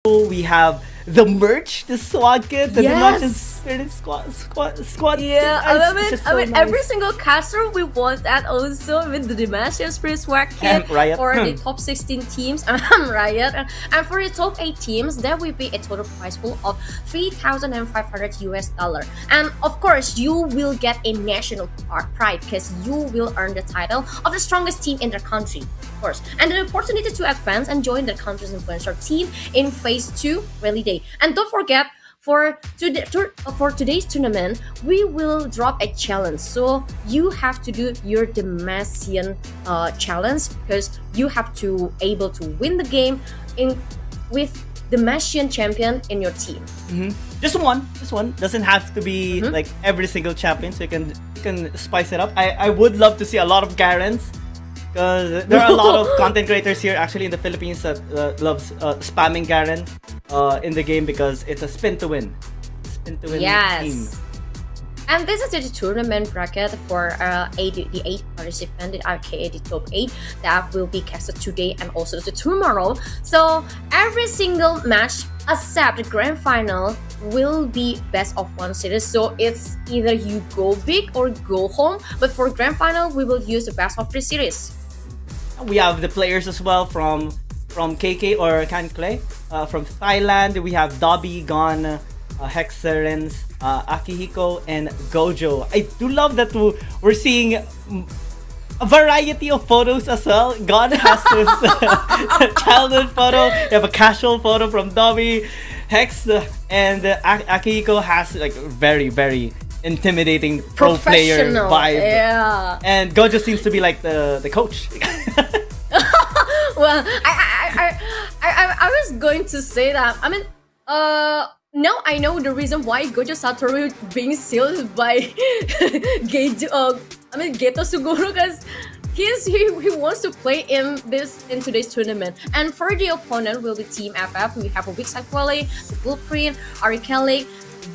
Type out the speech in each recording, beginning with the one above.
We have the merch, the squad kit, the Yes. squad. Yeah, It's just so I mean, nice. every single caster we want that also. I mean, the Dimension Spirit Swag Kit Riot. for the top 16 teams, Riot, and for the top 8 teams, there will be a total prize pool of $3,500. And of course, you will get a national pride because you will earn the title of the strongest team in the country, of course, and an opportunity to advance and join the country's influencer team in Phase 2 Rally Day. And don't forget, for today's tournament, we will drop a challenge. So you have to do your Demacian challenge because you have to able to win the game with the Demacian champion in your team. Just one. Doesn't have to be like every single champion, so you can spice it up. I would love to see a lot of Garens, because there are a lot of content creators here actually in the Philippines that loves spamming Garen in the game because it's a spin to win. Team. And this is the tournament bracket for the 8 participants, aka the top 8, that will be casted today and also tomorrow. So every single match except the grand final will be best of 1 series. So it's either you go big or go home. But for grand final, we will use the best of 3 series. We have the players as well from KK or KhanKluay. From Thailand, we have Dobby, Gon, Hexerens, Akihiko, and Gojo. I do love that we're seeing a variety of photos as well. Gon has this childhood photo. You have a casual photo from Dobby. Hex and Akihiko has like very, very intimidating pro player vibe. Yeah. And Gojo seems to be like the coach. Well, I was going to say that. I mean, now I know the reason why Gojo Satoru being sealed by Geto Suguru, because he wants to play in today's tournament. And for the opponent will be Team FF. We have a Weak Side Quali, the Blueprint, Arikeli,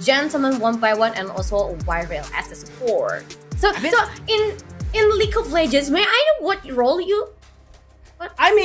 Gentleman 1x1, and also Wyrail as the support. So in League of Legends, may I know what role you? I'm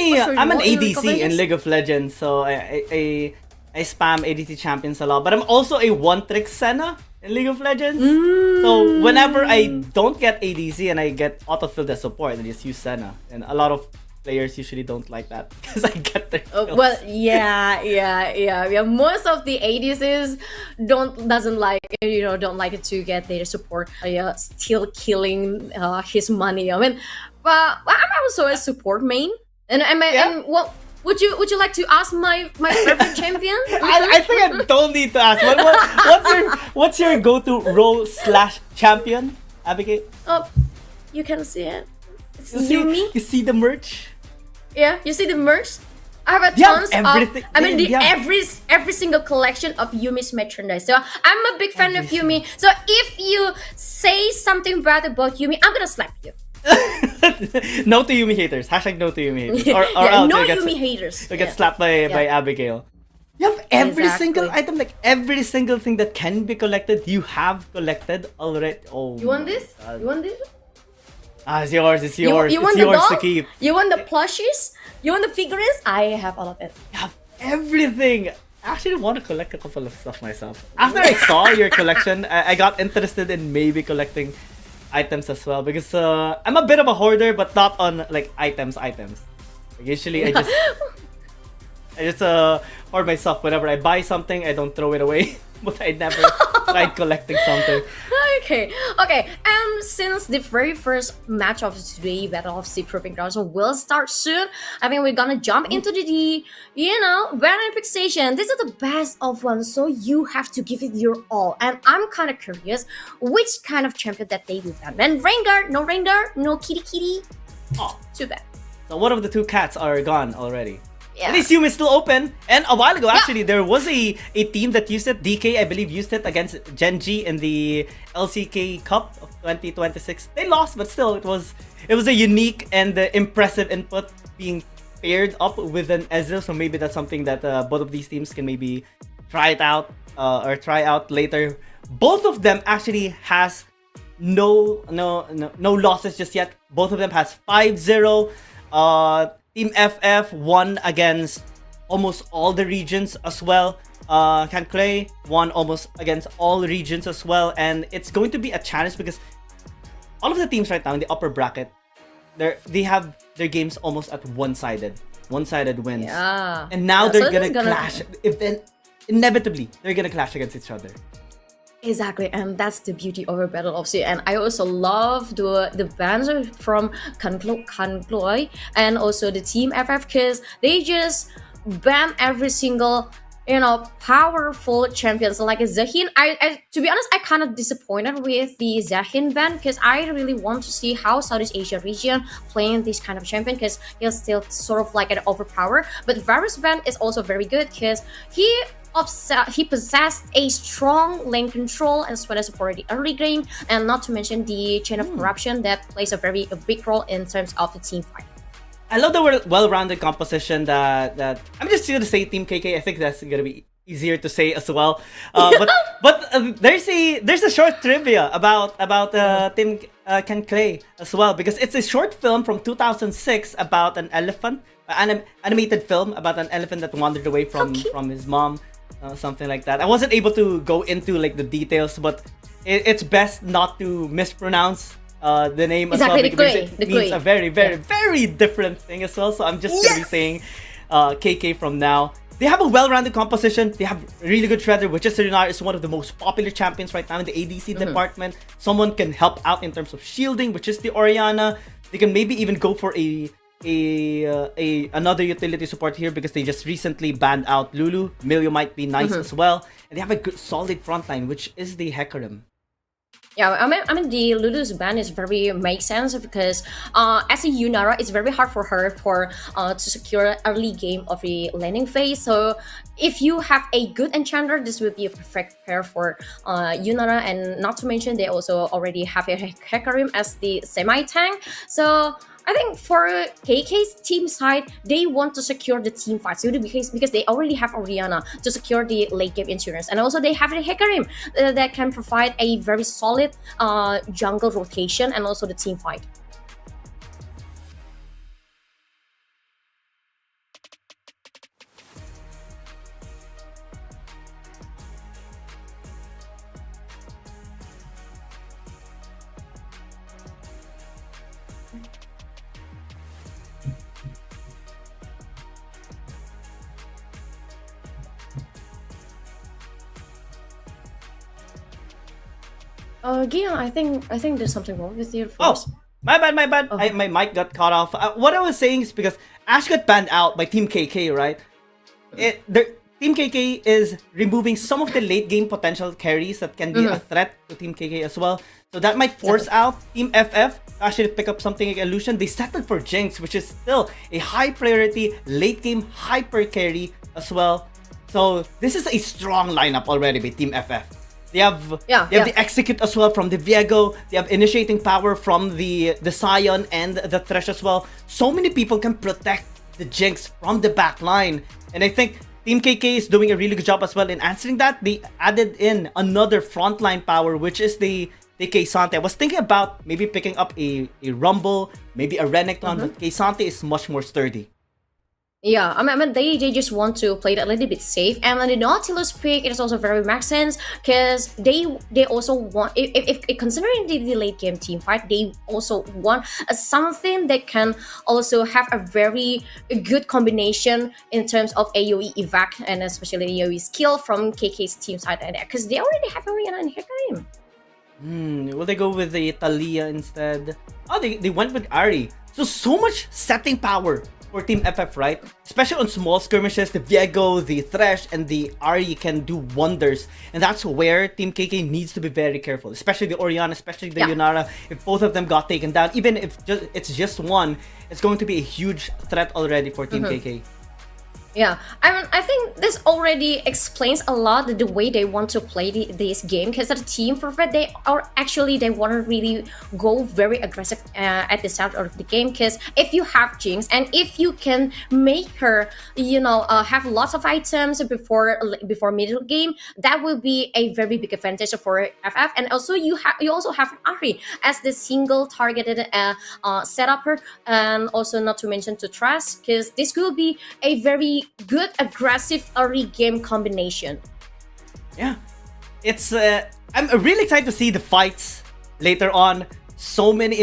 an ADC in League of Legends, so I spam ADC champions a lot. But I'm also a one-trick Senna in League of Legends. So whenever I don't get ADC and I get autofilled as support, I just use Senna. And a lot of players usually don't like that because I get their kills. Well, yeah. Most of the ADCs don't like it to get their support. Still killing his money. I mean, but I'm also a support main. And and what would you like to ask my favorite champion? I think I don't need to ask. What's your go-to role / champion, Abigail? Oh, you can see it. It's Yumi. You see the merch? Yeah, you see the merch. I have a tons everything. Every single collection of Yumi's merchandise. So I'm a big fan of Yumi. So if you say something bad about Yumi, I'm gonna slap you. No to Yumi haters. # no to Yumi haters. Or yeah, else no Yumi haters. You get slapped by Abigail. You have every single item, like every single thing that can be collected, you have collected already. Oh, you want this? You want this? It's yours. It's yours. You want it's yours the doll? to keep. You want the plushies? You want the figurines? I have all of it. You have everything. I actually want to collect a couple of stuff myself. After I saw your collection, I got interested in maybe collecting items as well, because I'm a bit of a hoarder, but not on like items. Like, usually I just hoard myself. Whenever I buy something, I don't throw it away. But I never tried collecting something. Okay. And since the very first match of today, Battle of Sea Proving Grounds, will start soon, I think we're gonna jump into the Battle Epic Station. This is the best of one, so you have to give it your all. And I'm kind of curious which kind of champion that they will ban. And Rengar, no kitty. Oh, too bad. So one of the 2 cats are gone already. Yeah. At least Yumi is still open. And a while ago, actually, there was a team that used it. DK, I believe, used it against Genji in the LCK Cup of 2026. They lost, but still, it was a unique and impressive input being paired up with an Ezreal. So maybe that's something that both of these teams can maybe try out later. Both of them actually has no losses just yet. Both of them has 5-0. Team FF won against almost all the regions as well. KhanKluay won almost against all regions as well, and it's going to be a challenge because all of the teams right now in the upper bracket, they have their games almost at one-sided wins. Yeah. And now Yeah, they're so this gonna is gonna- clash. If then inevitably they're gonna clash against each other. Exactly, and that's the beauty of a Battle of Sea. And I also love the bands from KhanKluay and also the Team FF because they just ban every single powerful champions like Zahin. I to be honest, I kind of disappointed with the Zahin ban because I really want to see how Southeast Asia region playing this kind of champion because he's still sort of like an overpower. But Varus ban is also very good because he possessed a strong lane control as well as for the early game, and not to mention the chain of corruption that plays a big role in terms of the team fight. I love the well-rounded composition that I'm just going to say Team KK. I think that's gonna be easier to say as well. But there's a short trivia about Team KhanKluay as well, because it's a short film from 2006 about an elephant, animated film about an elephant that wandered away from his mom, something like that. I wasn't able to go into like the details, but it's best not to mispronounce the name Exactly, as well, because the it means Kluay. a very, very, very different thing as well. So I'm just gonna be saying KK from now. They have a well-rounded composition. They have really good shredder, which is Serenar is one of the most popular champions right now in the ADC department. Someone can help out in terms of shielding, which is the Orianna. They can maybe even go for another utility support here because they just recently banned out Lulu. Milio might be nice as well, and they have a good solid frontline, which is the Hecarim. Yeah, I mean the Lulu's ban is very makes sense because as a Yunara, it's very hard for her to secure early game of the laning phase. So if you have a good enchanter, this would be a perfect pair for Yunara, and not to mention they also already have a Hecarim as the semi-tank. So I think for KK's team side, they want to secure the team fight because they already have Orianna to secure the late game insurance, and also they have the Hecarim that can provide a very solid jungle rotation and also the team fight. Guiang, I think there's something wrong with your voice. Oh, my bad. My mic got cut off. What I was saying is because Ash got banned out by Team KK, right? Team KK is removing some of the late game potential carries that can be a threat to Team KK as well. So that might force out Team FF to actually pick up something like Illusion. They settled for Jinx, which is still a high priority late game hyper carry as well. So this is a strong lineup already by Team FF. They have the Execute as well from the Viego. They have Initiating Power from the Scion and the Thresh as well. So many people can protect the Jinx from the back line. And I think Team KK is doing a really good job as well in answering that. They added in another frontline power, which is the K'Sante. I was thinking about maybe picking up a Rumble, maybe a Renekton, but K'Sante is much more sturdy. Yeah, I mean they just want to play it a little bit safe, and when the Nautilus pick, it is also very makes sense because they also want if considering the late game team fight, they also want something that can also have a very good combination in terms of AOE evac and especially AOE skill from KK's team side, because they already have Orianna and Hecarim. Will they go with the Talia instead? Oh, they went with Ahri. So much setting power for Team FF, right? Especially on small skirmishes, the Viego, the Thresh, and the Ahri can do wonders. And that's where Team KK needs to be very careful. Especially the Orianna, especially the Yunara. If both of them got taken down, even if it's just one, it's going to be a huge threat already for Team KK. Yeah, I mean, I think this already explains a lot the way they want to play this game, because the team for that they want to really go very aggressive at the start of the game, because if you have Jinx and if you can make her have lots of items before middle game, that will be a very big advantage for FF. And also you also have Ahri as the single targeted setup, and also not to mention to trust, because this will be a very very good aggressive early game combination. Yeah, it's I'm really excited to see the fights later on. So many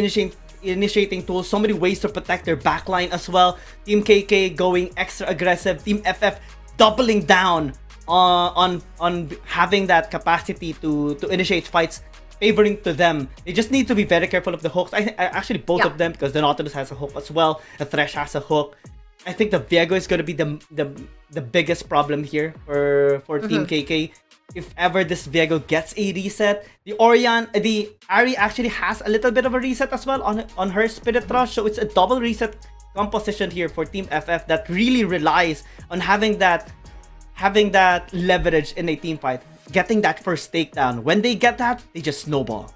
initiating tools, so many ways to protect their backline as well. Team KK going extra aggressive, Team FF doubling down on having that capacity to initiate fights, favoring to them. They just need to be very careful of the hooks. Actually both of them, because the Nautilus has a hook as well, the Thresh has a hook. I think the Viego is going to be the biggest problem here for Team KK. If ever this Viego gets a reset, the Ari actually has a little bit of a reset as well on her Spirit Rush, so it's a double reset composition here for Team FF that really relies on having that leverage in a team fight, getting that first takedown. When they get that, they just snowball.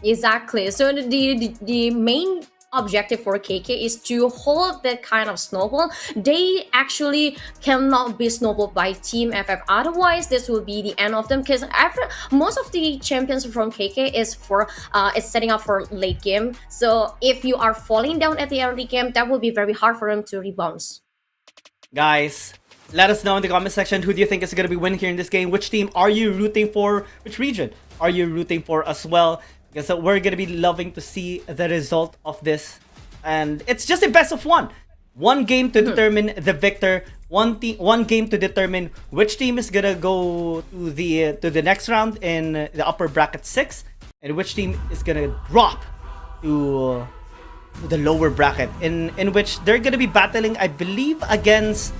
Exactly. So the main objective for KK is to hold that kind of snowball. They actually cannot be snowballed by Team FF. Otherwise, this will be the end of them. Because most of the champions from KK is setting up for late game. So if you are falling down at the early game, that will be very hard for them to rebound. Guys, let us know in the comment section, who do you think is going to be winning here in this game? Which team are you rooting for? Which region are you rooting for as well? Because we're going to be loving to see the result of this. And it's just a best of one. One game to determine the victor. One game to determine which team is going to go to the next round in the upper bracket 6. And which team is going to drop to the lower bracket. In which they're going to be battling, I believe, against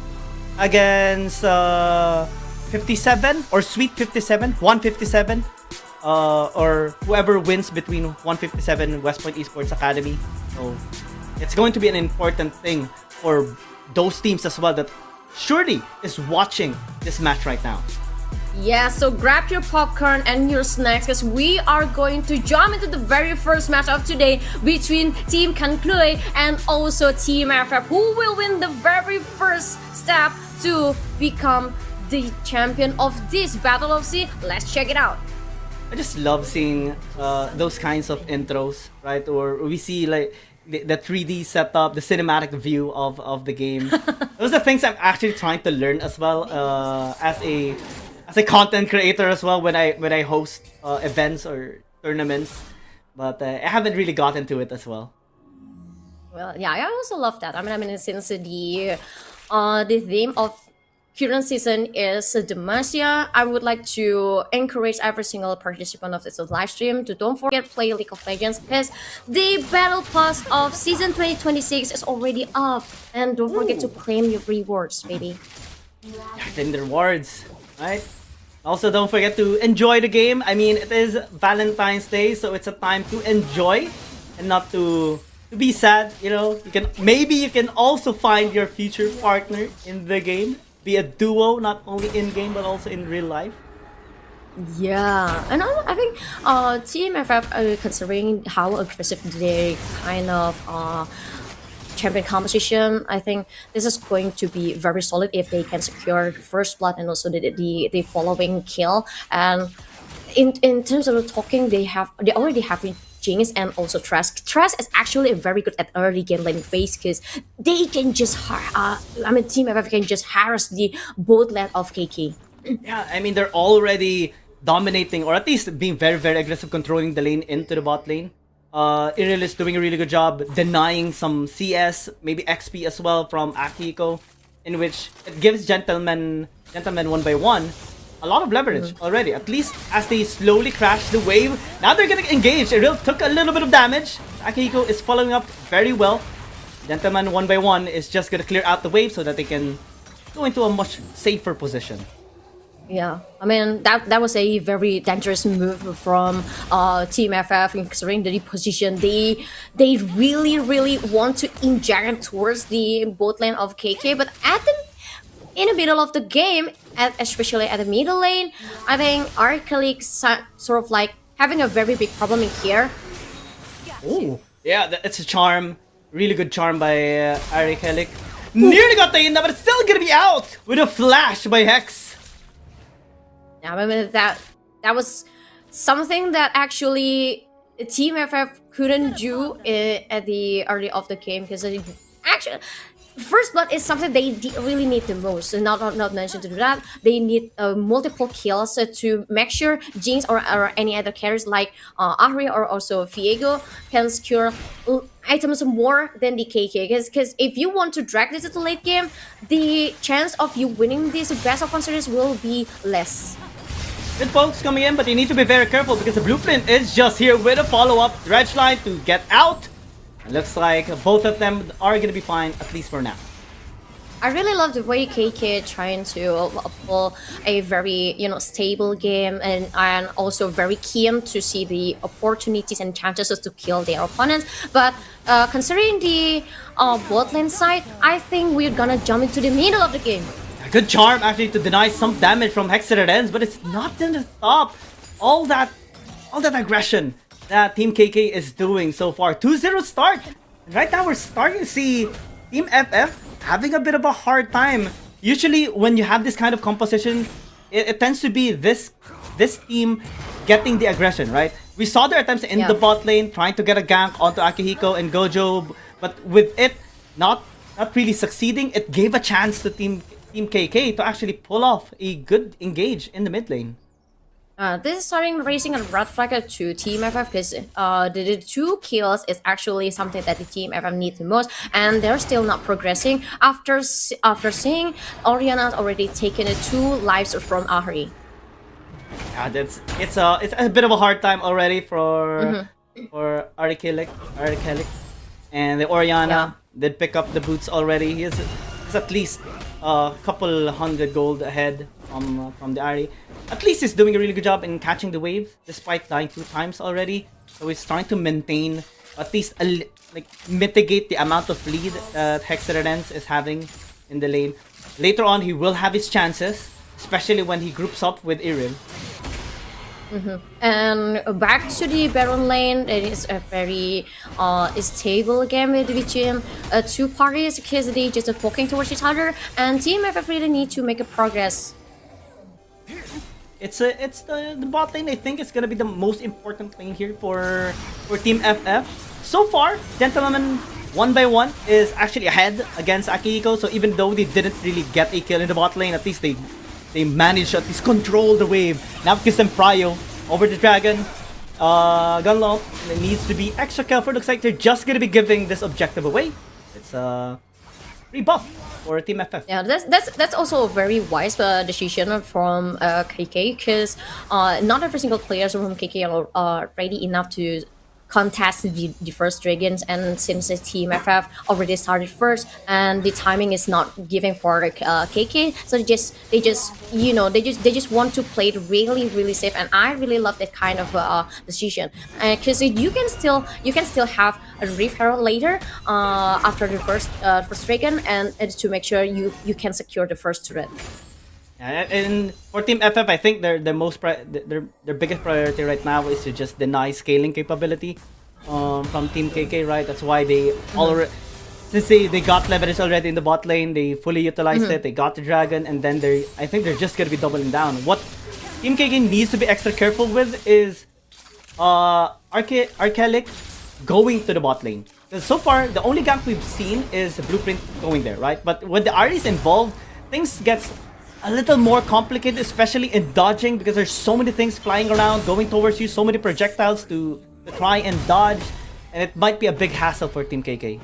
57 or Sweet 57, 157. Or whoever wins between 157 and West Point Esports Academy. So it's going to be an important thing for those teams as well that surely is watching this match right now. Yeah, so grab your popcorn and your snacks, because we are going to jump into the very first match of today between Team KhanKluay and also Team FF. Who will win the very first step to become the champion of this Battle of Sea? Let's check it out. I just love seeing those kinds of intros, right? Or we see like the 3D setup, the cinematic view of the game. Those are the things I'm actually trying to learn as well, as a content creator as well, when I host events or tournaments. But I haven't really gotten to it as well. Well, yeah, I also love that. I mean, since the theme of current season is Demacia, I would like to encourage every single participant of this live stream to don't forget play League of Legends, because the Battle Pass of season 2026 is already up, and don't forget to claim your rewards, baby. Claim the rewards, right? Also, don't forget to enjoy the game. I mean, it is Valentine's Day, so it's a time to enjoy and not to be sad. You know, maybe you can also find your future partner in the game. Be a duo, not only in game but also in real life. Yeah, and I think Team FF, considering how aggressive they kind of champion composition, I think this is going to be very solid if they can secure the first blood and also the following kill. And in terms of the talking, they already have Jinx and also Trash. Trash is actually very good at early game lane phase, because they can just Team FF can just harass the both lane of KK. Yeah, I mean, they're already dominating, or at least being very, very aggressive, controlling the lane into the bot lane. Iril is doing a really good job denying some CS, maybe XP as well from Akihiko, in which it gives gentlemen one by one a lot of leverage already, at least as they slowly crash the wave. Now they're getting engaged. Iril took a little bit of damage. Akihiko is following up very well. Gentleman one by one is just gonna clear out the wave so that they can go into a much safer position. Yeah, I mean, that was a very dangerous move from Team FF, considering the position. They really want to inject towards the bot lane of KK, but in the middle of the game, especially at the middle lane, I think our colleagues sort of like having a very big problem in here. Oh, yeah, it's a charm. Really good charm by Ari Kelik. Nearly got the Inda, but it's still gonna be out with a flash by Hex. Yeah, I mean, that was something that actually Team FF couldn't do at the early of the game, because actually First blood is something they really need the most. And not mentioned to do that, they need multiple kills to make sure Jinx or any other carries like Ahri or also Viego can secure items more than the KK. Because if you want to drag this to the late game, the chance of you winning this best of one series will be less. Good folks coming in, but you need to be very careful because the blueprint is just here with a follow-up dredge line to get out. It looks like both of them are going to be fine, at least for now. I really love the way KK trying to pull a very stable game and also very keen to see the opportunities and chances to kill their opponents. But considering the bot lane side, I think we're gonna jump into the middle of the game. A good charm actually to deny some damage from Hexerens, but it's not gonna stop all that aggression that Team KK is doing so far. 2-0 start. And right now we're starting to see Team FF having a bit of a hard time. Usually when you have this kind of composition, it tends to be this team getting the aggression, right? We saw their attempts in the bot lane trying to get a gank onto Akihiko and Gojo, but with it not really succeeding, it gave a chance to Team KK to actually pull off a good engage in the mid lane. This is starting raising a red flag to Team FF because the 2 kills is actually something that the Team FF needs the most, and they're still not progressing after seeing Orianna's already taken 2 lives from Ahri. Yeah, it's a bit of a hard time already for Arikelik, and the Orianna did pick up the boots already. He's at least a couple hundred gold ahead from the Ahri. At least he's doing a really good job in catching the wave despite dying 2 times already. So he's trying to maintain, at least mitigate the amount of lead that Hexerens is having in the lane. Later on, he will have his chances, especially when he groups up with Iril. And back to the Baron lane, it is a very stable game between 2 parties because they just walking towards each other, and Team FF really need to make a progress. It's the bot lane. I think it's gonna be the most important lane here for Team FF. So far, Gentleman 1 by 1 is actually ahead against Akihiko. So even though they didn't really get a kill in the bot lane, at least they managed to at least control the wave. Now Kiss and Prio over the dragon. Gunlow needs to be extra careful. Looks like they're just gonna be giving this objective away. It's free buff for Team FF. Yeah, that's also a very wise decision from KK because not every single player from KK are ready enough to contest the first dragons, and since the Team FF already started first and the timing is not given for KK, so they just want to play it really safe, and I really love that kind of decision because you can still have a Reef Herald later after the first dragon, and it's to make sure you can secure the first turret. And for Team FF, I think their biggest priority right now is to just deny scaling capability from Team KK, right? That's why they already, since they got leverage already in the bot lane, they fully utilized it. They got the dragon, and then I think they're just gonna be doubling down. What Team KK needs to be extra careful with is Arkelik going to the bot lane. Because so far, the only gank we've seen is the Blueprint going there, right? But when the Ahri's involved, things gets a little more complicated, especially in dodging, because there's so many things flying around, going towards you, so many projectiles to try and dodge, and it might be a big hassle for Team KK.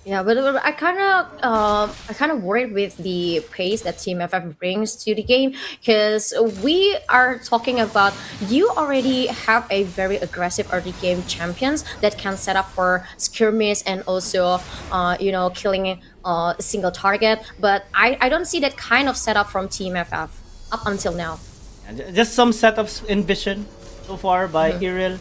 Yeah, but I kind of worried with the pace that Team FF brings to the game because we are talking about you already have a very aggressive early game champions that can set up for skirmish and also killing a single target, but I don't see that kind of setup from Team FF up until now. And just some setups in Vision so far by Iril.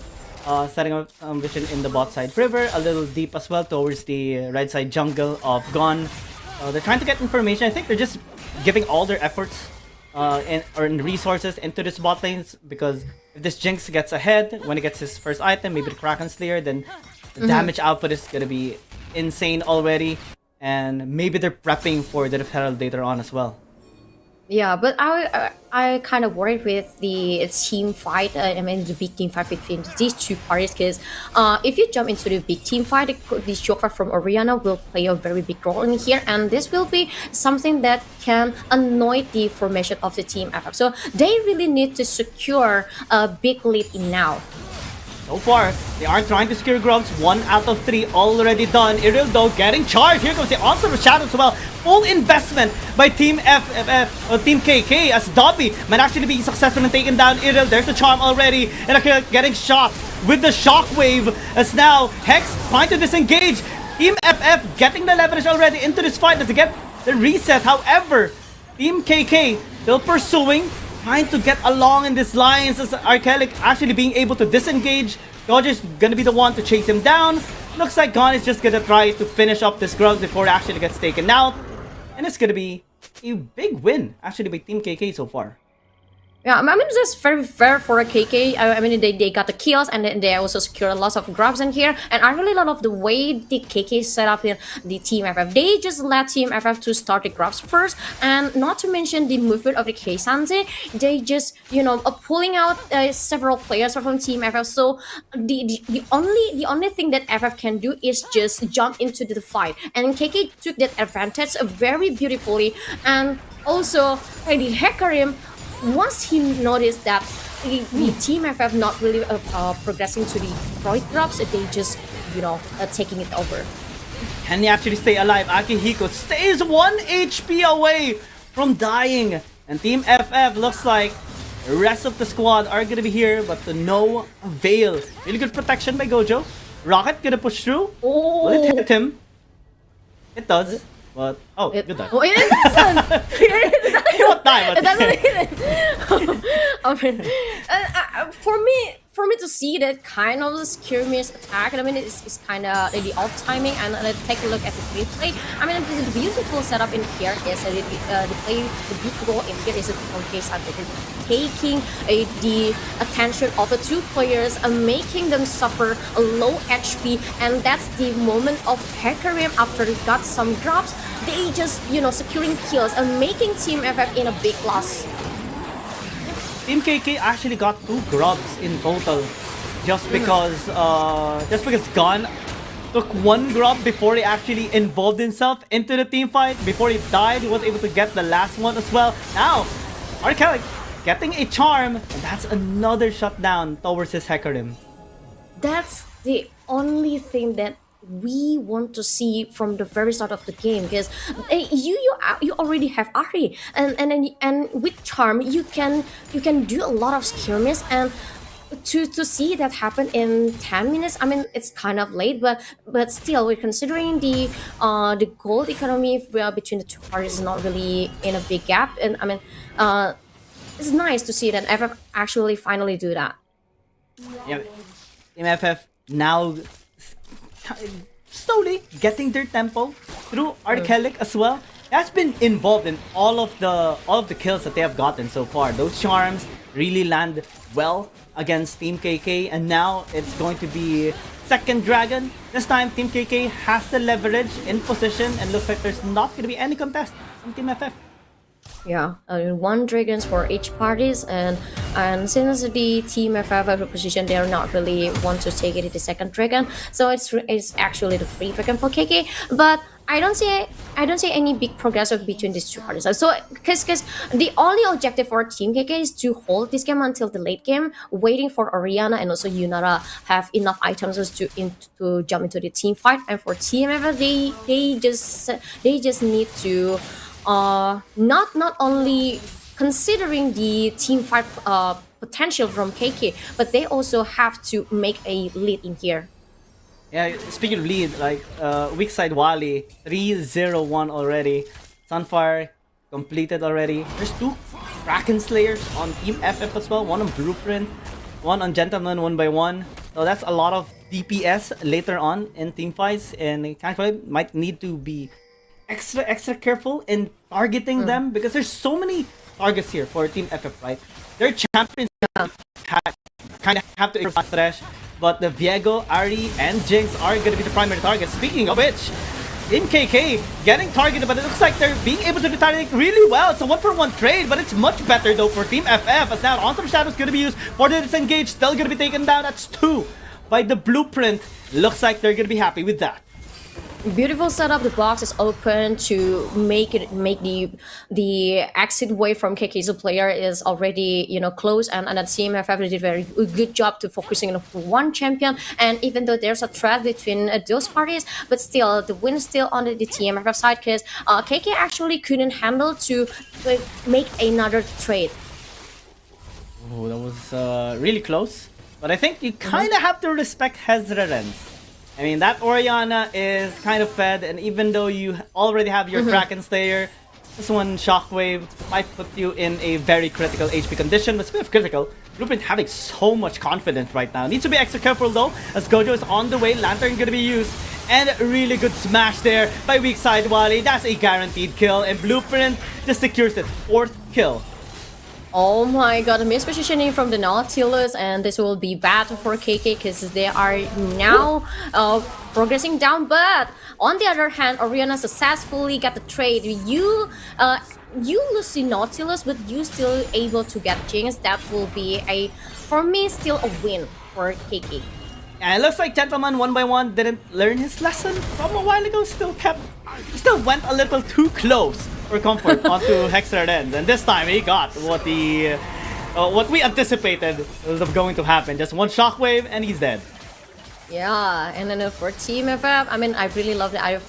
Setting up Vision in the bot side river, a little deep as well towards the right side jungle of Gon. They're trying to get information. I think they're just giving all their efforts and resources into this bot lanes, because if this Jinx gets ahead, when he gets his first item, maybe the Kraken Slayer, then the damage output is gonna be insane already. And maybe they're prepping for the Herald later on as well. Yeah, but I kind of worried with the team fight. I mean, the big team fight between these two parties, because if you jump into the big team fight, the Joker from Oriana will play a very big role in here, and this will be something that can annoy the formation of the team FF. So they really need to secure a big lead in now. So far, they are trying to secure Grubs. 1 out of 3 already done. Iril though getting charged. Here comes the onslaught of Shadow as well. Full investment by Team FFF or Team KK as Dobby might actually be successful in taking down Iril. There's the charm already. And Akira getting shot with the shockwave as now Hex trying to disengage. Team FF getting the leverage already into this fight as they get the reset. However, Team KK still pursuing, trying to get along in this lines as Archelic actually being able to disengage. Dodger's gonna be the one to chase him down. Looks like Gon is just gonna try to finish up this Grug before it actually gets taken out. And it's gonna be a big win actually by Team KK so far. Yeah, I mean, that's very fair for a KK. I mean, they got the kills, and then they also secured lots of grabs in here. And I really love the way the KK set up the Team FF. They just let Team FF to start the grabs first, and not to mention the movement of the K-Sanze. They just, you know, pulling out several players from Team FF. So the only thing that FF can do is just jump into the fight, and KK took that advantage very beautifully. And also, the Hecarim, once he noticed that the Team FF not really progressing to the Freud drops, they just, you know, taking it over. Can he actually stay alive? Akihiko stays 1 HP away from dying. And Team FF looks like the rest of the squad are gonna be here, but to no avail. Really good protection by Gojo. Rocket gonna push through. Oh. Will it hit him? It does. But good dodge. Oh, it doesn't. He won't die, but It doesn't hit it. I mean, for me to see that kind of skirmish attack, I mean, it's kind of the off timing. And take a look at the replay. I mean, the beautiful setup in here is the big role in here is case taking the attention of the two players and making them suffer a low HP, and that's the moment of Hecarim after he got some drops. They just, you know, securing kills and making Team FF in a big loss. Team KK actually got 2 grubs in total, just because Gon took 1 grub before he actually involved himself into the team fight. Before he died, he was able to get the last one as well. Now, Archelic getting a charm, and that's another shutdown towards his Hecarim. That's the only thing that we want to see from the very start of the game, because you already have Ari, and with charm you can do a lot of skirmish, and to see that happen in 10 minutes, I mean, it's kind of late, but still, we're considering the gold economy between the two parties is not really in a big gap, and I mean, it's nice to see that FF actually finally do that. Yeah, Team FF now slowly getting their tempo through Archelic as well. That's been involved in all of the kills that they have gotten so far. Those charms really land well against Team KK, and now it's going to be second dragon. This time Team KK has the leverage in position, and looks like there's not going to be any contest from Team FF. Yeah, 1 dragons for each parties, and since the Team FF position, they are not really want to take it to the second dragon, so it's actually the free dragon for KK. But I don't see any big progress between these two parties. So because the only objective for Team KK is to hold this game until the late game, waiting for Oriana and also Yunara have enough items to jump into the team fight. And for Team FF, they just need to not only considering the team fight potential from KK, but they also have to make a lead in here. Yeah, speaking of lead, like weak side Wally 3-0-1 already. Sunfire completed already. There's 2 Kraken Slayers on Team FF as well. 1 on Blueprint, 1 on Gentleman 1x1. So that's a lot of DPS later on in team fights, and KhanKluay might need to be extra careful in targeting them, because there's so many targets here for Team FF, right? Their champions kind of have to thresh, but the Viego, Ari, and Jinx are going to be the primary targets. Speaking of which, in KK getting targeted, but it looks like they're being able to retaliate really well. It's a 1-for-1 trade, but it's much better though for Team FF, as now Onslaught Shadow is going to be used for the disengage, still going to be taken down. That's 2 by the blueprint. Looks like they're going to be happy with that. Beautiful setup. The box is open to make the exit way from KK's player is already close, and the team have did a very good job to focusing on one champion. And even though there's a threat between those parties, but still the win is still on the TMFF side, because KK actually couldn't handle to make another trade. Oh, that was really close, but I think you kind of have to respect Hezreren's. I mean, that Orianna is kind of fed, and even though you already have your Kraken Slayer, this one Shockwave might put you in a very critical HP condition. But speaking of critical, Blueprint having so much confidence right now. Needs to be extra careful though, as Gojo is on the way. Lantern gonna be used, and a really good smash there by weak side Wally. That's a guaranteed kill, and Blueprint just secures its 4th kill. Oh my god, a mispositioning from the Nautilus, and this will be bad for KK because they are now progressing down. But on the other hand, Orianna successfully got the trade. You lose the Nautilus, but you still able to get Jinx. That will be for me, still a win for KK. And it looks like Gentleman 1x1 didn't learn his lesson from a while ago. Still went a little too close for comfort onto Hexerens, and this time he got what we anticipated was going to happen. Just one shockwave and he's dead. Yeah, and then for Team FF, I mean, I really love that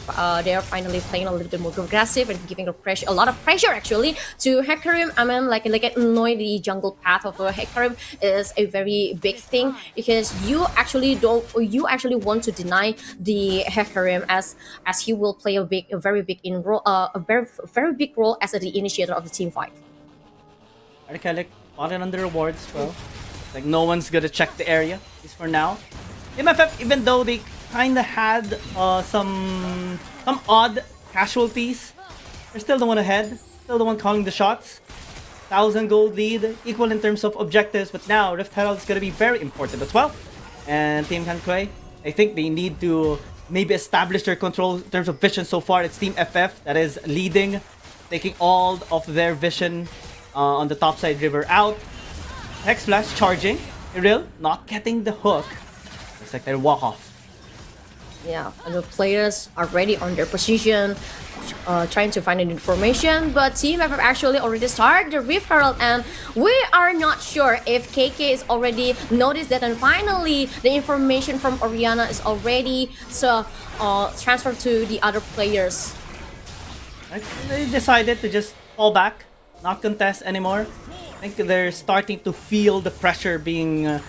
they are finally playing a little bit more aggressive and giving a lot of pressure actually to Hecarim. I mean, like annoy the jungle path of Hecarim is a very big thing, because you actually want to deny the Hecarim as he will play a very big role as the initiator of the team fight. Arcalic bought it on the rewards, bro. Like no one's gonna check the area, at least for now. MFF, even though they kinda had some odd casualties, they're still the one ahead, still the one calling the shots. 1,000 gold lead, equal in terms of objectives, but now Rift Herald is gonna be very important as well. And Team KhanKluay, I think they need to maybe establish their control in terms of vision. So far, it's Team FF that is leading, taking all of their vision on the top side river out. Hex Flash charging, Iril not getting the hook. It's like their walk off. Yeah, and the players are ready on their position, trying to find an information, but Team FF actually already started the Rift Herald, and we are not sure if KK is already noticed that, and finally the information from Orianna is already transferred to the other players. They decided to just fall back, not contest anymore. I think they're starting to feel the pressure being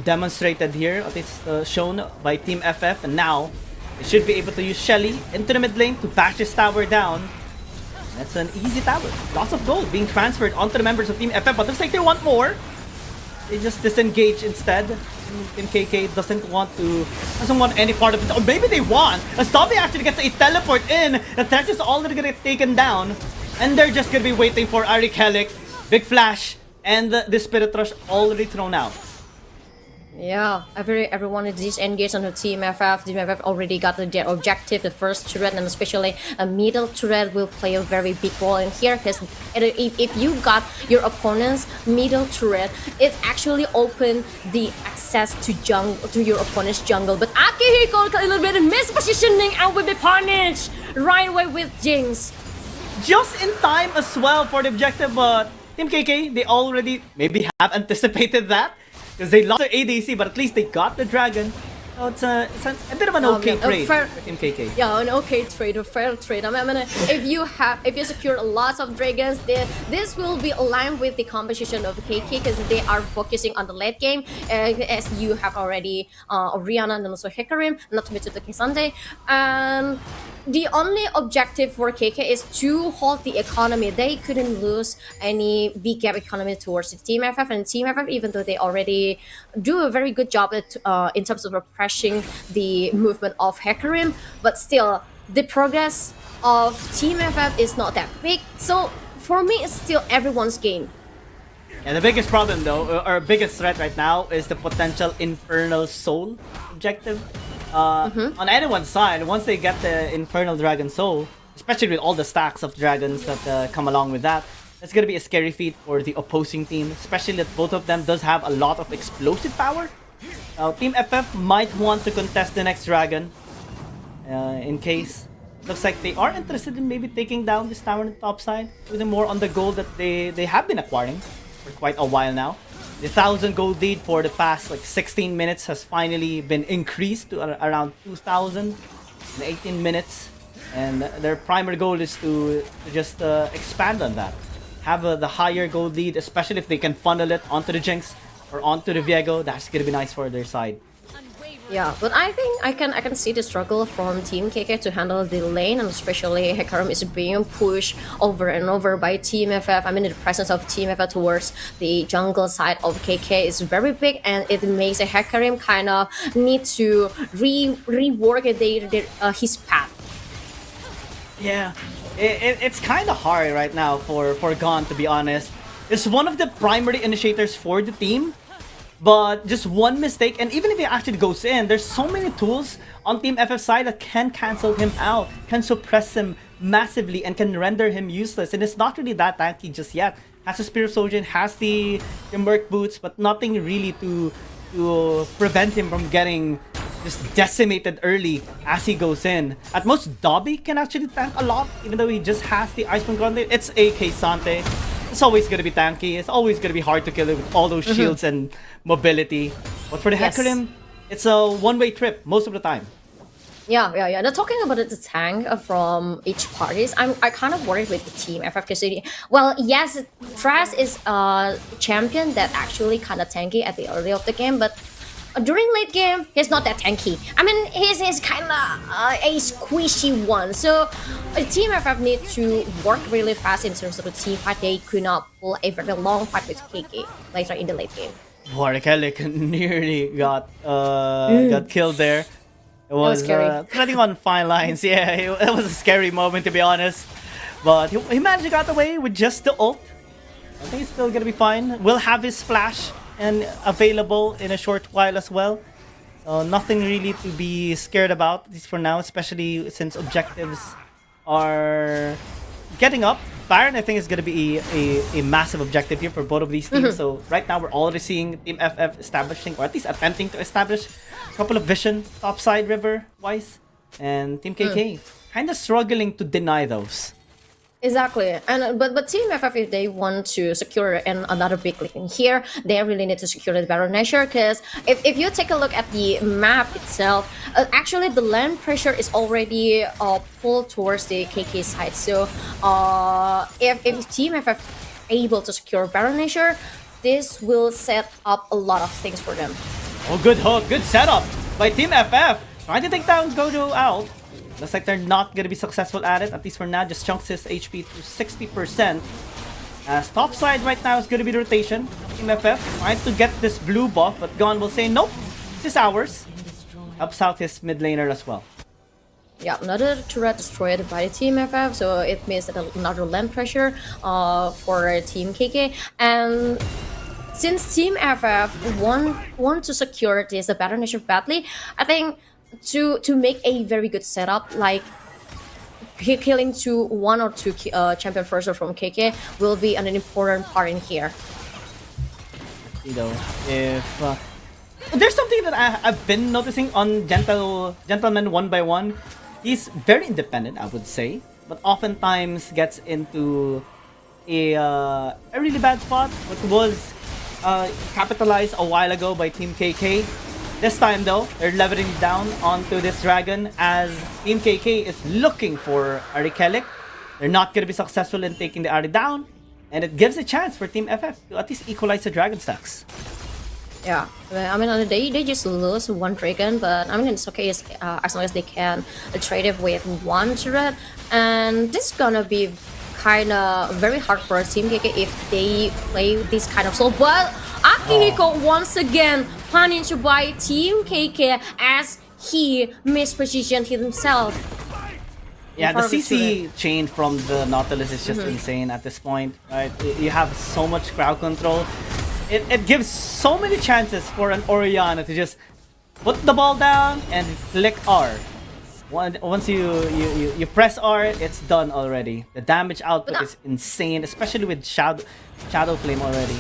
demonstrated here, at least shown by Team FF, and now they should be able to use Shelly into the mid lane to bash this tower down. That's an easy tower. Lots of gold being transferred onto the members of Team FF, but looks like they want more. They just disengage instead. Team KK doesn't want any part of it. Or maybe they want. As Dobby actually gets a teleport in, the Thresh is already gonna get taken down, and they're just gonna be waiting for Arcalic, Big Flash, and the Spirit Rush already thrown out. Yeah, everyone is disengaged on the Team FF. Team FF already got their objective, the first turret, and especially a middle turret will play a very big role in here, because if you got your opponent's middle turret, it actually open the access to your opponent's jungle. But Akihiko got a little bit of mispositioning and will be punished right away with Jinx. Just in time as well for the objective, but Team KK, they already maybe have anticipated that, because they lost their ADC, but at least they got the dragon. So it's a bit of an okay trade for Team KK. Yeah, an okay trade, a fair trade. I mean, if you secure lots of dragons, then this will be aligned with the composition of KK, because they are focusing on the late game, as you have already Orianna and also Hecarim, not to mention the Kisande. The only objective for KK is to hold the economy. They couldn't lose any big gap economy towards the Team FF, and Team FF, even though they already do a very good job at, in terms of repressing the movement of Hecarim, but still the progress of Team FF is not that big. So for me, it's still everyone's game. Yeah, the biggest problem though, or biggest threat right now, is the potential Infernal Soul objective. on anyone's side, once they get the Infernal Dragon Soul, especially with all the stacks of dragons that come along with that, it's gonna be a scary feat for the opposing team, especially that both of them does have a lot of explosive power. Now, Team FF might want to contest the next dragon, in case. Looks like they are interested in maybe taking down this tower on the top side, with more on the gold that they have been acquiring for quite a while now. The 1,000 gold lead for the past like 16 minutes has finally been increased to around 2,000 in 18 minutes. And their primary goal is to just expand on that. Have the higher gold lead, especially if they can funnel it onto the Jinx or onto the Viego. That's gonna be nice for their side. Yeah, but I think I can see the struggle from Team KK to handle the lane, and especially Hecarim is being pushed over and over by Team FF. I mean, the presence of Team FF towards the jungle side of KK is very big, and it makes a Hecarim kind of need to rework his path. Yeah, it's kind of hard right now for Gon, to be honest. It's one of the primary initiators for the team. But just one mistake, and even if he actually goes in, there's so many tools on Team FF side that can cancel him out, can suppress him massively, and can render him useless. And it's not really that tanky just yet. Has the Spirit Soldier, has the Merc Boots, but nothing really to prevent him from getting just decimated early as he goes in. At most, Dobby can actually tank a lot, even though he just has the Iceman Gauntlet. It's AK Sante. It's always going to be tanky. It's always going to be hard to kill it with all those shields and mobility. But for the Hecarim, it's a one-way trip most of the time. Yeah. Now talking about the tank from each parties, I kind of worried with the Team FF City. Well, yes, Trash is a champion that actually kind of tanky at the early of the game, but during late game, he's not that tanky. I mean, he's kind of a squishy one. So Team FF need to work really fast in terms of the team fight. They could not pull a very long fight with KK later in the late game. Warwick nearly got killed there. It was treading on fine lines. Yeah, it was a scary moment, to be honest. But he managed to get away with just the ult. I think he's still gonna be fine. Will have his flash and available in a short while as well. So nothing really to be scared about, at least for now, especially since objectives are getting up. Baron, I think, is going to be a massive objective here for both of these teams. So right now, we're already seeing Team FF establishing, or at least attempting to establish, a couple of vision topside river-wise. And Team KK kind of struggling to deny those. Exactly, and but Team FF, if they want to secure another big league in here, they really need to secure the Baron Nashor, because if you take a look at the map itself, actually the land pressure is already pulled towards the KK side. So if Team FF able to secure Baron Nashor, this will set up a lot of things for them. Oh, good hook, good setup by Team FF, trying to take down Gojo out. Looks like they're not going to be successful at it, at least for now. Just chunks his HP to 60%. As top side right now is going to be the rotation. Team FF trying to get this blue buff, but Gon will say, nope, this is ours. Helps out his mid laner as well. Yeah, another turret destroyed by Team FF, so it means another land pressure for Team KK. And since Team FF want to secure this Baron Nashor badly, I think to make a very good setup, like killing one or two champion first from KK will be an important part in here. You know, if there's something that I've been noticing on Gentleman 1x1, he's very independent, I would say, but oftentimes gets into a really bad spot, which was capitalized a while ago by Team KK. This time though, they're leveling down onto this dragon as Team KK is looking for a Relic. They're not going to be successful in taking the Ari down, and it gives a chance for Team FF to at least equalize the dragon stacks. Yeah, I mean, they just lose one dragon, but I mean, it's okay as long as they can trade it with one turret, and this is gonna be kind of very hard for Team KK if they play this kind of slow. But Akihiko once again punished by Team KK as he mispositioned himself. Yeah, the CC chain from the Nautilus is just insane at this point, right? You have so much crowd control. It gives so many chances for an Orianna to just put the ball down and click R. Once you press R, it's done already. The damage output is insane, especially with Shadow Flame already.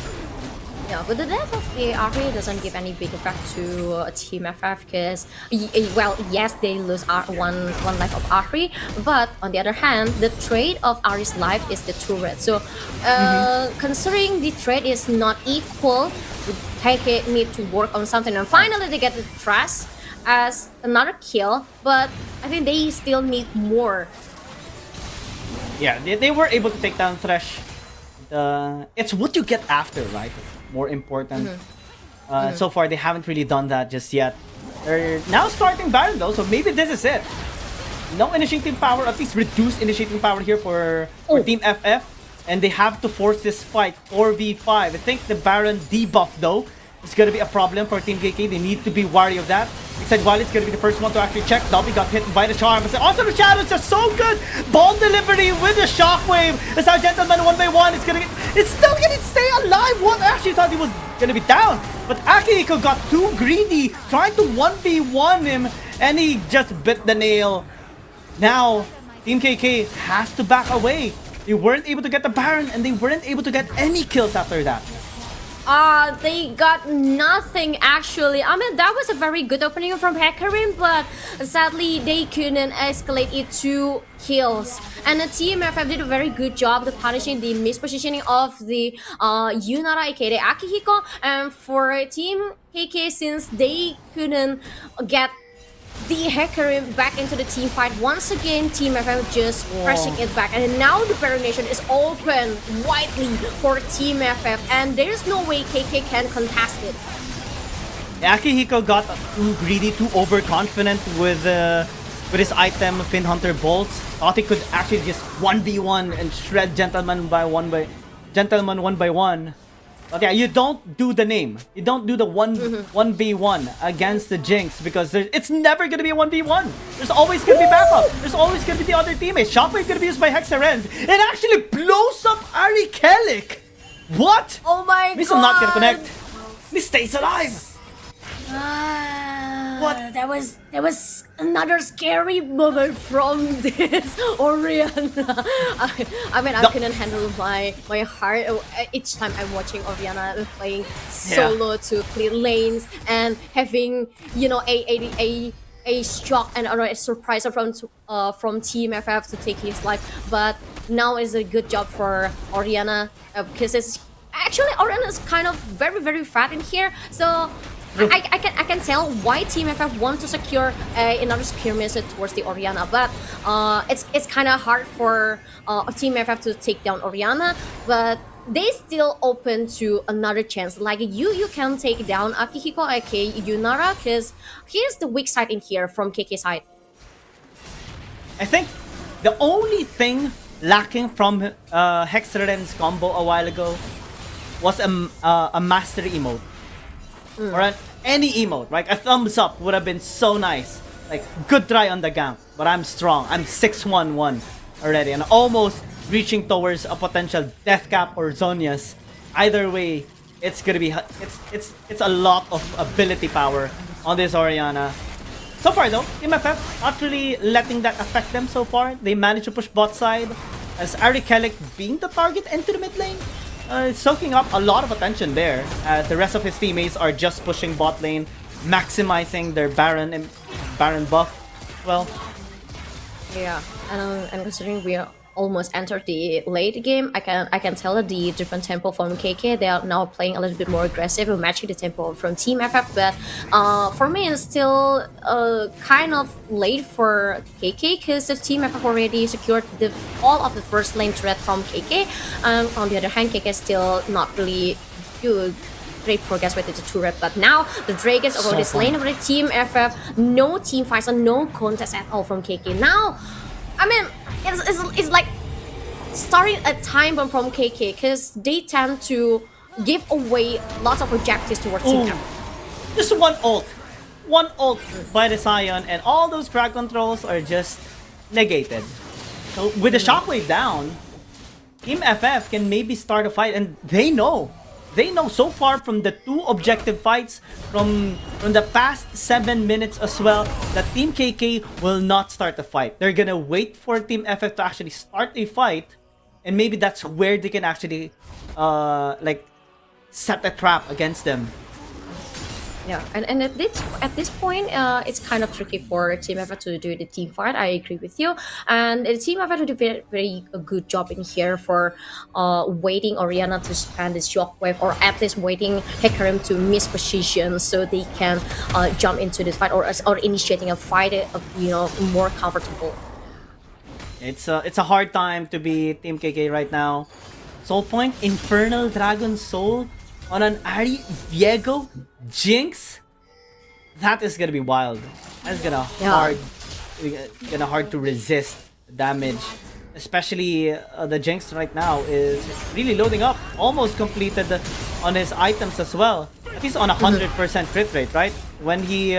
Yeah, but the death of the Ahri doesn't give any big effect to Team FF because, well, yes, they lose one life of Ahri, but on the other hand, the trade of Ahri's life is the turret. So, considering the trade is not equal, KK need to work on something, and finally they get the Thresh as another kill, but I think they still need more. Yeah, they were able to take down Thresh. It's what you get after, right? More important. So far, they haven't really done that just yet. They're now starting Baron though, so maybe this is it. No initiating power, at least reduced initiating power here for Team FF. And they have to force this fight 4v5. I think the Baron debuff though is going to be a problem for Team KK. They need to be wary of that. Except Wally's going to be the first one to actually check. Dobby got hit by the charm. Also the shadows are so good. Ball delivery with the shockwave. That's how Gentleman 1v1 is going to get... It's still going to stay alive. One actually thought he was going to be down. But Akihiko got too greedy, trying to 1v1 him. And he just bit the nail. Now, Team KK has to back away. They weren't able to get the Baron, and they weren't able to get any kills after that. They got nothing actually. I mean, that was a very good opening from Hecarim, but sadly they couldn't escalate it to kills. And the Team FF did a very good job of punishing the mispositioning of the Yunara, aka Akihiko. And for Team KK, since they couldn't get the Hecarim back into the team fight, once again Team FF just pressing it back, and now the Baron Nation is open widely for Team FF, and there's no way KK can contest it. Akihiko got too greedy, too overconfident with his item Fin Hunter Bolts. Thought he could actually just 1v1 and shred Gentleman one by one. But yeah, you don't do the name. You don't do the 1v1 against the Jinx because it's never going to be a 1v1. There's always going to be backup. There's always going to be the other teammates. Shockwave going to be used by Hexarenz. It actually blows up Abigail. What? Oh my god. He's not going to connect. He stays alive. What? There was another scary moment from this Oriana. I mean, I couldn't handle my heart each time I'm watching Oriana playing solo to clear lanes and having, you know, a shock and a surprise from Team FF to take his life. But now is a good job for Oriana because it's actually Oriana is kind of very fat in here, so. I can tell why Team FF want to secure another skirmish towards the Oriana, but it's kind of hard for Team FF to take down Oriana, but they still open to another chance. Like you can take down Akihiko, aka Yunara, because here's the weak side in here from KK side. I think the only thing lacking from Hexaren's combo a while ago was a mastery emote. Or any emote, right? A thumbs up would have been so nice. Like, good try on the gank, but I'm strong. I'm 6-1-1 already and almost reaching towards a potential death cap or Zonia's. Either way, it's gonna be it's a lot of ability power on this Oriana. So far though, Team FF not really letting that affect them so far. They managed to push bot side as Abigail being the target into the mid lane. Soaking up a lot of attention there as the rest of his teammates are just pushing bot lane, maximizing their Baron buff. Well, yeah, and considering we are almost entered the late game, I can tell that the different tempo from KK, they are now playing a little bit more aggressive and matching the tempo from Team FF. But for me, it's still kind of late for KK because the Team FF already secured all of the first lane threat from KK. On the other hand, KK is still not really good. Great progress with the turret, but now the Drake is already slain over the Team FF. No team fights and no contest at all from KK. Now, I mean, it's like starting a time bomb from KK because they tend to give away lots of objectives towards Team F. Just one ult by the Sion, and all those frag controls are just negated. So with the shockwave down, Team FF can maybe start a fight, and they know they know so far from the 2 objective fights from the past 7 minutes as well that Team KK will not start a fight. They're gonna wait for Team FF to actually start a fight, and maybe that's where they can actually like set a trap against them. Yeah, and at this point, it's kind of tricky for Team FF to do the team fight. I agree with you, and the Team FF do very a good job in here for waiting Oriana to spam this shockwave, or at least waiting Hecarim to miss position so they can jump into this fight, or initiating a fight, more comfortable. It's a hard time to be Team KK right now. Soul Point, Infernal Dragon Soul on an Ari Viego Jinx. That is gonna be wild. That's gonna hard to resist damage. Especially the Jinx right now is really loading up. Almost completed on his items as well. At least on 100% crit rate, right? When he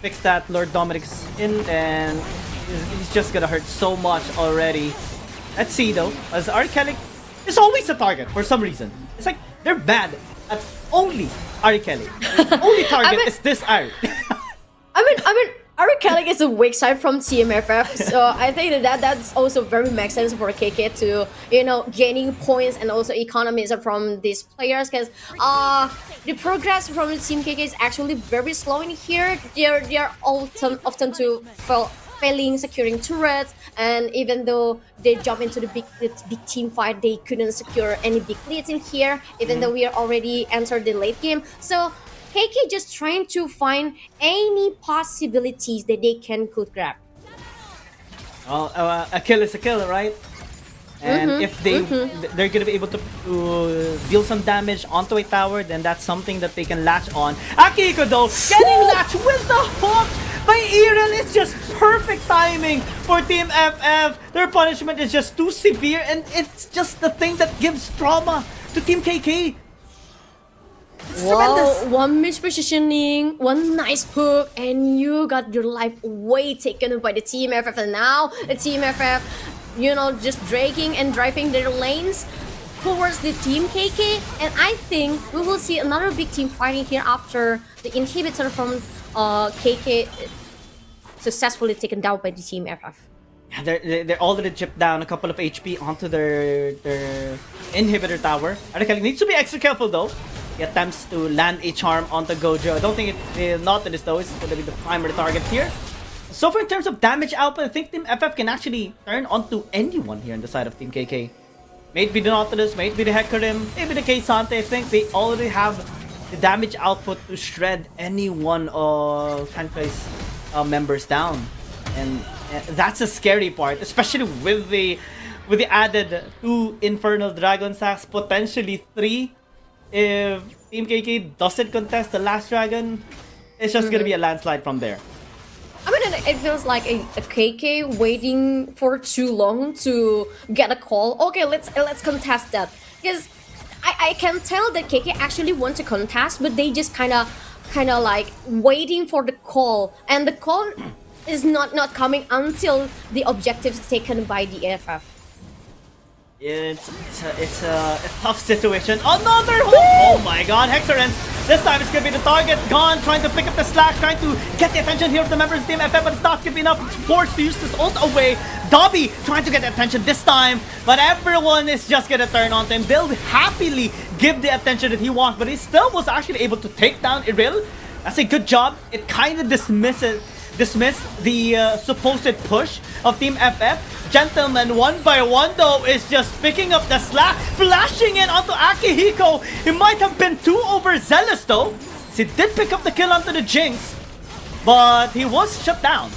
fixed that Lord Dominic's in, and he's just gonna hurt so much already. Let's see though, as Arkelic is always a target for some reason. It's like they're bad at only Ari Kelly. The only target is this Ari. I mean, Ari Kelly is a weak side from TMFF, so I think that's also very makes sense for KK to gaining points and also economies from these players, because the progress from the Team KK is actually very slow in here. They're often to failing securing turrets, and even though they jump into the big team fight, they couldn't secure any big leads in here, even though we are already entered the late game. So KK just trying to find any possibilities that they could grab. Well, a kill is a kill, right? And if they're gonna be able to deal some damage onto a tower, then that's something that they can latch on. Akihiko though, getting latched with the hook by Irel. It's just perfect timing for Team FF. Their punishment is just too severe, and it's just the thing that gives trauma to Team KK. It's tremendous. One mispositioning, one nice hook, and you got your life way taken by the Team FF. And now the Team FF, just dragging and driving their lanes towards the Team KK. And I think we will see another big team fighting here after the inhibitor from KK successfully taken down by the Team FF. Yeah, they're already chipped down a couple of HP onto their inhibitor tower. Arcalic needs to be extra careful though. He attempts to land a charm onto Gojo. I don't think it Nautilus though is going to be the primary target here. So far in terms of damage output, I think Team FF can actually turn onto anyone here on the side of Team KK. Maybe the Nautilus, maybe the Hecarim, maybe the K-Sante. I think they already have the damage output to shred any one of KhanKluay's members down. And that's a scary part, especially with the added 2 Infernal Dragon Sacks, potentially 3. If Team KK doesn't contest the last dragon, it's just gonna be a landslide from there. I mean, it feels like a KK waiting for too long to get a call. Okay, let's contest that, because I can tell that KK actually want to contest, but they just kind of like waiting for the call, and the call is not coming until the objective is taken by the AFF. It's a tough situation. Another hook! Oh my god, Hexerence! This time it's gonna be the target. Gone, trying to pick up the slack, trying to get the attention here of the members of Team FF, but it's not gonna be enough. It's forced to use this ult away. Dobby trying to get the attention this time, but everyone is just gonna turn on to him. They'll happily give the attention that he wants, but he still was actually able to take down Iril. That's a good job. It kind of dismissed the supposed push of Team FF. Gentleman, one by one though, is just picking up the slack, flashing in onto Akihiko. He might have been too overzealous though. He did pick up the kill onto the Jinx, but he was shut down.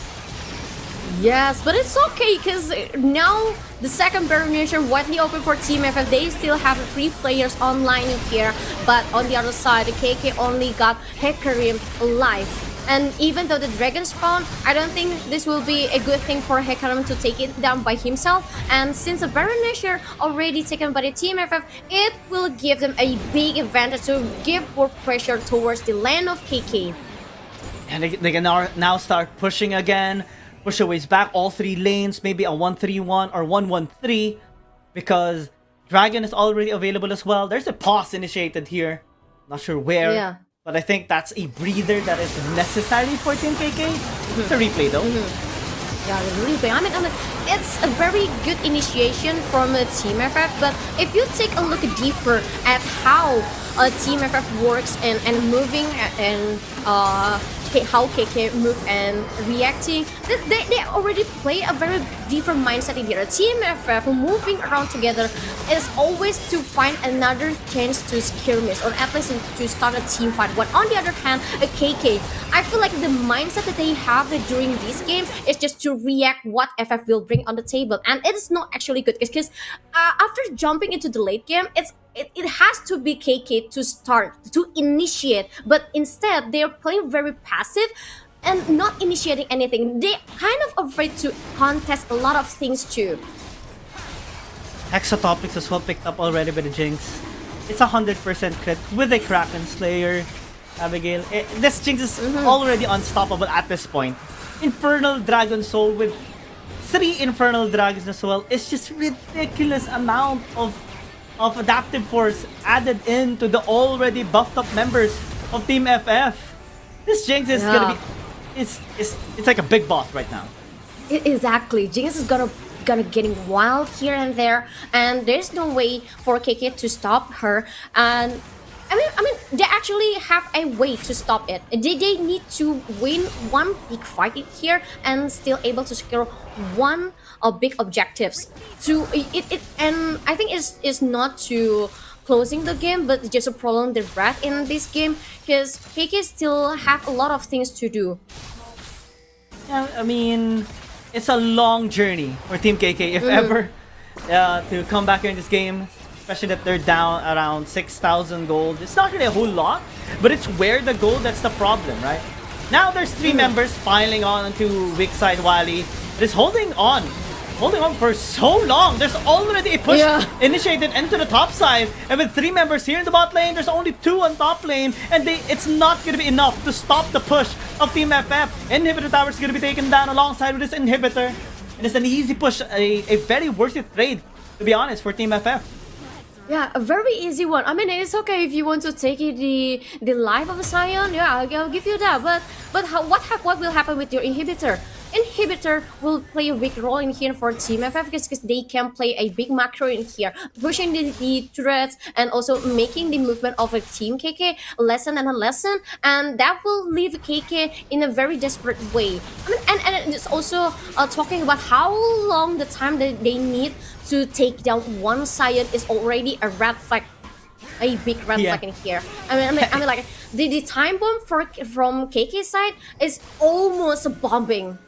Yes, but it's okay, because now the second variation widely open for Team FF. They still have 3 players online in here, but on the other side, the KK only got Hecarim alive. And even though the dragon spawn, I don't think this will be a good thing for Hecarim to take it down by himself. And since the Baron Nashor already taken by the Team FF, it will give them a big advantage to give more pressure towards the lane of KK. And they can now start pushing again, push away back all 3 lanes, maybe a 1-3-1 or 1-1-3, because Dragon is already available as well. There's a pause initiated here. Not sure where. Yeah. But I think that's a breather that is necessary for Team KK. It's a replay though. Yeah, the replay. I mean, it's a very good initiation from Team FF, but if you take a look deeper at how Team FF works and moving and how KK move and reacting, they already play a very different mindset in here. Team FF moving around together is always to find another chance to skirmish or at least to start a team fight. But on the other hand, a KK, I feel like the mindset that they have during this game is just to react what FF will bring on the table, and it is not actually good because after jumping into the late game, it has to be KK to start, to initiate, but instead they're playing very passive and not initiating anything. They're kind of afraid to contest a lot of things too. Hexatopics as well picked up already by the Jinx. It's 100% crit with a Kraken Slayer. Abigail, this Jinx is already unstoppable at this point. Infernal Dragon Soul with 3 Infernal Dragons as well. It's just ridiculous amount of adaptive force added into the already buffed up members of Team FF. This Jinx is gonna be, it's like a big boss right now. Exactly, Jinx is gonna getting wild here and there, and there's no way for KK to stop her. And I mean, they actually have a way to stop it. They need to win one big fight in here and still able to secure one of big objectives. To and I think it's not to closing the game, but just to prolong the breath in this game because KK still have a lot of things to do. Yeah, I mean, it's a long journey for Team KK if ever to come back here in this game. Especially that they're down around 6,000 gold. It's not really a whole lot, but it's where the gold that's the problem, right? Now there's 3 members piling on to weak side Wally. Just holding on for so long. There's already a push initiated into the top side, and with 3 members here in the bot lane, there's only 2 on top lane, and it's not gonna be enough to stop the push of Team FF. Inhibitor tower is gonna be taken down alongside with this inhibitor, and it's an easy push, a very worth it trade, to be honest, for Team FF. Yeah, a very easy one. I mean, it's okay if you want to take it the life of a Scion. Yeah, I'll give you that. But what will happen with your inhibitor? Inhibitor will play a big role in here for Team FF because they can play a big macro in here, pushing the turrets and also making the movement of a Team KK lesson and a lesson, and that will leave KK in a very desperate way. I mean, and it's also talking about how long the time that they need to take down one Scion is already a red flag. A big red flag in here. I mean, like the time bomb from KK side is almost bombing.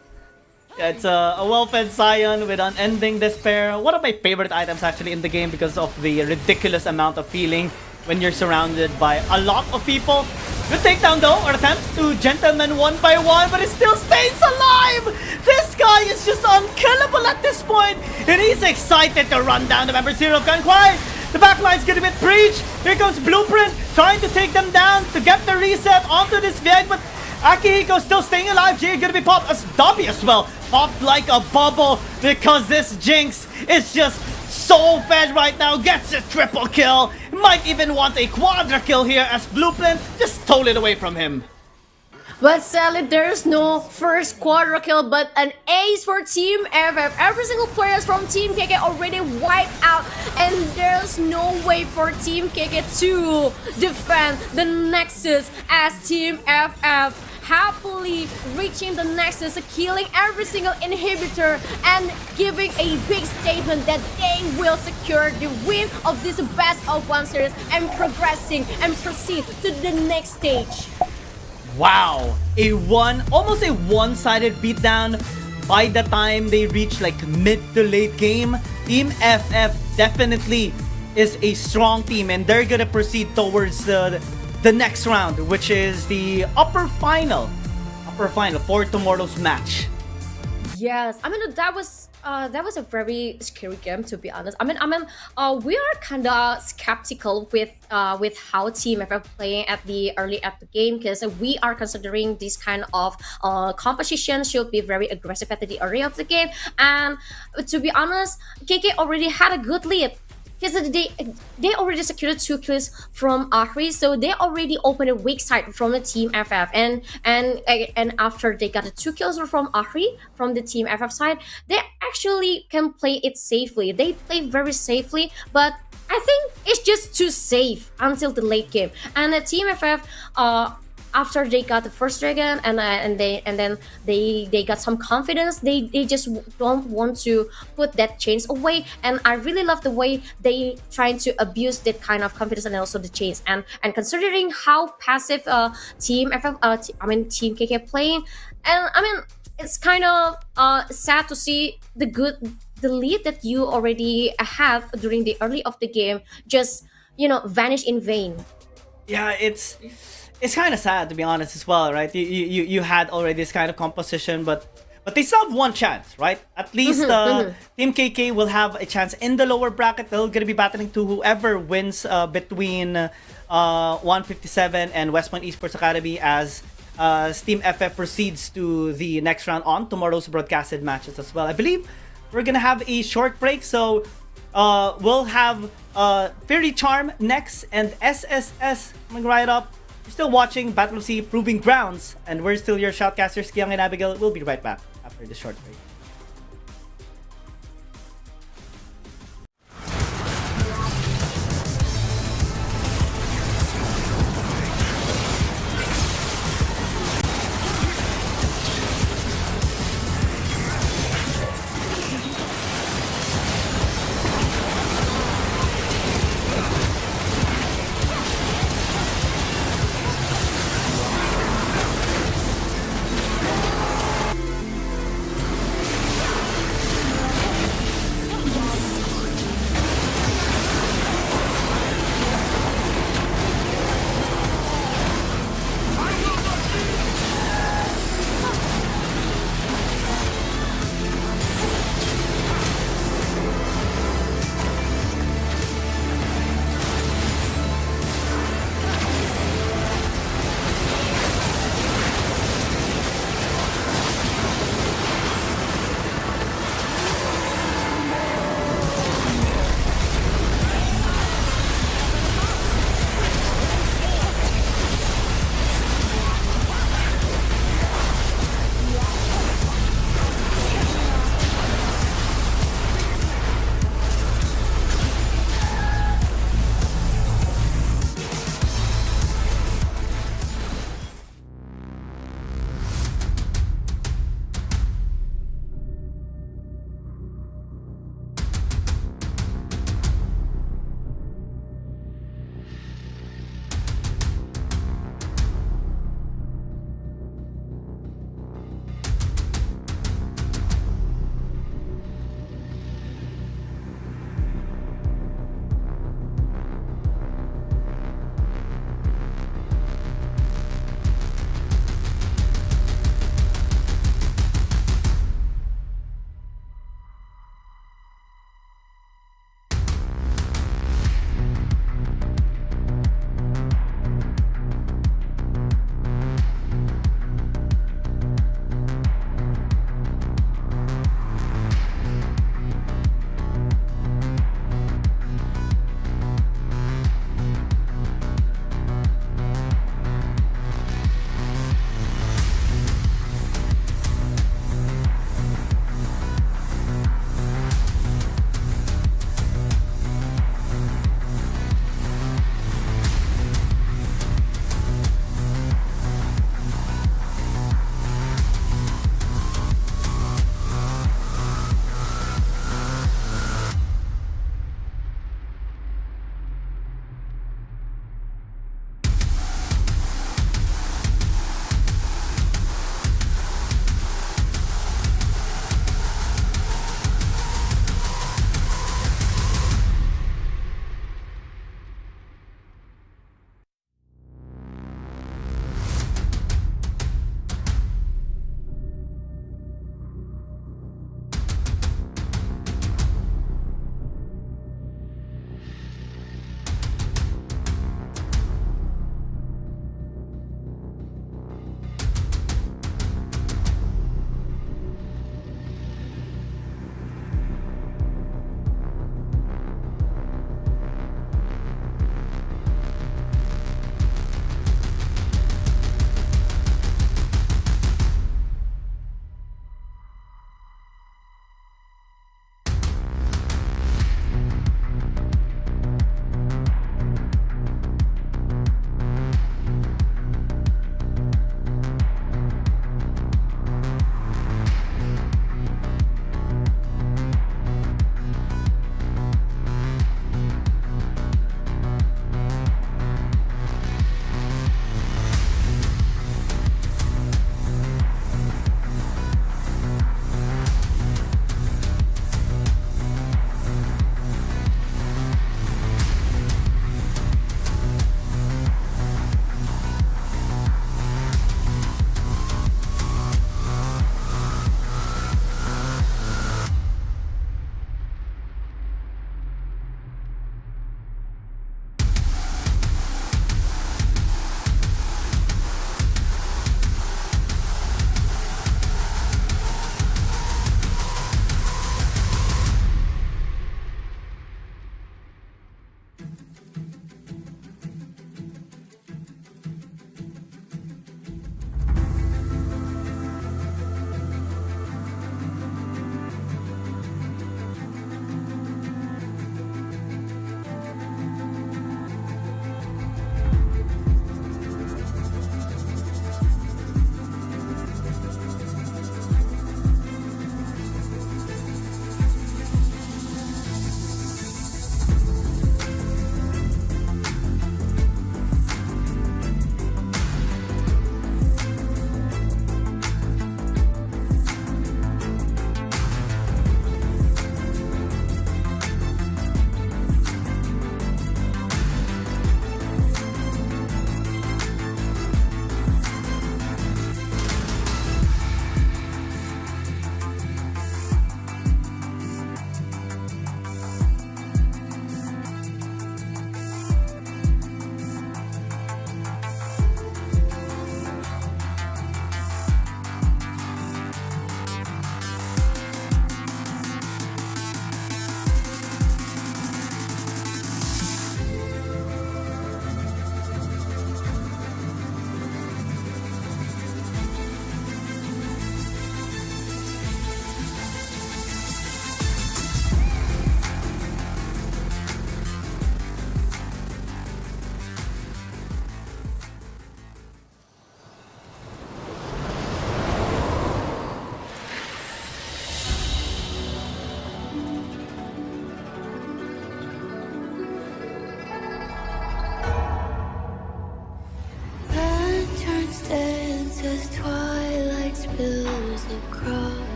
Yeah, it's a well-fed Scion with unending despair. One of my favorite items actually in the game because of the ridiculous amount of feeling when you're surrounded by a lot of people. Good takedown though, or attempt to gentleman one by one, but it still stays alive! This guy is just unkillable at this point, and he's excited to run down the members here of KhanKluay. The backline's gonna get breached. Here comes Blueprint trying to take them down to get the reset onto this Vieg, but Akihiko still staying alive. Jay gonna be popped as Dobby as well. Popped like a bubble because this Jinx is just so fed right now. Gets a triple kill. Might even want a quadra kill here as Blueprint just stole it away from him. But sadly, there's no first quadra kill, but an ace for Team FF. Every single player from Team KK already wiped out, and there's no way for Team KK to defend the Nexus as Team FF happily reaching the Nexus, killing every single inhibitor and giving a big statement that they will secure the win of this best of 1 series and progressing and proceed to the next stage. Wow, almost a one-sided beatdown. By the time they reach like mid to late game, Team FF definitely is a strong team, and they're gonna proceed towards the next round, which is the upper final for tomorrow's match. Yes, I mean that was a very scary game, to be honest. I mean, we are kind of skeptical with how Team FF playing at the game because we are considering this kind of composition should be very aggressive at the early of the game. And to be honest, KK already had a good lead. because they already secured 2 kills from Ahri, so they already opened a weak side from the team FF, and after they got the 2 kills from Ahri from the team FF side, they actually can play it safely. They play very safely, but I think it's just too safe until the late game. And the team FF, after they got the first dragon and then they got some confidence, they just don't want to put that chains away. And I really love the way they trying to abuse that kind of confidence and also the chains. And considering how passive team FF, team KK playing, and I mean it's kind of sad to see the lead that you already have during the early of the game just vanish in vain. Yeah, it's kind of sad, to be honest, as well, right? You had already this kind of composition, but they still have one chance, right? At least Team KK will have a chance in the lower bracket. They're gonna be battling to whoever wins between 157 and West Point Esports Academy as Team FF proceeds to the next round on tomorrow's broadcasted matches as well. I believe we're gonna have a short break, so we'll have Faerie Charm next and SSS coming right up. You're still watching Battle of Sea Proving Grounds, and we're still your shoutcasters, Guiang and Abigail. We'll be right back after this short break.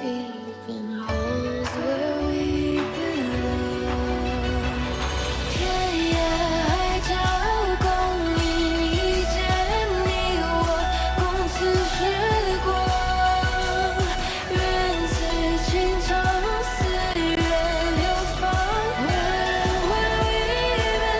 deep in holes where we belong. Yeah, yeah, 海角公民遇见你我，共此时光。愿此情长，四月流芳。Where we belong.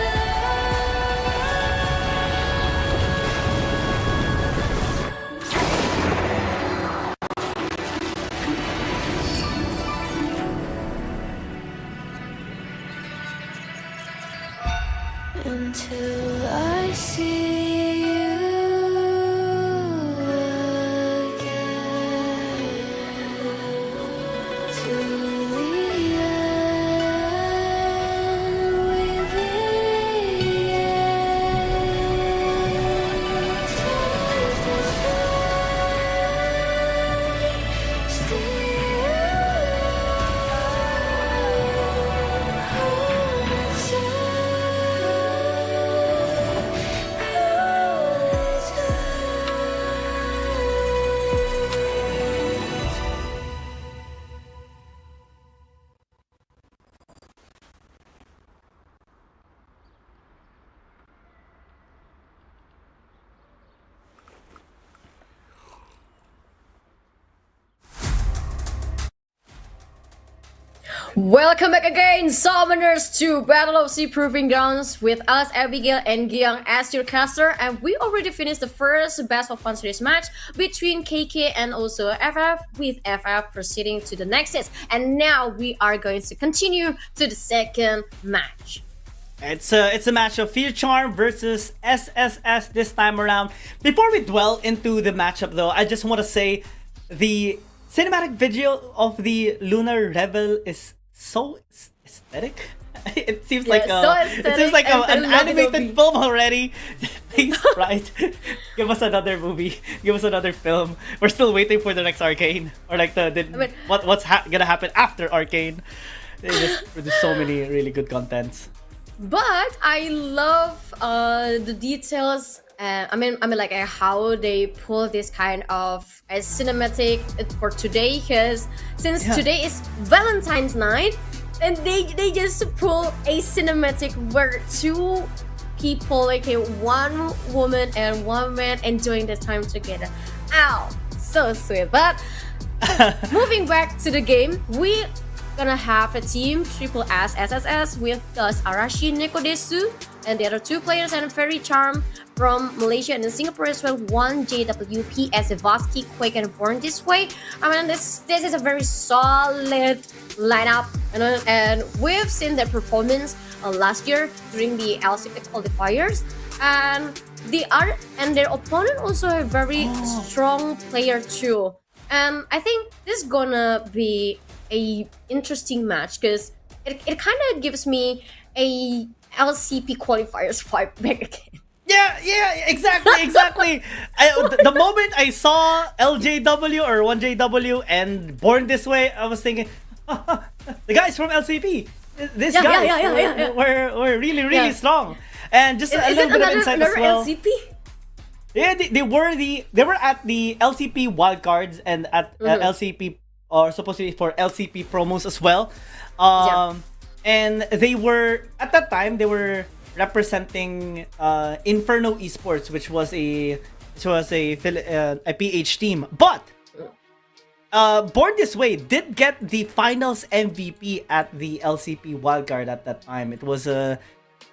Until I see you again, to the end we begin. Take this way, Welcome back again, Summoners, to Battle of Sea Proving Grounds with us, Abigail and Guiang, as your caster. And we already finished the first Best of 1 series match between KK and also FF, with FF proceeding to the next stage. And now we are going to continue to the second match. It's a match of Fear Charm versus SSS this time around. Before we dwell into the matchup though, I just want to say the cinematic video of the Lunar Revel is so aesthetic. It seems like an animated film already. Please, right? Give us another movie. Give us another film. We're still waiting for the next Arcane, or like what's gonna happen after Arcane. They just produce so many really good contents. But I love the details. Like how they pull this kind of a cinematic for today, because since today is Valentine's night, and they just pull a cinematic where two people, like one woman and one man, enjoying the time together. Ow, so sweet. But moving back to the game, we gonna have a team Triple S SSS with us Arashi Nekodesu and the other two players, and Faerie Charm from Malaysia and Singapore as well. One JWP as Evaski, Quake, and Born This Way. This is a very solid lineup, and we've seen their performance last year during the LCP qualifiers, and their opponent also a very strong player too. And I think this is gonna be a interesting match, because it kind of gives me a LCP qualifiers vibe back again. Yeah, exactly. The moment I saw LJW or 1JW and Born This Way, I was thinking, the guys from LCP. These guys were really strong. And just a little bit of insight as well. LCP? Yeah, they were at the LCP wildcards and at LCP, or supposedly for LCP promos as well. And they were, at that time, they were representing Inferno Esports, which was a PH team. But Born This Way did get the finals MVP at the LCP wildcard at that time. It was an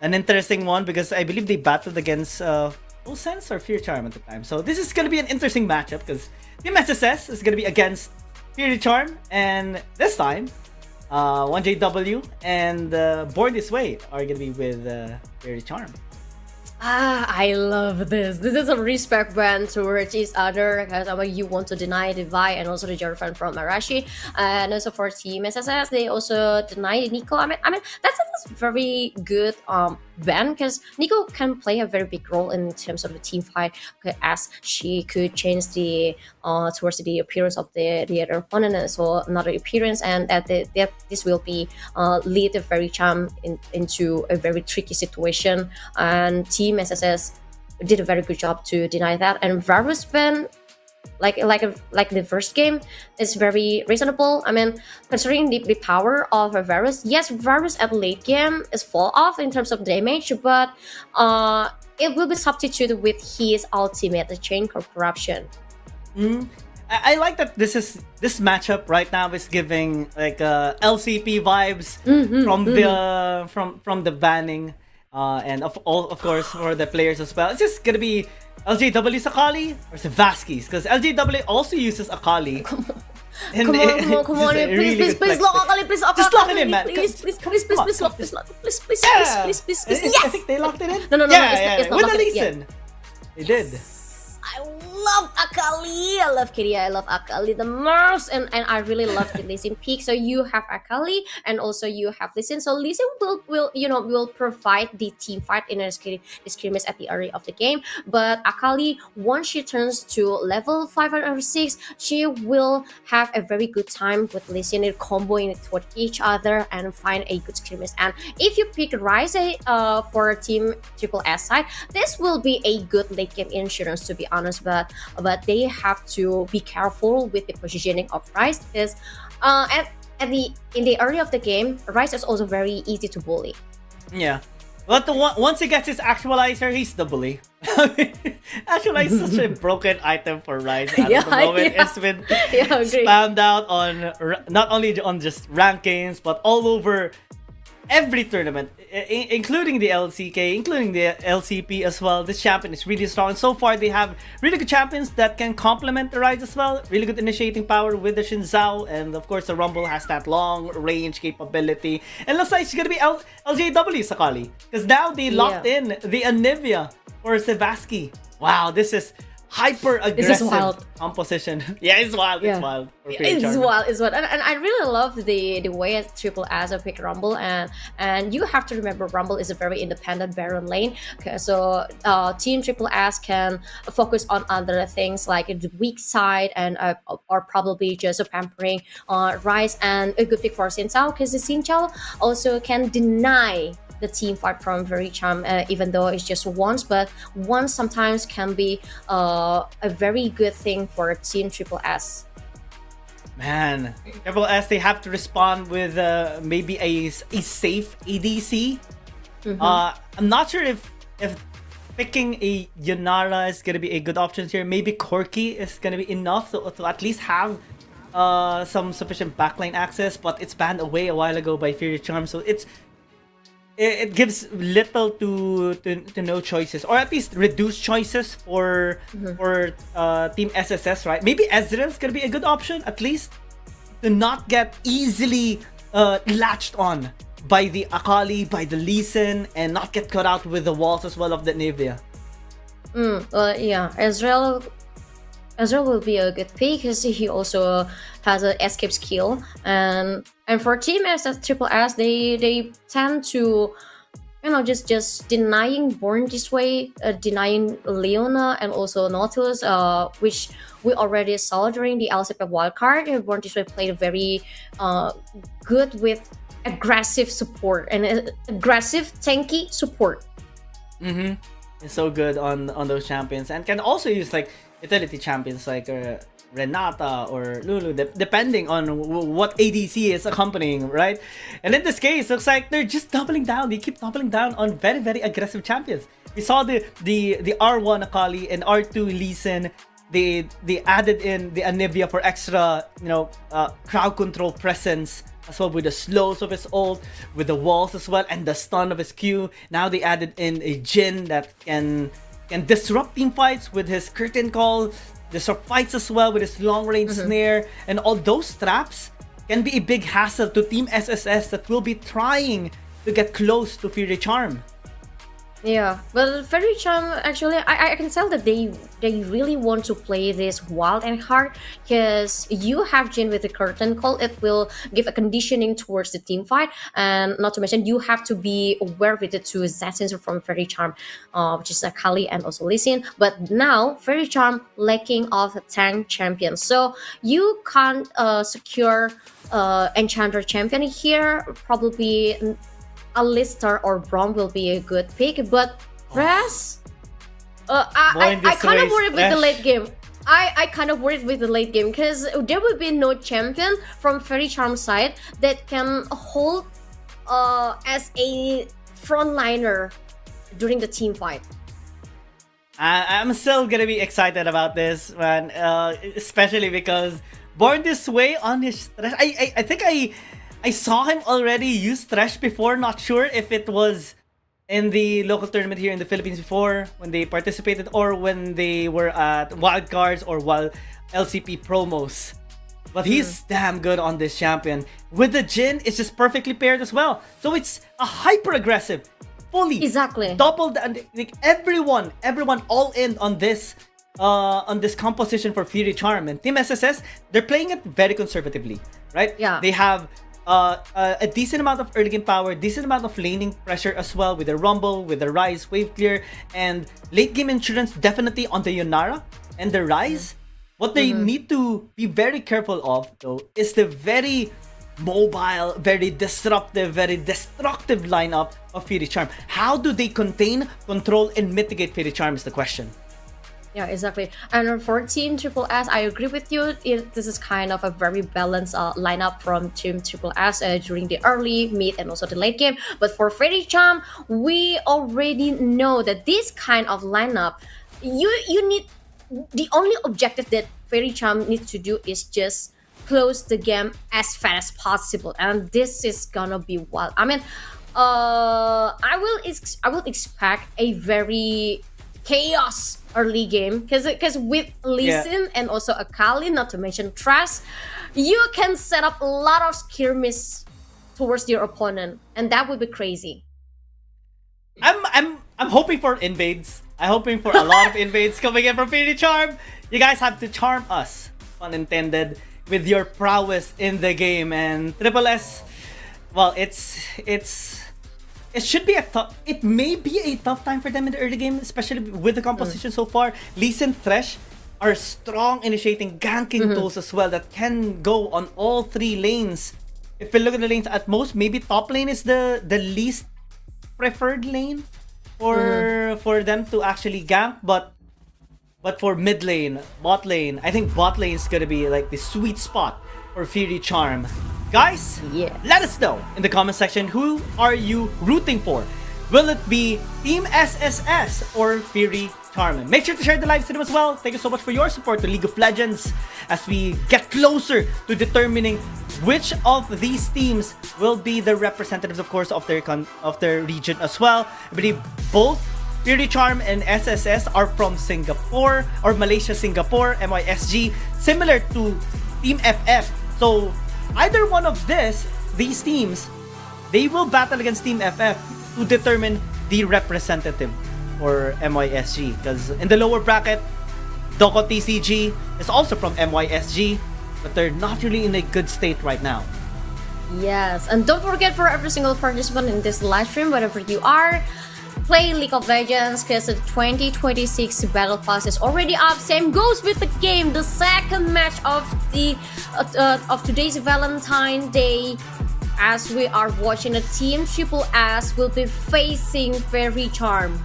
interesting one, because I believe they battled against Full Sense or Fear Charm at the time. So this is going to be an interesting matchup, because Team SSS is going to be against Fear Charm, and this time 1JW and Born This Way are gonna be with Faerie Charm. I love this. This is a respect band towards each other, because you want to deny the Vi and also the girlfriend from Arashi, and also for Team SSS they also deny Nico. That's a very good band, because Nico can play a very big role in terms of the team fight, as she could change the towards the appearance of the other opponent, and so another appearance, and that this will be lead the Faerie Charm into a very tricky situation, and Team SSS did a very good job to deny that. And Varus band like the first game is very reasonable. I mean, considering the power of a Varus, yes, Varus at late game is fall off in terms of damage, but it will be substituted with his ultimate, the Chain Corruption. I like that this matchup right now is giving like LCP vibes from the banning, and of course for the players as well. It's just gonna be LJW's Akali or Savasky's, because LJW also uses Akali. Come on, please, lock Akali, please, Just lock it in, man. Please, Come on. lock, please, Yeah. please. I Yes! think they locked it in. No, it's not With locked the in yet. Lee Sin. They did. I love Akali. I love Kitty. I love Akali the most, and I really love the Lee Sin peak. So you have Akali, and also you have Lee Sin. So Lee Sin will provide the team fight in a scrimmage at the early of the game. But Akali, once she turns to level 5 or 6, she will have a very good time with Lee Sin comboing toward each other and find a good scrimmage. And if you pick Ryze for Team Triple S side, this will be a good late game insurance, to be honest. But they have to be careful with the positioning of Ryze, because in the early of the game, Ryze is also very easy to bully. Yeah. But once he gets his actualizer, he's the bully. Actualizer is such a broken item for Ryze at the moment. It's been spammed out on not only on just rankings, but all over every tournament, including the LCK, including the LCP as well. This champion is really strong. And so far, they have really good champions that can complement the Ryze as well. Really good initiating power with the Xin Zhao. And of course, the Rumble has that long range capability. And looks like it's going to be LJW Sakali, because now they locked in the Anivia for Savasky. Wow, this is hyper aggressive composition. Yeah, it's wild. It's wild. It's wild. And I really love the way Triple S pick Rumble, and you have to remember Rumble is a very independent Baron lane. Okay, so Team Triple S can focus on other things like the weak side and or probably just pampering Ryze, and a good pick for Xin Zhao, because the Xin Zhao also can deny the team fight from Very Charm, even though it's just once, but once sometimes can be a very good thing for Team Triple S. Man, Triple S, they have to respond with maybe a safe ADC. I'm not sure if picking a Yanara is gonna be a good option here. Maybe Corki is gonna be enough to at least have some sufficient backline access, but it's banned away a while ago by Faerie Charm, so it gives little to no choices, or at least reduced choices for Team SSS, right? Maybe Ezreal's gonna be a good option, at least to not get easily latched on by the Akali, by the Lee Sin, and not get cut out with the walls as well of the Nivea. Yeah, Ezreal will be a good pick, because he also has an escape skill, and for Team Triple S, they tend to just denying Born this way, denying Leona and also Nautilus, which we already saw during the LCP wildcard. Born this way played very good with aggressive support and aggressive tanky support. It's so good on those champions, and can also use like utility champions like Renata or Lulu, depending on what ADC is accompanying, right? And in this case, looks like they're just doubling down. They keep doubling down on very, very aggressive champions. We saw the R1 Akali and R2 Lee Sin. They added in the Anivia for extra, crowd control presence as well, with the slows of his ult, with the walls as well, and the stun of his Q. Now they added in a Jhin that can disrupt team fights with his curtain call, disrupt fights as well with his long range snare, and all those traps can be a big hassle to Team SSS that will be trying to get close to Faerie Charm. Yeah, but Faerie Charm, actually, I can tell that they really want to play this wild and hard, because you have Jhin with the curtain call. It will give a conditioning towards the team fight, and not to mention you have to be aware with the two assassins from Faerie Charm, which is Akali and also Lee Sin. But now Faerie Charm lacking of a tank champion, so you can't secure Enchanter champion here. Probably Alistar or Braum will be a good pick, but Thresh, I kind of worry with the late game. I kind of worried with the late game because there will be no champion from Faerie Charm side that can hold as a frontliner during the team fight. I'm still gonna be excited about this, man. Especially because Born This Way on his Thresh. I think I saw him already use Thresh before. Not sure if it was in the local tournament here in the Philippines before when they participated, or when they were at wildcards or while LCP promos. But he's damn good on this champion. With the Jhin, it's just perfectly paired as well. So it's a hyper aggressive, fully Exactly. doubled, and like everyone all in on this composition for Faerie Charm. And Team SSS, they're playing it very conservatively, right? Yeah. They have a decent amount of early game power, decent amount of laning pressure as well, with the Rumble, with the Rise, Wave Clear, and late game insurance definitely on the Yonara and the Rise. What they need to be very careful of, though, is the very mobile, very disruptive, very destructive lineup of Faerie Charm. How do they contain, control, and mitigate Faerie Charm is the question. Yeah, exactly. And for Team Triple S, I agree with you. This is kind of a very balanced lineup from Team Triple S during the early, mid, and also the late game. But for Faerie Charm, we already know that this kind of lineup, you need, the only objective that Faerie Charm needs to do is just close the game as fast as possible, and this is gonna be wild. I mean, I will expect a very chaos early game because with Lee Sin and also Akali, not to mention Trash, you can set up a lot of skirmish towards your opponent, and that would be crazy. I'm hoping for invades. I'm hoping for a lot of invades coming in from Faerie Charm. You guys have to charm us, pun intended, with your prowess in the game. And Triple S, well, it should be a tough. It may be a tough time for them in the early game, especially with the composition so far. Lee Sin, Thresh are strong initiating ganking tools as well that can go on all three lanes. If we look at the lanes, at most maybe top lane is the least preferred lane for them to actually gank, but for mid lane, bot lane, I think bot lane is gonna be like the sweet spot for Faerie Charm. Guys, let us know in the comment section, who are you rooting for? Will it be Team SSS or Faerie Charm? Make sure to share the live stream as well. Thank you so much for your support to League of Legends as we get closer to determining which of these teams will be the representatives, of course, of their region as well. I believe both Faerie Charm and SSS are from Singapore, or Malaysia, Singapore, MYSG, similar to Team FF. So either one of these teams, they will battle against Team FF to determine the representative for MYSG. Because in the lower bracket, DokoTCG is also from MYSG, but they're not really in a good state right now. Yes, and don't forget, for every single participant in this live stream, wherever you are, play League of Legends, because the 2026 Battle Pass is already up. Same goes with the game. The second match of today's Valentine Day, as we are watching, a Team Triple S will be facing Faerie Charm.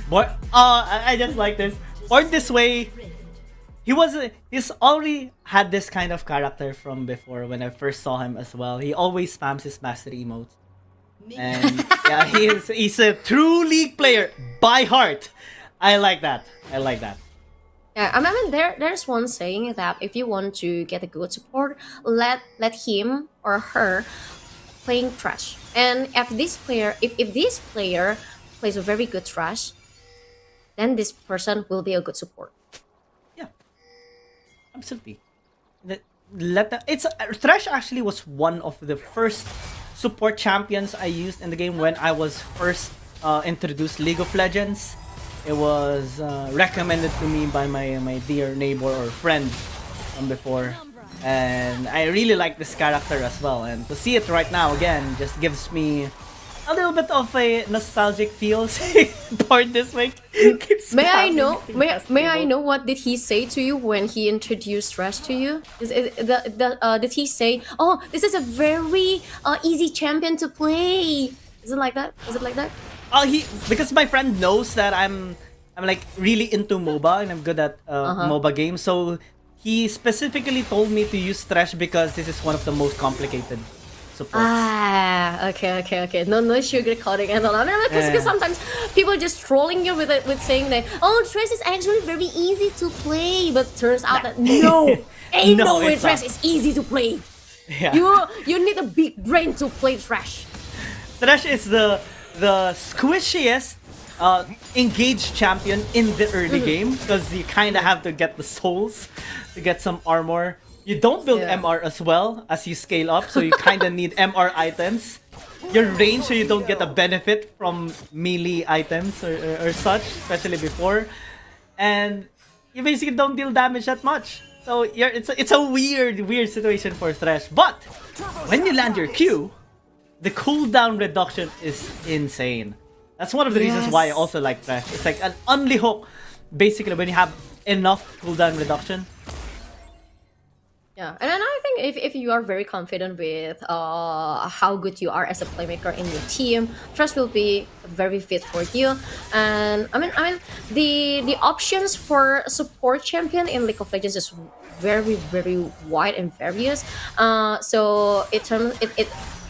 But I just like this. Born This Way, he's already had this kind of character from before when I first saw him as well. He always spams his mastery emotes. And yeah, he's a true League player by heart. I like that. Yeah, I mean, there's one saying that if you want to get a good support, let him or her playing trash. And if this player plays a very good trash, then this person will be a good support. Yeah, absolutely. Thresh actually was one of the first support champions I used in the game when I was first introduced League of Legends. It was recommended to me by my dear neighbor or friend from before, and I really like this character as well. And to see it right now again just gives me a little bit of a nostalgic feel. Born This Way. May I know? May I know what did he say to you when he introduced Thresh to you? Did he say, "Oh, this is a very easy champion to play"? Is it like that? Because my friend knows that I'm I'm like really into MOBA and I'm good at MOBA games. So he specifically told me to use Thresh because this is one of the most complicated supports. Okay. No sugarcoating and all. I mean, because Yeah. sometimes people just trolling you with it, with saying that, oh, Thresh is actually very easy to play, but turns out that no, ain't No, no way it's Thresh not. is easy to play. Yeah. You need a big brain to play Thresh. Thresh is the squishiest engaged champion in the early game because you kind of have to get the souls to get some armor. You don't build Yeah. MR as well as you scale up, so you kind of need MR items. Your range, so you don't get a benefit from melee items or such, especially before. And you basically don't deal damage that much. So it's a weird situation for Thresh. But when you land your Q, the cooldown reduction is insane. That's one of the reasons why I Yes. also like Thresh. It's like an only hook, basically, when you have enough cooldown reduction. Yeah, and then I think if you are very confident with how good you are as a playmaker in your team, Trust will be very fit for you. And I mean the options for support champion in League of Legends is very wide and various. So it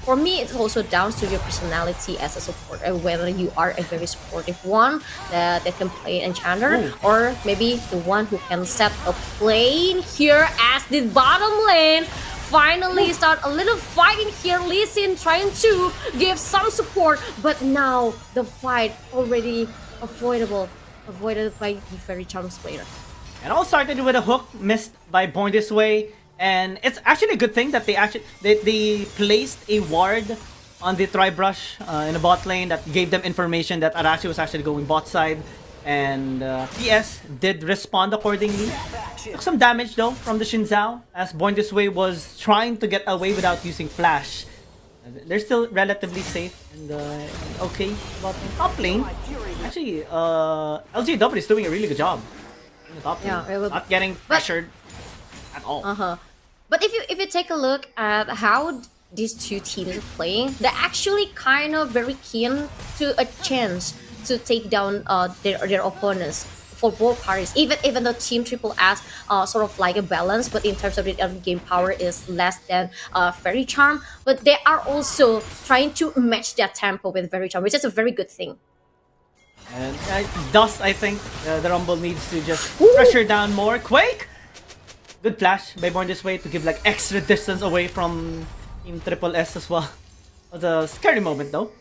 for me, it's also down to your personality as a supporter, whether you are a very supportive one that can play Enchanter, Ooh. or maybe the one who can set a plane here as the bottom lane. Finally, start a little fighting here. Lee Sin trying to give some support, but now the fight already avoided by the Faerie Charms player. It all started with a hook missed by Born This Way. And it's actually a good thing that they placed a ward on the Tribrush in the bot lane that gave them information that Arashi was actually going bot side. And PS did respond accordingly. Took some damage though from the Xin Zhao as Born This Way was trying to get away without using flash. They're still relatively safe and okay. But in top lane, actually, LGW is doing a really good job in the top lane. Yeah, it will- Not getting pressured at all. But if you take a look at how these two teams are playing, they're actually kind of very keen to a chance to take down their opponents for both parties. Even though Team Triple S sort of like a balance, but in terms of the early game power is less than Faerie Charm. But they are also trying to match their tempo with Faerie Charm, which is a very good thing. And thus, I think the Rumble needs to just pressure down more. Quake! Good flash by Born This Way to give like extra distance away from Team Triple S as well. It was a scary moment though.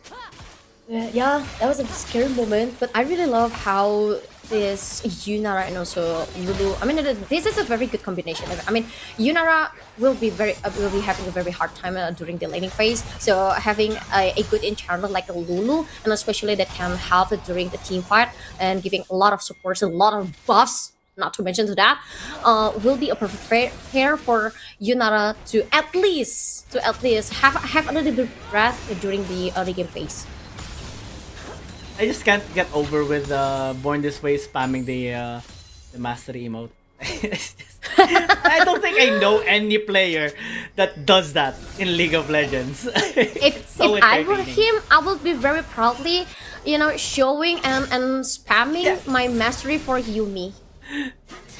Yeah, that was a scary moment, but I really love how this Yunara and also Lulu. I mean, this is a very good combination. I mean, Yunara will be having a very hard time during the laning phase. So having a good enchanter like a Lulu, and especially that can help during the team fight and giving a lot of supports, a lot of buffs. Not to mention to that, will be a perfect pair for Yunara to at least have a little bit of breath during the early game phase. I just can't get over with Born This Way spamming the mastery emote. It's just- I don't think I know any player that does that in League of Legends. If So I were entertaining. him, I would be very proudly, showing and spamming Yeah. my mastery for Yumi.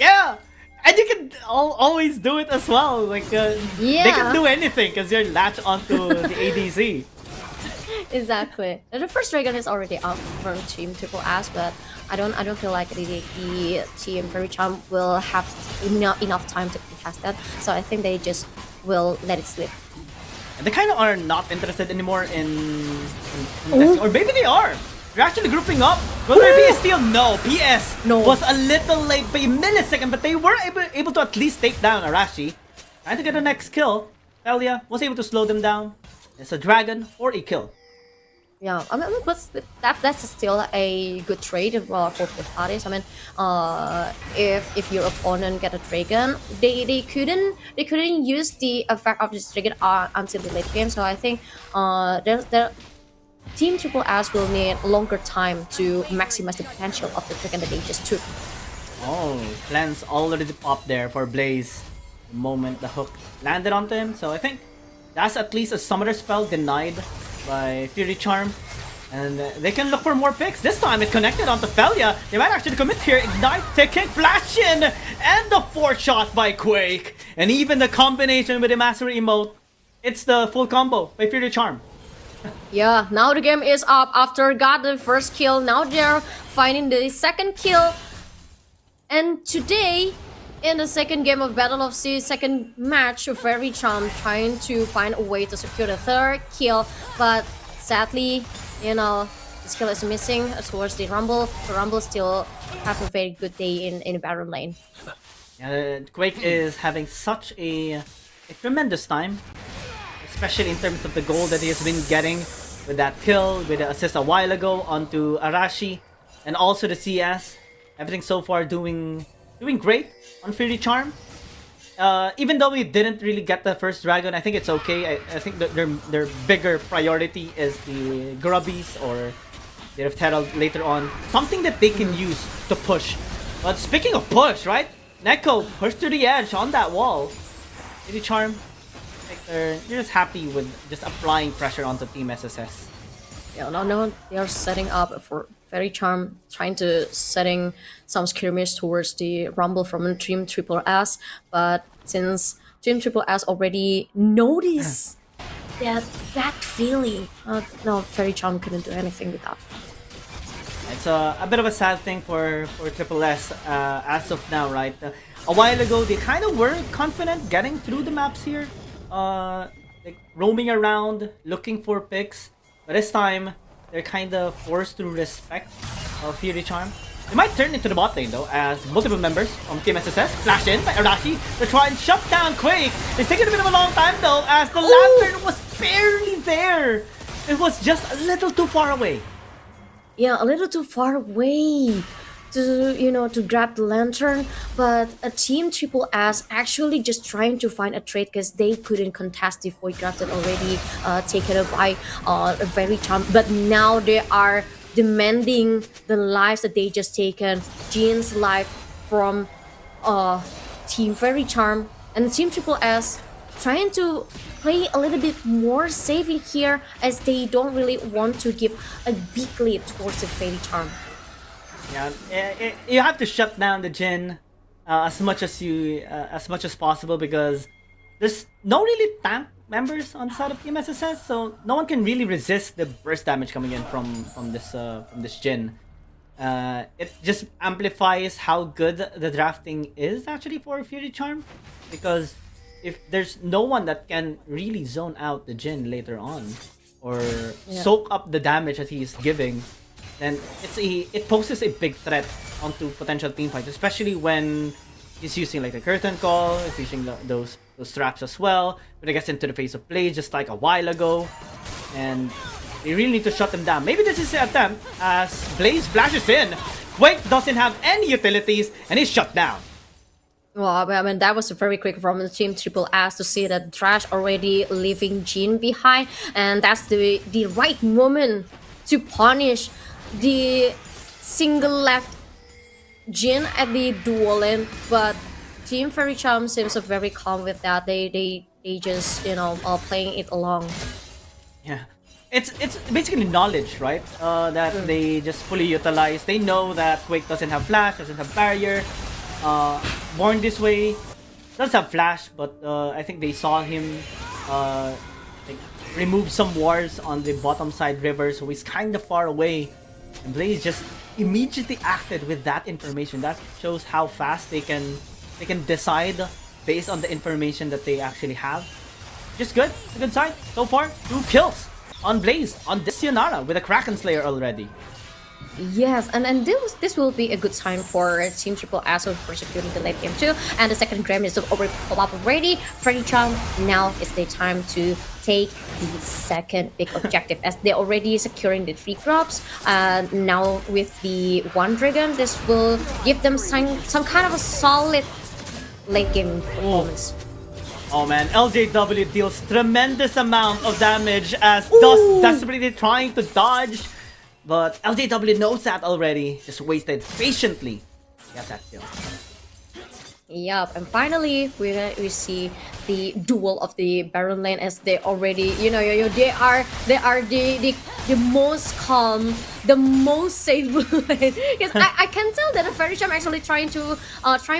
Yeah, and you can always do it as well. Like they Yeah. can do anything because you're latched onto the ADC. Exactly. The first dragon is already up from Team Triple S, but I don't feel like the Team Faerie Charm will have enough time to contest that. So I think they just will let it slip. And they kind of are not interested anymore in testing. Or maybe they are. They're actually grouping up. Will there be a steal? No. PS No. was a little late by a millisecond, but they were able to at least take down Arashi. Trying to get the next kill. Elia was able to slow them down. It's a dragon or a kill. Yeah, I mean, but that's still a good trade for both parties. I mean, if your opponent get a dragon, they couldn't use the effect of this dragon until the late game. So I think there Team Triple S will need longer time to maximize the potential of the dragon that they just took. Oh, plans already popped there for Blaze. The moment the hook landed onto him. So I think that's at least a summoner spell denied by Faerie Charm. And they can look for more picks. This time it connected onto Felia. They might actually commit here. Ignite, ticking, flash in, and the 4-shot by Quake. And even the combination with the Mastery emote. It's the full combo by Faerie Charm. Yeah, now the game is up after got the first kill. Now they're finding the second kill. And today, in the second game of Battle of Sea, second match, Faerie Charm trying to find a way to secure the third kill. But sadly, you know, the skill is missing towards the Rumble. The Rumble still have a very good day in the Baron lane. Yeah, Quake is having such a tremendous time. Especially in terms of the goal that he has been getting with that kill, with the assist a while ago onto Arashi, and also the CS. Everything so far doing great on Faerie Charm. Even though we didn't really get the first dragon, I think it's okay. I think that their bigger priority is the Grubbies or the Rift Herald later on. Something that they can use to push. But speaking of push, right? Neko pushed to the edge on that wall. Faerie Charm, they're just happy with just applying pressure onto Team SSS. Yeah, no, they are setting up for Faerie Charm, trying to setting some skirmish towards the Rumble from Team Triple S. But since Team Triple S already noticed that feeling, no, Faerie Charm couldn't do anything with that. It's a bit of a sad thing for Triple S as of now, right? A while ago, they kind of were confident getting through the maps here. Like roaming around, looking for picks. But this time, they're kind of forced to respect Faerie Charm. They might turn into the bot lane though, as multiple members from Team SSS flash in by Arashi to try and shut down Quake. It's taking a bit of a long time though, as the lantern was barely there. It was just a little too far away. Yeah, a little too far away to grab the lantern, but a Team Triple S actually just trying to find a trade because they couldn't contest the Void Graph that already taken up by a Faerie Charm. But now they are demanding the lives that they just taken, Jin's life from Team Faerie Charm, and Team Triple S trying to play a little bit more safely here, as they don't really want to give a big lead towards the Faerie Charm. Yeah, you have to shut down the Jhin as much as possible, because there's no really tank members on the side of Team SSS, so no one can really resist the burst damage coming in from this Jhin. It just amplifies how good the drafting is actually for Faerie Charm, because if there's no one that can really zone out the Jhin later on or soak up the damage that he's giving, then it poses a big threat onto potential team fights, especially when he's using like the curtain call, he's using those traps as well. When it gets into the phase of play, just like a while ago, and they really need to shut them down. Maybe this is the attempt, as Blaze flashes in. Quake doesn't have any utilities, and he's shut down. Well, I mean, that was very quick from the Team Triple S to see that Thrash already leaving Jhin behind, and that's the right moment to punish the single left Jhin at the dual lane. But Team Faerie Charm seems very calm with that. They just are playing it along. Yeah, it's basically knowledge, right? That they just fully utilize. They know that Quake doesn't have flash, doesn't have barrier. Born This Way does have flash, but I think they saw him like remove some wards on the bottom side river, so he's kind of far away. And Blaze just immediately acted with that information. That shows how fast they can decide based on the information that they actually have. Just good. It's a good sign so far. 2 kills on Blaze on this Sionara with a Kraken Slayer already. Yes, and this will be a good sign for Team Triple S for securing the late game too. And the second Gram is already pop up already. Faerie Charm, now is the time to take the second big objective, as they're already securing the 3 crops. Now with the 1 dragon, this will give them some kind of a solid late game performance. Oh man, LJW deals tremendous amount of damage as Dust desperately trying to dodge. But LJW knows that already. Just waited patiently. Got that kill. Yup, and finally we see the duel of the Baron lane as they already they are the most calm, the most safe lane. Because I can tell that the Fairy Charm actually trying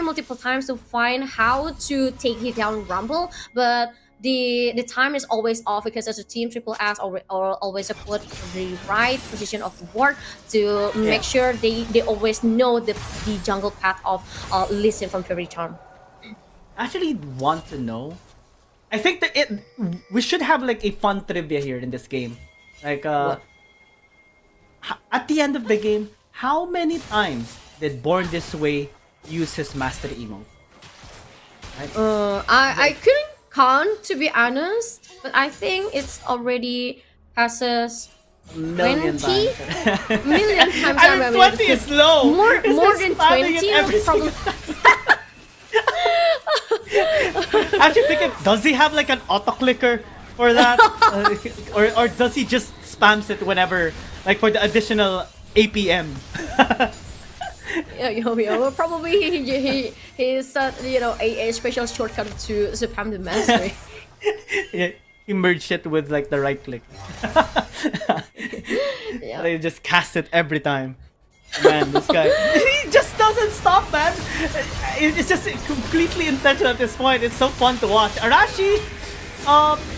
multiple times to find how to take it down Rumble, but the time is always off because as a team triple S or always put the right position of ward to Yeah. make sure they always know the jungle path of listen from Fairy Charm. Actually want to know. I think that we should have like a fun trivia here in this game. Like What? at the end of the game, how many times did Born This Way use his master emote? I couldn't count to be honest, but I think it's already passes Million 20 times. million times. I mean, 20 is low. more It's more just than spamming it 20 every probably. Actually, thinking, does he have like an auto clicker for that, or does he just spams it whenever, like for the additional APM? Probably he's a special shortcut to spam the mastery. He merged it with like the right click. Yeah. They just cast it every time. Man, this guy, he just doesn't stop, man. It's just completely intentional at this point. It's so fun to watch. Arashi,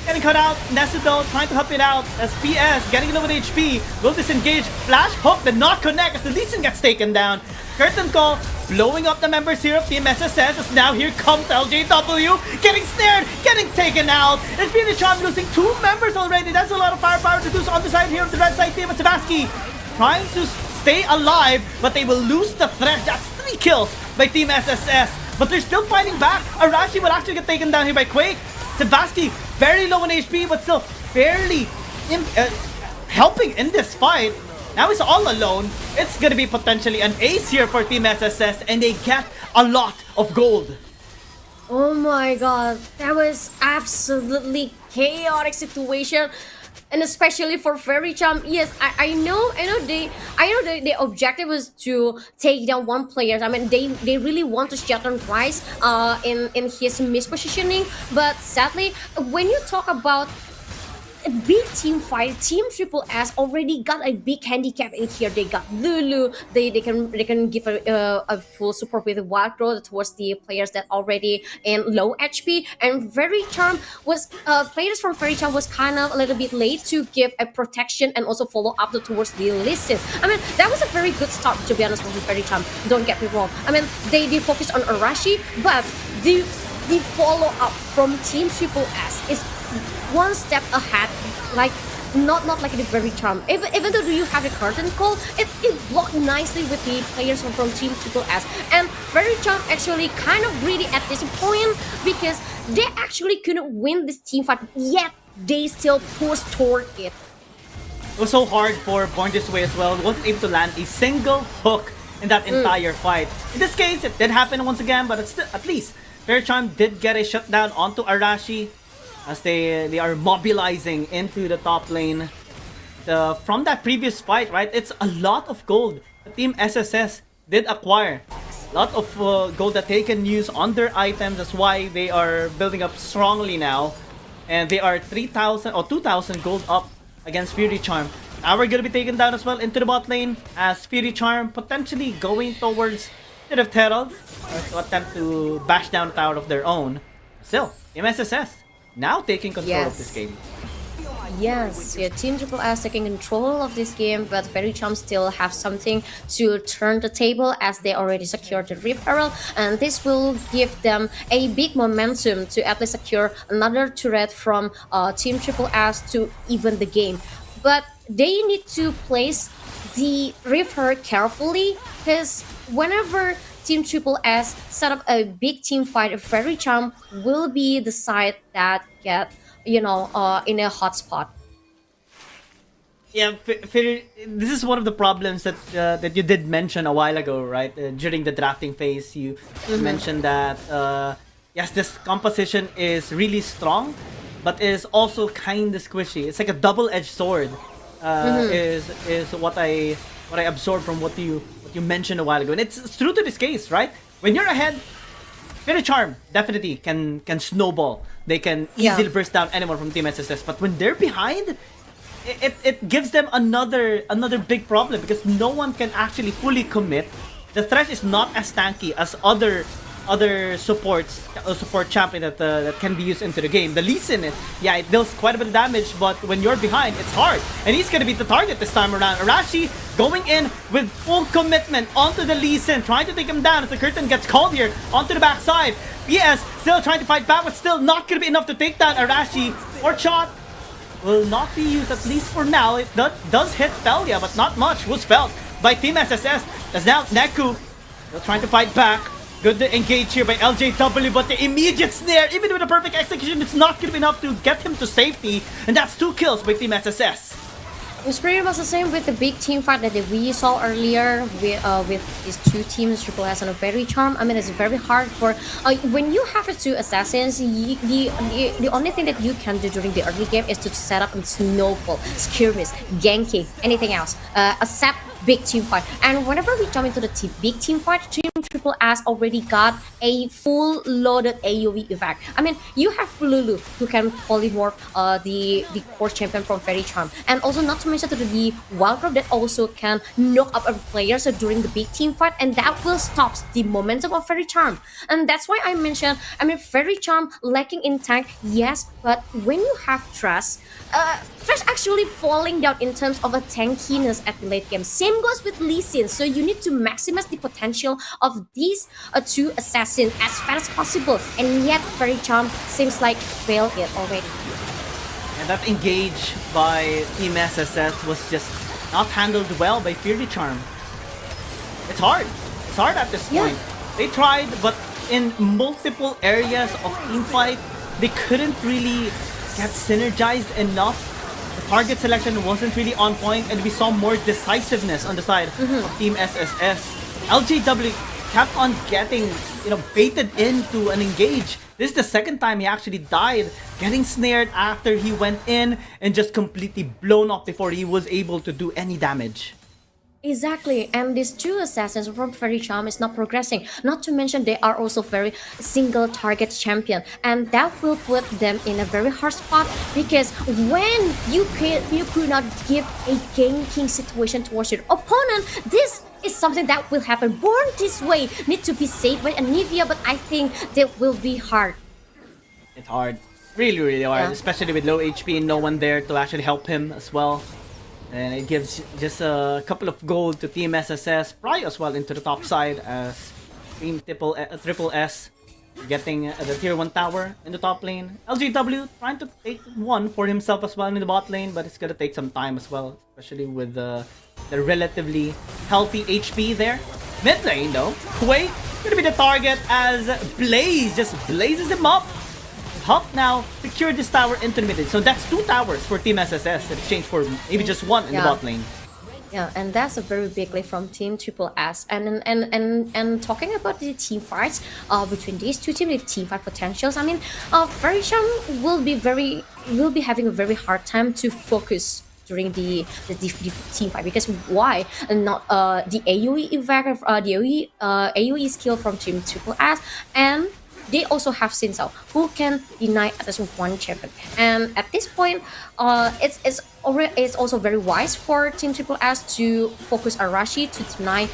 getting cut out. Nesudo trying to help it out. As PS getting low with HP. Will disengage. Flash hook did not connect as the Lee Sin gets taken down. Curtain call, blowing up the members here of Team SSS as now here comes LJW, getting snared, getting taken out. And Faerie Charm losing 2 members already. That's a lot of firepower to do so on the side here of the red side team. But Sebaski trying to stay alive, but they will lose the threat. That's 3 kills by Team SSS. But they're still fighting back. Arashi will actually get taken down here by Quake. Sebaski very low in HP, but still fairly helping in this fight. Now he's all alone. It's gonna be potentially an ace here for Team SSS, and they get a lot of gold. Oh my god, that was absolutely chaotic situation. And especially for Fairy Charm, yes, I know the objective was to take down one player. I mean, they really want to shut down Rice in his mispositioning, but sadly, when you talk about a big team fight, Team Triple S already got a big handicap in here. They got Lulu. They can give a full support with wild growth towards the players that already in low HP. And Fairy Charm was players from Fairy Charm was kind of a little bit late to give a protection and also follow up towards the listen. I mean, that was a very good start to be honest with Fairy Charm. Don't get me wrong. I mean, they focus on Arashi, but the follow up from Team Triple S is one step ahead, like not like the Very Charm. Even though you have a curtain call, it blocked nicely with the players from Team Triple S. And Very Charm actually kind of greedy at this point because they actually couldn't win this team fight, yet they still pushed toward it. It was so hard for Born This Way as well. Wasn't able to land a single hook in that entire fight. In this case, it did happen once again, but it's still, at least Fair Charm did get a shutdown onto Arashi as they are mobilizing into the top lane. From that previous fight, right? It's a lot of gold Team SSS did acquire. A lot of gold that they can use on their items. That's why they are building up strongly now. And they are 3,000 or 2,000 gold up against Faerie Charm. Now we're gonna be taken down as well into the bot lane as Faerie Charm potentially going towards bit of Terrell to attempt to bash down a tower of their own. Still, Team SSS now taking control of this game. Yes, yeah, Team Triple S taking control of this game, but Fairy Charm still have something to turn the table as they already secured the Rift Herald, and this will give them a big momentum to at least secure another turret from Team Triple S to even the game. But they need to place the Rift Herald carefully because whenever Team Triple S set up a big team fight, Fairy Charm will be the side that get in a hot spot. Yeah, this is one of the problems that that you did mention a while ago, right? During the drafting phase, you mentioned that yes, this composition is really strong, but is also kind of squishy. It's like a double-edged sword. Is what I absorbed from what you mentioned a while ago, and it's true to this case, right? When you're ahead, Faerie Charm definitely can snowball. They can easily burst down anyone from Team SSS. But when they're behind, it gives them another big problem because no one can actually fully commit. The Thresh is not as tanky as other support champion that can be used into the game. The Lee Sin, yeah, it deals quite a bit of damage, but when you're behind, it's hard. And he's gonna be the target this time around. Arashi going in with full commitment onto the Lee Sin, trying to take him down as the curtain gets called here onto the backside. PS still trying to fight back, but still not gonna be enough to take down Arashi. Or shot will not be used, at least for now. It does hit Felia, but not much was felt by Team SSS. As now Neku still trying to fight back. Good to engage here by LJW, but the immediate snare, even with a perfect execution, it's not going to be enough to get him to safety. And that's 2 kills by Team SSS. It was pretty much the same with the big team fight that we saw earlier with these two teams, Triple S and a Faerie Charm. I mean, it's very hard for when you have two assassins. The only thing that you can do during the early game is to set up and snowball, skirmish, ganking, anything else, except big team fight. And whenever we jump into the big team fight, Team Triple S already got a full loaded AoE effect. I mean, you have Lulu who can polymorph the core champion from Faerie Charm, and also not to mention to the Wildcraft that also can knock up a player so during the big team fight, and that will stop the momentum of Faerie Charm. And that's why I mentioned, I mean, Faerie Charm lacking in tank, yes, but when you have Thresh actually falling down in terms of a tankiness at the late game. Same goes with Lee Sin, so you need to maximize the potential of these two assassins as fast as possible, and yet Faerie Charm seems like failed it already. And that engage by Team SSS was just not handled well by Faerie Charm. It's hard. It's hard at this point. They tried, but in multiple areas of team fight, they couldn't really get synergized enough. The target selection wasn't really on point, and we saw more decisiveness on the side of Team SSS. LJW kept on getting, baited into an engage. This is the second time he actually died, getting snared after he went in and just completely blown up before he was able to do any damage. Exactly, and these two assassins from Faerie Charm is not progressing. Not to mention they are also very single target champion, and that will put them in a very hard spot because when you could not give a ganking situation towards your opponent, this is something that will happen. Born this way need to be saved by Anivia, but I think that will be hard. It's hard, really hard, especially with low HP and no one there to actually help him as well. And it gives just a couple of gold to Team SSS, probably as well into the top side as Team Triple S getting the tier 1 tower in the top lane. LJW trying to take one for himself as well in the bot lane, but it's gonna take some time as well, especially with the relatively healthy HP there. Mid lane though, Kuwait gonna be the target as Blaze just blazes him up. Hup now secured this tower into the mid. So that's 2 towers for Team SSS in exchange for maybe just 1 in the bot lane. Yeah, and that's a very big lead from Team Triple S. And talking about the team fights between these two teams, the team fight potentials. I mean, Faerie Charm will be having a very hard time to focus during the team fight because why? And not the AoE effect of the AoE skill from Team Triple S, and they also have Sinsao, who can deny at least 1 champion. And at this point, it's also very wise for Team Triple S to focus Arashi to deny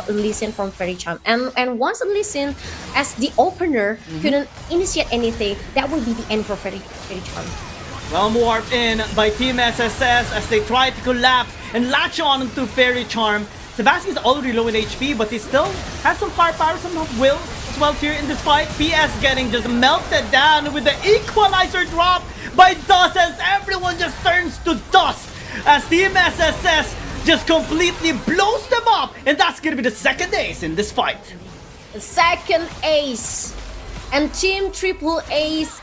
Lee Sin from Faerie Charm. And once Lee Sin as the opener couldn't initiate anything, that will be the end for Faerie Charm. Well, warped in by Team SSS as they try to collapse and latch on into Faerie Charm. Sebastian's already low in HP, but he still has some firepower, some will as well here in this fight. PS getting just melted down with the equalizer drop by Dust as everyone just turns to dust as Team SSS just completely blows them up, and that's gonna be the second ace in this fight. The second ace, and Team Triple Ace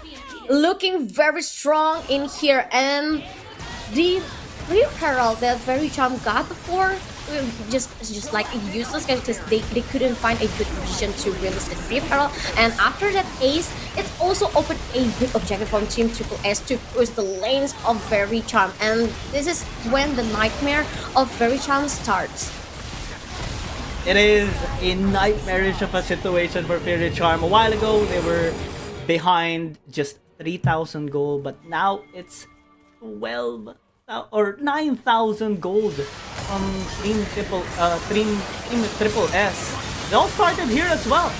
looking very strong in here, and the Real Herald that Faerie Charm got before just like useless because they couldn't find a good position to release the Real Herald. And after that ace, it also opened a good objective from Team Triple S to push the lanes of Faerie Charm, and this is when the nightmare of Faerie Charm starts. It is a nightmarish of a situation for Faerie Charm. A while ago, they were behind just 3,000 gold, but now it's 12 or 9,000 gold from Team Triple S. They all started here as well.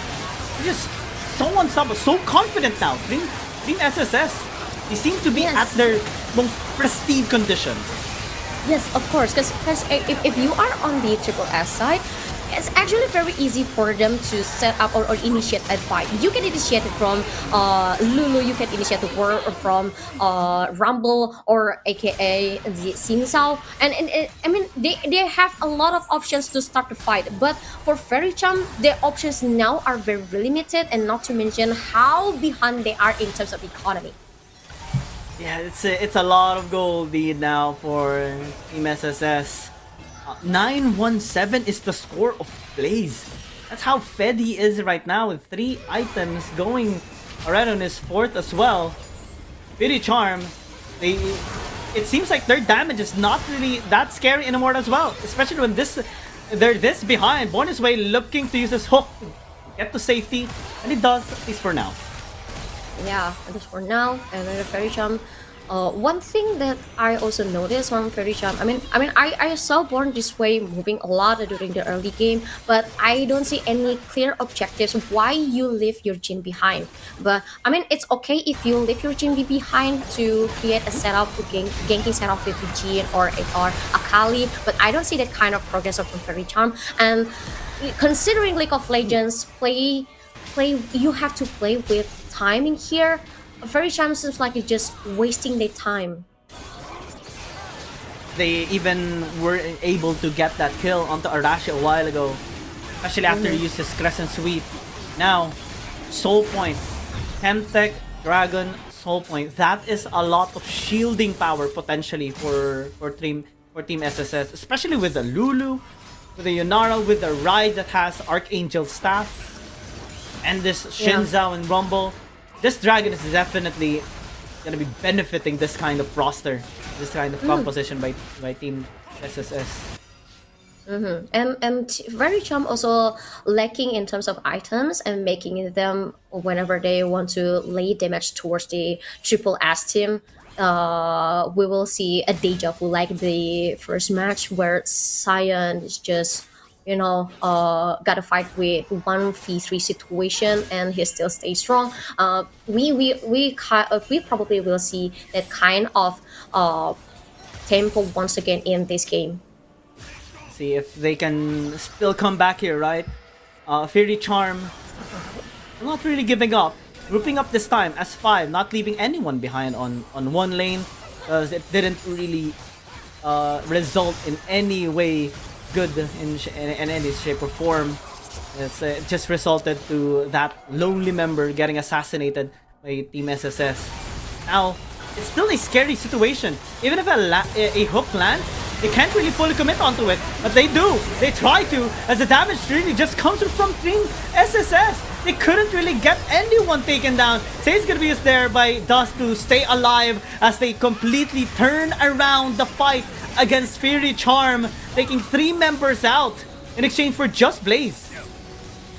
They're just so unstoppable, so confident now. Team SSS, they seem to be Yes. at their most pristine condition. Yes, of course, because if you are on the Triple S side, it's actually very easy for them to set up or initiate a fight. You can initiate it from Lulu, you can initiate the war from Rumble or aka the Sing Sao. And I mean, they have a lot of options to start the fight. But for Faerie Charm, their options now are very limited, and not to mention how behind they are in terms of economy. Yeah, it's a lot of gold lead now for Team SSS. 917 is the score of Blaze. That's how fed he is right now with 3 items going already on his 4th as well. Faerie Charm, it seems like their damage is not really that scary anymore as well. Especially when they're this behind. Born his way looking to use his hook to get to safety. And he does, at least for now. Yeah, at least for now. And then the Faerie Charm. One thing that I also noticed from Faerie Charm, I saw Born this way moving a lot during the early game, but I don't see any clear objectives why you leave your Jhin behind. But I mean, it's okay if you leave your Jhin behind to create a setup, ganking setup with Jhin or Akali, but I don't see that kind of progress from Faerie Charm. And considering League of Legends, you have to play with timing here. Faerie Charm seems like it's just wasting their time. They even were able to get that kill onto Arashi a while ago. Especially after he used his Crescent Sweep. Now, Soul Point. Chemtech, Dragon, Soul Point. That is a lot of shielding power potentially for Team SSS. Especially with the Lulu, with the Yunara, with the Ride that has Archangel Staff. And this Shinzao and Rumble. This Dragon is definitely gonna be benefiting this kind of roster, this kind of composition by Team SSS. And Faerie Charm also lacking in terms of items and making them whenever they want to lay damage towards the Triple S team. We will see a deja vu like the first match where Sion is just gotta fight with 1v3 situation and he still stays strong. We probably will see that kind of tempo once again in this game. See if they can still come back here, right? Faerie Charm not really giving up. Grouping up this time as 5, not leaving anyone behind on one lane because it didn't really result in any way good in any shape or form. It just resulted to that lonely member getting assassinated by Team SSS. Now, it's still a scary situation. Even if a hook lands, they can't really fully commit onto it, but they do. They try to, as the damage really just comes from Team SSS. They couldn't really get anyone taken down. Say's gonna be used there by Dust to stay alive as they completely turn around the fight against Faerie Charm, taking 3 members out in exchange for just Blaze.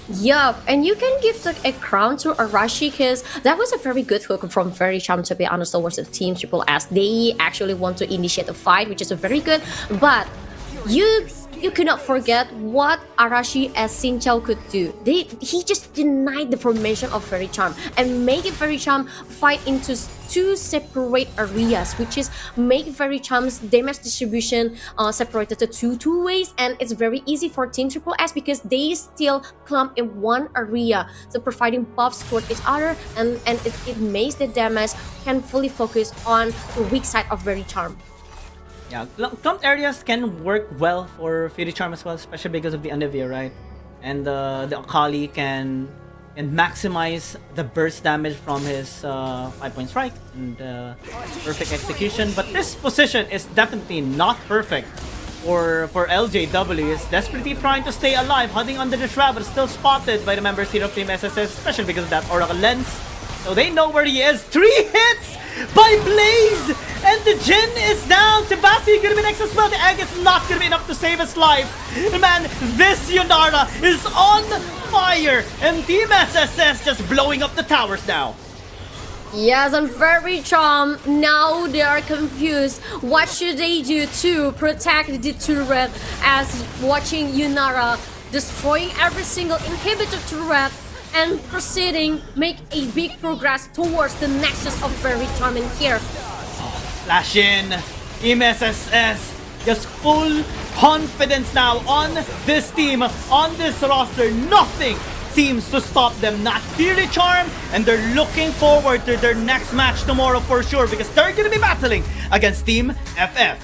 Yeah, and you can give a crown to Arashi because that was a very good hook from Faerie Charm, to be honest, towards the Team Triple S. They actually want to initiate the fight, which is a very good, but you cannot forget what Arashi as Xin Chao could do. He just denied the formation of Faerie Charm and make Faerie Charm fight into 2 separate areas, which is make Faerie Charm's damage distribution separated to two ways, and it's very easy for Team Triple S because they still clump in one area, so providing buffs toward each other, and it makes the damage can fully focus on the weak side of Faerie Charm. Yeah, clumped areas can work well for Faerie Charm as well, especially because of the Anivia, right? And the Akali can maximize the burst damage from his 5-point strike and perfect execution. But this position is definitely not perfect for LJW. Is desperately trying to stay alive, hunting under the shroud, but still spotted by the members here of Team SSS, especially because of that Oracle lens. So they know where he is. 3 hits! by Blaze! And the Jin is down. Sebastian gonna be next as well. The egg is not gonna be enough to save his life. Man, this Yunara is on fire. And Team SSS just blowing up the towers now. Yes, and very charm. Now they are confused. What should they do to protect the turret as watching Yunara destroying every single inhibitor turret and proceeding make a big progress towards the nexus of very charm in here. Flash in. Team SSS. Just full confidence now on this team, on this roster. Nothing seems to stop them. Not Faerie Charm, and they're looking forward to their next match tomorrow for sure because they're gonna be battling against Team FF.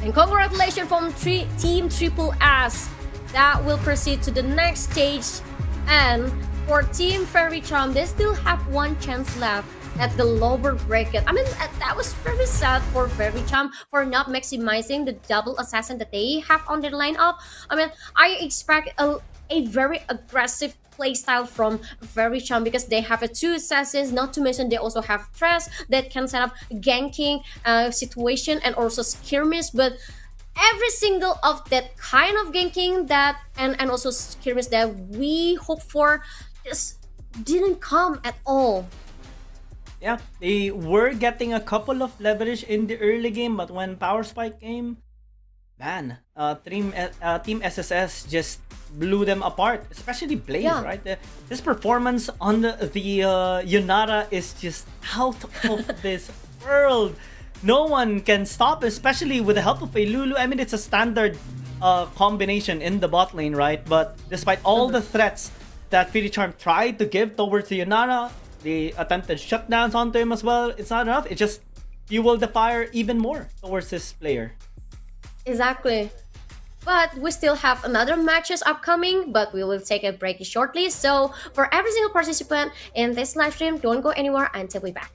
And congratulations from Team Triple S. That will proceed to the next stage. And for Team Faerie Charm, they still have one chance left at the lower bracket. I mean, that was very sad for Faerie Charm for not maximizing the double assassin that they have on their lineup. I mean, I expect a very aggressive playstyle from Faerie Charm because they have two assassins, not to mention they also have Tres that can set up ganking situation and also skirmish, but every single of that kind of ganking that and also skirmish that we hope for just didn't come at all. Yeah, they were getting a couple of leverage in the early game, but when Power Spike came, man, Team SSS just blew them apart, especially Blaze, Yeah. right? His performance on the Yunara is just out of this world. No one can stop, especially with the help of a Lulu. I mean, it's a standard combination in the bot lane, right? But despite all the threats that Faerie Charm tried to give towards the Yunara, they attempted shutdowns onto him as well. It's not enough. It just fueled the fire even more towards this player. Exactly. But we still have another matches upcoming, but we will take a break shortly. So for every single participant in this live stream, don't go anywhere until we're back.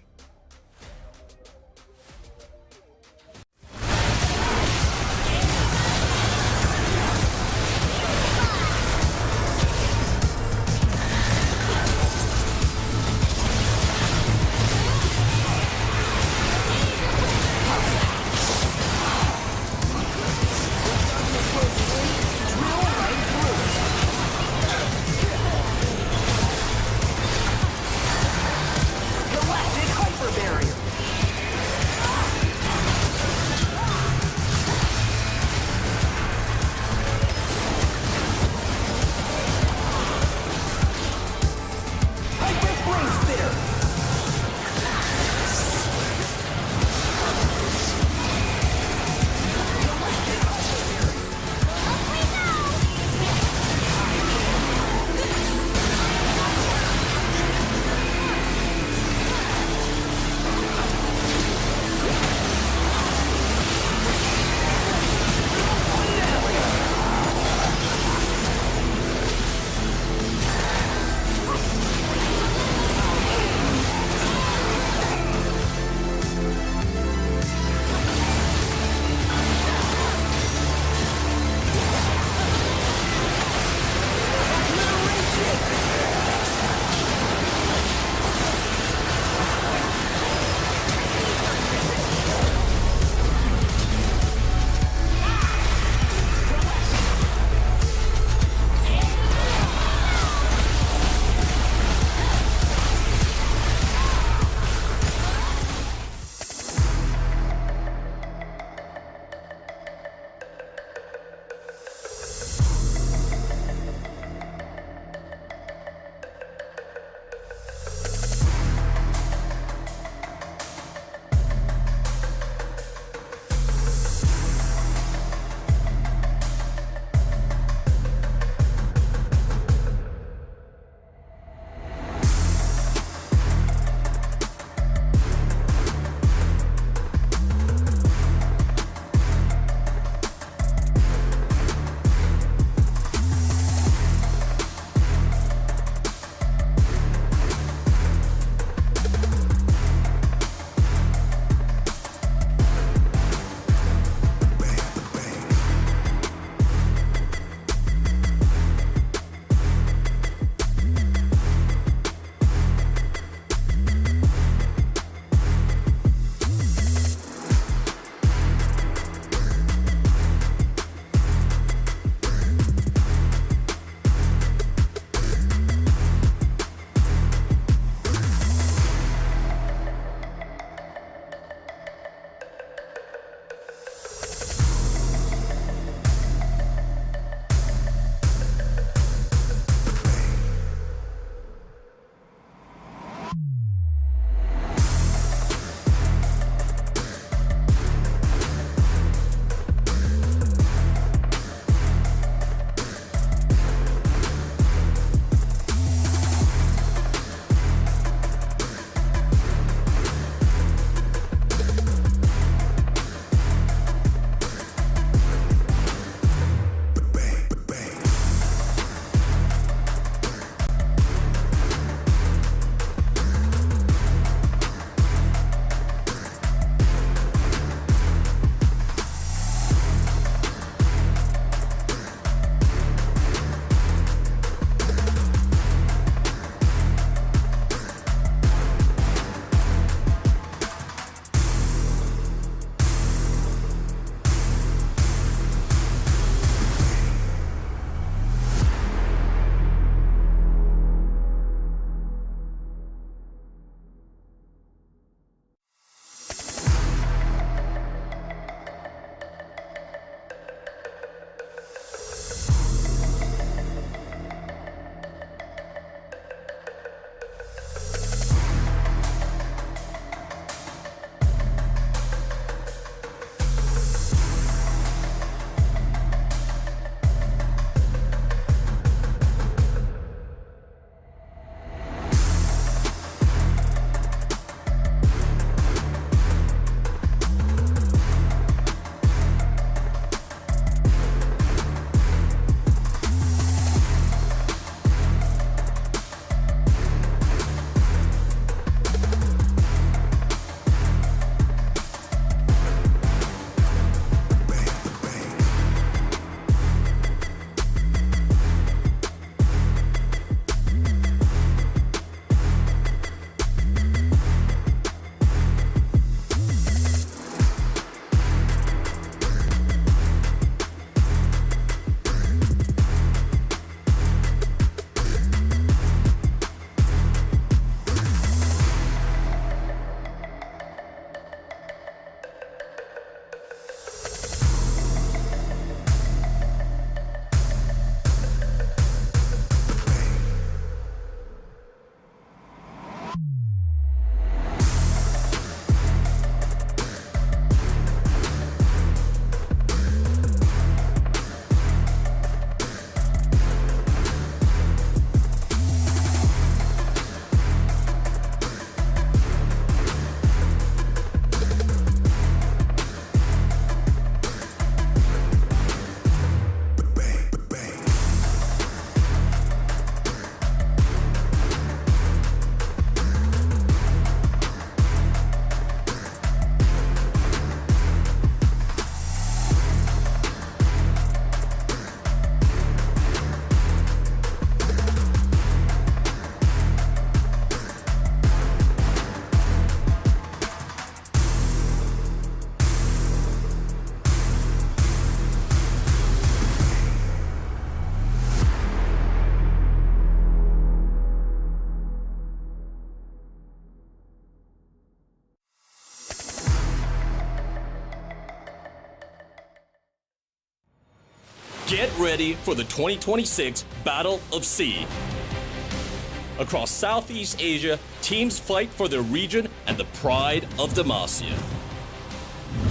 Get ready for the 2026 Battle of S.E.A. Across Southeast Asia, teams fight for their region and the pride of Demacia.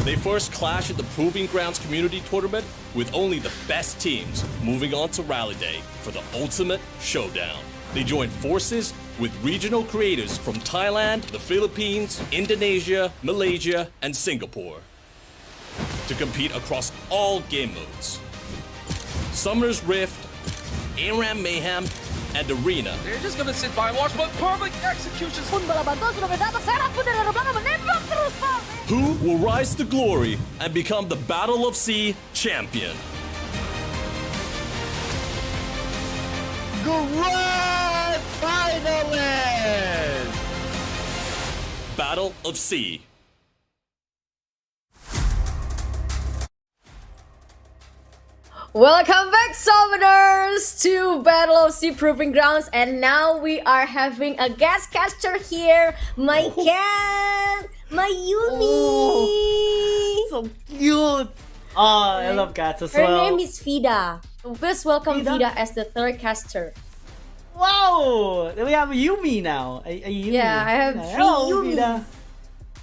They first clash at the Proving Grounds Community Tournament with only the best teams moving on to Rally Day for the ultimate showdown. They join forces with regional creators from Thailand, the Philippines, Indonesia, Malaysia, and Singapore to compete across all game modes. Summer's Rift, ARAM Mayhem, and Arena. They're just gonna sit by and watch, but perfect execution. Who will rise to glory and become the Battle of S.E.A. champion? Grand finalist! Battle of S.E.A. Welcome back, Summoners, to Battle of S.E.A. Proving Grounds, and now we are having a guest caster here, my cat, my Yumi. So cute. Oh, I love cats as Her well. name is Vida. Please welcome Vida? Vida as the third caster. Wow! We have Yumi now. A Yumi. Yeah, I have three Hello, Yumis. Vida.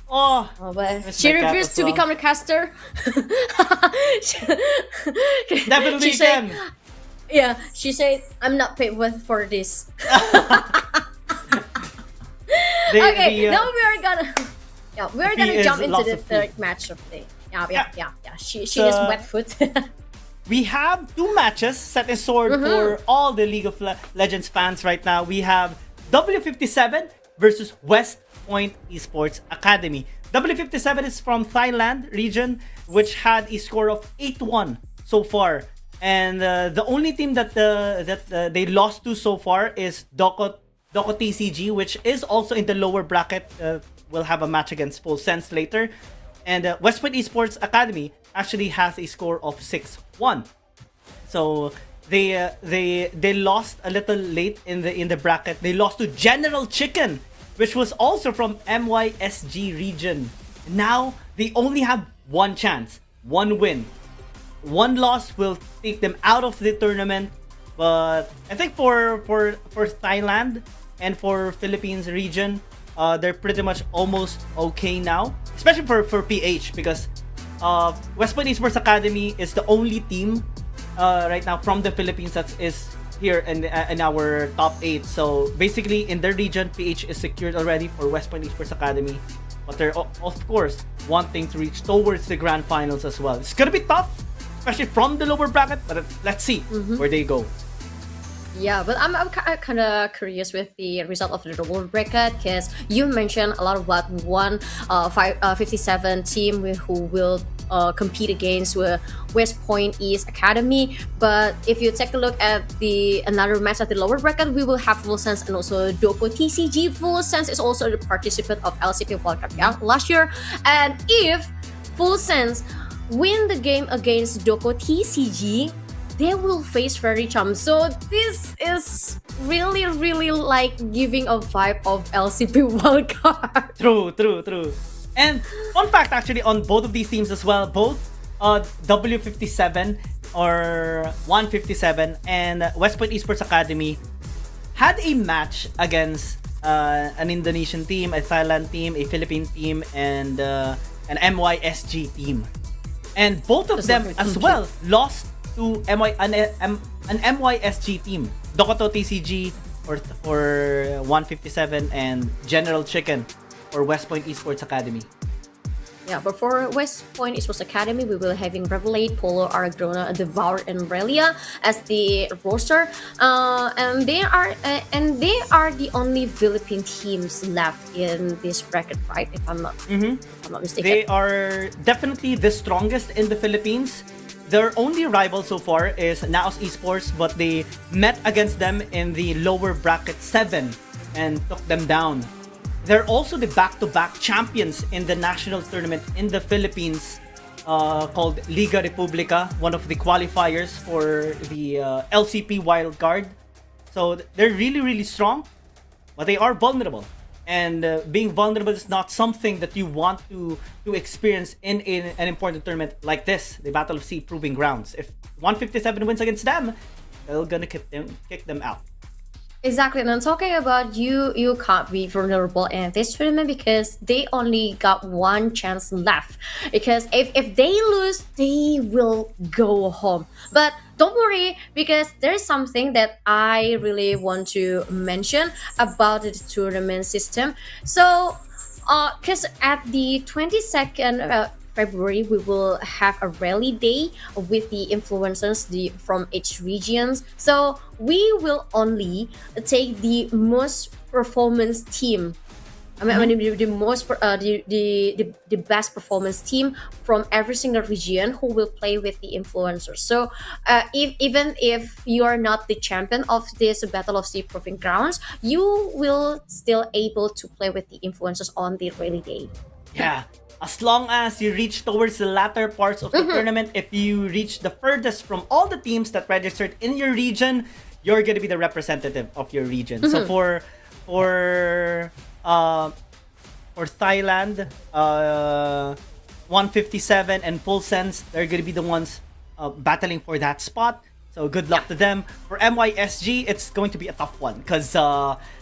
Oh, Oh, but Miss she my cat refused as to well. become a caster. definitely she said, can. yeah, she said, I'm not paid with for this. Okay, now we're gonna He jump is into lots the of food. third match of the yeah. She So- is wet foot. We have two matches set in sword Mm-hmm. for all the League of Legends fans right now. We have W57 versus West Point Esports Academy. W57 is from Thailand region, which had a score of 8-1 so far. And the only team that they lost to so far is DokoTCG, which is also in the lower bracket. We'll have a match against Full Sense later. And West Point Esports Academy actually has a score of 6-1. So they lost a little late in the bracket. They lost to General Chicken, which was also from MYSG region. Now they only have one chance, one win. One loss will take them out of the tournament. But I think for Thailand and for Philippines region, they're pretty much almost okay now, especially for PH, because West Point Esports Academy is the only team right now from the Philippines that is here in our top 8. So basically in their region, PH is secured already for West Point Esports Academy, but they're of course wanting to reach towards the grand finals as well. It's gonna be tough, especially from the lower bracket, but let's see where they go. Yeah, but I'm kind of curious with the result of the double bracket, because you mentioned a lot about one 57 team who will compete against West Point East Academy. But if you take a look at another match at the lower bracket, we will have Full Sense and also DokoTCG. Full Sense is also the participant of LCP World Cup last year, and if Full Sense win the game against DokoTCG, they will face Faerie. So this is really like giving a vibe of LCP World Cup. True. And fun fact actually on both of these teams as well, both W57 or 157 and West Point Esports Academy had a match against an Indonesian team, a Thailand team, a Philippine team, and an MYSG team. And both of them as well lost to an MYSG team, DokoTCG for 157 and General Chicken for West Point Esports Academy. Yeah, but for West Point Esports Academy, we will having Revelate, Polo, Aragona, Devour, and Relia as the roster, and they are the only Philippine teams left in this bracket, right? If I'm not mistaken. They are definitely the strongest in the Philippines. Their only rival so far is Naos Esports, but they met against them in the lower bracket 7 and took them down. They're also the back-to-back champions in the national tournament in the Philippines called Liga Republica, one of the qualifiers for the LCP wildcard. So they're really strong, but they are vulnerable. And being vulnerable is not something that you want to experience in an important tournament like this, the Battle of Sea Proving Grounds. If 157 wins against them, they're gonna kick them out. Exactly, and I'm talking about you can't be vulnerable in this tournament because they only got one chance left. Because if they lose, they will go home. But don't worry, because there's something that I really want to mention about the tournament system. So because at the 22nd February, we will have a rally day with the influencers from each regions. So we will only take the most performance team. I mean the most the best performance team from every single region who will play with the influencers. So even if you are not the champion of this Battle of Sea Proving Grounds, you will still able to play with the influencers on the rally day. Yeah. As long as you reach towards the latter parts of the tournament, if you reach the furthest from all the teams that registered in your region, you're gonna be the representative of your region. So for Thailand, 157 and Full Sense, they're gonna be the ones battling for that spot. So good luck to them. For MYSG, it's going to be a tough one because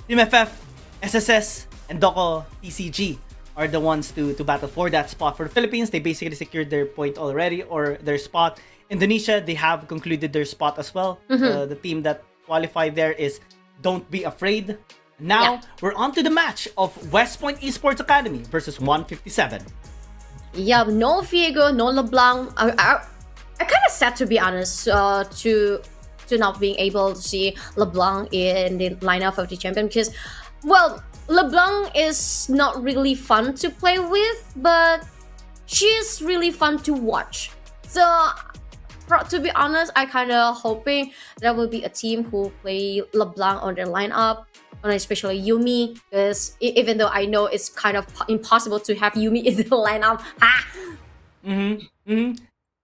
Team FF, SSS, and DokoTCG are the ones to battle for that spot. For the Philippines, they basically secured their point already, or their spot. Indonesia, they have concluded their spot as well. The team that qualified there is Don't Be Afraid. Now, we're on to the match of West Point Esports Academy versus 157. Yeah, no Viego, no LeBlanc. I kind of sad, to be honest, to not being able to see LeBlanc in the lineup of the champion because, well, LeBlanc is not really fun to play with, but she is really fun to watch. So, to be honest, I kind of hoping there will be a team who play LeBlanc on their lineup, and especially Yumi, because even though I know it's kind of impossible to have Yumi in the lineup,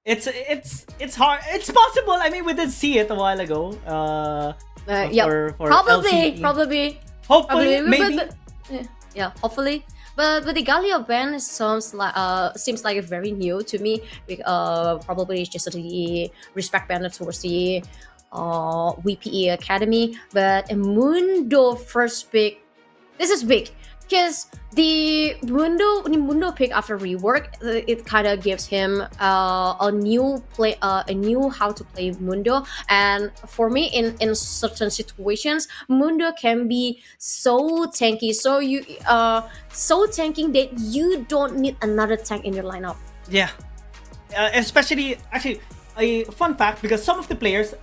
It's hard. It's possible. I mean, we did see it a while ago. For LCE. Probably. Hopefully, maybe. Yeah, hopefully. But the Gallia ban seems like very new to me. Probably it's just the respect banner towards the VPE Academy. But Mundo first pick, this is big because the Mundo pick after rework, it kind of gives him a new how to play Mundo. And for me, in certain situations, Mundo can be so tanky, so tanking that you don't need another tank in your lineup. Yeah, especially actually a fun fact, because some of the players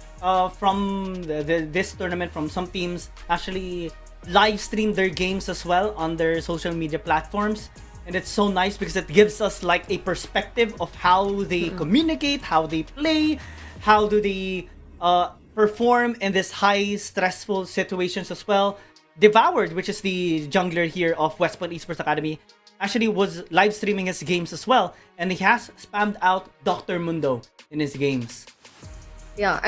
from this tournament, from some teams, actually live stream their games as well on their social media platforms, and it's so nice because it gives us like a perspective of how they communicate, how they play, how do they perform in this high stressful situations as well. Devoured, which is the jungler here of West Point Esports Academy, actually was live streaming his games as well, and he has spammed out Dr. Mundo in his games. Yeah,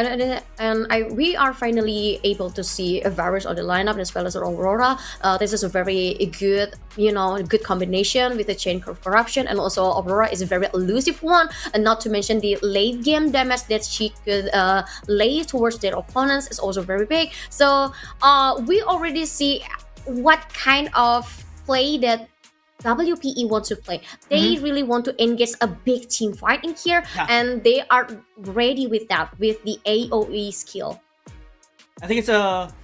and we are finally able to see a Varus on the lineup as well as Aurora. This is a very good, good combination with the Chain of Corruption, and also Aurora is a very elusive one, and not to mention the late game damage that she could lay towards their opponents is also very big. So we already see what kind of play that WPE wants to play. They really want to engage a big team fight in here, and they are ready with that, with the AoE skill. I think it's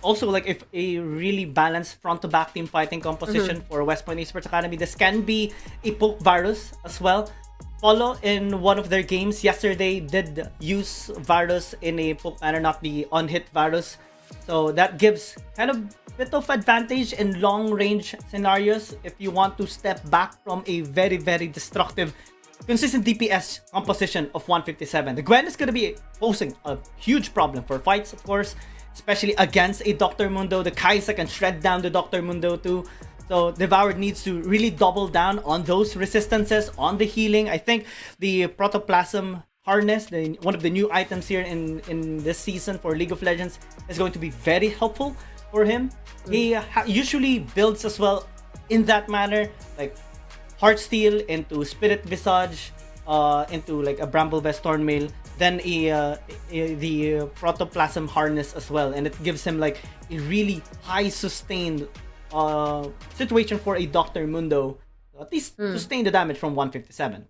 also like if a really balanced front to back team fighting composition for West Point Esports Academy. This can be a poke Varus as well. Polo in one of their games yesterday did use Varus in a poke manner, not the on-hit Varus. So that gives kind of bit of advantage in long range scenarios if you want to step back from a very, very destructive, consistent DPS composition of 157. The Gwen is going to be posing a huge problem for fights, of course, especially against a Dr. Mundo. The Kaisa can shred down the Dr. Mundo too. So Devoured needs to really double down on those resistances, on the healing. I think the Protoplasm Harness, one of the new items here in this season for League of Legends, is going to be very helpful for him. He usually builds as well in that manner, like Heartsteel into Spirit Visage, into like a Bramble Vest Thornmail, then the Protoplasm Harness as well, and it gives him like a really high sustained situation for a Dr. Mundo, at least sustain the damage from 157.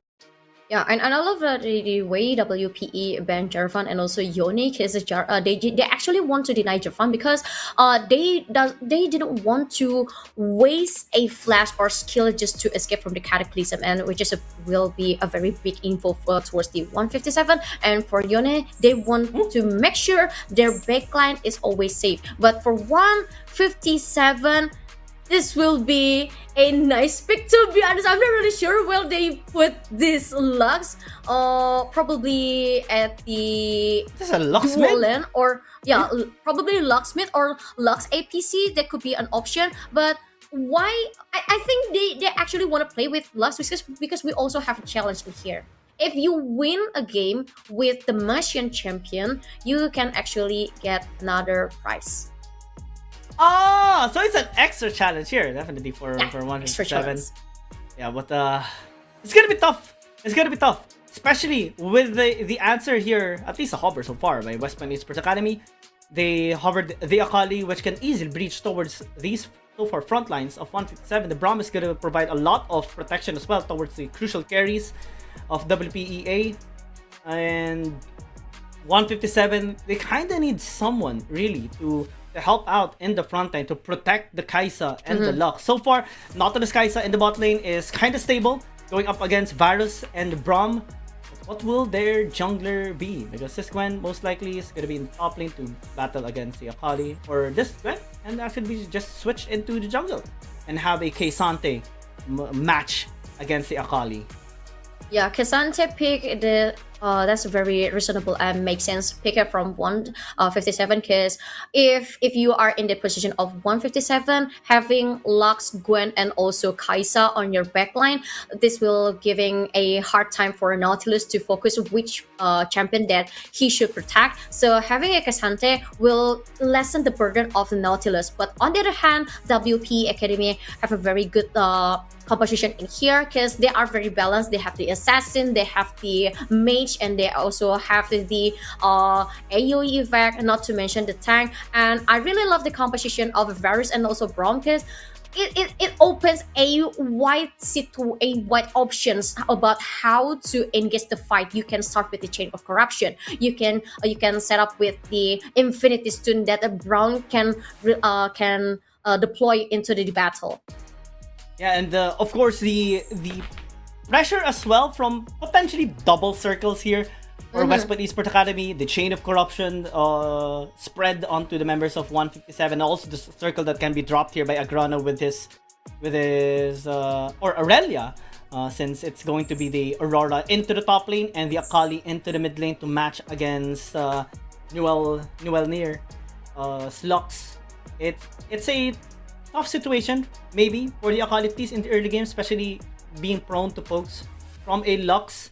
Yeah, and I love the way WPE banned Jarvan and also Yone, because they actually want to deny Jarvan because they didn't want to waste a flash or skill just to escape from the Cataclysm, and which will be a very big info towards the 157. And for Yone, they want to make sure their backline is always safe. But for 157, this will be a nice pick. To be honest, I'm not really sure where they put this Lux. Probably at the This is a Lux dual mid? lane, or probably Luxmith or Lux APC. That could be an option. But why? I think they actually want to play with Lux because we also have a challenge in here. If you win a game with the Martian champion, you can actually get another prize. Ah, so it's an extra challenge here, definitely for Extra 157. challenge. Yeah, but it's gonna be tough. It's gonna be tough, especially with the answer here. At least a hover so far by Westman Esports Academy. They hovered the Akali, which can easily breach towards these so far front lines of 157. The Braum is gonna provide a lot of protection as well towards the crucial carries of WPEA, and 157. They kind of need someone really to help out in the front line to protect the Kai'Sa and the Lux. So far, Nautilus Kai'Sa in the bot lane is kind of stable, going up against Varus and Braum. But what will their jungler be? Because this Gwen most likely is going to be in the top lane to battle against the Akali, or this Gwen, and actually just switch into the jungle and have a K'Sante match against the Akali. Yeah, K'Sante pick that's very reasonable and makes sense. Pick it from 157 because if you are in the position of 157, having Lux, Gwen, and also Kai'Sa on your backline, this will giving a hard time for Nautilus to focus which champion that he should protect. So having a K'Sante will lessen the burden of Nautilus. But on the other hand, WP Academy have a very good composition in here because they are very balanced. They have the assassin, they have the mage, and they also have the AoE effect, not to mention the tank. And I really love the composition of Varus and also Braum because it opens a wide options about how to engage the fight. You can start with the Chain of Corruption. You can set up with the Infinity Stone that a Braum can deploy into the battle. Yeah, and of course the pressure as well from potentially double circles here for Westwood Esports Academy. The Chain of Corruption spread onto the members of 157. Also the circle that can be dropped here by Agrana with his or Aurelia, since it's going to be the Aurora into the top lane and the Akali into the mid lane to match against Newell near Slux. It's a tough situation maybe for the Akali, at least in the early game, especially being prone to pokes from a Lux.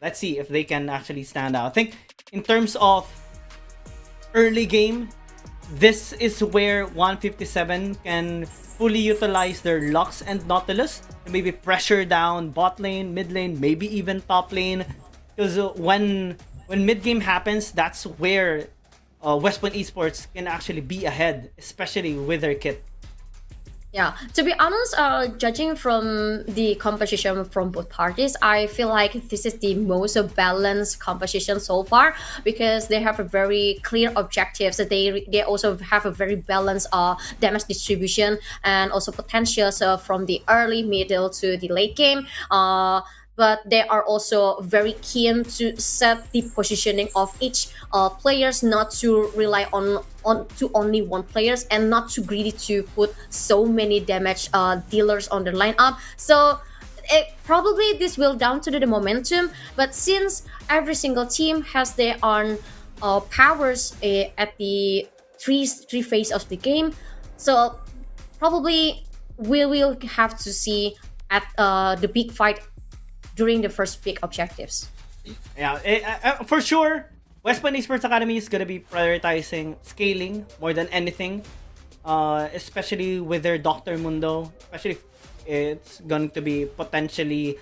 Let's see if they can actually stand out. I think in terms of early game, this is where 157 can fully utilize their Lux and Nautilus to maybe pressure down bot lane, mid lane, maybe even top lane. Because when mid game happens, that's where Westpoint Esports can actually be ahead, especially with their kit. Yeah, to be honest, judging from the composition from both parties, I feel like this is the most balanced composition so far because they have a very clear objectives. They also have a very balanced damage distribution and also potentials from the early, middle to the late game. But they are also very keen to set the positioning of each players, not to rely on to only one players and not too greedy to put so many damage dealers on the lineup. So probably this will down to the momentum, but since every single team has their own powers at the three phase of the game, so probably we will have to see at the big fight during the first big objectives. Yeah, for sure, Westpoint Esports Academy is going to be prioritizing scaling more than anything, especially with their Dr. Mundo, especially it's going to be potentially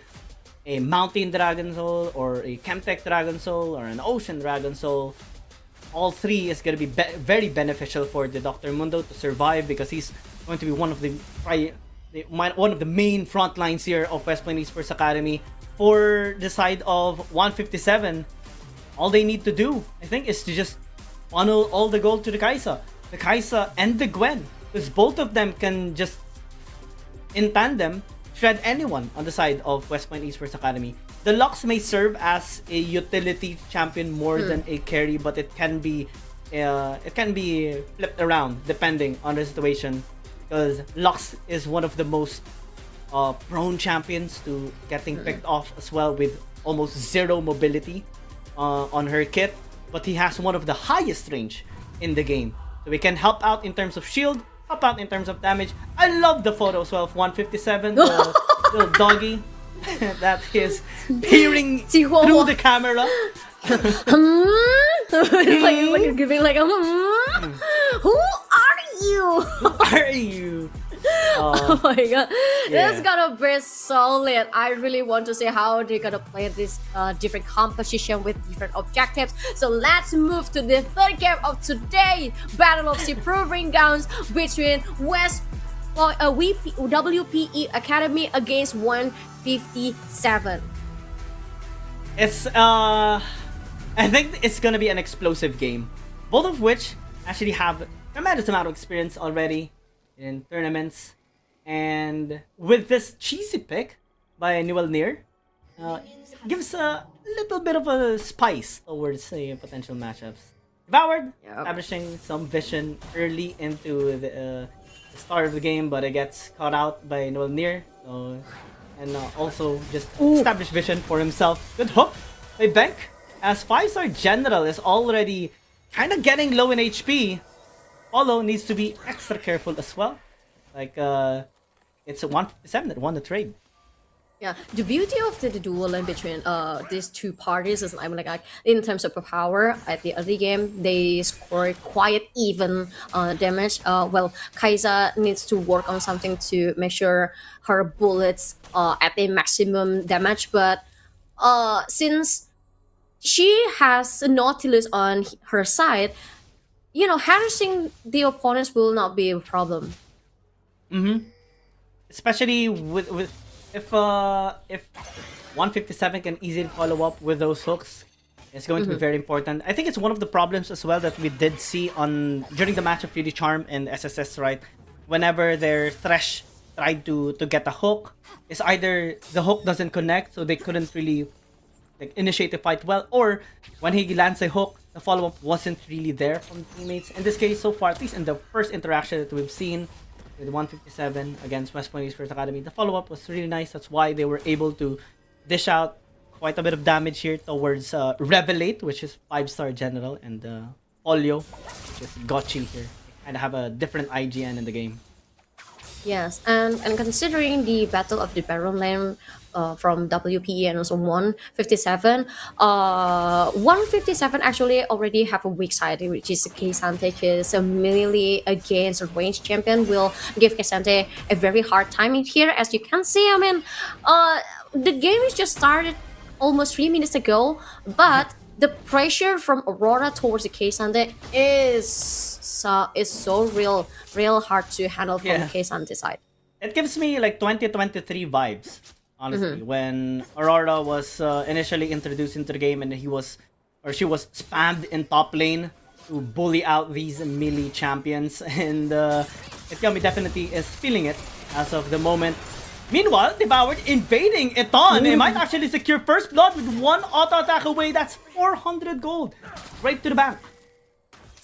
a Mountain Dragon Soul or a Chemtech Dragon Soul or an Ocean Dragon Soul. All three is going to be, very beneficial for the Dr. Mundo to survive because he's going to be one of the main front lines here of West Point Esports Academy. For the side of 157, all they need to do, I think, is to just funnel all the gold to the Kaisa. The Kaisa and the Gwen, because both of them can just, in tandem, shred anyone on the side of West Point Esports Academy. The Lux may serve as a utility champion more than a carry, but it can be flipped around depending on the situation. Because Lux is one of the most prone champions to getting picked off as well, with almost zero mobility on her kit. But he has one of the highest range in the game, so he can help out in terms of shield, help out in terms of damage. I love the photo as well of 157, the little doggy that is peering Chihuahua. through the camera. It's like giving like a who are you? Who are you? Oh my god, Yeah. this is gonna be solid. I really want to see how they're gonna play this different composition with different objectives. So let's move to the third game of today, Battle of Sea Proving Grounds between WPE Academy against 157. It's I think it's gonna be an explosive game. Both of which actually have tremendous amount of experience already in tournaments, and with this cheesy pick by Newell Near, gives a little bit of a spice towards potential matchups. Devoured, Yep. establishing some vision early into the start of the game, but it gets caught out by Newell Near. So, and also just established vision for himself. Good hook by Bank, as 5-star General is already kind of getting low in HP. Polo needs to be extra careful as well. Like, it's a 157 that won the trade. Yeah, the beauty of the duel in between these two parties is like in terms of power at the early game they scored quite even damage. Well, Kaisa needs to work on something to make sure her bullets at the maximum damage, but since she has Nautilus on her side, you know, harassing the opponents will not be a problem. Especially with if 157 can easily follow up with those hooks, it's going to be very important. I think it's one of the problems as well that we did see during the match of Fury Charm and SSS, right? Whenever their Thresh tried to get a hook, it's either the hook doesn't connect, so they couldn't really initiate the fight well, or when he lands a hook, the follow-up wasn't really there from teammates. In this case, so far, at least in the first interaction that we've seen with 157 against West Point Esports Academy, the follow-up was really nice. That's why they were able to dish out quite a bit of damage here towards Revelate, which is 5-star General, and Polio, which is Gotchi here. And have a different IGN in the game. Yes, and considering the battle of the Baron Lane from WPE and also 157, 157 actually already have a weak side, which is K-Sante, because melee against a ranged champion will give K-Sante a very hard time in here. As you can see, I mean, the game is just started almost 3 minutes ago, but the pressure from Aurora towards the K-Sante is so real hard to handle from the K-Sante side. It gives me like 2023 vibes, honestly, when Aurora was initially introduced into the game and she was spammed in top lane to bully out these melee champions, and Ikami definitely is feeling it as of the moment. Meanwhile, Devoured invading Eton. It might actually secure first blood with one auto attack away. That's 400 gold straight to the bank.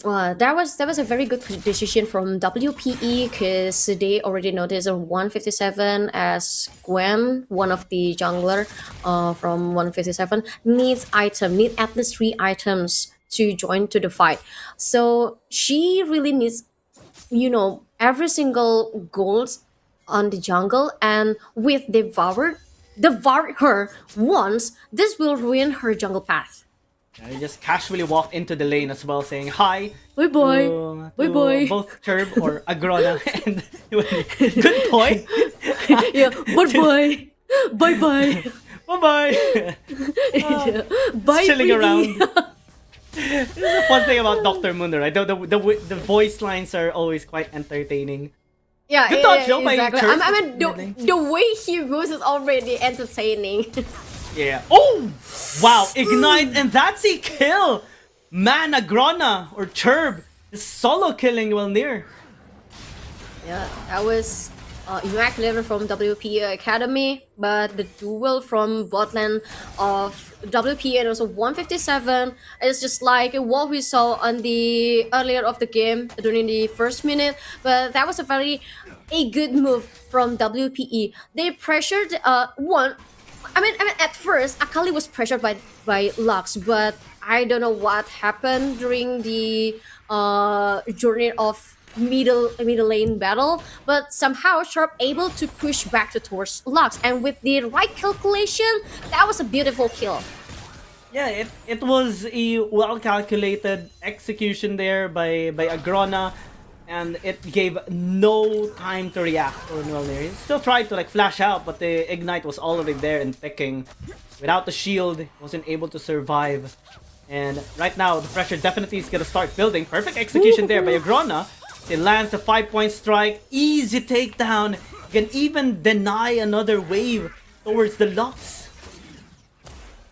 That was a very good decision from WPE, because they already noticed a 157 as Gwen, one of the jungler from 157, need at least 3 items to join to the fight. So she really needs, you know, every single gold on the jungle, and with devour her once, this will ruin her jungle path. He just casually walked into the lane as well, saying hi. Bye bye. To Bye bye. both Turb or Agrona and good boy. Yeah, bye-bye. Bye-bye. Bye-bye. Yeah. Bye, Chilling pretty. around. This is the fun thing about Dr. Mundo, right? The voice lines are always quite entertaining. Yeah, Good dodge, though, by exactly. Church. I mean, the way he moves is already entertaining. Yeah. Oh! Wow, Ignite, and that's a kill! Man, Agrona, or Churb, is solo killing well near. Yeah, that was Immaculate from WP Academy, but the duel from botland of WP and also 157 is just like what we saw on the earlier of the game during the first minute. But that was a good move from WPE. They pressured one. I mean, at first Akali was pressured by Lux, but I don't know what happened during the journey of middle lane battle, but somehow Sharp able to push back towards Lux, and with the right calculation, that was a beautiful kill. Yeah, it was a well-calculated execution there by Agrona, and it gave no time to react for Mjolnir. He still tried to like flash out, but the Ignite was already there and ticking. Without the shield, he wasn't able to survive. And right now, the pressure definitely is gonna start building. Perfect execution there by Agrona. It lands the 5-point strike. Easy takedown. You can even deny another wave towards the Lux.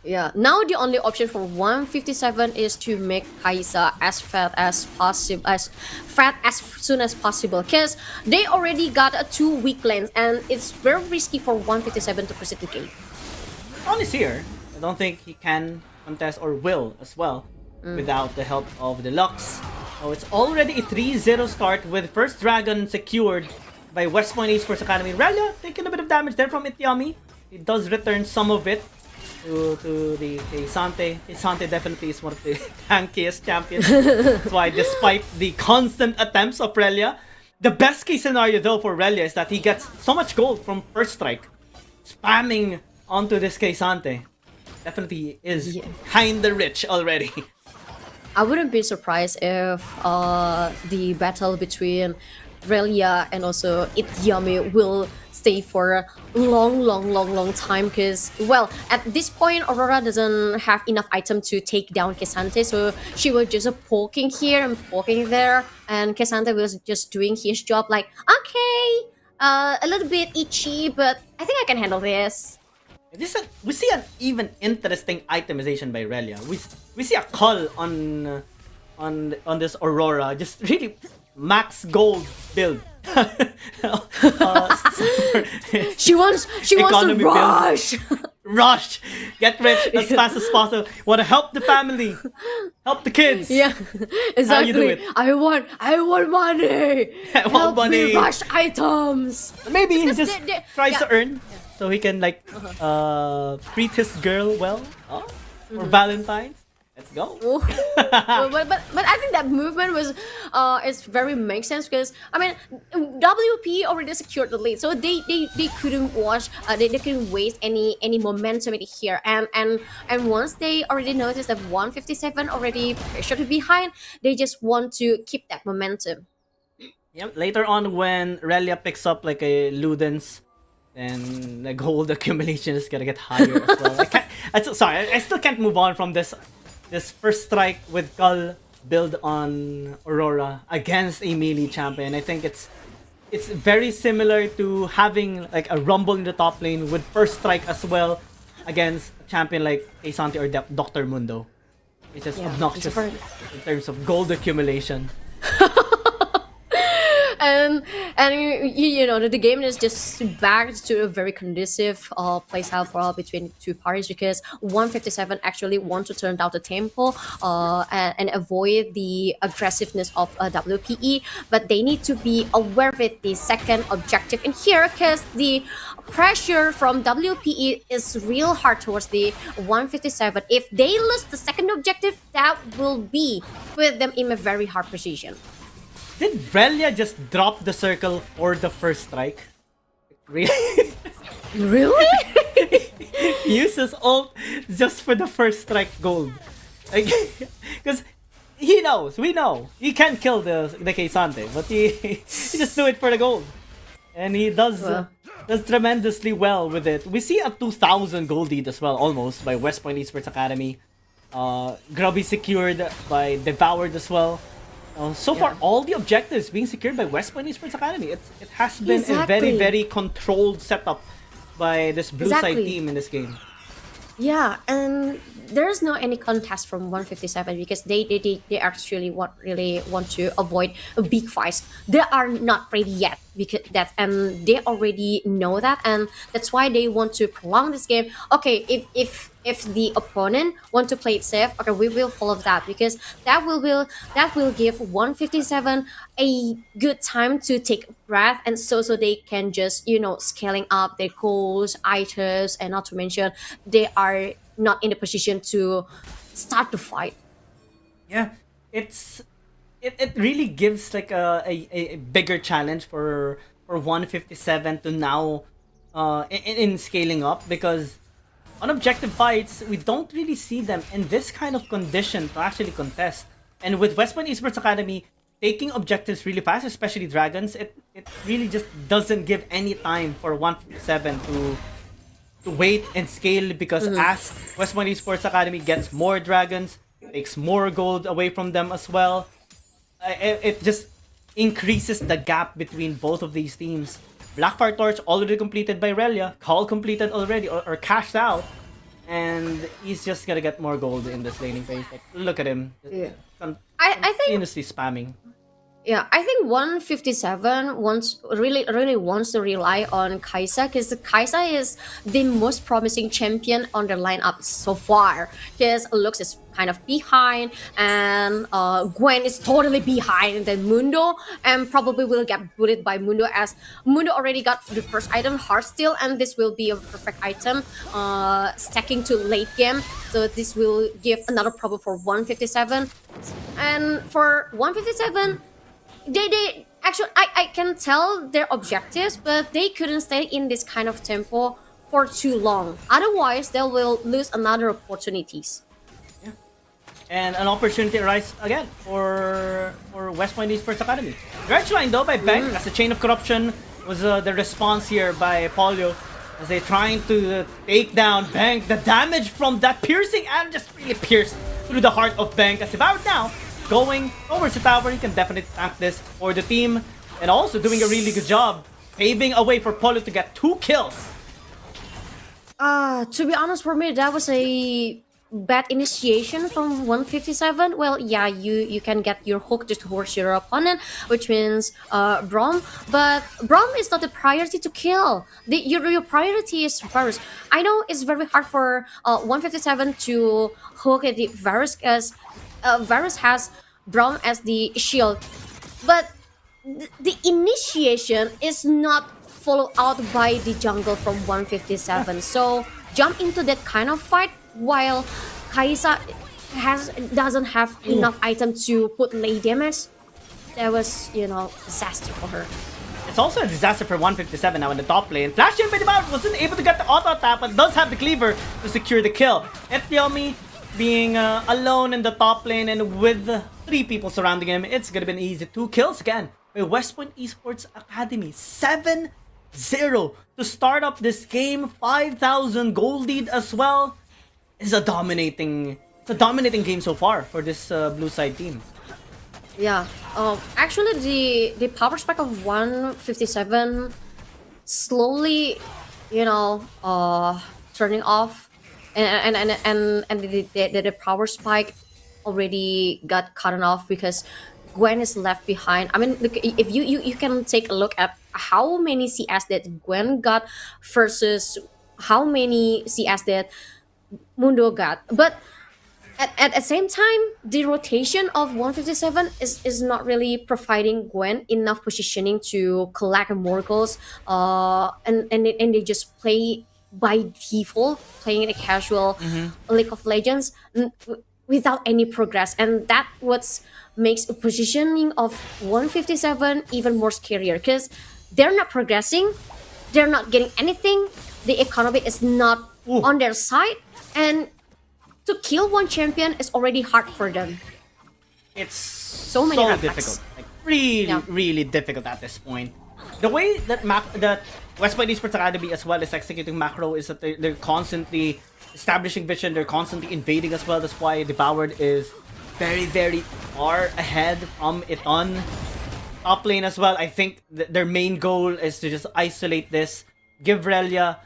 Yeah, now the only option for 157 is to make Kaisa as fat as possible, as soon as possible, because they already got a 2 weak lanes, and it's very risky for 157 to proceed the game. On is here. I don't think he can contest or will as well without the help of the Lux. So it's already a 3-0 start with first dragon secured by West Point Esports Academy. Relia taking a bit of damage there from Ityami. He does return some of it to the Keisante. Keisante definitely is one of the tankiest champions. That's why despite the constant attempts of Relia, the best case scenario though for Relia is that he gets so much gold from first strike. Spamming onto this Keisante. Definitely is kinda rich already. I wouldn't be surprised if the battle between Relia and also Ityami will stay for a long time, because, well, at this point Aurora doesn't have enough item to take down Kesante, so she was just poking here and poking there, and Kesante was just doing his job like, okay, a little bit itchy, but I think I can handle this. We see an even interesting itemization by Relia. We see a call on this Aurora, just really max gold build. She wants to Economy build. rush. Rush, get rich as fast as possible. Want to help the family, help the kids. Yeah, exactly. How you do it? I want money. I want Help money. me rush items. Maybe he Because just they- tries yeah. to earn so he can like treat his girl well for Valentine's. Let's go. Oh. but I think that movement was is very makes sense, because I mean WP already secured the lead, so they couldn't they couldn't waste any momentum in here, and once they already noticed that 157 already pressured behind, they just want to keep that momentum. Yep. Later on, when Relia picks up like a Ludens, then the gold accumulation is gonna get higher as well. I still can't move on from this first strike with Gull build on Aurora against a melee champion. I think it's very similar to having like a rumble in the top lane with first strike as well against a champion like Asante or Dr. Mundo. It's just Yeah, obnoxious it's very- in terms of gold accumulation. and you know the game is just back to a very conducive playstyle for between two parties, because 157 actually want to turn down the tempo and avoid the aggressiveness of WPE, but they need to be aware with the second objective in here, because the pressure from WPE is real hard towards the 157. If they lose the second objective, that will be put them in a very hard position. Did Relia just drop the circle for the first strike? Really? Really? Uses ult just for the first strike gold. Because he knows, we know, he can't kill the Keisante, but he just do it for the gold. And he does Well. does tremendously well with it. We see a 2,000 gold lead as well, almost, by West Point Esports Academy. Grubby secured by Devoured as well. So far, all the objectives being secured by West Point Esports Academy. It has been a very, Exactly. very controlled setup by this blue side Exactly. team in this game. Yeah, and there's no any contest from 157 because they actually really want to avoid a big fights. They are not ready yet because that and they already know that, and that's why they want to prolong this game. Okay, if the opponent want to play it safe, okay, we will follow that because that will give 157 a good time to take a breath, and so they can just scaling up their goals, items, and not to mention they are not in the position to start the fight. Yeah, it really gives like a bigger challenge for 157 to now in scaling up, because on objective fights we don't really see them in this kind of condition to actually contest. And with West Point Esports Academy taking objectives really fast, especially dragons, it really just doesn't give any time for 157 to wait and scale, because as West Point Esports Academy gets more dragons, takes more gold away from them as well, it just increases the gap between both of these teams. Blackfire Torch already completed by Relia, Call completed already or cashed out, and he's just gonna get more gold in this laning phase. Like, look at him. Yeah. I think Continuously spamming. Yeah, I think 157 really wants to rely on Kaisa because Kaisa is the most promising champion on the lineup so far. Because Lux is kind of behind, and Gwen is totally behind. Then Mundo, and probably will get booted by Mundo as Mundo already got the first item, Heartsteel, and this will be a perfect item, stacking to late game. So this will give another problem for 157, and for 157. They actually I can tell their objectives, but they couldn't stay in this kind of tempo for too long. Otherwise, they will lose another opportunities. And an opportunity arises again for West Point Esports Academy. Dredge line though by Bank, as the chain of corruption was the response here by Polio, as they trying to take down Bank. The damage from that piercing and just really pierced through the heart of Bank. As if out now, going over to tower, he can definitely tank this for the team, and also doing a really good job paving a way for Polio to get 2 kills. To be honest, for me, that was a bad initiation from 157. Well, yeah, you can get your hook just towards your opponent, which means Braum, but Braum is not the priority to kill. Your priority is Varus. I know it's very hard for 157 to hook at the Varus because Varus has Braum as the shield, but the initiation is not followed out by the jungle from 157. So jump into that kind of fight while Kaisa doesn't have enough item to put lay damage. That was disaster for her. It's also a disaster for 157 now in the top lane. Flash in by the Devoured wasn't able to get the auto attack, but does have the cleaver to secure the kill. Epiomi being alone in the top lane and with 3 people surrounding him, it's gonna be an easy 2 kills again by West Point Esports Academy. 7-0 to start up this game. 5,000 gold lead as well. It's a dominating game so far for this blue side team. Yeah. Actually, the power spike of 157 slowly, turning off, and the power spike already got cut off because Gwen is left behind. I mean, look, if you can take a look at how many CS that Gwen got versus how many CS that Mundo got, but at the same time, the rotation of 157 is not really providing Gwen enough positioning to collect more goals. And they just play by default, playing a casual League of Legends without any progress, and that what makes a positioning of 157 even more scarier because they're not progressing, they're not getting anything, the economy is not on their side, and to kill one champion is already hard for them. It's so many red flags. difficult. Like really, Yeah. really difficult at this point. the way that that West Point Esports Academy as well is executing macro is that they're constantly establishing vision, they're constantly invading as well. That's why Devoured is very, very far ahead from Iton. Top lane as well, I think their main goal is to just isolate this, give Relia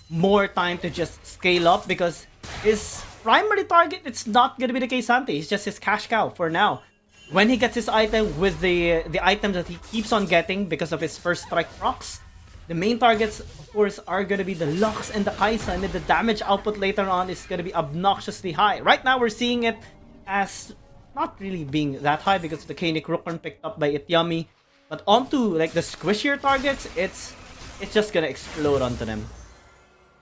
more time to just scale up, because his primary target, it's not gonna be the Kaysanti, it's just his cash cow for now. When he gets his item with the items that he keeps on getting because of his first strike procs, the main targets, of course, are gonna be the Lux and the Kai'Sa, and then the damage output later on is gonna be obnoxiously high. Right now, we're seeing it as not really being that high because of the Kanik Rookrun picked up by Ityami, but onto like the squishier targets, it's just gonna explode onto them.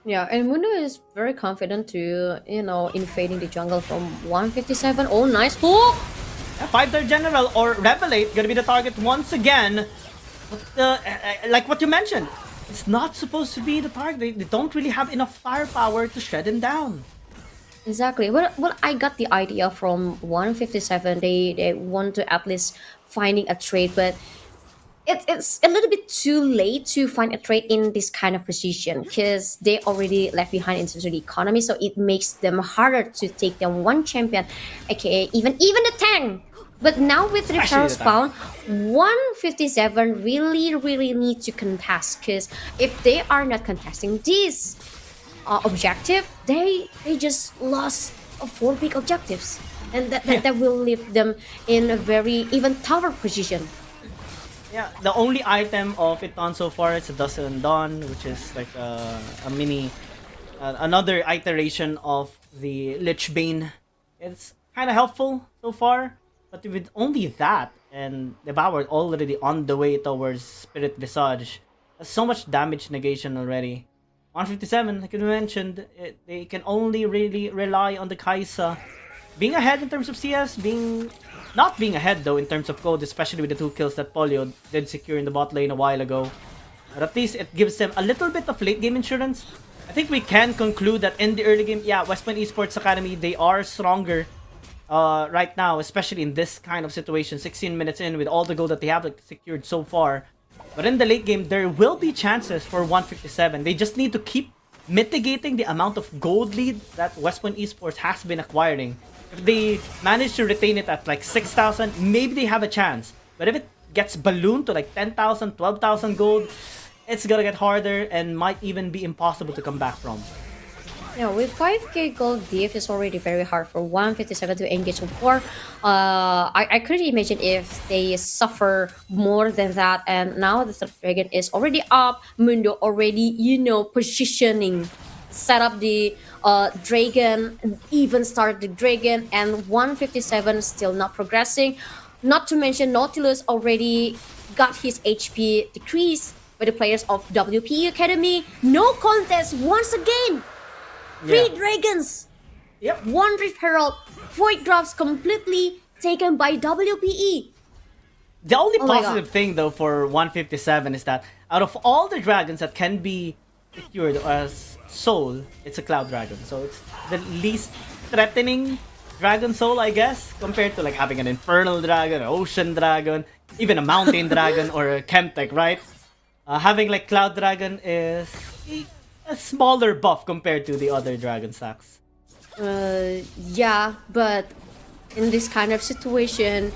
Yeah, and Mundo is very confident to, invading the jungle from 157. Oh, nice hook! Yeah, 5-star General or Revelate gonna be the target once again. But like what you mentioned, it's not supposed to be the target. They don't really have enough firepower to shred him down. Exactly. Well, I got the idea from 157. They want to at least finding a trade, but it's a little bit too late to find a trade in this kind of position because they already left behind in terms of the economy. So it makes them harder to take them one champion, aka even the tank. But now with Especially referral the tank. spawn, 157 really need to contest, because if they are not contesting this objective, they just lost 4 big objectives, and that will leave them in a very even tougher position. Yeah, the only item of Iton so far is a Dusk and Dawn, which is like a mini, another iteration of the Lich Bane. It's kind of helpful so far, but with only that and Devoured already on the way towards Spirit Visage, there's so much damage negation already. 157, like you mentioned, they can only really rely on the Kai'Sa being ahead in terms of CS, not being ahead though in terms of gold, especially with the 2 kills that Polio did secure in the bot lane a while ago. But at least it gives them a little bit of late game insurance. I think we can conclude that in the early game, yeah, West Point Esports Academy, they are stronger right now, especially in this kind of situation, 16 minutes in with all the gold that they have secured so far. But in the late game, there will be chances for 157. They just need to keep mitigating the amount of gold lead that West Point Esports has been acquiring. If they manage to retain it at like 6,000, maybe they have a chance. But if it gets ballooned to like 10,000, 12,000 gold, it's gonna get harder and might even be impossible to come back from. Yeah, with 5k gold diff, it's already very hard for 157 to engage with 4. I couldn't imagine if they suffer more than that. And now the third dragon is already up. Mundo already, positioning, set up the dragon, and even start the dragon. And 157 still not progressing. Not to mention Nautilus already got his HP decreased by the players of WP Academy. No contest once again. 3 dragons, Yep. 1 Rift Herald, Void drops completely taken by WPE. The only Oh my positive God. thing though for 157 is that out of all the dragons that can be secured as soul, it's a cloud dragon. So it's the least threatening dragon soul, I guess, compared to like having an infernal dragon, an ocean dragon, even a mountain dragon or a Chemtech, right? Having like cloud dragon is a smaller buff compared to the other dragon stacks. Yeah, but in this kind of situation,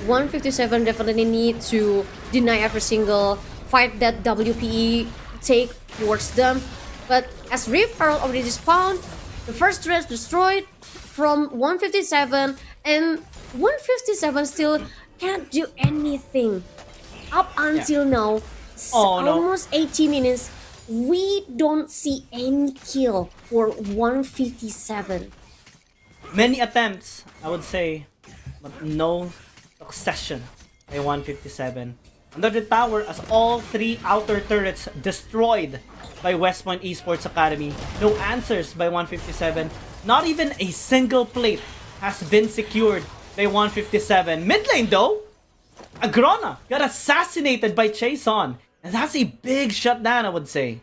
157 definitely need to deny every single fight that WPE take towards them. But as Rift Herald already spawned, the first dress destroyed from 157, and 157 still can't do anything. Up until now, Oh, no. almost 80 minutes, we don't see any kill for 157. Many attempts, I would say, but no succession by 157. Under the tower as all 3 outer turrets destroyed by West Point Esports Academy. No answers by 157. Not even a single plate has been secured by 157. Mid lane though, Agrona got assassinated by Chason. And that's a big shutdown, I would say.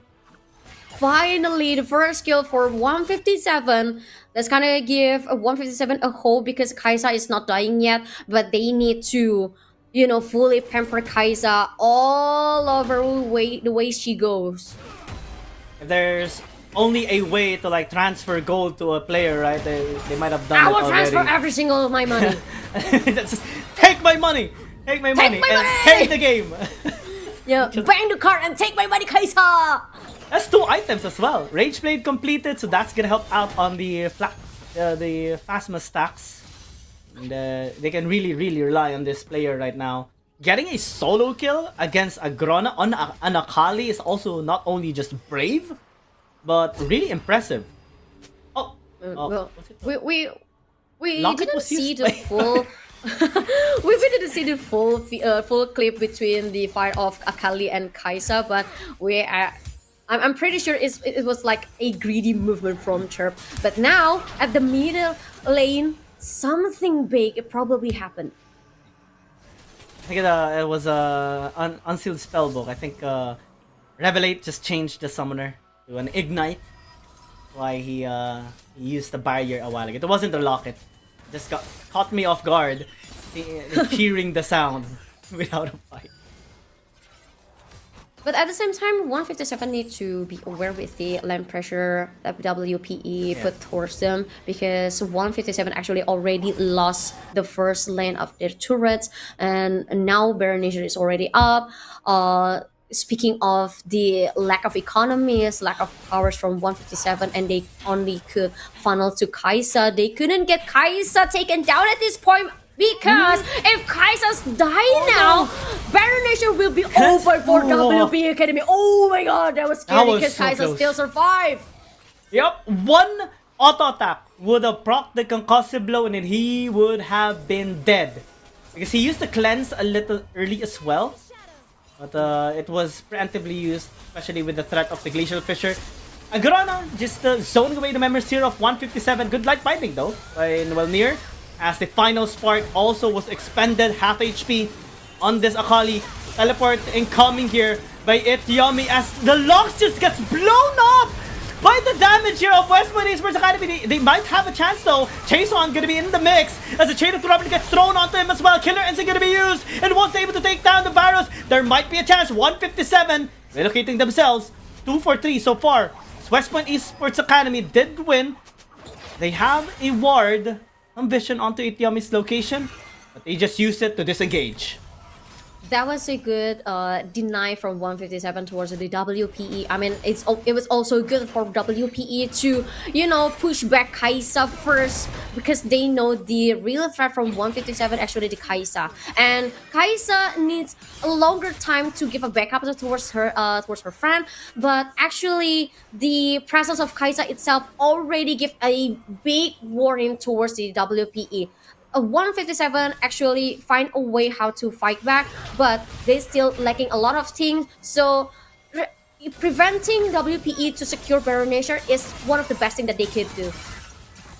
Finally, the first kill for 157. Let's kind of give 157 a hope because Kai'Sa is not dying yet, but they need to fully pamper Kaisa all over the way she goes. If there's only a way to like transfer gold to a player, right? They might have done I it will already. transfer every single of my money. Just take my money, take my money, my and money! take the game. Yeah, bang the card and take my money, Kaisa! That's 2 items as well. Rage Blade completed, so that's gonna help out on the Phasma stacks. And, they can really rely on this player right now. Getting a solo kill against a Grona on an Akali is also not only just brave, but really impressive. Oh, Well, what's it? we Locket didn't was see used the by- full. We didn't see the full clip between the fight of Akali and Kaisa, but I'm pretty sure it was like a greedy movement from Chirp. But now at the middle lane, something big probably happened. I think it was Unsealed Spellbook. I think Revelate just changed the summoner to an Ignite. Why he used the barrier a while ago. It wasn't the Locket. Just caught me off guard, hearing the sound without a fight. But at the same time, 157 need to be aware with the lane pressure that WPE put towards them, because 157 actually already lost the first lane of their turrets, and now Baron Nation is already up. Speaking of the lack of economies, lack of powers from 157, and they only could funnel to Kaisa. They couldn't get Kaisa taken down at this point, because if Kaisa's die now, Baron Nation will be over for WP Academy. Oh my god, that was scary, was because so Kaisa close. still survived. Yep, one auto attack would have proc the concussive blow, and then he would have been dead. Because he used the cleanse a little early as well. But it was preemptively used, especially with the threat of the Glacial Fissure. Agrana just zoning away the memory sphere of 157. Good light binding though by Nwelnir, as the final spark also was expended, half HP on this Akali. Teleport incoming here by Ityami, as the Lux just gets blown up by the damage here of West Point Esports Academy. They might have a chance though. Chason gonna be in the mix as the Chain of Corruption gets thrown onto him as well. Killer Instinct gonna be used, and once able to take down the Barrows, there might be a chance. 157 relocating themselves. 2 for 3 so far. West Point Esports Academy did win. They have a ward, some vision onto Ityami's location, but they just used it to disengage. That was a good deny from 157 towards the WPE. I mean, it was also good for WPE to, push back Kaisa first, because they know the real threat from 157 actually the Kaisa. And Kaisa needs a longer time to give a backup towards her friend, but actually the presence of Kaisa itself already give a big warning towards the WPE. 157 actually find a way how to fight back, but they still lacking a lot of things. So preventing WPE to secure Baron Nation is one of the best things that they could do.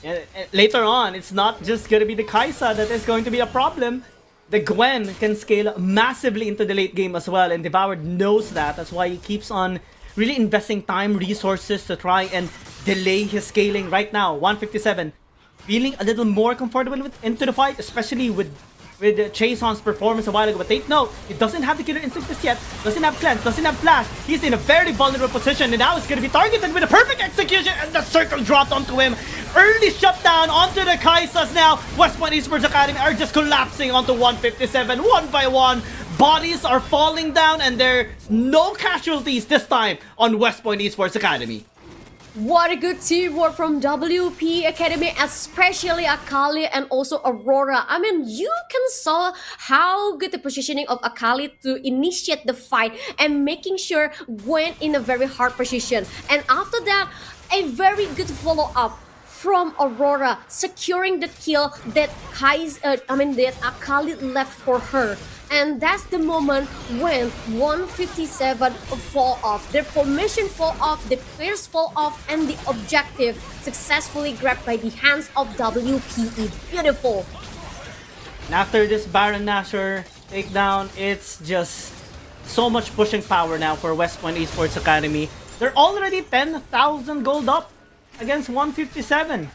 And later on, it's not just gonna be the Kaisa that is going to be a problem. The Gwen can scale massively into the late game as well, and Devoured knows that. That's why he keeps on really investing time, resources to try and delay his scaling. Right now, 157 feeling a little more comfortable into the fight, especially with Chason's performance a while ago. But take note, he doesn't have the Killer Instinct just yet, doesn't have Cleanse, doesn't have Flash. He's in a very vulnerable position, and now he's going to be targeted with a perfect execution, and the circle dropped onto him. Early shutdown onto the Kaisas now. West Point Esports Academy are just collapsing onto 157 one by one. Bodies are falling down, and there's no casualties this time on West Point Esports Academy. What a good teamwork from WP Academy, especially Akali and also Aurora. I mean, you can saw how good the positioning of Akali to initiate the fight and making sure Gwen in a very hard position. And after that, a very good follow-up from Aurora, securing the kill that that Akali left for her. And that's the moment when 157 fall off. Their formation fall off, the players fall off, and the objective successfully grabbed by the hands of WPE. Beautiful. And after this Baron Nashor takedown, it's just so much pushing power now for West Point Esports Academy. They're already 10,000 gold up against 157.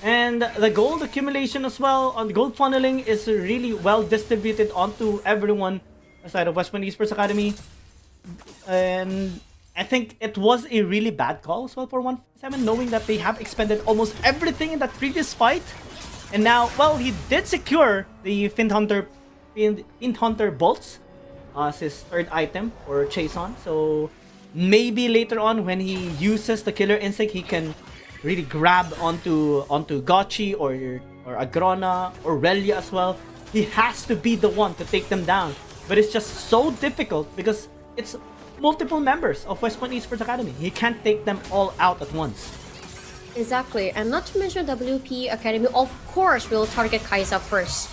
And the gold accumulation as well on gold funneling is really well distributed onto everyone aside of West Point Esports Academy. And I think it was a really bad call as well for 157, knowing that they have expended almost everything in that previous fight. And now, well, he did secure the Fiend Hunter bolts as his third item for Chase On. So maybe later on when he uses the Killer Instinct, he can really grab onto Gotchi or Agrona or Relia as well. He has to be the one to take them down. But it's just so difficult because it's multiple members of West Point Esports Academy. He can't take them all out at once. Exactly, and not to mention WP Academy, of course, will target Kaisa first.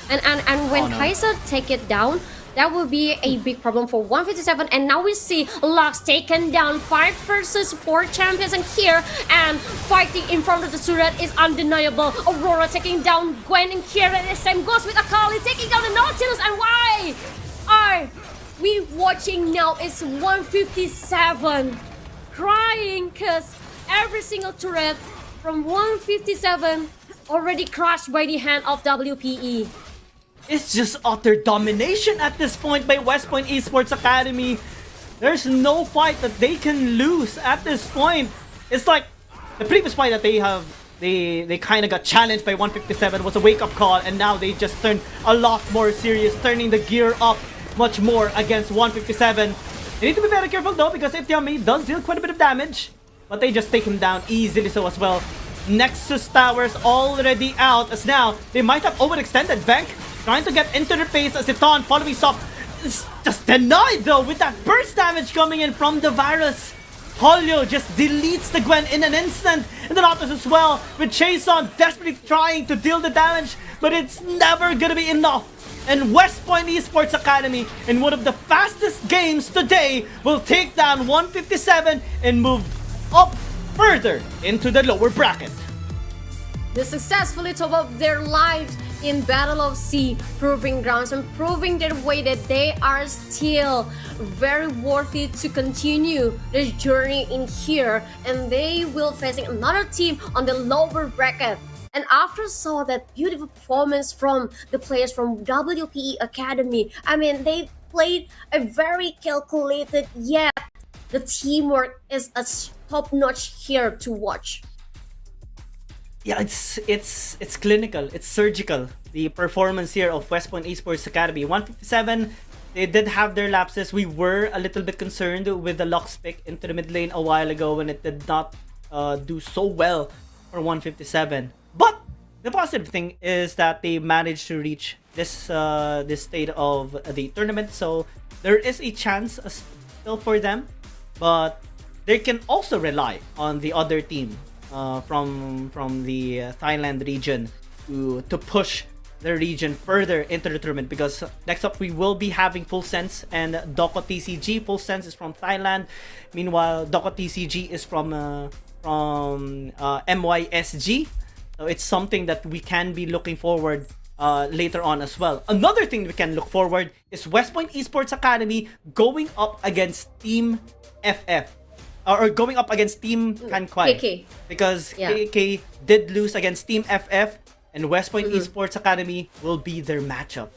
And when Oh, no. Kaisa take it down, that will be a big problem for 157. And now we see Lux taken down 5 versus 4 champions, and here and fighting in front of the turret is undeniable. Aurora taking down Gwen, and here and the same goes with Akali taking down the Nautilus. And why are we watching now? It's 157 crying because every single turret from 157 already crushed by the hand of WPE. It's just utter domination at this point by West Point Esports Academy. There's no fight that they can lose at this point. It's like the previous fight that they kind of got challenged by 157 was a wake-up call, and now they just turned a lot more serious, turning the gear up much more against 157. They need to be very careful though, because Iftiami does deal quite a bit of damage, but they just take him down easily so as well. Nexus Towers already out, as now they might have overextended. Bank trying to get into the face as Iton following Soft. It's just denied though with that burst damage coming in from the virus. Holyo just deletes the Gwen in an instant, and the Nautilus as well with Chase On desperately trying to deal the damage, but it's never gonna be enough. And West Point Esports Academy, in one of the fastest games today, will take down 157 and move up further into the lower bracket. They successfully top up their lives in Battle of Sea Proving Grounds, and proving their way that they are still very worthy to continue this journey in here, and they will facing another team on the lower bracket. And after saw that beautiful performance from the players from WPE Academy, I mean, they played a very calculated, yet the teamwork is a top-notch here to watch. Yeah, it's clinical, it's surgical. The performance here of West Point Esports Academy. 157, they did have their lapses. We were a little bit concerned with the Lux pick into the mid lane a while ago when it did not do so well for 157. But the positive thing is that they managed to reach this state of the tournament. So there is a chance still for them, but they can also rely on the other team from the Thailand region to push the region further into the tournament, because next up we will be having Full Sense and DokoTCG. Full Sense is from Thailand, meanwhile DokoTCG is from MYSG. So it's something that we can be looking forward later on as well. Another thing we can look forward is West Point Esports Academy going up against Team FF. Or going up against Team KhanKluay. KK. Because Yeah. KK did lose against Team FF, and West Point Esports Academy will be their matchup.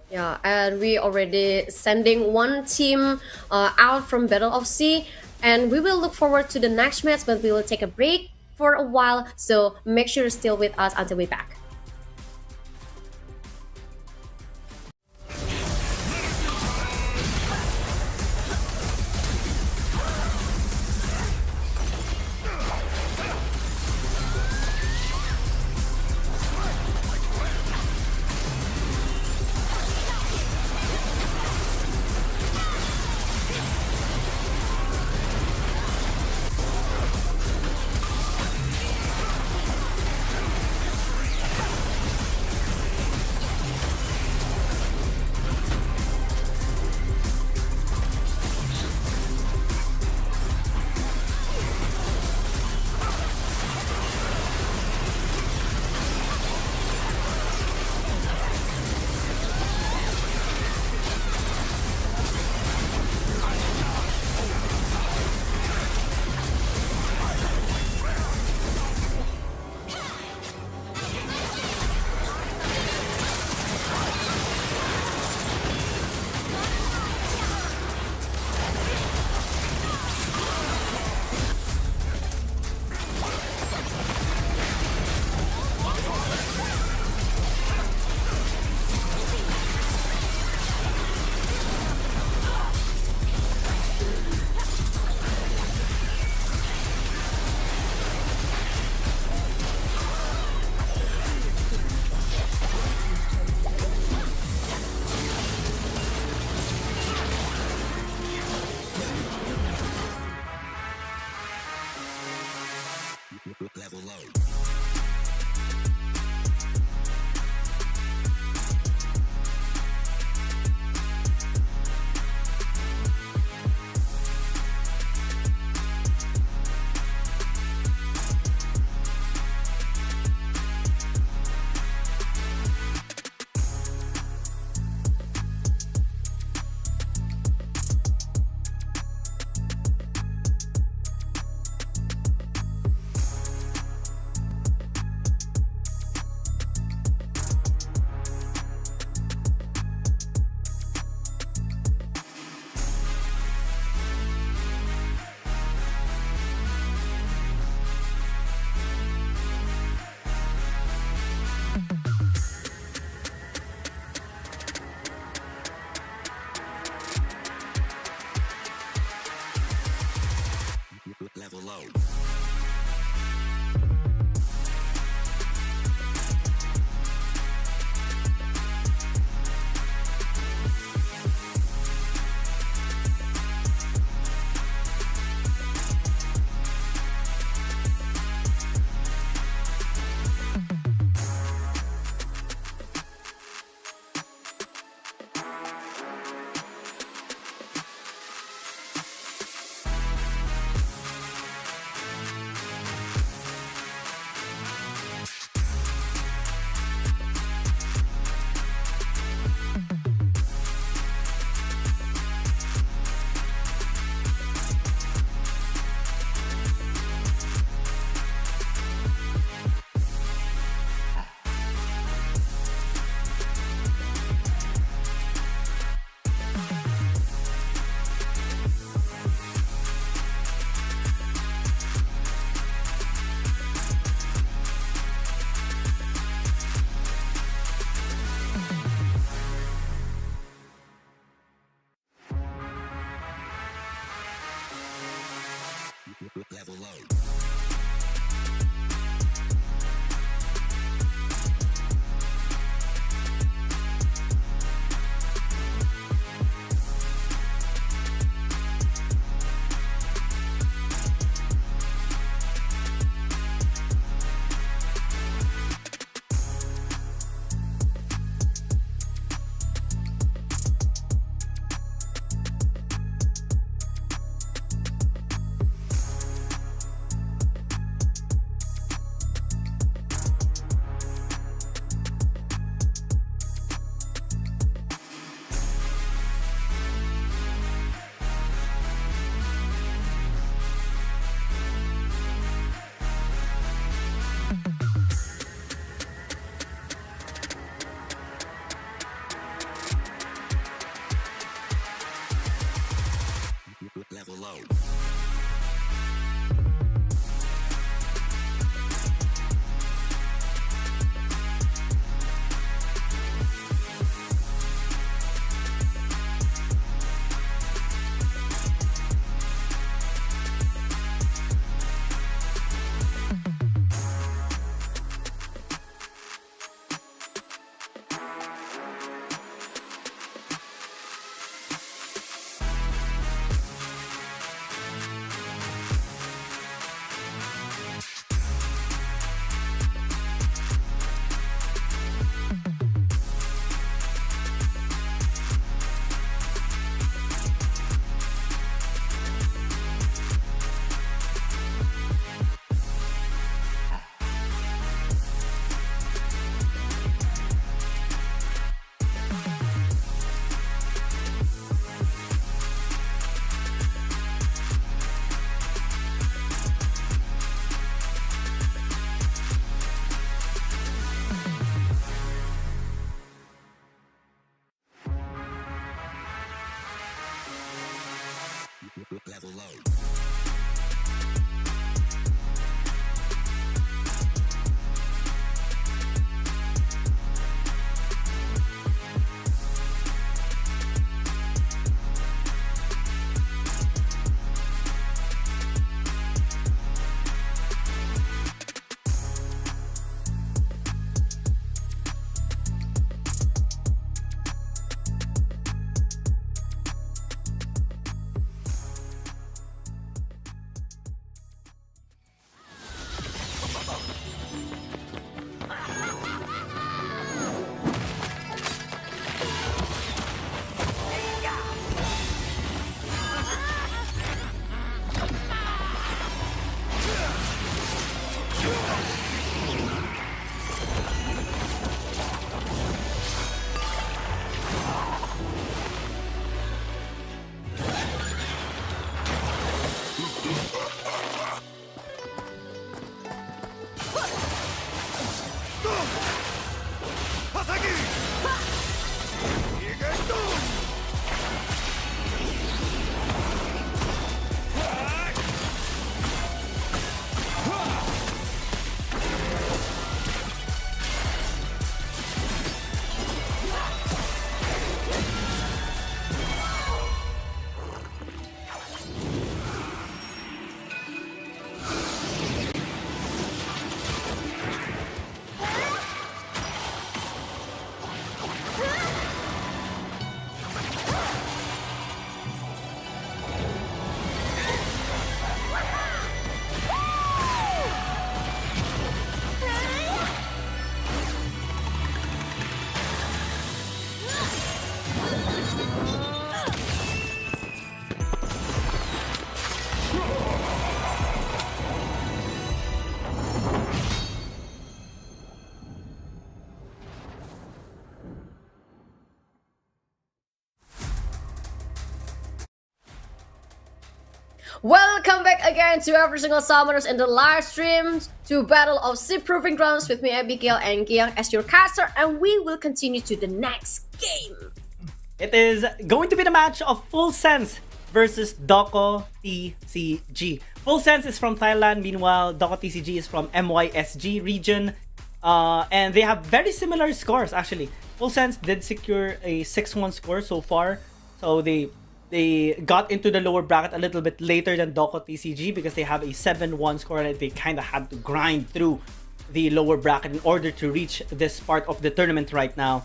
Yeah, and we already sending one team out from Battle of Sea, and we will look forward to the next match, but we will take a break for a while, so make sure to stay with us until we're back. Welcome back again to every single summoners in the live stream to Battle of Sea Proving Grounds with me, Abigail and Guiang as your caster, and we will continue to the next game. It is going to be the match of Full Sense versus DokoTCG. Full Sense is from Thailand, meanwhile DokoTCG is from MYSG region. And they have very similar scores actually. Full Sense did secure a 6-1 score so far. So they got into the lower bracket a little bit later than DokoTCG because they have a 7-1 score and they kind of had to grind through the lower bracket in order to reach this part of the tournament right now.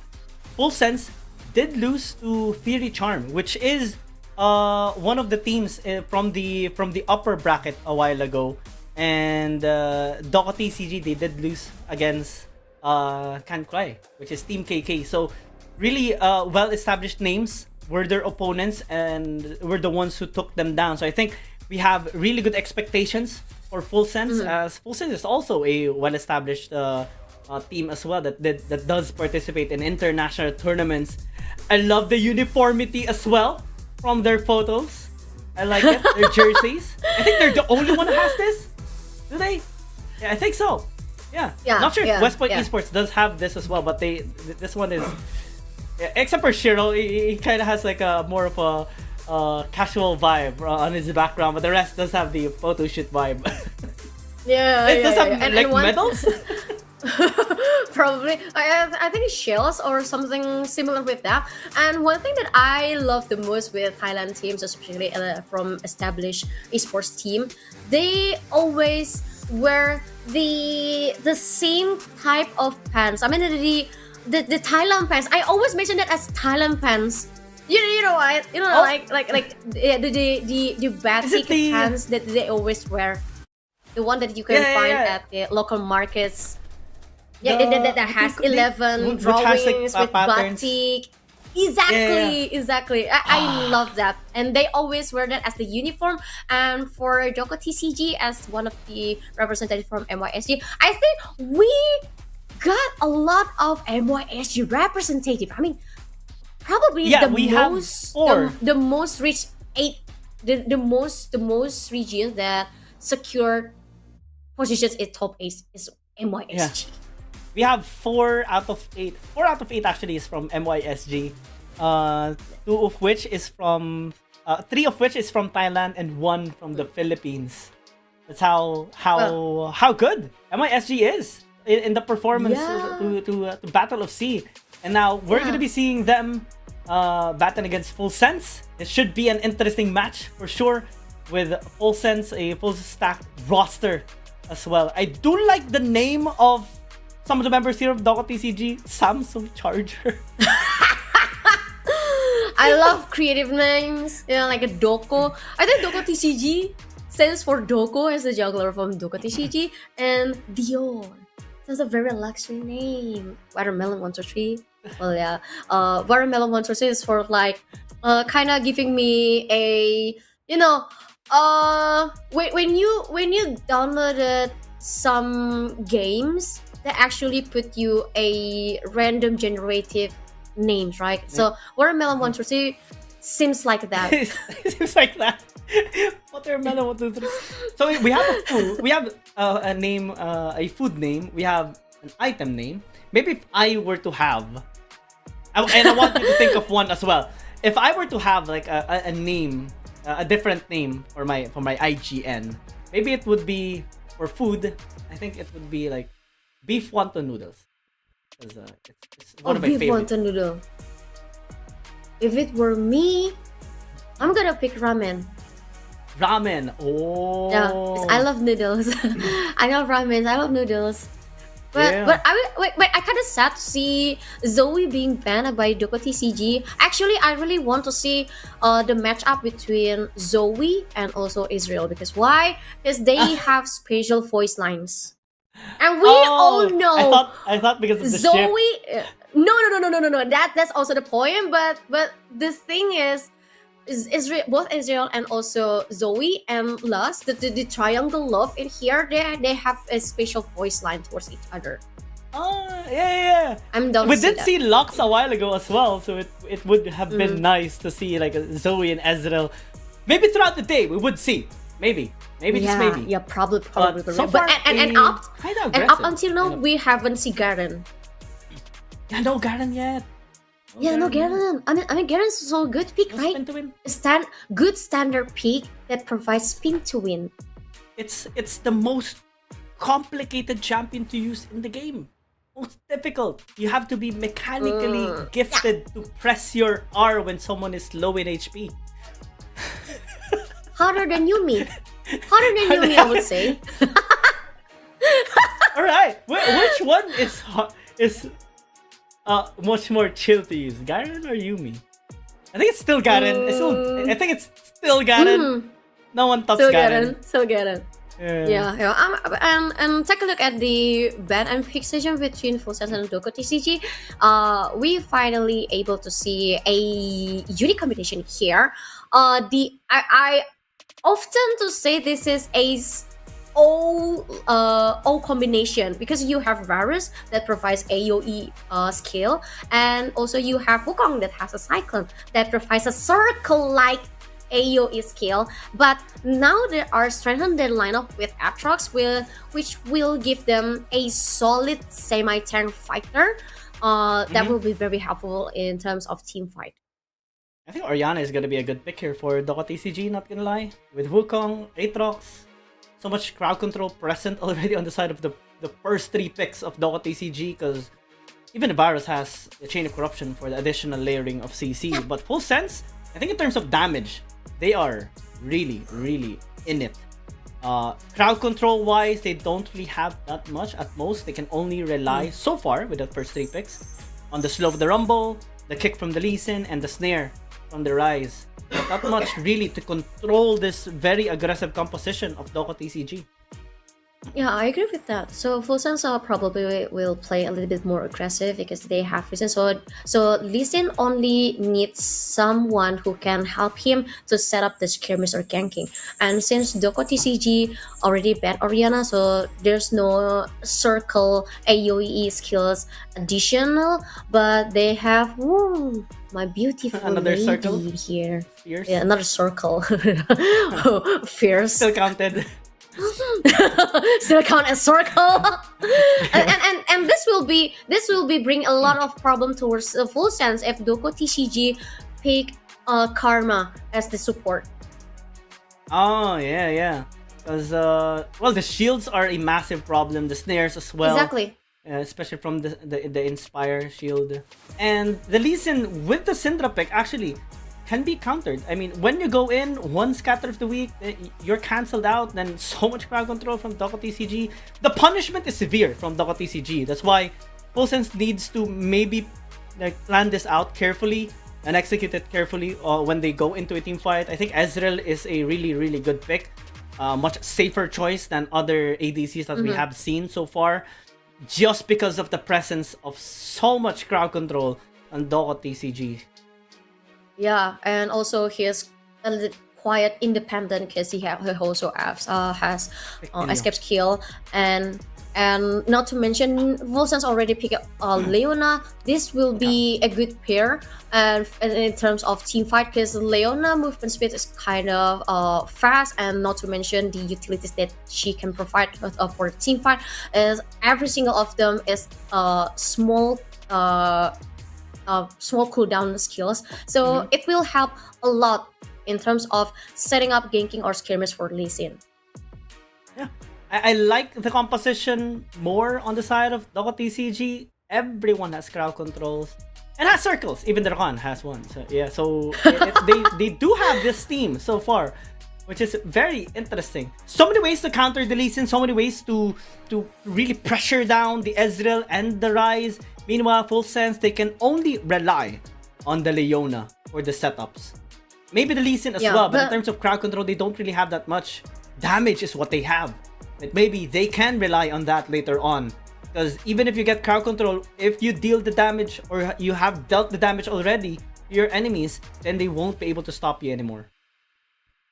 Full Sense did lose to Faerie Charm, which is one of the teams from the upper bracket a while ago. And DokoTCG, they did lose against KhanKluay, which is Team KK. So really well-established names were their opponents and were the ones who took them down. So I think we have really good expectations for Full Sense, as Full Sense is also a well-established team as well that does participate in international tournaments. I love the uniformity as well from their photos. I like it. Their jerseys. I think they're the only one who has this. Do they? Yeah, I think so. Yeah. Not sure if West Point Esports does have this as well, but this one is. Yeah, except for Shiro, he kind of has like a more of a casual vibe on his background, but the rest does have the photo shoot vibe. It does have like medals. Probably, I think it's shells or something similar with that. And one thing that I love the most with Thailand teams, especially from established esports team, they always wear the same type of pants. I mean the Thailand pants. I always mention that as Thailand pants. You know why? You know, like the batik pants that they always wear. The one that you can find at the local markets. Yeah, that has 11 drawings with batik. Exactly. I love that. And they always wear that as the uniform. And for DokoTCG as one of the representatives from MYSG, I think we got a lot of MYSG representative. I mean, probably the most rich the most regions that secured positions in top 8 is MYSG. Yeah. We have 4 out of 8. 4 out of 8 actually is from MYSG. 3 of which is from Thailand and 1 from the Philippines. That's how good MYSG is in the performance to Battle of Sea. And now we're gonna be seeing them battling against Full Sense. It should be an interesting match for sure, with Full Sense, a full stack roster as well. I do like the name of some of the members here of DokoTCG, Samsung Charger. I love creative names, like a Doko. I think DokoTCG stands for Doko as the juggler from DokoTCG, and Dior. That's a very luxury name. Watermelon 123. Well, yeah. Watermelon 123 is for like, kind of giving me a, when you downloaded some games, they actually put you a random generative names, right? So Watermelon 123 seems like that. It seems like that. Watermelon 123. So we have a food. We have a name, a food name. We have an item name. Maybe if I were to have, and I want you to think of one as well. If I were to have like a name, a different name for my IGN, maybe it would be for food. I think it would be like beef wonton noodles. It's one of my beef favorites. wonton noodle. If it were me, I'm gonna pick ramen. Ramen. Oh. Yeah, 'cause I love noodles. I love ramen. I love noodles. But I kind of sad to see Zoe being banned by DokoTCG. Actually, I really want to see the matchup between Zoe and also Israel. Because why? Because they have special voice lines, and we all know. I thought because of the Zoe. ship. No. That's also the point. But the thing is Israel, both Israel and also Zoe and Luz, the triangle love in here, they have a special voice line towards each other. Yeah. I'm down. We did see Lux a while ago as well, so it would have been nice to see like Zoe and Ezreal. Maybe throughout the day we would see Maybe just Yeah, maybe. yeah, probably. so But far, and a up kinda and up aggressive. until now, we haven't seen Garen. Yeah, no Garen yet. Yeah, no yet. Garen. I mean Garen's so good pick, No right? spin to win. Good standard pick that provides spin to win. It's the most complicated champion to use in the game. Most difficult. You have to be mechanically gifted to press your R when someone is low in HP. Harder than Yumi. Harder than Yumi, I would say. All right, which one is much more chill to use, Garen or Yumi? I think it's still Garen. I think it's still Garen. No one tops So Garen. Garen. Yeah. And take a look at the ban and pick session between Full Sense and DokoTCG. We finally able to see a unique combination here. I often to say this is a O combination because you have Varus that provides AoE skill, and also you have Wukong that has a Cyclone that provides a circle-like AoE skill. But now they are strengthening their lineup with Atrox, which will give them a solid semi-tank fighter. That will be very helpful in terms of team fight. I think Orianna is gonna be a good pick here for DokoTCG, not gonna lie. With Wukong, Aatrox, so much crowd control present already on the side of the first 3 picks of DokoTCG, because even Varus has a Chain of Corruption for the additional layering of CC. But Full Sense, I think in terms of damage, they are really, really in it. Crowd control wise, they don't really have that much. At most, they can only rely, so far, with the first 3 picks, on the Slow of the Rumble, the Kick from the Lee Sin, and the Snare from the Rise. Not much really to control this very aggressive composition of DokoTCG. Yeah, I agree with that. So Full Sense probably will play a little bit more aggressive because they have reason. So Lee Sin only needs someone who can help him to set up the skirmish or ganking. And since DokoTCG already banned Orianna, so there's no circle AoE skills additional, but they have my beautiful Another lady circle? here. Fierce. Yeah, another circle. Fierce. Still counted. Still count as circle. and this will be bring a lot of problem towards Full Sense if DokoTCG pick Karma as the support. Oh, yeah. Because, well, the shields are a massive problem. The snares as well. Exactly. Especially from the Inspire shield. And the Lee Sin with the Syndra pick actually can be countered. I mean, when you go in, one scatter of the week, you're cancelled out, then so much crowd control from DokoTCG. The punishment is severe from DokoTCG. That's why Full Sense needs to maybe plan this out carefully and execute it carefully when they go into a team fight. I think Ezreal is a really, really good pick. Much safer choice than other ADCs that we have seen so far, just because of the presence of so much crowd control on DokoTCG. Yeah, and also he is a little quiet, independent because he also has escape skill, and not to mention Full Sense already picked up Leona. This will be a good pair, and in terms of team fight, because Leona movement speed is kind of fast, and not to mention the utilities that she can provide for the team fight is every single of them is small cooldown skills, so it will help a lot in terms of setting up ganking or skirmish for Lee Sin. Yeah, I like the composition more on the side of DokoTCG. Everyone has crowd controls and has circles. Even the Rakan has one. So yeah, so they do have this team so far, which is very interesting. So many ways to counter the Lee Sin, so many ways to really pressure down the Ezreal and the Rise. Meanwhile, Full Sense, they can only rely on the Leona for the setups. Maybe the Lee Sin as well, but in terms of crowd control, they don't really have that much. Damage is what they have. But maybe they can rely on that later on. Because even if you get crowd control, if you deal the damage or you have dealt the damage already to your enemies, then they won't be able to stop you anymore.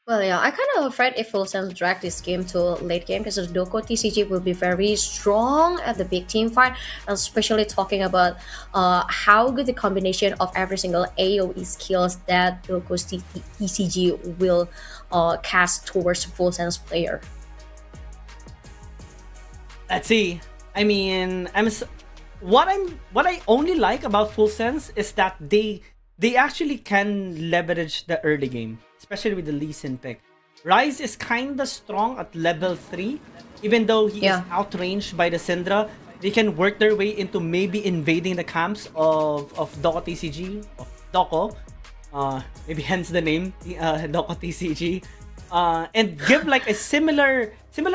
Well, yeah, I kind of afraid if Full Sense drag this game to late game because the DokoTCG will be very strong at the big team fight, especially talking about how good the combination of every single AoE skills that DokoTCG will cast towards Full Sense player. Let's see. I mean, what I only like about Full Sense is that they actually can leverage the early game, especially with the Lee Sin pick. Rise is kinda strong at level 3, even though he is Yeah. outranged by the Syndra. They can work their way into maybe invading the camps of DokoTCG, of Doko. Maybe hence the name, DokoTCG. And give like a similar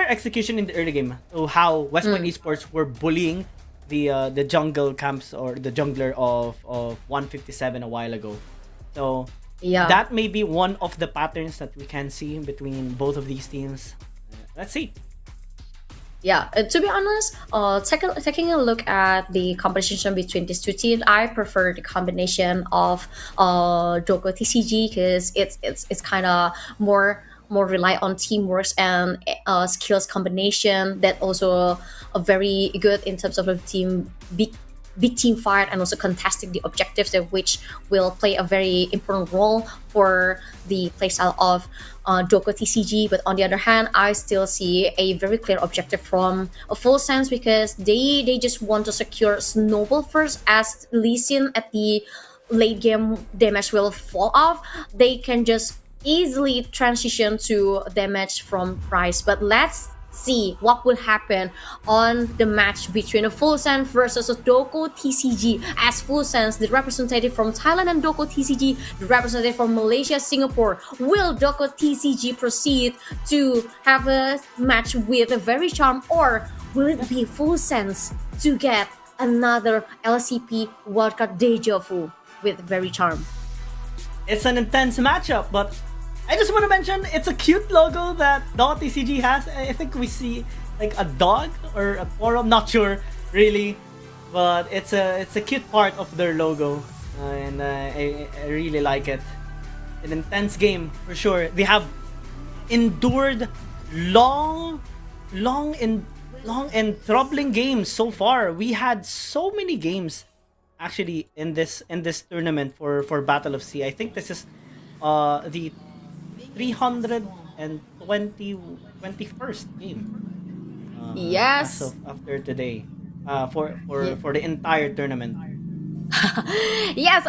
execution in the early game to how West Point Esports were bullying the jungle camps or the jungler of 157 a while ago. So Yeah. that may be one of the patterns that we can see between both of these teams. Let's see. Yeah, to be honest, taking a look at the competition between these two teams, I prefer the combination of Doko TCG because it's kind of more rely on teamwork and skills combination that also very good in terms of a team big team fight and also contesting the objectives that which will play a very important role for the playstyle of Doko TCG. But on the other hand, I still see a very clear objective from a Full Sense because they just want to secure Snowball first as Lee Sin at the late game damage will fall off. They can just easily transition to damage from Price. But let's see what will happen on the match between a Full Sense versus a Doko TCG. As Full Sense, the representative from Thailand, and Doko TCG, the representative from Malaysia, Singapore. Will Doko TCG proceed to have a match with a Very Charm, or will it be Full Sense to get another LCP Wildcard Deja Vu with Very Charm? It's an intense matchup, but I just want to mention it's a cute logo that DokoTCG has. I think we see like a dog or a forum, not sure really, but it's a cute part of their logo, and I really like it. An intense game for sure. They have endured long and troubling games so far. We had so many games actually in this tournament for Battle of Sea. I think this is the 321st game. Yes. As of after today, for Yeah. for the entire tournament. Yes,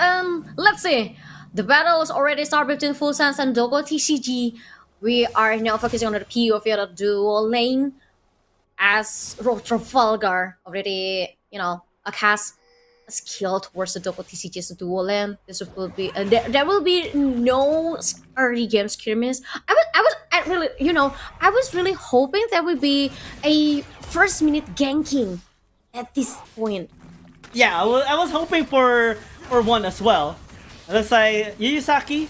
let's see. The battle is already started between Full Sense and Doko TCG. We are now focusing on the POV of the dual lane as Trafalgar already, a cast a skill towards the Doko TCG's dual lane. This will be there will be no early game skirmish. I was really hoping there would be a first minute ganking at this point. Yeah, I was hoping for one as well. Let's say Yuyusaki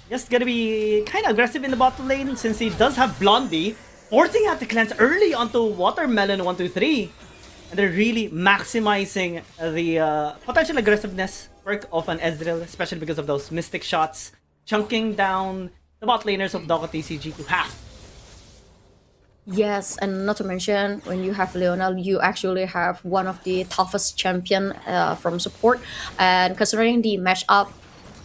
just gonna be kind of aggressive in the bottom lane since he does have Blondie, forcing out the cleanse early onto Watermelon 123. And they're really maximizing the potential aggressiveness perk of an Ezreal, especially because of those mystic shots, chunking down the bot laners of DokoTCG to half. Yes, and not to mention when you have Leona, you actually have one of the toughest champion from support. And considering the matchup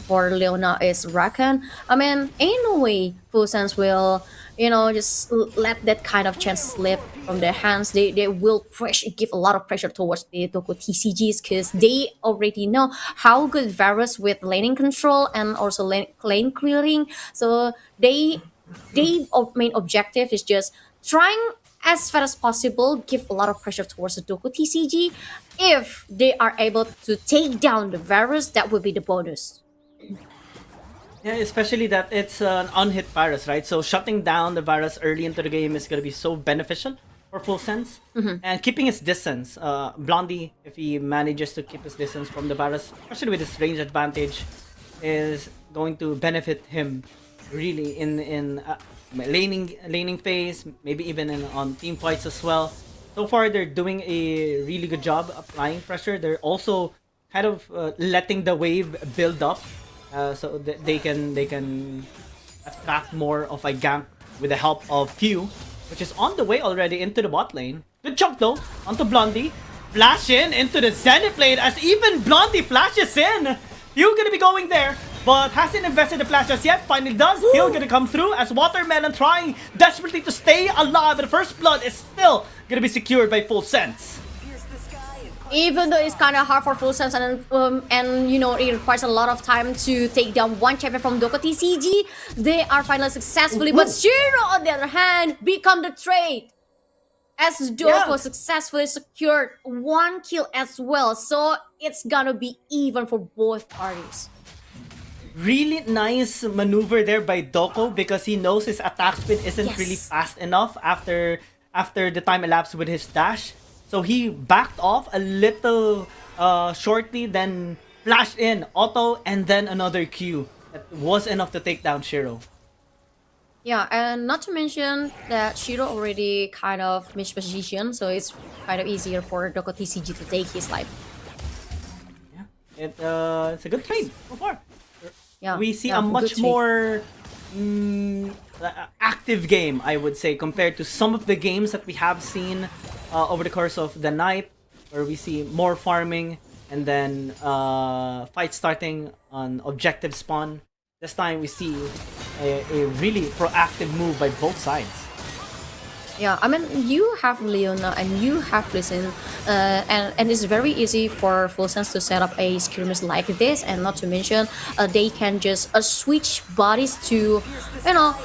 for Leona is Rakan, I mean, ain't no way Full Sense will, just let that kind of chance slip from their hands. They will give a lot of pressure towards the Doko TCGs because they already know how good Varus with laning control and also lane clearing. So they main objective is just trying as far as possible give a lot of pressure towards the Doko TCG. If they are able to take down the Varus, that would be the bonus. Yeah, especially that it's an unhit virus, right? So shutting down the virus early into the game is going to be so beneficial for Full Sense. And keeping his distance. Blondie, if he manages to keep his distance from the virus, especially with his range advantage, is going to benefit him really in laning phase, maybe even on team fights as well. So far, they're doing a really good job applying pressure. They're also kind of letting the wave build up, so that they can attract more of a gank with the help of Q, which is on the way already into the bot lane. Good chunk though, onto Blondie. Flash in into the Zenith lane as even Blondie flashes in. Q gonna be going there, but hasn't invested the flash just yet. Finally does. He'll gonna come through as Watermelon trying desperately to stay alive. But the first blood is still gonna be secured by Full Sense. Even though it's kind of hard for Full Sense and you know it requires a lot of time to take down one champion from DokoTCG, they are finally successfully. But Shiro, on the other hand, become the trade as Doko successfully secured one kill as well. So it's gonna be even for both parties. Really nice maneuver there by Doko because he knows his attack speed isn't really fast enough after the time elapsed with his dash. So he backed off a little shortly, then flashed in auto and then another Q. That was enough to take down Shiro. Yeah, and not to mention that Shiro already kind of mispositioned, so it's kind of easier for DokoTCG to take his life. Yeah, it's a good trade so far. Yeah, We see yeah, a good much trade. more active game, I would say, compared to some of the games that we have seen over the course of the night, where we see more farming and then fight starting on objective spawn. This time we see a really proactive move by both sides. Yeah, I mean, you have Leona and you have Listen, and it's very easy for Full Sense to set up a skirmish like this, and not to mention, they can just switch bodies to, you know,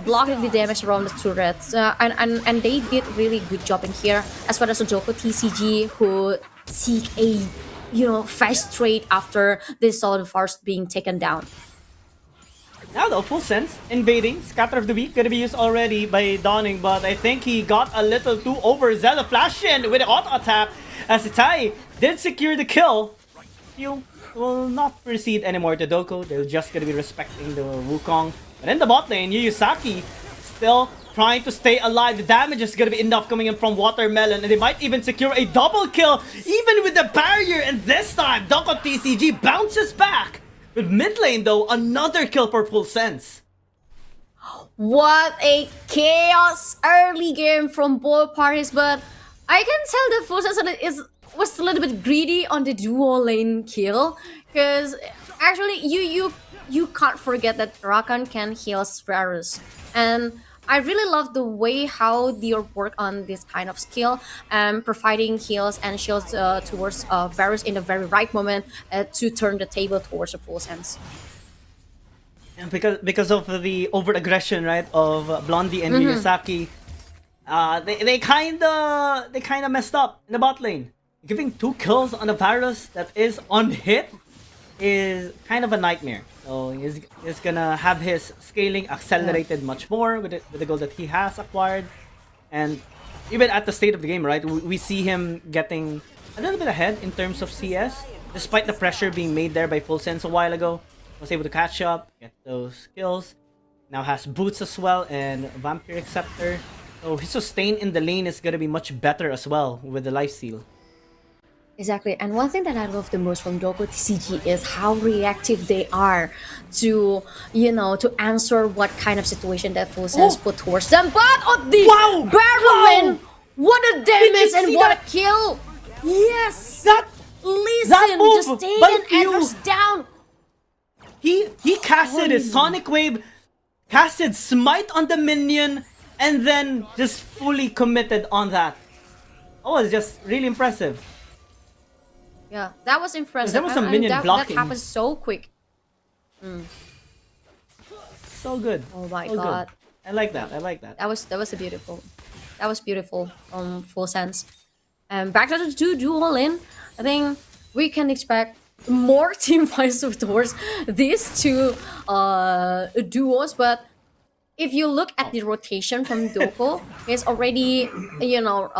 block the damage around the turrets, and they did really good job in here, as well as DokoTCG, who seek a, you know, fast trade after they saw the forest being taken down. Now though, Full Sense invading. Scatter of the Week gonna be used already by Dawning, but I think he got a little too overzealous. Flash in with the auto tap as S.E.A did secure the kill. You will not proceed anymore to Doko. They're just gonna be respecting the Wukong. But in the bot lane, Yuyusaki still trying to stay alive. The damage is gonna be enough coming in from Watermelon, and they might even secure a double kill even with the barrier. And this time, DokoTCG bounces back. With mid lane though, another kill for Full Sense. What a chaos early game from both parties, but I can tell the Full Sense was a little bit greedy on the dual lane kill, because actually you can't forget that Rakan can heal Varus, and I really love the way how they work on this kind of skill, providing heals and shields towards Varus in the very right moment to turn the table towards the Full Sense. And because of the over aggression, right, of Blondie and Yuyusaki, they kinda messed up in the bot lane. Giving 2 kills on a Varus that is unhit is kind of a nightmare. So he's gonna have his scaling accelerated much more with the goals that he has acquired, and even at the state of the game, right, we see him getting a little bit ahead in terms of CS, despite the pressure being made there by Full Sense a while ago. Was able to catch up, get those kills. Now has boots as well and Vampiric Scepter. So his sustain in the lane is gonna be much better as well with the lifesteal. Exactly, and one thing that I love the most from DokoTCG is how reactive they are to, you know, to answer what kind of situation that Full Sense put towards them. But on the Barrelman, what a damage and see what that? a kill! Yes, That Listen, move just taking by Q. Edwards down. He casted his Sonic Wave, casted Smite on the minion, and then just fully committed on that. Oh, it's just really impressive. Yeah, that was impressive. There was some and minion that blocking. happened so quick. So good. Oh my so good. God. I like that. I like that. That was beautiful. That was beautiful from Full Sense. And back to the two duel in. I think we can expect more team fights towards these two duos. But if you look at the rotation from Doko, it's already, you know,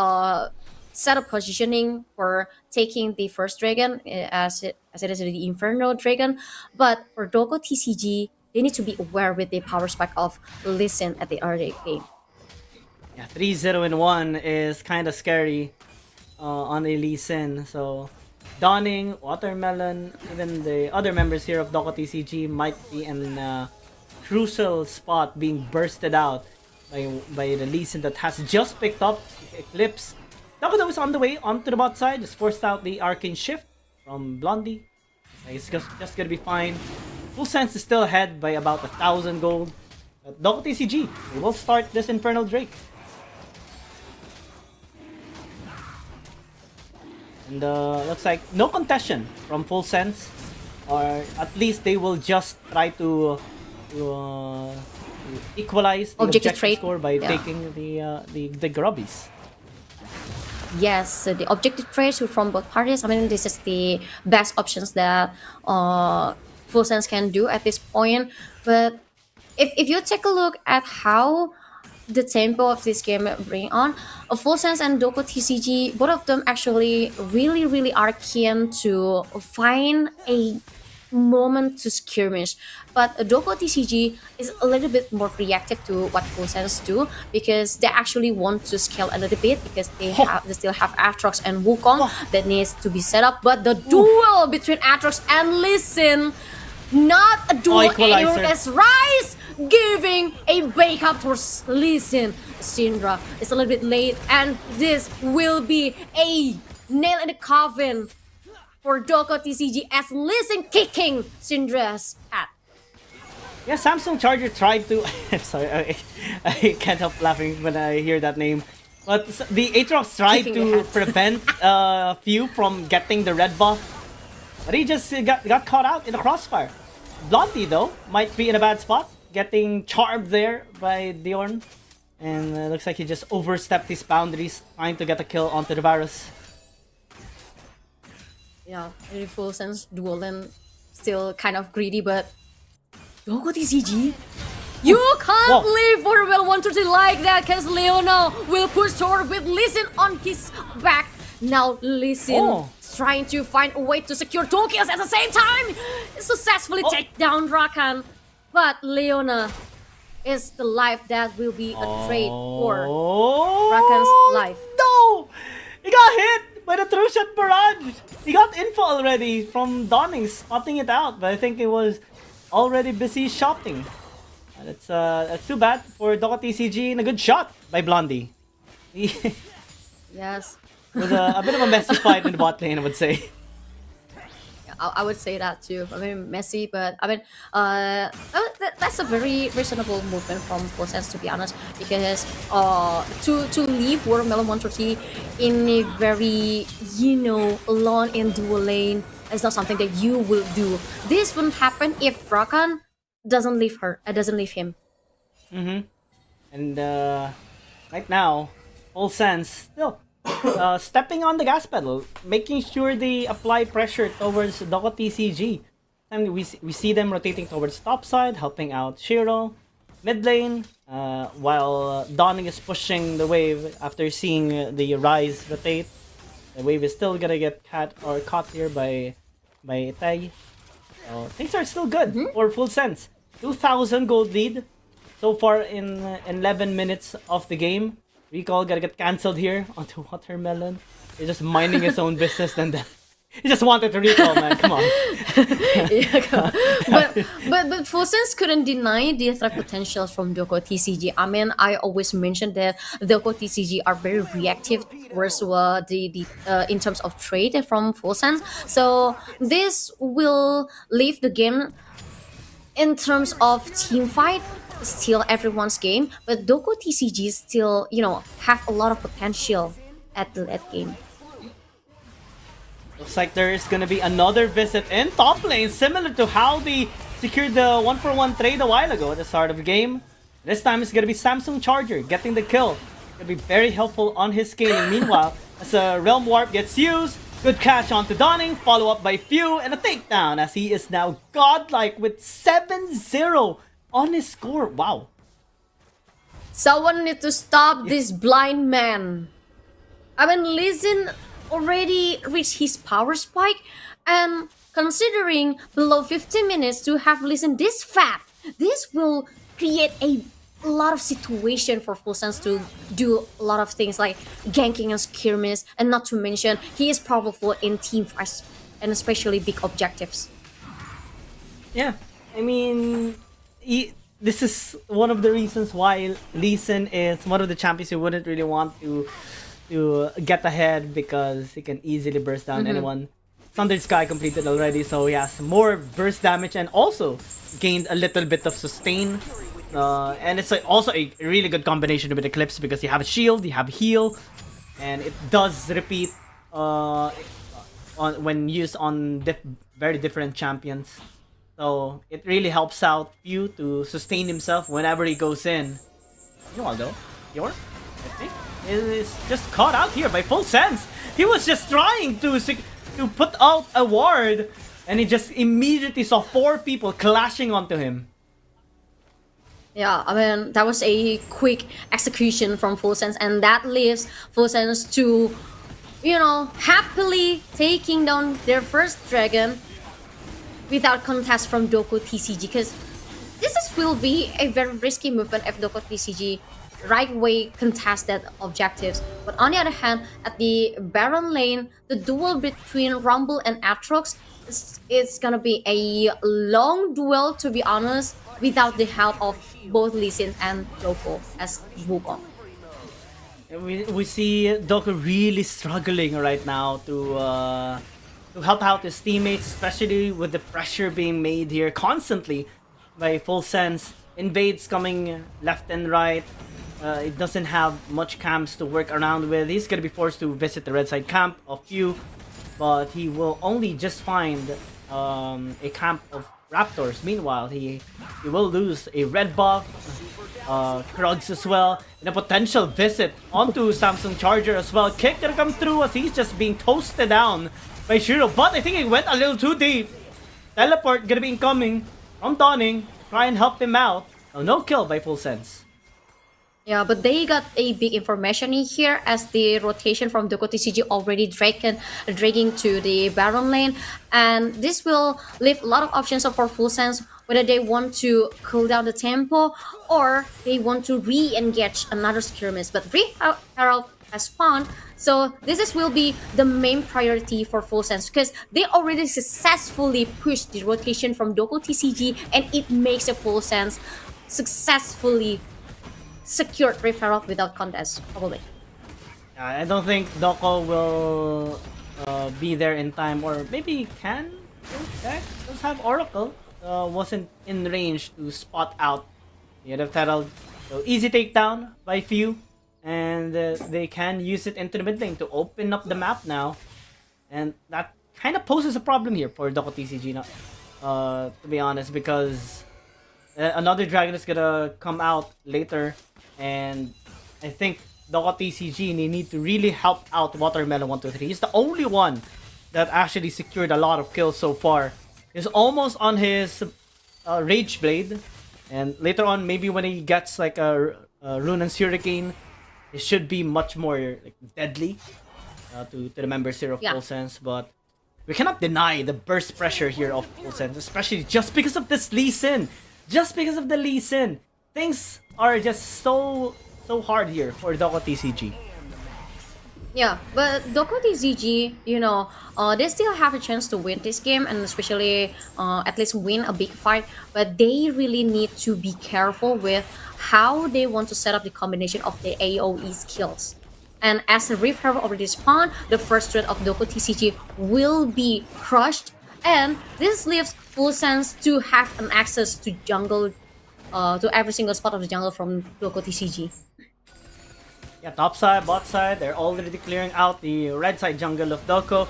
set up positioning for taking the first dragon as it is the Inferno dragon. But for DokoTCG, they need to be aware with the power spike of Listen at the early game. Yeah, 3-0-1 is kind of scary on a Lee Sin. So, Dawning, Watermelon, even the other members here of DokoTCG might be in crucial spot being bursted out by the Lee Sin that has just picked up the Eclipse. Dakoto is on the way onto the bot side, just forced out the Arcane Shift from Blondie. It's just gonna be fine. Full Sense is still ahead by about 1,000 gold. But DokoTCG, they will start this Infernal Drake. And looks like no contestation from Full Sense, or at least they will just try to equalize the Objective objective trade. score by Yeah. taking the grubbies. Yes, the objective trades from both parties. I mean, this is the best options that Full Sense can do at this point. But if you take a look at how the tempo of this game bring on, Full Sense and DokoTCG, both of them actually really are keen to find a moment to skirmish. But DokoTCG is a little bit more reactive to what Full Sense do, because they actually want to scale a little bit, because they still have Aatrox and Wukong that needs to be set up. But the duel between Aatrox and Lee Sin, not a duel equalizer. anymore, as Rise giving a backup towards Lee Sin. Syndra is a little bit late, and this will be a nail in the coffin for DokoTCG as Lee Sin kicking Syndra's hat. Yeah, Samsung Charger tried to. I'm sorry, I can't help laughing when I hear that name. But the Aatrox tried Kicking the to hat. prevent Few from getting the red buff, but he just got caught out in the crossfire. Blondie, though, might be in a bad spot, getting charmed there by Diorn. And looks like he just overstepped his boundaries, trying to get a kill onto the Varus. Yeah, very Full Sense duel and still kind of greedy, but DokoTCG, you can't Whoa. leave for well 130 like that, because Leona will push forward with Lee Sin on his back. Now Lee Sin Oh. is trying to find a way to secure 2 kills at the same time. Successfully take down Rakan, but Leona is the life that will be a trade for Rakan's life. No! He got hit by the true shot barrage! He got info already from Dawning, spotting it out, but I think it was already busy shopping. That's too bad for DokoTCG, and a good shot by Blondie. It Yes, was a bit of a messy fight in the bot lane, I would say. I would say that too. I mean, messy, but I mean, that's a very reasonable movement from Full Sense, to be honest, because to leave Watermelon 130 in a very, alone in dual lane is not something that you will do. This wouldn't happen if Rakan doesn't leave him. And right now, Full Sense still stepping on the gas pedal, making sure they apply pressure towards DokoTCG. And we see them rotating towards top side, helping out Shiro. Mid lane, while Dawning is pushing the wave after seeing the Rise rotate. The wave is still gonna get caught here by Tai. So things are still good for Full Sense. 2,000 gold lead so far in 11 minutes of the game. Recall gotta get cancelled here onto Watermelon. He's just minding his own business, and then he just wanted to recall, man. Come on. but Full Sense couldn't deny the threat potentials from DokoTCG. I mean, I always mention that DokoTCG are very reactive towards in terms of trade from Full Sense. So this will leave the game in terms of team fight. Still everyone's game, but DokoTCG still, have a lot of potential at the late game. Looks like there is gonna be another visit in top lane, similar to how they secured the 1-for-1 trade a while ago at the start of the game. This time it's gonna be Samsung Charger getting the kill. Gonna be very helpful on his scaling. Meanwhile, as a Realm Warp gets used, good catch onto Dawning, follow up by Few, and a takedown as he is now godlike with 7-0 on his score. Wow. Someone need to stop this blind man. I mean, Lee Sin already reached his power spike, and considering below 15 minutes to have Lee Sin this fat, this will create a lot of situation for Full Sense to do a lot of things like ganking and skirmish, and not to mention he is powerful in team fights and especially big objectives. Yeah, I mean, this is one of the reasons why Lee Sin is one of the champions you wouldn't really want to get ahead because he can easily burst down anyone. Thunder Sky completed already, so he has more burst damage and also gained a little bit of sustain. And it's also a really good combination with Eclipse because you have a shield, you have heal, and it does repeat when used on very different champions. So it really helps out Pew to sustain himself whenever he goes in. Meanwhile, Yor, I think, is just caught out here by Full Sense. He was just trying to put out a ward, and he just immediately saw 4 people clashing onto him. Yeah, I mean, that was a quick execution from Full Sense, and that leaves Full Sense to, happily taking down their first dragon without contest from DokoTCG, because will be a very risky movement if DokoTCG right way contested objectives. But on the other hand, at the Baron lane, the duel between Rumble and Aatrox, it's gonna be a long duel, to be honest, without the help of both Lee Sin and Doko as Wukong. We see Doko really struggling right now to help out his teammates, especially with the pressure being made here constantly by Full Sense. Invades coming left and right. It doesn't have much camps to work around with. He's gonna be forced to visit the red side camp of few, but he will only just find a camp of Raptors. Meanwhile, he will lose a red buff, Krugs as well, and a potential visit onto Samsung Charger as well. Kick gonna come through as he's just being toasted down by Shiro, but I think he went a little too deep. Teleport gonna be incoming from Dawning, try and help him out. Oh, no kill by Full Sense. Yeah, but they got a big information in here as the rotation from DokoTCG already dragging to the Baron lane, and this will leave a lot of options for Full Sense whether they want to cool down the tempo or they want to re-engage another skirmish. But Herald has spawned, so will be the main priority for Full Sense because they already successfully pushed the rotation from DokoTCG, and it makes a Full Sense successfully secured referral without contest, probably. I don't think Doko will be there in time, or maybe he can. Does have Oracle. Wasn't in range to spot out the other Herald. So easy takedown by few, and they can use it into the mid lane to open up the map now, and that kind of poses a problem here for DokoTCG. To be honest, because another dragon is gonna come out later. And I think DokoTCG need to really help out Watermelon 123. He's the only one that actually secured a lot of kills so far. He's almost on his Rage Blade, and later on, maybe when he gets like a Runan's Hurricane, it should be much more deadly to the members here of Full Sense. But we cannot deny the burst pressure here of Full Sense, especially just because of this Lee Sin. Just because of the Lee Sin. Things are just so hard here for DokoTCG. Yeah, but DokoTCG, they still have a chance to win this game and especially at least win a big fight. But they really need to be careful with how they want to set up the combination of the AoE skills. And as the Rift Herald already spawned, the first threat of DokoTCG will be crushed. And this leaves Full Sense to have an access to jungle, to every single spot of the jungle from DokoTCG. Yeah, top side, bot side, they're already clearing out the red side jungle of Doko.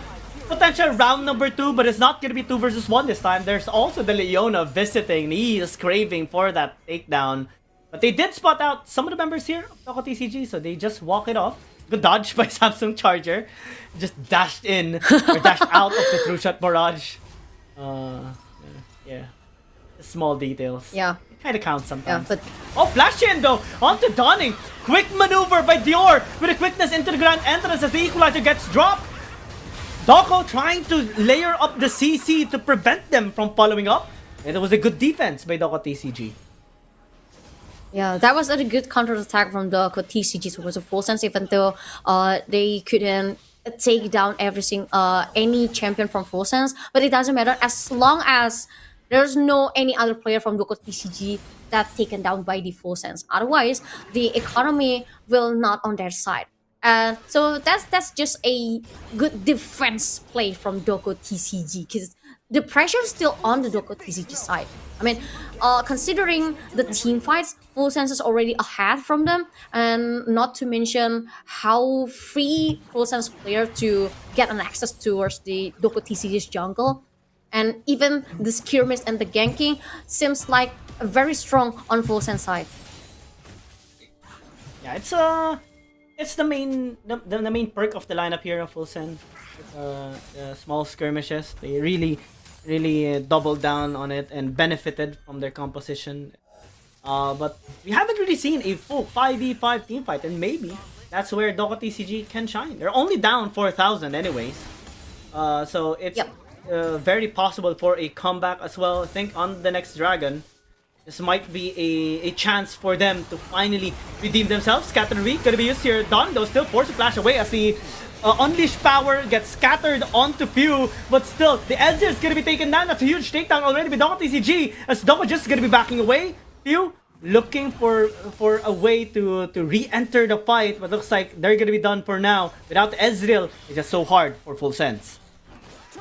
Potential round number 2, but it's not going to be 2 versus 1 this time. There's also the Leona visiting. He is craving for that takedown. But they did spot out some of the members here of DokoTCG, so they just walk it off. Good dodge by Samsung Charger. Just dashed in, or dashed out of the True Shot Barrage. Yeah. Small details. Yeah. It kind of counts sometimes. Yeah, but oh, flash in though! Onto Dawning! Quick maneuver by Dior with a quickness into the grand entrance as the equalizer gets dropped. Doko trying to layer up the CC to prevent them from following up. And it was a good defense by DokoTCG. yeah, that was a good counter attack from DokoTCG towards a Full Sense, even though they couldn't take down any champion from Full Sense. But it doesn't matter as long as There's no any other player from DokoTCG that taken down by the full sense. Otherwise, the economy will not on their side. And so that's just a good defense play from DokoTCG because the pressure is still on the DokoTCG side. I mean, considering the team fights, Full Sense is already ahead from them, and not to mention how free Full Sense player to get an access towards the DokoTCG's jungle, and even the skirmish and the ganking seems like very strong on Full Sense side. Yeah, it's the main perk of the lineup here of Full Send. The small skirmishes, they really doubled down on it and benefited from their composition. But we haven't really seen a full 5v5 team fight, and maybe that's where DokoTCG can shine. They're only down 4,000 anyways. So it's Yep. very possible for a comeback as well. I think on the next Dragon, this might be a chance for them to finally redeem themselves. Scatter Reek gonna be used here. Don, though, still forced to flash away as the Unleashed Power gets scattered onto Few, but still, the Ezreal is gonna be taken down. That's a huge takedown already by DokoTCG, as Doko just gonna be backing away. Few looking for a way to re-enter the fight, but looks like they're gonna be done for now. Without Ezreal, it's just so hard for Full Sense.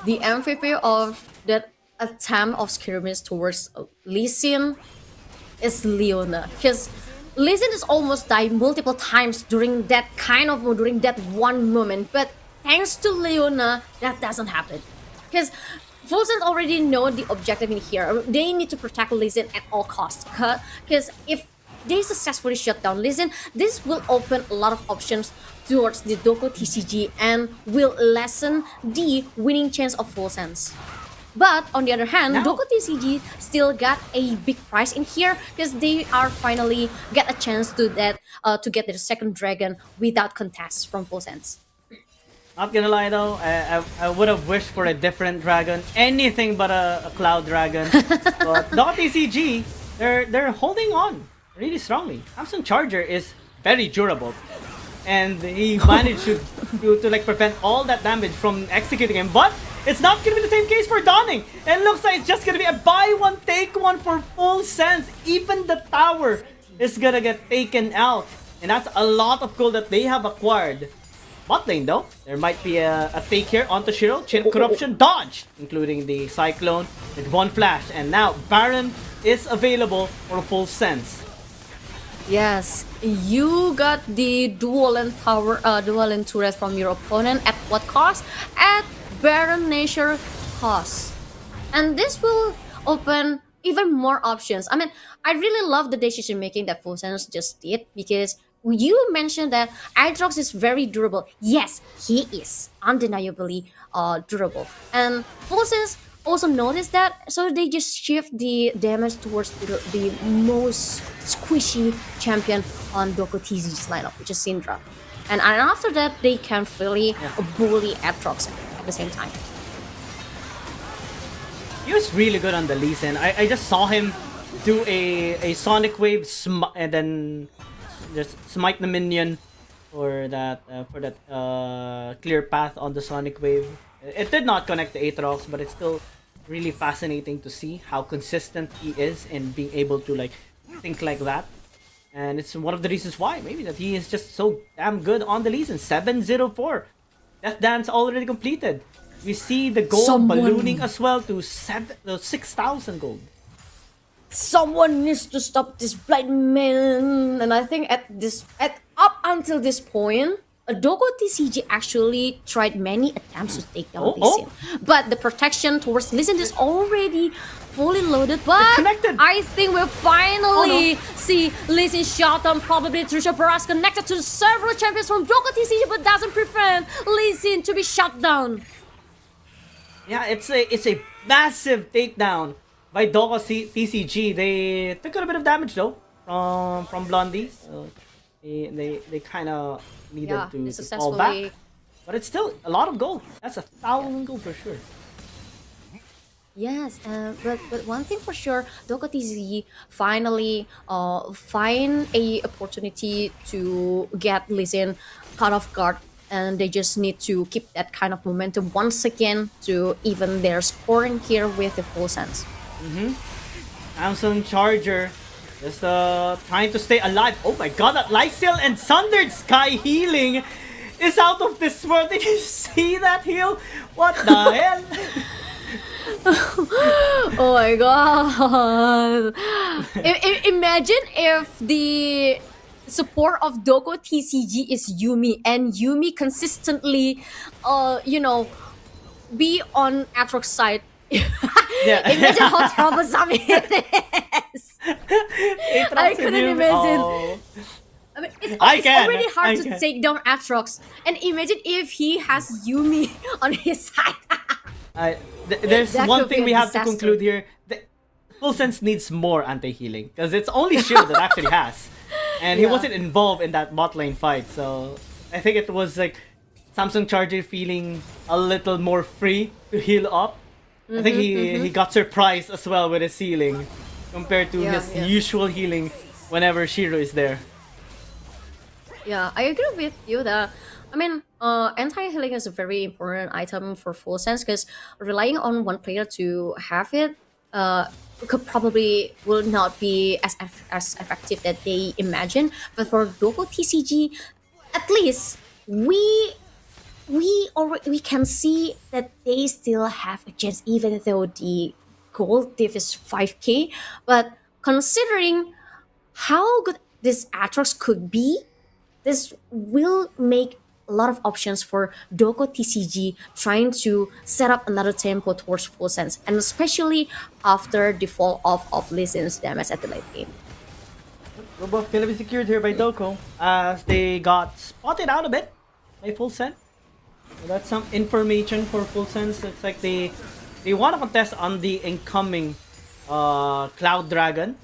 The MVP of that attempt of skirmish towards Lee Sin is Leona, because Lee Sin is almost died multiple times during that one moment, but thanks to Leona, that doesn't happen. Because Full Sense already know the objective in here. They need to protect Lee Sin at all costs. Because if they successfully shut down Lee Sin, this will open a lot of options towards the DokoTCG and will lessen the winning chance of Full Sense. But on the other hand, Now- DokoTCG still got a big prize in here because they are finally get a chance to get their second dragon without contest from Full Sense. Not gonna lie though, I would have wished for a different dragon, anything but a cloud dragon. But DokoTCG, they're holding on really strongly. Samsung Charger is very durable, and he managed to like prevent all that damage from executing him. But it's not gonna be the same case for Dawning. It looks like it's just gonna be a buy one take one for Full Sense. Even the tower is gonna get taken out, and that's a lot of gold that they have acquired. Bot lane though, there might be a take here onto Shiro. Chin Corruption dodged, including the Cyclone with one flash, and now Baron is available for Full Sense. Yes, you got the dual and turret from your opponent at what cost? At Baron Nature cost. And this will open even more options. I mean, I really love the decision making that Full Sense just did, because you mentioned that Aatrox is very durable. Yes, he is undeniably durable. And Full Sense also noticed that, so they just shift the damage towards the most squishy champion on DokoTCG's lineup, which is Syndra. And after that, they can really bully Aatrox at the same time. He was really good on the Lee Sin. I just saw him do a Sonic Wave and then just smite the minion for that clear path on the Sonic Wave. It did not connect the Aatrox, but it's still really fascinating to see how consistent he is in being able to like think like that. And it's one of the reasons why maybe that he is just so damn good on the Lee Sin. 704. Death Dance already completed. We see the gold ballooning as well to 6,000 gold. Someone needs to stop this blind man. And I think up until this point, DokoTCG actually tried many attempts to take down Lee Sin. But the protection towards Lee Sin is already fully loaded. But connected. I think we'll finally see Lee Sin shot down, probably Trisha Barras connected to several champions from DokoTCG, but doesn't prevent Lee Sin to be shut down. Yeah, it's a massive takedown by DokoTCG. They took a bit of damage though from Blondie. So they kind of needed to fall back. But it's still a lot of gold. That's 1,000 gold for sure. Yes, but one thing for sure, DokoTCG finally find a opportunity to get Lee Sin caught off guard, and they just need to keep that kind of momentum once again to even their scoring here with the Full Sense. Samsung Charger just trying to stay alive. Oh my god, that Lifesteal and Sundered Sky healing is out of this world. Did you see that heal? What the hell? Oh my god. Imagine if the support of DokoTCG is Yumi and Yumi consistently be on Atrox's side. Yeah. Imagine how troublesome it is. I couldn't imagine. Oh. I mean, it's can. already hard I to can. take down Atrox, and imagine if he has Yumi on his side. There's That one could be thing a we have to disaster. conclude here. Full Sense needs more anti-healing because it's only Shield that actually has, and he Yeah. wasn't involved in that bot lane fight. So I think it was like Samsung Charger feeling a little more free to heal up. I think he got surprised as well with his healing compared to Yeah, his yeah. usual healing whenever Shiro is there. Yeah, I agree with you that. I mean, anti-healing is a very important item for Full Sense because relying on one player to have it could probably will not be as effective that they imagine. But for DokoTCG, at least we can see that they still have a chance, even though the goal diff is 5k. But considering how good this Atrox could be, this will make a lot of options for DokoTCG trying to set up another tempo towards Full Sense, and especially after the fall off of Lee Sin's damage at the late game. We're both gonna be secured here by Doko as they got spotted out a bit by Full Sense. So that's some information for Full Sense. Looks like they want to contest on the incoming Cloud Dragon,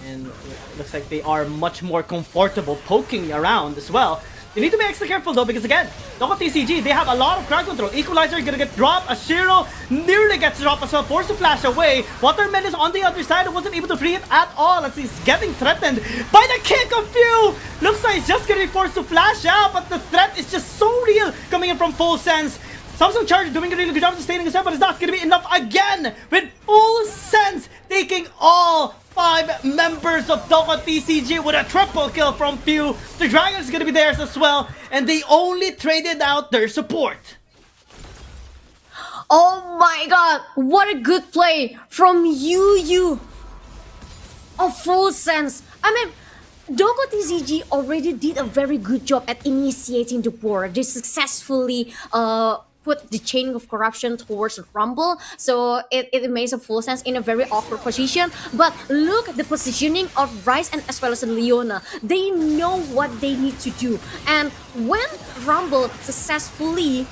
and it looks like they are much more comfortable poking around as well. You need to be extra careful though, because again, DokoTCG, they have a lot of crowd control. Equalizer gonna get dropped. Ashiro nearly gets dropped as well, forced to flash away. Watermelon is on the other side and wasn't able to free it at all as he's getting threatened by the kick of Pew. Looks like he's just gonna be forced to flash out, but the threat is just so real coming in from Full Sense. Samsung Charge doing a really good job sustaining himself, but it's not gonna be enough again with Full Sense taking all 5 members of DokoTCG with a triple kill from Pew. The Dragon's gonna be theirs as well, and they only traded out their support. Oh my god, what a good play from Yu of Full Sense. I mean, DokoTCG already did a very good job at initiating the war. They successfully put the chain of corruption towards Rumble, so it makes a Full Sense in a very awkward position. But look at the positioning of Rice and as well as Leona. They know what they need to do, and when Rumble successfully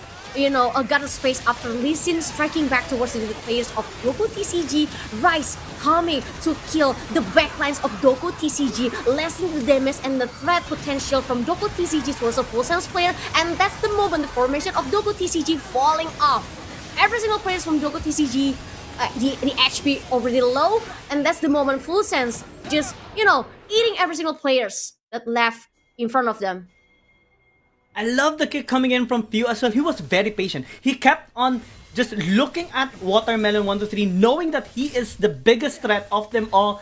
got a space after Lee Sin striking back towards the players of DokoTCG, Rice coming to kill the backlines of DokoTCG, lessening the damage and the threat potential from DokoTCG towards a Full Sense player, and that's the moment the formation of DokoTCG falling off. Every single player from DokoTCG, the HP already low, and that's the moment Full Sense just, eating every single players that left in front of them. I love the kick coming in from Pew as well. He was very patient. He kept on just looking at Watermelon 123, knowing that he is the biggest threat of them all.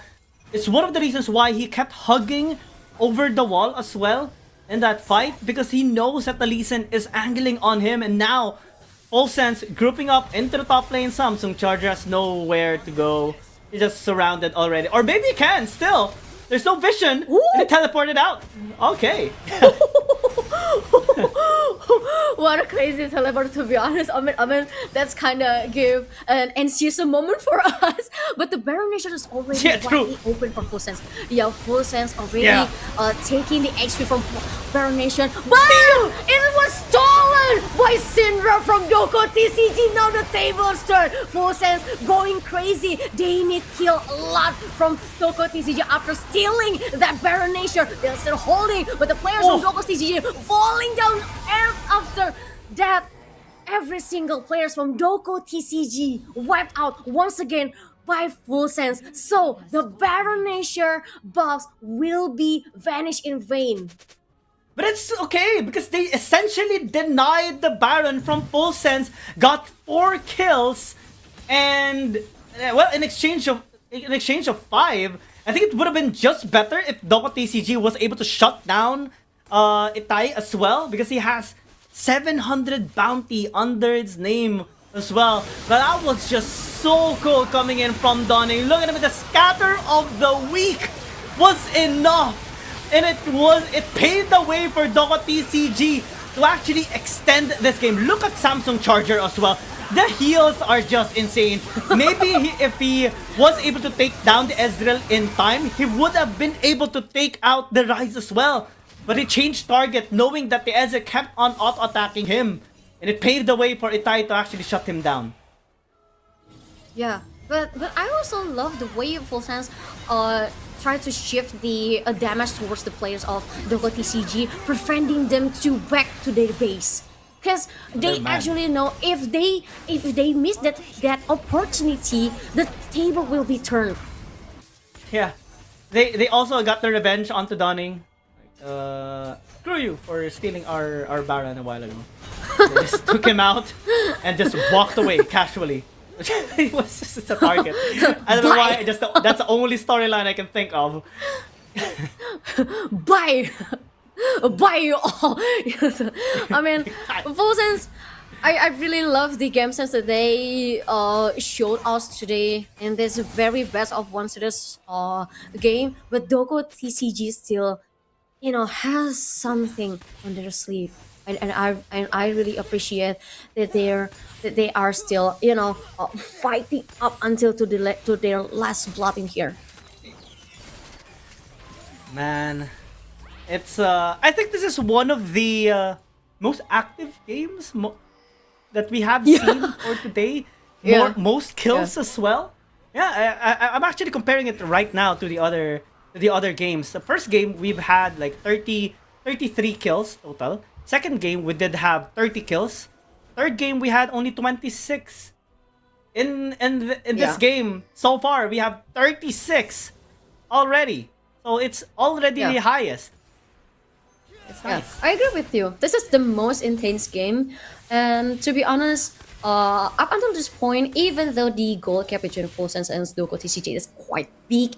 It's one of the reasons why he kept hugging over the wall as well in that fight, because he knows that the Lee Sin is angling on him, and now Full Sense grouping up into the top lane. Samsung Charger has nowhere to go. He's just surrounded already. Or maybe he can still. There's no vision. Ooh. And he teleported out. Okay. What a crazy teleport, to be honest. I mean that's kind of give an anxious moment for us. But the Baron Nation is already widely open for Full Sense. Yeah, Full Sense already taking the HP from Baron Nation. But it was stolen by Syndra from DokoTCG. Now the tables turn. Full Sense going crazy. They need kill a lot from DokoTCG after stealing that Baron Nation. They're still holding, but the players from DokoTCG falling down after that. Every single players from DokoTCG wiped out once again by Full Sense. So the Baron Nation buffs will be vanished in vain. But it's okay, because they essentially denied the Baron from Full Sense, got 4 kills, and well, in exchange of in exchange of 5. I think it would have been just better if DokoTCG was able to shut down Itai as well, because he has 700 bounty under its name as well. But that was just so cool coming in from Donning. Look at him, the scatter of the week was enough. And it paved the way for DokoTCG to actually extend this game. Look at Samsung Charger as well. The heals are just insane. Maybe if he was able to take down the Ezreal in time, he would have been able to take out the Ryze as well. But he changed target knowing that the Ezreal kept on auto-attacking him. And it paved the way for Itai to actually shut him down. Yeah, but I also love the way Full Sense try to shift the damage towards the players of DokoTCG, preventing them to back to their base. Because they They're mad. actually know if they miss that opportunity, the table will be turned. Yeah. They also got the revenge onto Donning. Screw you for stealing our Baron a while ago. They just took him out and just walked away casually. It was just a target. I don't know why. That's the only storyline I can think of. Bye! Bye you all! I mean, Full Sense, I really love the game sense that they showed us today in this very best of one series game. But DokoTCG still, has something on their sleeve. And I really appreciate that they are still fighting up until to their last blood in here. Man, it's I think this is one of the most active games that we have seen for today. Yeah. Most kills as well. Yeah, I'm actually comparing it right now to the other games. The first game we've had like 33 kills total. Second game we did have 30 kills. Third game we had only 26. In this game so far we have 36 already. So it's already the highest. It's Yeah, nice. I agree with you. This is the most intense game, and to be honest, up until this point, even though the goal gap between Full Sense and DokoTCG is quite big,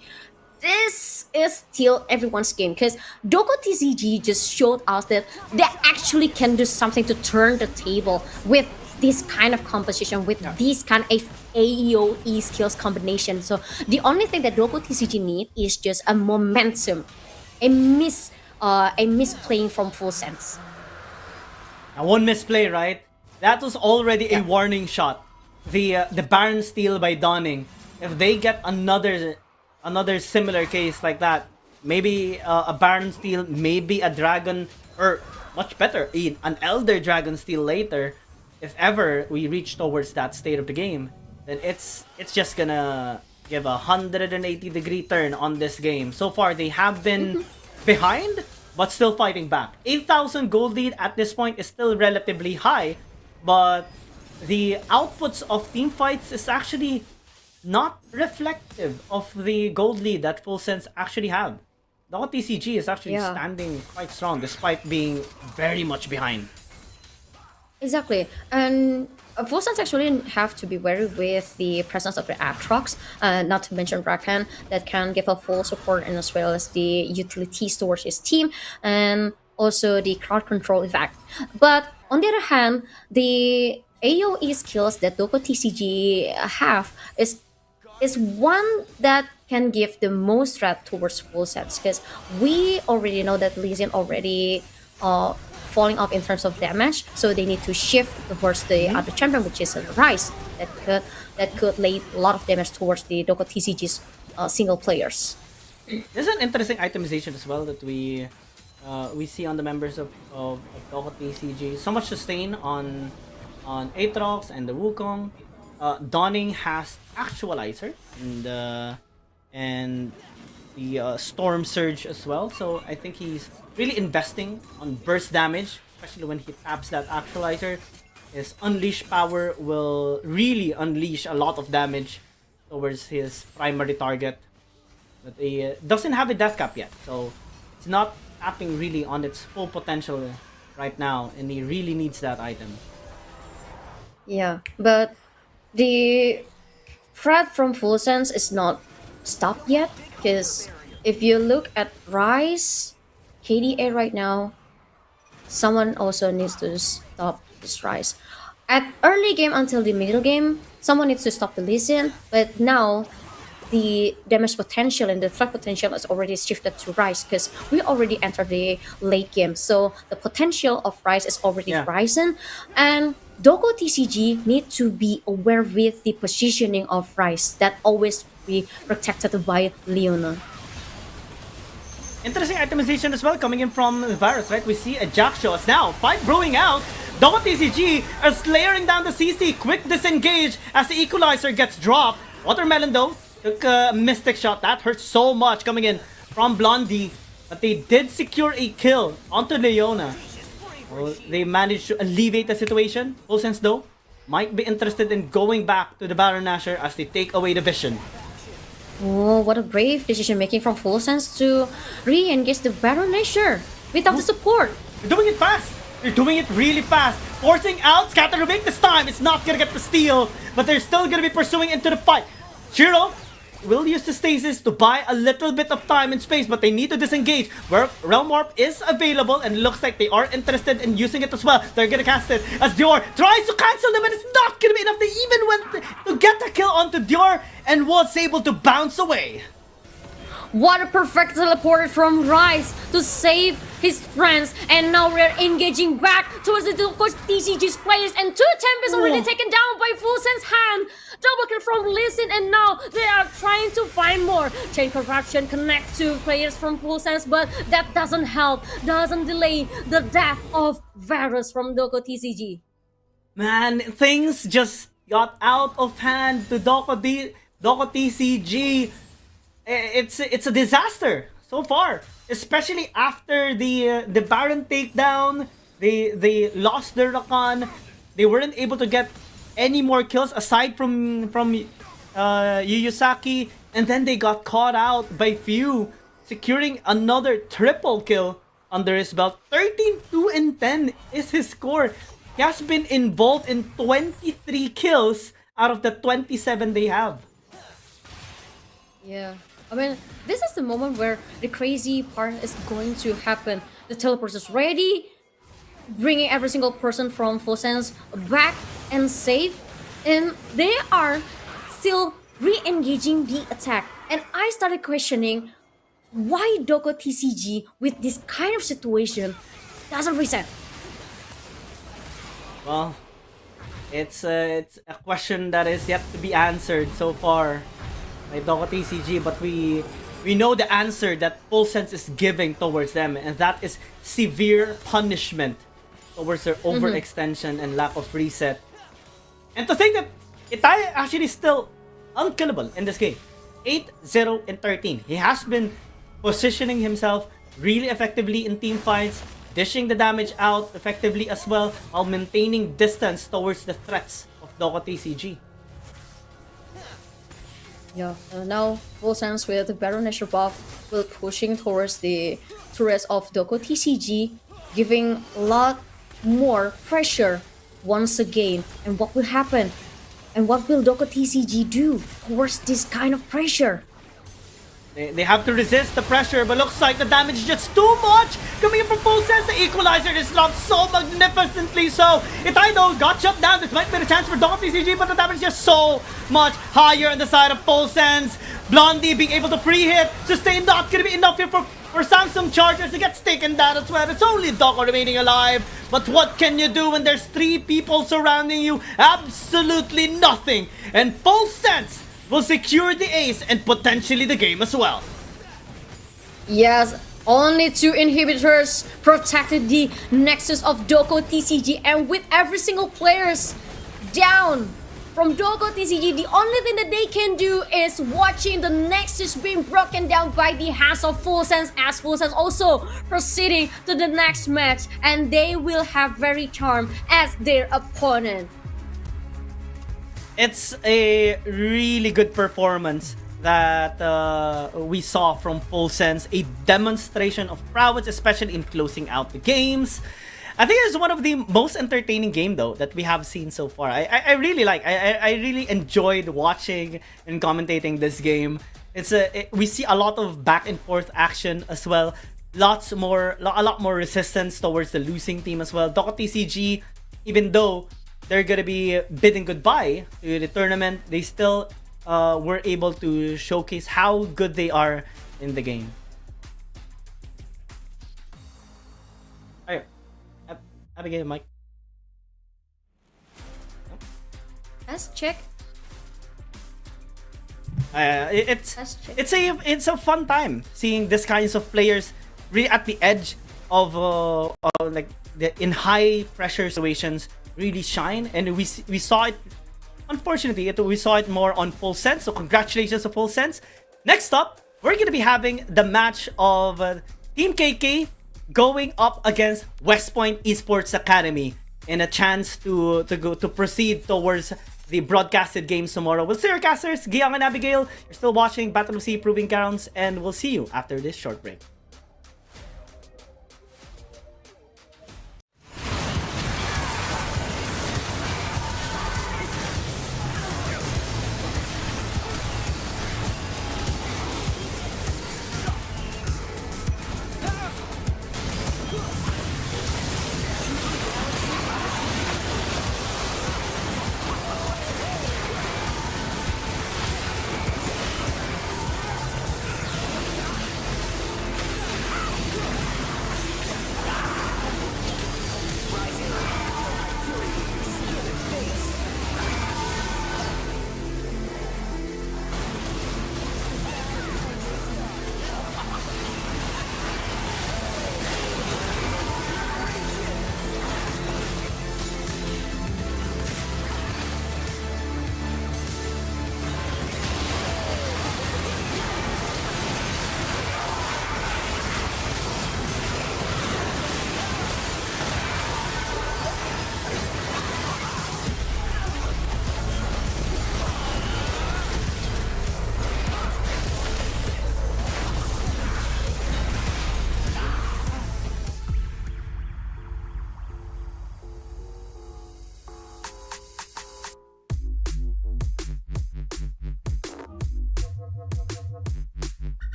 this is still everyone's game because DokoTCG just showed us that they actually can do something to turn the table with this kind of composition, with this kind of AEOE skills combination. So the only thing that DokoTCG need is just a momentum, a misplaying from Full Sense. Now, one misplay, right? That was already a warning shot. The Baron steal by Donning. If they get another similar case like that, maybe a Baron steal, maybe a Dragon, or much better, an Elder Dragon steal later. If ever we reach towards that state of the game, then it's just gonna give a 180-degree turn on this game. So far, they have been behind, but still fighting back. 8,000 gold lead at this point is still relatively high, but the outputs of team fights is actually not reflective of the gold lead that Full Sense actually have. DokoTCG is actually standing quite strong despite being very much behind. Exactly, and Full Sense actually have to be wary with the presence of the Aatrox, not to mention Rakan, that can give a full support, and as well as the utilities towards his team, and also the crowd control effect. But on the other hand, the AoE skills that DokoTCG have is one that can give the most threat towards Full Sense, because we already know that Lee Sin already falling off in terms of damage, so they need to shift towards the other champion, which is a Ryze, that could lay a lot of damage towards the DokoTCG's single players. There's an interesting itemization as well that we see on the members of DokoTCG. So much sustain on Aatrox and the Wukong. Donning has Actualizer and the Storm Surge as well. So I think he's really investing on burst damage, especially when he taps that Actualizer. His Unleash power will really unleash a lot of damage towards his primary target. But he doesn't have a death cap yet, so it's not tapping really on its full potential right now, and he really needs that item. Yeah, but the threat from Full Sense is not stopped yet, because if you look at Rise, KDA right now, someone also needs to stop this Rise. At early game until the middle game, someone needs to stop the Lee Sin, but now the damage potential and the threat potential is already shifted to Rise because we already entered the late game. So the potential of Rise is already Yeah. risen, and DokoTCG need to be aware with the positioning of Rise that always be protected by Leona. Interesting itemization as well coming in from the Virus, right? We see a Jack shows now. Fight brewing out. DokoTCG is layering down the CC. Quick disengage as the equalizer gets dropped. Watermelon though took a mystic shot. That hurts so much coming in from Blondie. But they did secure a kill onto Leona. Well, they managed to alleviate the situation. Full Sense though might be interested in going back to the Baron Nashor as they take away the vision. Oh, what a brave decision making from Full Sense to re-engage the Baron Nashor without the support. They're doing it fast. They're doing it really fast. Forcing out Scatterbait this time. It's not gonna get the steal, but they're still gonna be pursuing into the fight. Shiro will use the stasis to buy a little bit of time and space, but they need to disengage. Where Realm Warp is available and looks like they are interested in using it as well. They're gonna cast it as Dior tries to cancel them, and it's not gonna be enough. They even went to get the kill onto Dior and was able to bounce away. What a perfect teleporter from Rise to save his friends, and now we're engaging back towards the DokoTCG's players, and two Tempests already taken down by Full Sense hand. Double kill from Lee Sin, and now they are trying to find more. Chain Corruption connect to players from Full Sense, but that doesn't help, doesn't delay the death of Varus from DokoTCG. Man, things just got out of hand to DokoTCG. It's a disaster so far, especially after the Baron takedown. They lost their Rakan. They weren't able to get any more kills aside from Yuyusaki, and then they got caught out by Few, securing another triple kill under his belt. 13, 2, and 10 is his score. He has been involved in 23 kills out of the 27 they have. Yeah. I mean, this is the moment where the crazy part is going to happen. The teleport is ready, bringing every single person from Full Sense back and safe, and they are still re-engaging the attack. And I started questioning why DokoTCG with this kind of situation doesn't reset. Well, it's a question that is yet to be answered so far by DokoTCG, but we know the answer that Full Sense is giving towards them, and that is severe punishment towards their overextension and lack of reset. And to think that Itai actually is still unkillable in this game. 8-0 and 13. He has been positioning himself really effectively in team fights, dishing the damage out effectively as well, while maintaining distance towards the threats of DokoTCG. Yeah, now Full Sense with the Baron Nashor buff will pushing towards the turrets of DokoTCG, giving a lot more pressure once again. And what will happen? And what will DokoTCG do towards this kind of pressure? They have to resist the pressure, but looks like the damage is just too much coming in from Full Sense. The equalizer is dropped so magnificently so. Itai though got shut down. This might be the chance for DokoTCG, but the damage is just so much higher on the side of Full Sense. Blondie being able to pre-hit. Sustain not gonna be enough here for Samsung Chargers. He gets taken down as well. It's only Doko remaining alive. But what can you do when there's 3 people surrounding you? Absolutely nothing. And Full Sense will secure the ace and potentially the game as well. Yes, only 2 inhibitors protected the nexus of DokoTCG, and with every single players down from DokoTCG, the only thing that they can do is watching the nexus being broken down by the hands of Full Sense, as Full Sense also proceeding to the next match, and they will have Very Charm as their opponent. It's a really good performance that we saw from Full Sense. A demonstration of prowess, especially in closing out the games. I think it's one of the most entertaining game though that we have seen so far. I really like. I really enjoyed watching and commentating this game. We see a lot of back and forth action as well. A lot more resistance towards the losing team as well. DokoTCG, even though they're gonna be bidding goodbye to the tournament, they still were able to showcase how good they are in the game. Alright, Abigail, Mike. Let's check. It's a fun time seeing these kinds of players really at the edge of like in high pressure situations really shine, and we saw it. Unfortunately, we saw it more on Full Sense. So congratulations to Full Sense. Next up, we're gonna be having the match of Team KK going up against West Point Esports Academy in a chance to proceed towards the broadcasted games tomorrow. We'll see your casters, Guiang and Abigail. You're still watching Battle of C Proving Grounds, and we'll see you after this short break.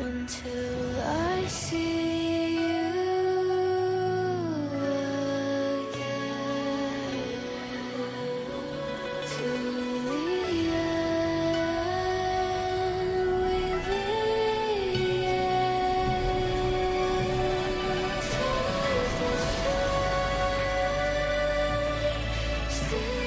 until I see you again. To the end, with the end. Stars that shine, stay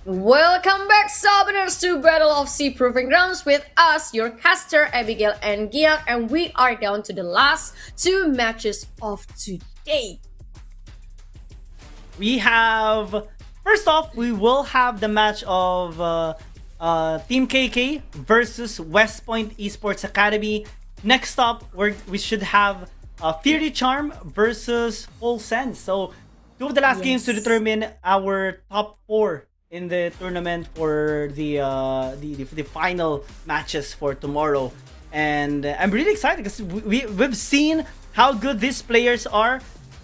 Welcome back, Southerners, to Battle of Sea Proving Grounds with us, your caster Abigail and Guiang, and we are down to the last two matches of today. We have, first off, we will have the match of Team KK versus West Point Esports Academy. Next up, we should have Faerie Charm versus Full Sense. So, two of the last games to determine our top 4 in the tournament for the final matches for tomorrow. And I'm really excited because we've seen how good these players are.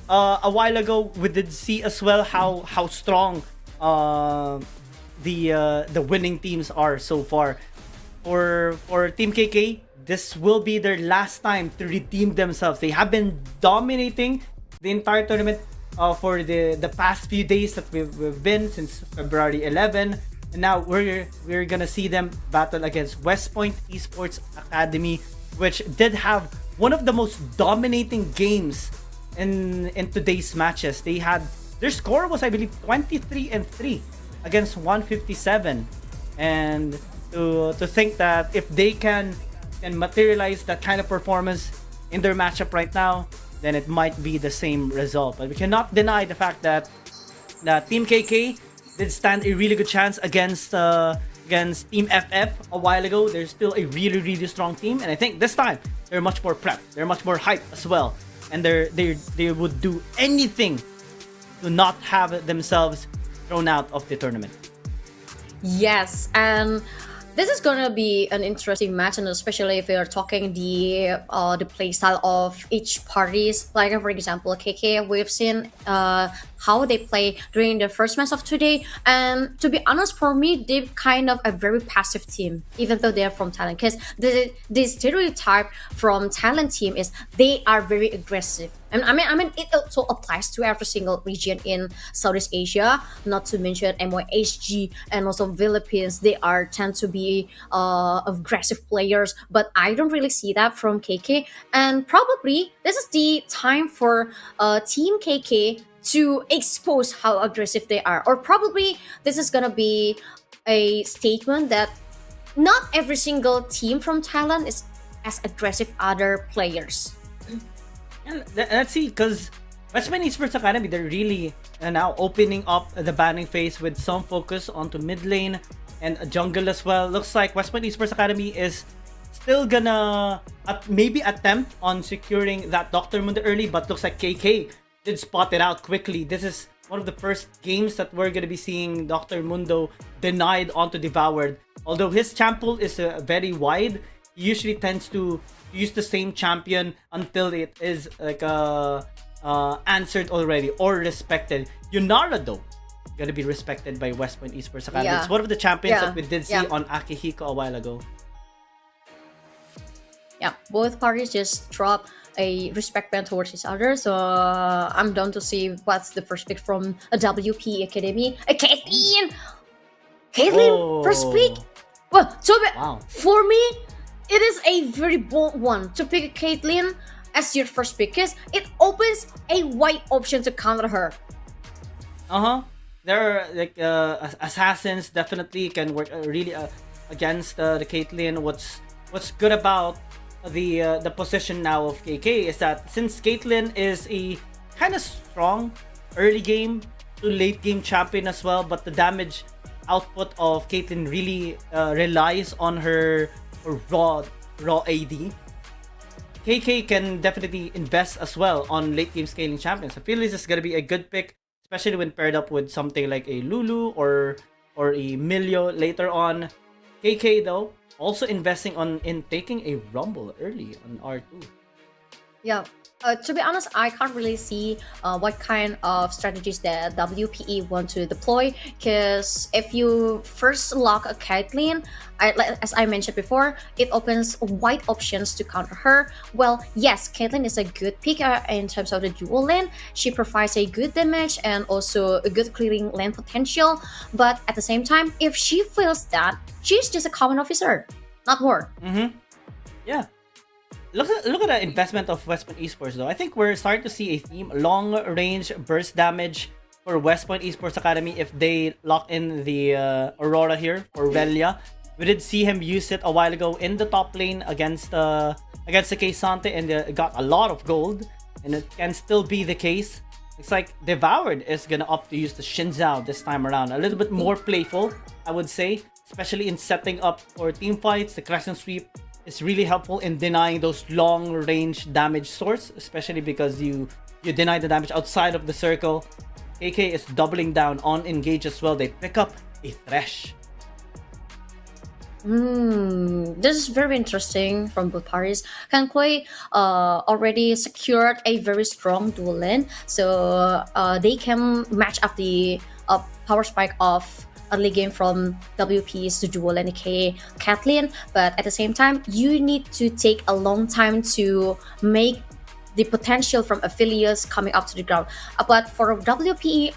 A while ago, we did see as well how strong the winning teams are so far. For Team KK, this will be their last time to redeem themselves. They have been dominating the entire tournament for the past few days that we've been since February 11. And now we're gonna see them battle against West Point Esports Academy, which did have one of the most dominating games in today's matches. They had, their score was, I believe, 23-3 against 157. And to think that if they can materialize that kind of performance in their matchup right now, then it might be the same result. But we cannot deny the fact that Team KK did stand a really good chance against Team FF a while ago. They're still a really strong team, and I think this time they're much more prepped. They're much more hyped as well, and they would do anything to not have themselves thrown out of the tournament. Yes, and this is gonna be an interesting match, and especially if we are talking the playstyle of each parties. Like for example, KK, we've seen how they play during the first match of today, and to be honest, for me, they're kind of a very passive team, even though they're from Thailand. Because the stereotype from Thailand team is they are very aggressive. And I mean, it also applies to every single region in Southeast Asia. Not to mention MYHG and also Philippines. They tend to be aggressive players, but I don't really see that from KK. And probably this is the time for Team KK to expose how aggressive they are. Or probably this is gonna be a statement that not every single team from Thailand is as aggressive other players. And let's see, because West Point Esports Academy, they're really now opening up the banning phase with some focus onto mid lane and jungle as well. Looks like West Point Esports Academy is still gonna maybe attempt on securing that Dr. Mundo early, but looks like KK did spot it out quickly. This is one of the first games that we're gonna be seeing Dr. Mundo denied onto Devoured. Although his champ pool is very wide, he usually tends to use the same champion until it is like answered already or respected. Yunara though, gonna be respected by West Point Esports Academy. Yeah. It's one of the champions Yeah. that we did see Yeah. on Akihiko a while ago. Yeah, both parties just drop a respect band towards each other. So I'm down to see what's the first pick from a WP Academy. Caitlyn! Caitlyn, first pick? Well, so Wow. for me, it is a very bold one to pick Caitlyn as your first pick because it opens a wide option to counter her. There are like assassins definitely can work really against the Caitlyn. What's good about the position now of KK is that since Caitlyn is a kind of strong early game to late game champion as well, but the damage output of Caitlyn really relies on her raw AD, KK can definitely invest as well on late game scaling champions. I feel this is gonna be a good pick, especially when paired up with something like a Lulu or a Milio later on. KK though also investing in taking a Rumble early on R2. Yeah. To be honest, I can't really see what kind of strategies that WPE want to deploy. Because if you first lock a Caitlyn, as I mentioned before, it opens wide options to counter her. Well, yes, Caitlyn is a good pick in terms of the dual lane. She provides a good damage and also a good clearing lane potential. But at the same time, if she feels that, she's just a common officer, not more. Yeah. Look at the investment of West Point Esports though. I think we're starting to see a theme: long range burst damage for West Point Esports Academy if they lock in the Aurora here for Relia. We did see him use it a while ago in the top lane against the Sante and got a lot of gold, and it can still be the case. It's like Devoured is gonna opt to use the Xin Zhao this time around. A little bit more playful, I would say, especially in setting up for team fights. The Crescent Sweep is really helpful in denying those long range damage source, especially because you deny the damage outside of the circle. KK is doubling down on engage as well. They pick up a Thresh. This is very interesting from both parties. KhanKluay already secured a very strong dual lane, so they can match up the power spike of early game from WP's dual lane, aka Caitlyn. But at the same time, you need to take a long time to make the potential from affiliates coming up to the ground. But for WPE,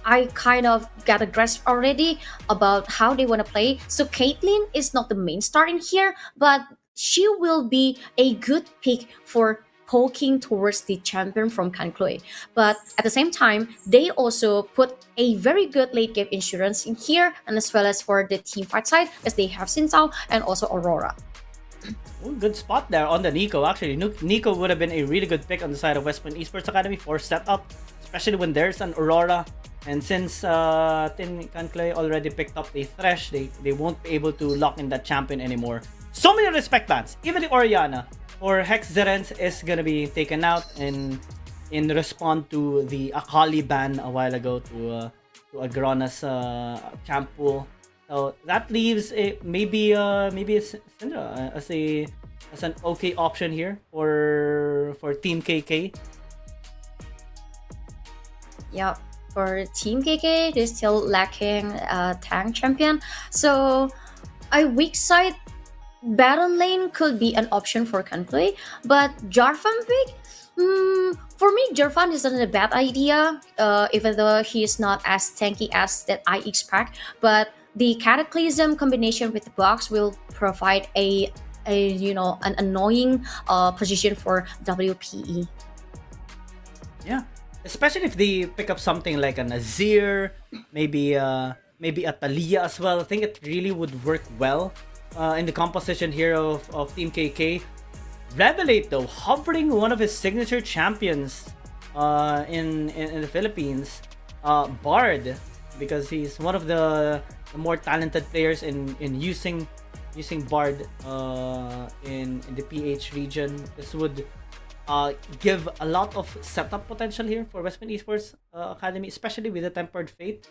I kind of got a grasp already about how they want to play. So Caitlyn is not the main star in here, but she will be a good pick for poking towards the champion from KhanKluay. But at the same time, they also put a very good late game insurance in here, and as well as for the team fight side, as they have Xin Zhao and also Aurora. Ooh, good spot there on the Nico. Actually, Nico would have been a really good pick on the side of West Point Esports Academy for setup, especially when there's an Aurora. And since KhanKluay already picked up the Thresh, they won't be able to lock in that champion anymore. So many respect bans. Even the Orianna or Hex Zerens is gonna be taken out in response to the Akali ban a while ago to Agrona's champ pool. So that leaves maybe it's Syndra as an okay option here for Team KK. Yeah, for Team KK, they're still lacking a tank champion. So a weak side battle lane could be an option for KhanKluay, but Jarvan pick? For me, Jarvan isn't a bad idea, even though he is not as tanky as that IX pack. But the Cataclysm combination with the box will provide an annoying position for WPE. Yeah, especially if they pick up something like a Nazir, maybe a Talia as well. I think it really would work well in the composition here of Team KK. Revelate though, hovering one of his signature champions in the Philippines, Bard, because he's one of the more talented players in using Bard in the PH region. This would give a lot of setup potential here for West Point Esports Academy, especially with the Tempered Fate.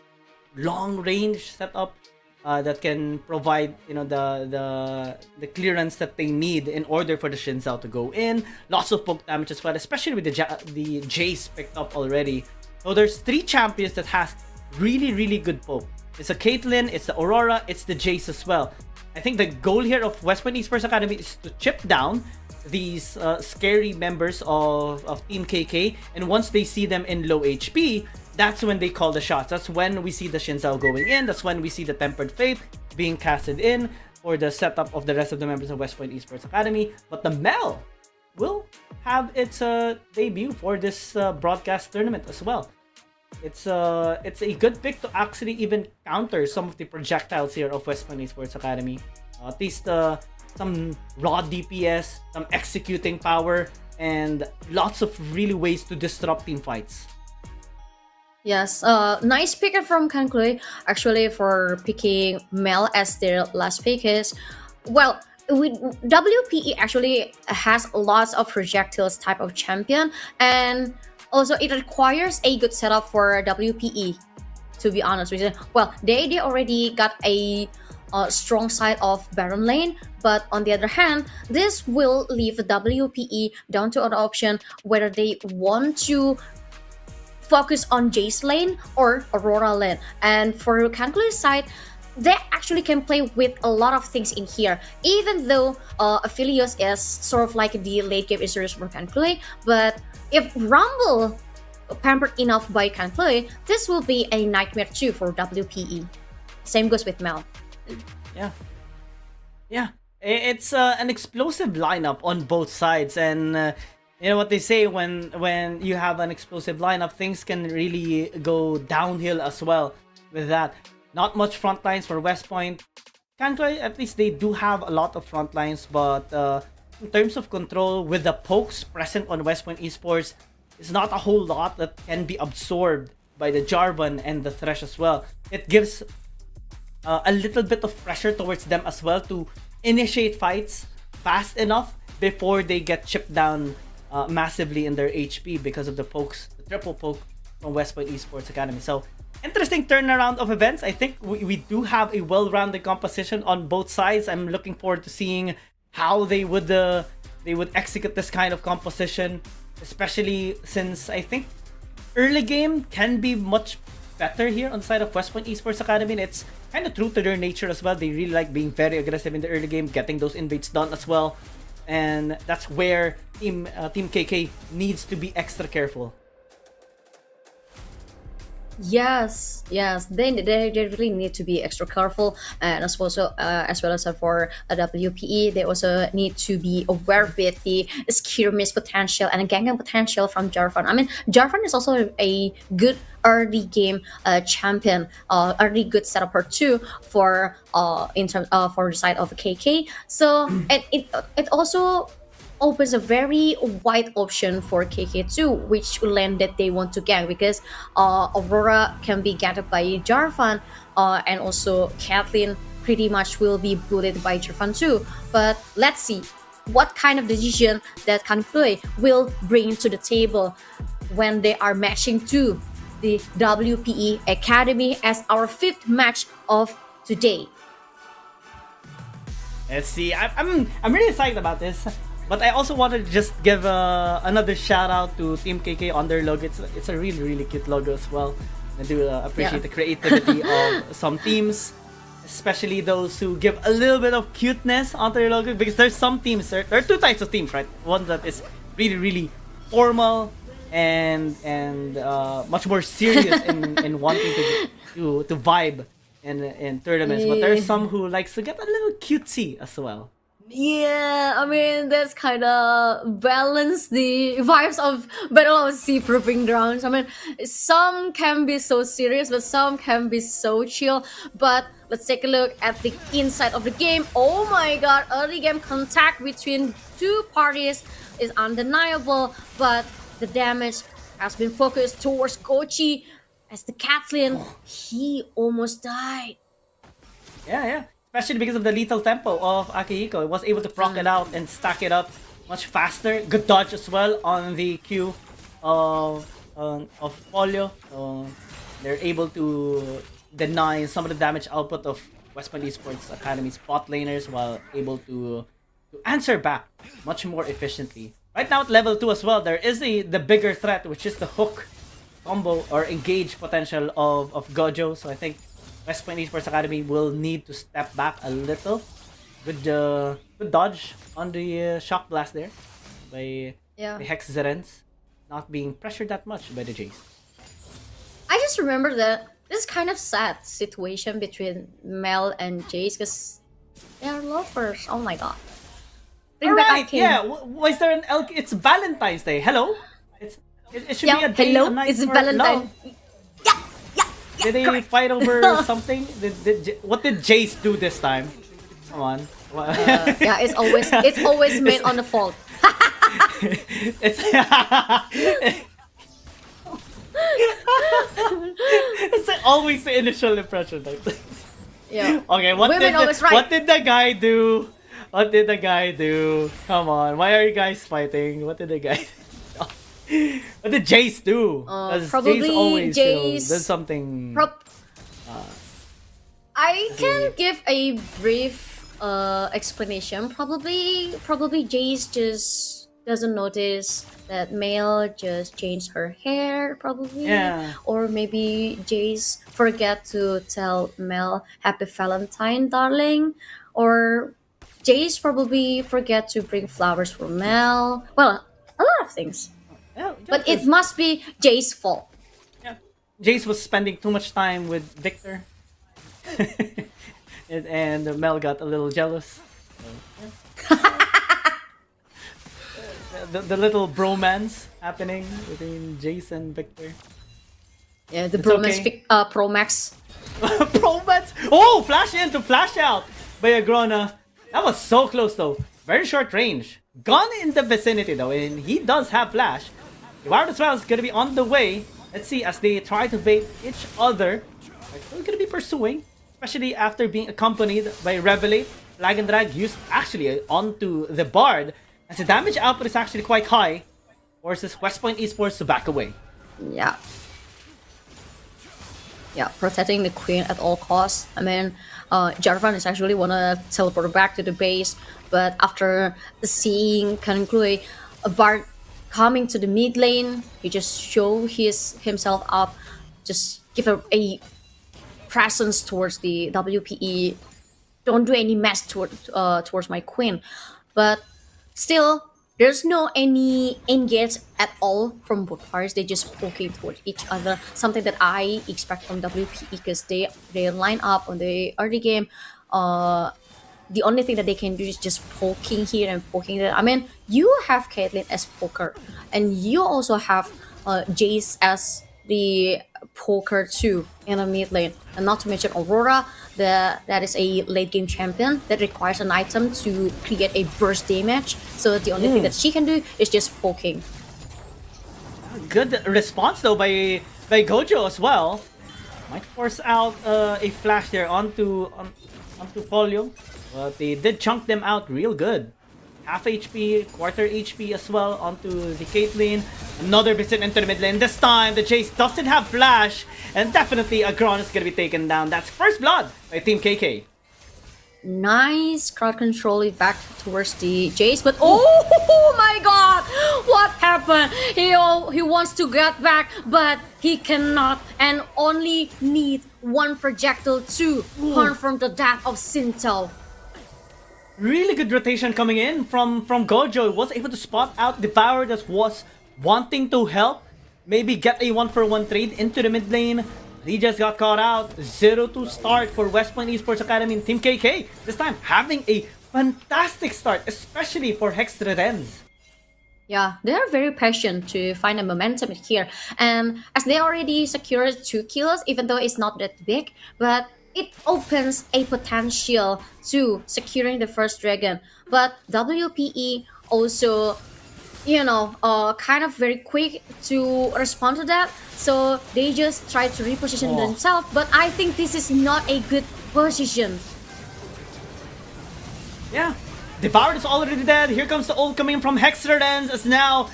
Long range setup that can provide the clearance that they need in order for the Xin Zhao to go in. Lots of poke damage as well, especially with the Jace picked up already. So there's 3 champions that has really good poke. It's a Caitlyn, it's the Aurora, it's the Jace as well. I think the goal here of West Point Esports Academy is to chip down these scary members of Team KK, and once they see them in low HP, that's when they call the shots. That's when we see the Xin Zhao going in. That's when we see the Tempered Fate being casted in for the setup of the rest of the members of West Point Esports Academy. But the Mel will have its debut for this broadcast tournament as well. It's a good pick to actually even counter some of the projectiles here of West Point Esports Academy. At least some raw DPS, some executing power, and lots of really ways to disrupt team fights. Yes, nice pick from KhanKluay actually for picking Mel as their last pick is well. With WPE actually has lots of projectiles type of champion, and also it requires a good setup for WPE. To be honest with you, well, they already got a strong side of Baron lane, but on the other hand, this will leave WPE down to an option whether they want to focus on Jace lane or Aurora lane. And for KhanKluy's side, they actually can play with a lot of things in here. Even though Aphelios is sort of like the late game insurance for KhanKluy, but if Rumble pampered enough by KhanKluy, this will be a nightmare too for WPE. Same goes with Mel. Yeah. Yeah. It's an explosive lineup on both sides, and you know what they say, when you have an explosive lineup, things can really go downhill as well with that. Not much front lines for West Point. KhanKluay, at least they do have a lot of front lines, but in terms of control, with the pokes present on West Point Esports, it's not a whole lot that can be absorbed by the Jarvan and the Thresh as well. It gives a little bit of pressure towards them as well to initiate fights fast enough before they get chipped down massively in their HP because of the pokes, the triple poke from West Point Esports Academy. So, interesting turnaround of events. I think we do have a well-rounded composition on both sides. I'm looking forward to seeing how they would execute this kind of composition, especially since I think early game can be much better here on the side of West Point Esports Academy. And it's kind of true to their nature as well. They really like being very aggressive in the early game, getting those invades done as well. And that's where Team KK needs to be extra careful. Yes, they really need to be extra careful, and as well as for WPE, they also need to be aware with the skirmish potential and ganking potential from Jarvan. I mean, Jarvan is also a good early game champion, early good setup too for in terms for the side of KK. So and it also opens a very wide option for KK2, which lane that they want to gank, because Aurora can be ganked by Jarvan, and also Caitlyn pretty much will be bullied by Jarvan too. But let's see what kind of decision that KhanKluay will bring to the table when they are matching to the WPE Academy as our fifth match of today. Let's see. I'm really excited about this. But I also wanted to just give another shout out to Team KK on their logo. It's a really cute logo as well. I do appreciate the creativity of some teams, especially those who give a little bit of cuteness onto their logo. Because there's some teams, there are two types of teams, right? One that is really formal and much more serious in wanting to vibe in tournaments. But there's some who likes to get a little cutesy as well. Yeah, I mean that's kind of balance the vibes of Battle of Sea Proving Grounds. I mean, some can be so serious, but some can be so chill. But let's take a look at the inside of the game. Oh my god, early game contact between two parties is undeniable, but the damage has been focused towards Kochi as the Caitlyn, he almost died. Yeah. Especially because of the lethal tempo of Akihiko. It was able to proc it out and stack it up much faster. Good dodge as well on the Q of Polio. So they're able to deny some of the damage output of West Point Esports Academy's bot laners while able to answer back much more efficiently. Right now at level 2 as well, there is the bigger threat, which is the hook combo or engage potential of Gojo. So I think West Point Esports Academy will need to step back a little with the dodge on the shock blast there by the Hex Zerens not being pressured that much by the Jace. I just remember that this kind of sad situation between Mel and Jace because they are lovers. Oh my god. Bring back Alright, Akin. yeah. Was there an Elk? It's Valentine's Day. Hello? It should be a day, hello, a night it's for Valentine. love. Did they fight over something? What did Jace do this time? Come on. Yeah, it's always made on the fault. It's It's like always the initial impression. Like, Yeah. okay, Women always right. what did the guy do? What did the guy do? Come on, why are you guys fighting? What did the guy what did Jace do? 'Cause Probably Jace always Jace- does something. I can give a brief explanation. Probably Jace just doesn't notice that Mel just changed her hair. Probably, Yeah. or maybe Jace forget to tell Mel Happy Valentine, darling, or Jace probably forget to bring flowers for Mel. Well, a lot of things, Yeah, but it must be Jace's fault. yeah. Jace was spending too much time with Victor. and Mel got a little jealous. So, yeah. the little bromance happening between Jace and Victor. Yeah, the It's bromance okay. Pro Max. Bromance! Oh, flash in to flash out by Agrona. That was so close though. Very short range. Gone in the vicinity though, and he does have flash. Devoured as well is gonna be on the way. Let's see as they try to bait each other. They're still gonna be pursuing, especially after being accompanied by Revelate. Flag and drag used actually onto the Bard, as the damage output is actually quite high. Forces West Point Esports to back away. Yeah. Yeah, protecting the queen at all costs. I mean, Jarvan is actually wanna teleport back to the base, but after seeing KhanKluay, Bard coming to the mid lane, he just show himself up, just give a presence towards the WPE. Don't do any mess towards my queen, but still. There's no any engage at all from both parties. They just poking towards each other. Something that I expect from WPE because they line up on the early game. The only thing that they can do is just poking here and poking there. I mean, you have Caitlyn as poker, and you also have Jace as the poker too in the mid lane, and not to mention Aurora, that is a late game champion that requires an item to create a burst damage. So the only thing that she can do is just poking. Good response though by Gojo as well. Might force out a flash there onto Folio, but they did chunk them out real good. Half HP, quarter HP as well onto the Caitlyn. Another visit into the mid lane. This time the Jace doesn't have flash, and definitely Agron is gonna be taken down. That's first blood by Team KK. Nice crowd control back towards the Jace, but oh my god, what happened? He wants to get back, but he cannot, and only need one projectile to confirm the death of Sintel. Really good rotation coming in from Gojo. Was able to spot out Devour that was wanting to help. Maybe get a 1-for-1 trade into the mid lane. He just got caught out. 0-2 start for West Point Esports Academy and Team KK. This time having a fantastic start, especially for Hextra Rens. Yeah, they are very patient to find a momentum here. And as they already secured 2 kills, even though it's not that big, but it opens a potential to securing the first dragon. But WPE also, kind of very quick to respond to that. So they just try to reposition themselves. But I think this is not a good position. Yeah, Devoured is already dead. Here comes the ult coming from Hextra Rens, as now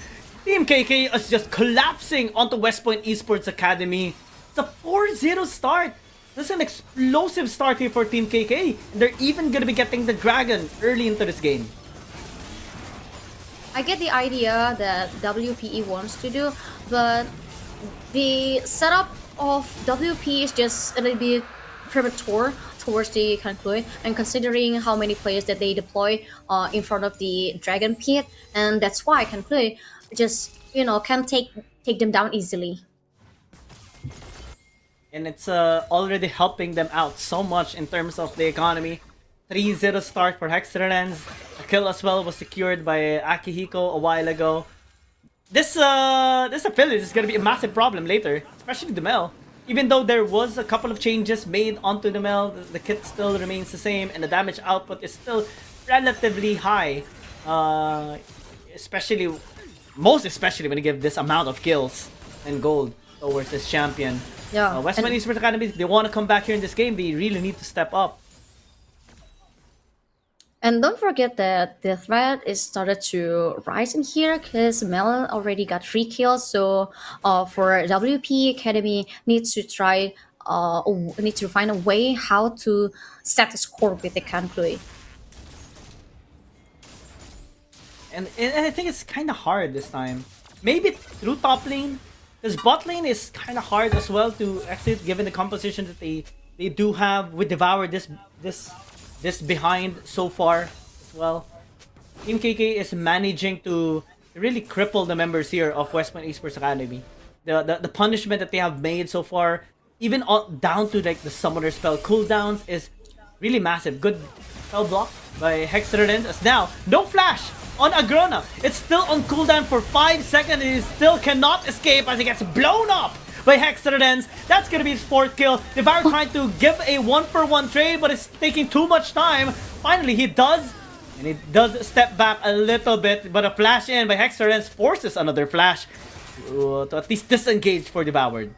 Team KK is just collapsing onto West Point Esports Academy. It's a 4-0 start. This is an explosive start here for Team KK. And they're even going to be getting the dragon early into this game. I get the idea that WPE wants to do, but the setup of WP is just a little bit premature towards the KhanKluay, and considering how many players that they deploy in front of the dragon pit, and that's why KhanKluay just can take them down easily. And it's already helping them out so much in terms of the economy. 3-0 start for Hextra Rens. A kill as well was secured by Akihiko a while ago. This affiliate is going to be a massive problem later, especially the Mel. Even though there was a couple of changes made onto the Mel, the kit still remains the same and the damage output is still relatively high. Most especially when you give this amount of kills and gold. So towards this champion. Yeah, West Point and- Esports Academy, if they want to come back here in this game, they really need to step up. And don't forget that the threat is started to rise in here because Melon already got 3 kills. So for WP Academy needs to try need to find a way how to set the score with the KhanKluay. And I think it's kind of hard this time. Maybe through top lane, because bot lane is kind of hard as well to exit given the composition that they do have with Devour this behind so far as well. Team KK is managing to really cripple the members here of West Point Esports Academy. The punishment that they have made so far, even down to like the summoner spell cooldowns, is really massive. Good spell block by Hexerens as now no flash on Agrona. It's still on cooldown for 5 seconds and he still cannot escape as he gets blown up by Hexerens. That's gonna be his 4th kill. Devour trying to give a 1-for-1 trade, but it's taking too much time. Finally, he does. And he does step back a little bit, but a flash in by Hexerens forces another flash to at least disengage for Devoured.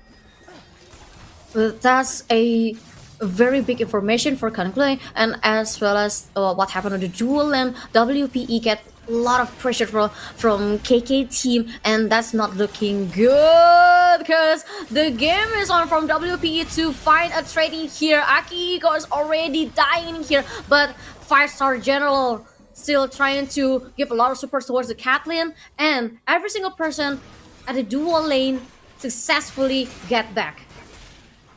That's a very big information for KhanKluay, and as well as what happened on the dual lane. WPE get a lot of pressure from KK team, and that's not looking good because the game is on from WPE to find a trading here. Akihiko is already dying here, but 5-star general still trying to give a lot of support towards the cat lane, and every single person at the dual lane successfully get back.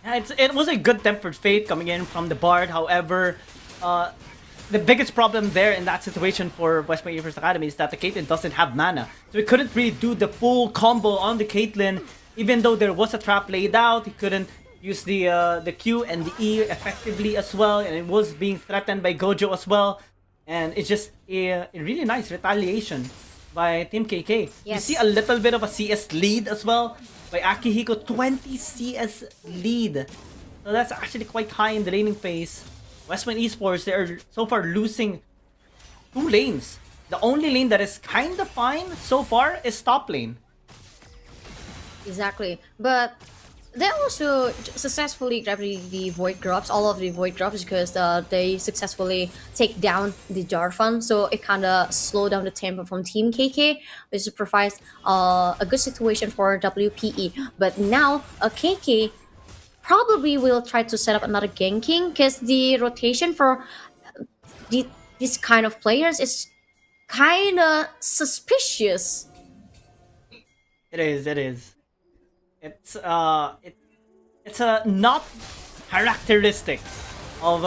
Yeah, it was a good tempered fate coming in from the Bard. However, the biggest problem there in that situation for West Point Esports Academy is that the Caitlyn doesn't have mana. So he couldn't really do the full combo on the Caitlyn. Even though there was a trap laid out, he couldn't use the Q and the E effectively as well. And it was being threatened by Gojo as well. And it's just a really nice retaliation by Team KK. You Yes. see a little bit of a CS lead as well by Akihiko. 20 CS lead. So that's actually quite high in the laning phase. West Point Esports, they are so far losing 2 lanes. The only lane that is kind of fine so far is top lane. Exactly, but they also successfully grabbed the void drops, all of the void drops, because they successfully take down the Jarvan, so it kind of slowed down the tempo from Team KK, which provides a good situation for WPE. But now KK probably will try to set up another ganking because the rotation for this kind of players is kind of suspicious. It is. It's not characteristic of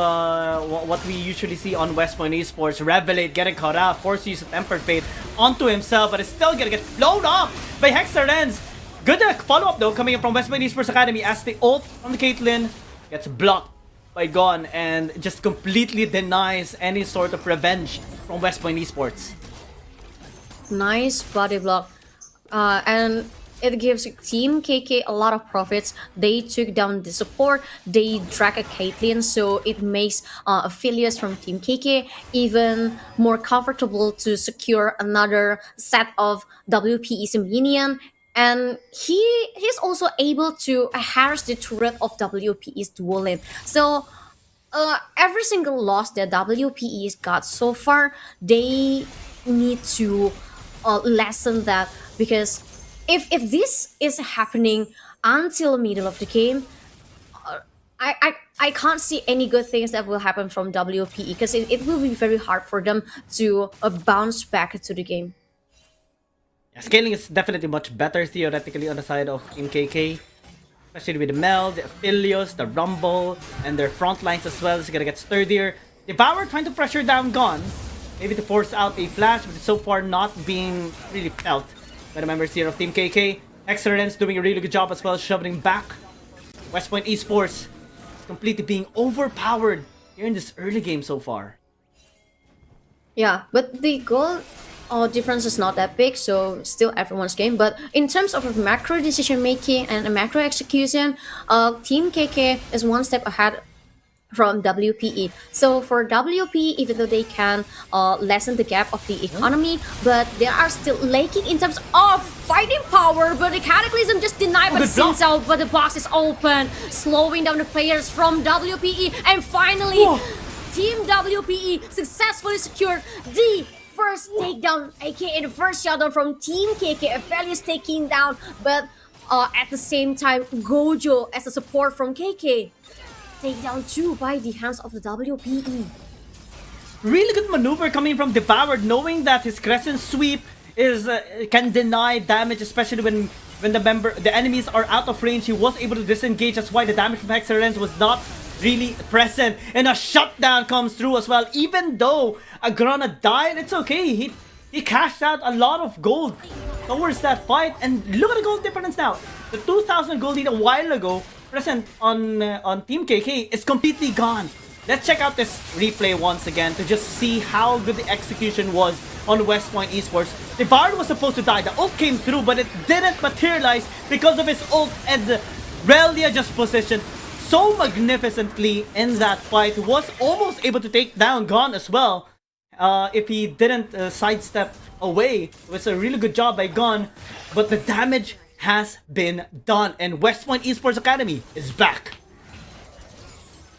what we usually see on West Point Esports. Revelate getting caught out, forced to use a Tempered Fate onto himself, but it's still gonna get blown up by Hexerens. Good follow-up though coming in from West Point Esports Academy as the ult from the Caitlyn gets blocked by Gon and just completely denies any sort of revenge from West Point Esports. Nice body block, and it gives Team KK a lot of profits. They took down the support, they drag a Caitlyn, so it makes affiliates from Team KK even more comfortable to secure another set of WPE's minion. And he's also able to harass the turret of WPE's dual lane. So every single loss that WPE's got so far, they need to lessen that, because if this is happening until middle of the game, I can't see any good things that will happen from WPE, because it will be very hard for them to bounce back to the game. Yeah, scaling is definitely much better theoretically on the side of Team KK. Especially with the Mel, the Aphelios, the Rumble, and their front lines as well. It's gonna get sturdier. Devour trying to pressure down Gon. Maybe to force out a flash, but it's so far not being really felt by the members here of Team KK. Excellence doing a really good job as well, shoving back. West Point Esports is completely being overpowered here in this early game so far. Yeah, but the goal difference is not that big, so still everyone's game. But in terms of macro decision making and macro execution, Team KK is one step ahead from WPE. So for WPE, even though they can lessen the gap of the economy, but they are still lacking in terms of fighting power. But the Cataclysm just denied by good block. Sinzao, but the box is open, slowing down the players from WPE. And finally, Whoa. Team WPE successfully secured the first takedown, aka the first shutdown from Team KK. Aphelios taking down, but at the same time, Gojo as a support from KK takedown too by the hands of the WPE. Really good maneuver coming from Devoured, knowing that his Crescent Sweep is can deny damage, especially when the enemies are out of range. He was able to disengage. That's why the damage from Hexerens was not really present. And a shutdown comes through as well. Even though Agrana died, it's okay. He cashed out a lot of gold towards that fight. And look at the gold difference now. The 2,000 gold lead a while ago present on Team KK is completely gone. Let's check out this replay once again to just see how good the execution was on West Point Esports. The Bard was supposed to die. The ult came through, but it didn't materialize because of his ult, and Relia just positioned so magnificently in that fight. Was almost able to take down Gon as well. If he didn't sidestep away. It was a really good job by Gon, but the damage has been done, and West Point Esports Academy is back.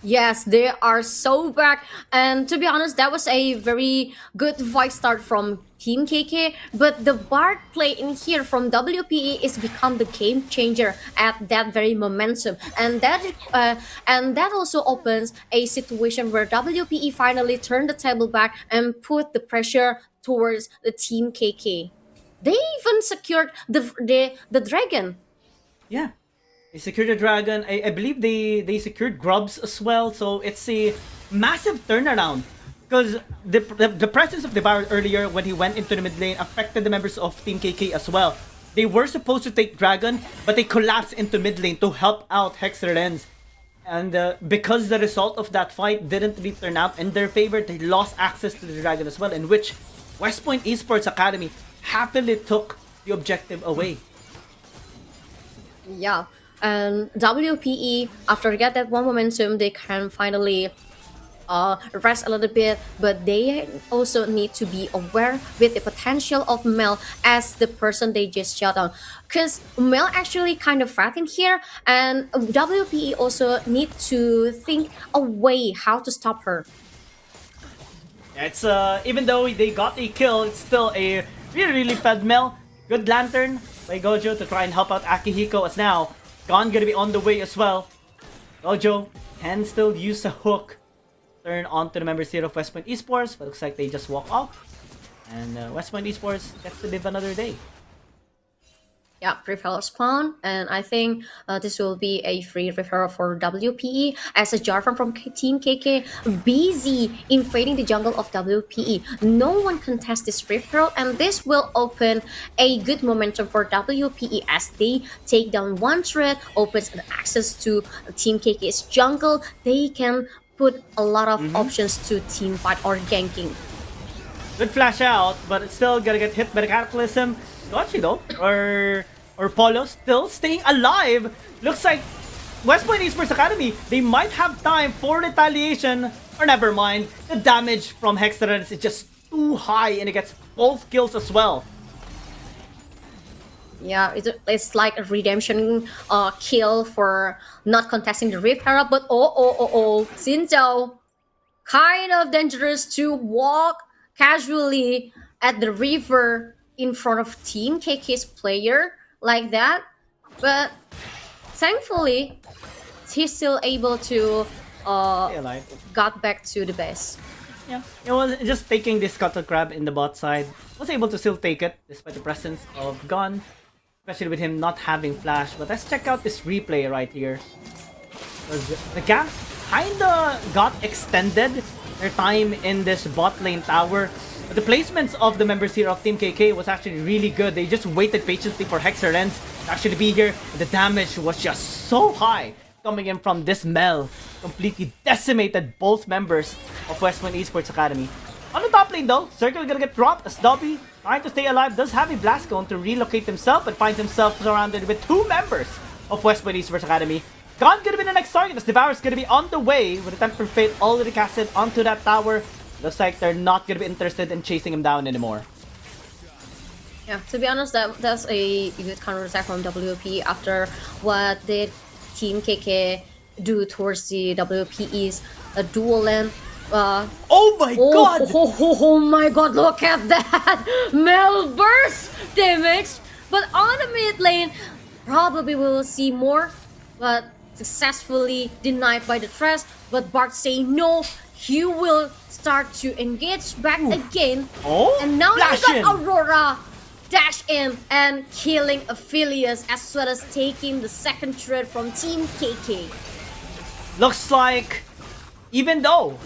Yes, they are so back. And to be honest, that was a very good fight start from Team KK. But the Bard play in here from WPE is become the game changer at that very momentum. And that also opens a situation where WPE finally turned the table back and put the pressure towards the Team KK. They even secured the dragon. Yeah. They secured the dragon. I believe they secured grubs as well. So it's a massive turnaround. Because the presence of the Baron earlier when he went into the mid lane affected the members of Team KK as well. They were supposed to take dragon, but they collapsed into mid lane to help out Hexer Lens. And because the result of that fight didn't really turn out in their favor, they lost access to the dragon as well, in which West Point Esports Academy happily took the objective away. Yeah. And WPE, after they get that one momentum, they can finally rest a little bit, but they also need to be aware with the potential of Mel as the person they just shut down, because Mel actually kind of fat in here, and WPE also need to think a way how to stop her. It's even though they got a kill, it's still a really fed Mel. Good lantern by Gojo to try and help out Akihiko, as now Gon gonna be on the way as well. Gojo can still use a hook. Turn on to the members here of West Point Esports, but looks like they just walk off. And West Point Esports gets to live another day. Yeah, referral spawn, and I think this will be a free referral for WPE as a Jarvan from Team KK busy invading the jungle of WPE. No one contests this referral, and this will open a good momentum for WPE as they take down one threat, opens an access to Team KK's jungle. They can put a lot of options to team fight or ganking. Good flash out, but it's still gonna get hit by the Cataclysm. Gotchi though, or Polo still staying alive. Looks like West Point Esports Academy, they might have time for retaliation, or never mind. The damage from Hexerens is just too high, and it gets both kills as well. Yeah, it's like a redemption kill for not contesting the Rift Herald, but Sinzao, kind of dangerous to walk casually at the river in front of Team KK's player like that, but thankfully he's still able to Stay alive. got back to the base. Yeah, it was just taking this Scuttle Crab in the bot side. Was able to still take it despite the presence of Gon, especially with him not having flash. But let's check out this replay right here. Because the gap kinda got extended, their time in this bot lane tower. But the placements of the members here of Team KK was actually really good. They just waited patiently for Hexer Lens to actually be here. The damage was just so high coming in from this Mel. Completely decimated both members of West Point Esports Academy. On the top lane though, Circle gonna get dropped as Dobby, trying to stay alive, does have a blast cone to relocate himself, but finds himself surrounded with two members of West Point Esports Academy. Gone gonna be the next target. This Devour's gonna be on the way with the Temper Fate already casted onto that tower. Looks like they're not gonna be interested in chasing him down anymore. Yeah, to be honest, that's a good counterattack from WP after what did Team KK do towards the WPE's dual lane. Oh my god! Oh my god, look at that! Mel burst damage! But on the mid lane, probably we will see more, but successfully denied by the Thresh. But Bart saying no, he will start to engage back again. Oh, And now you flash got in. Aurora dash in and killing Aphelios as well as taking the second turret from Team KK. Looks like, even though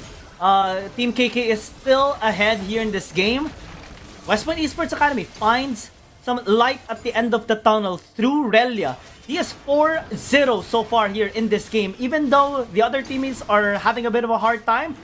Team KK is still ahead here in this game, West Point Esports Academy finds some light at the end of the tunnel through Relia. He is 4-0 so far here in this game. Even though the other teammates are having a bit of a hard time,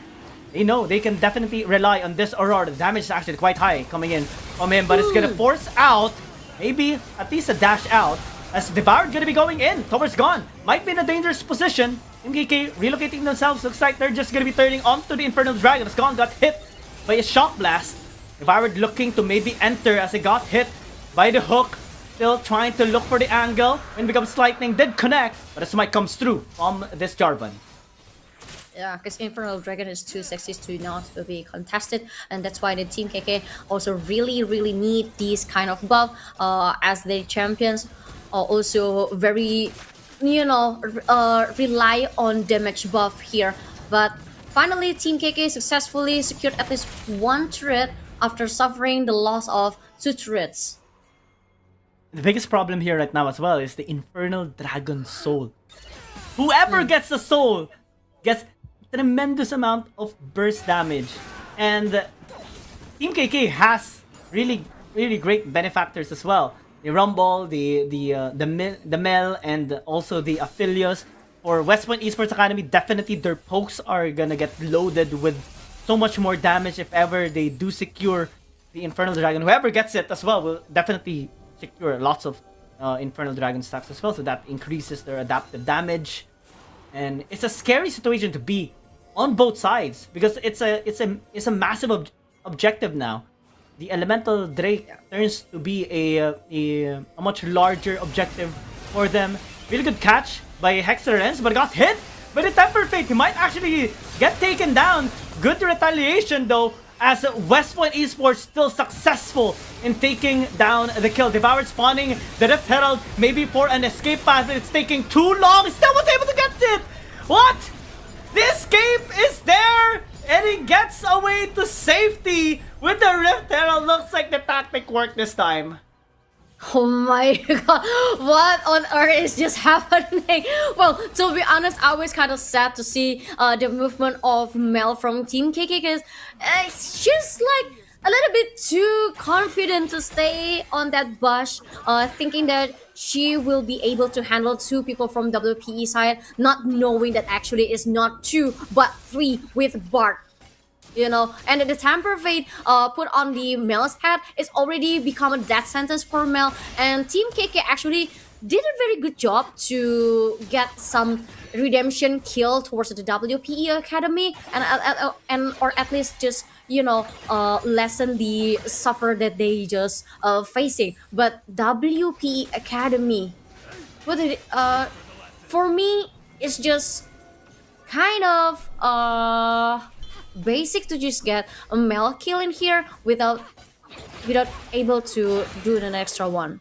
they know they can definitely rely on this Aurora. The damage is actually quite high coming in from him, but it's gonna force out, maybe at least a dash out, as Devoured gonna be going in towards Gone. Might be in a dangerous position. MKK relocating themselves. Looks like they're just gonna be turning onto the Infernal Dragon as Gone got hit by a Shock Blast. Devoured looking to maybe enter as it got hit by the hook. Still trying to look for the angle. When becomes lightning did connect, but a smite comes through from this Jarvan. Yeah, because Infernal Dragon is too sexy to not be contested, and that's why the Team KK also really need these kind of buff as their champions are also very, rely on damage buff here. But finally, Team KK successfully secured at least one turret after suffering the loss of 2 turrets. The biggest problem here right now as well is the Infernal Dragon Soul. Whoever gets the soul gets tremendous amount of burst damage, and Team KK has really great benefactors as well. The Rumble, the Mel, and also the Aphelios. For West Point Esports Academy, definitely their pokes are gonna get loaded with so much more damage if ever they do secure the Infernal Dragon. Whoever gets it as well will definitely secure lots of Infernal Dragon stacks as well, so that increases their adaptive damage. And it's a scary situation to be on both sides because it's a massive objective now. The Elemental Drake turns to be a much larger objective for them. Really good catch by Hexerens, but got hit by the Temper Fate. He might actually get taken down. Good retaliation though, as West Point Esports still successful in taking down the kill. Devoured spawning the Rift Herald, maybe for an escape path, but it's taking too long. Still was able to get it! What? The escape is there! And he gets away to safety with the Rift Herald. Looks like the tactic worked this time. Oh my god, what on earth is just happening? Well, to be honest, I was kind of sad to see the movement of Mel from Team KK because it's just like a little bit too confident to stay on that bush, thinking that she will be able to handle 2 people from WPE side, not knowing that actually it's not 2 but 3 with Bart. And the Temper Fate put on the Mel's head is already become a death sentence for Mel, and Team KK actually did a very good job to get some redemption kill towards the WPE Academy, and or at least just lessen the suffer that they just facing. But WPE Academy, for me, it's just kind of basic to just get a Mel kill in here without able to do an extra one.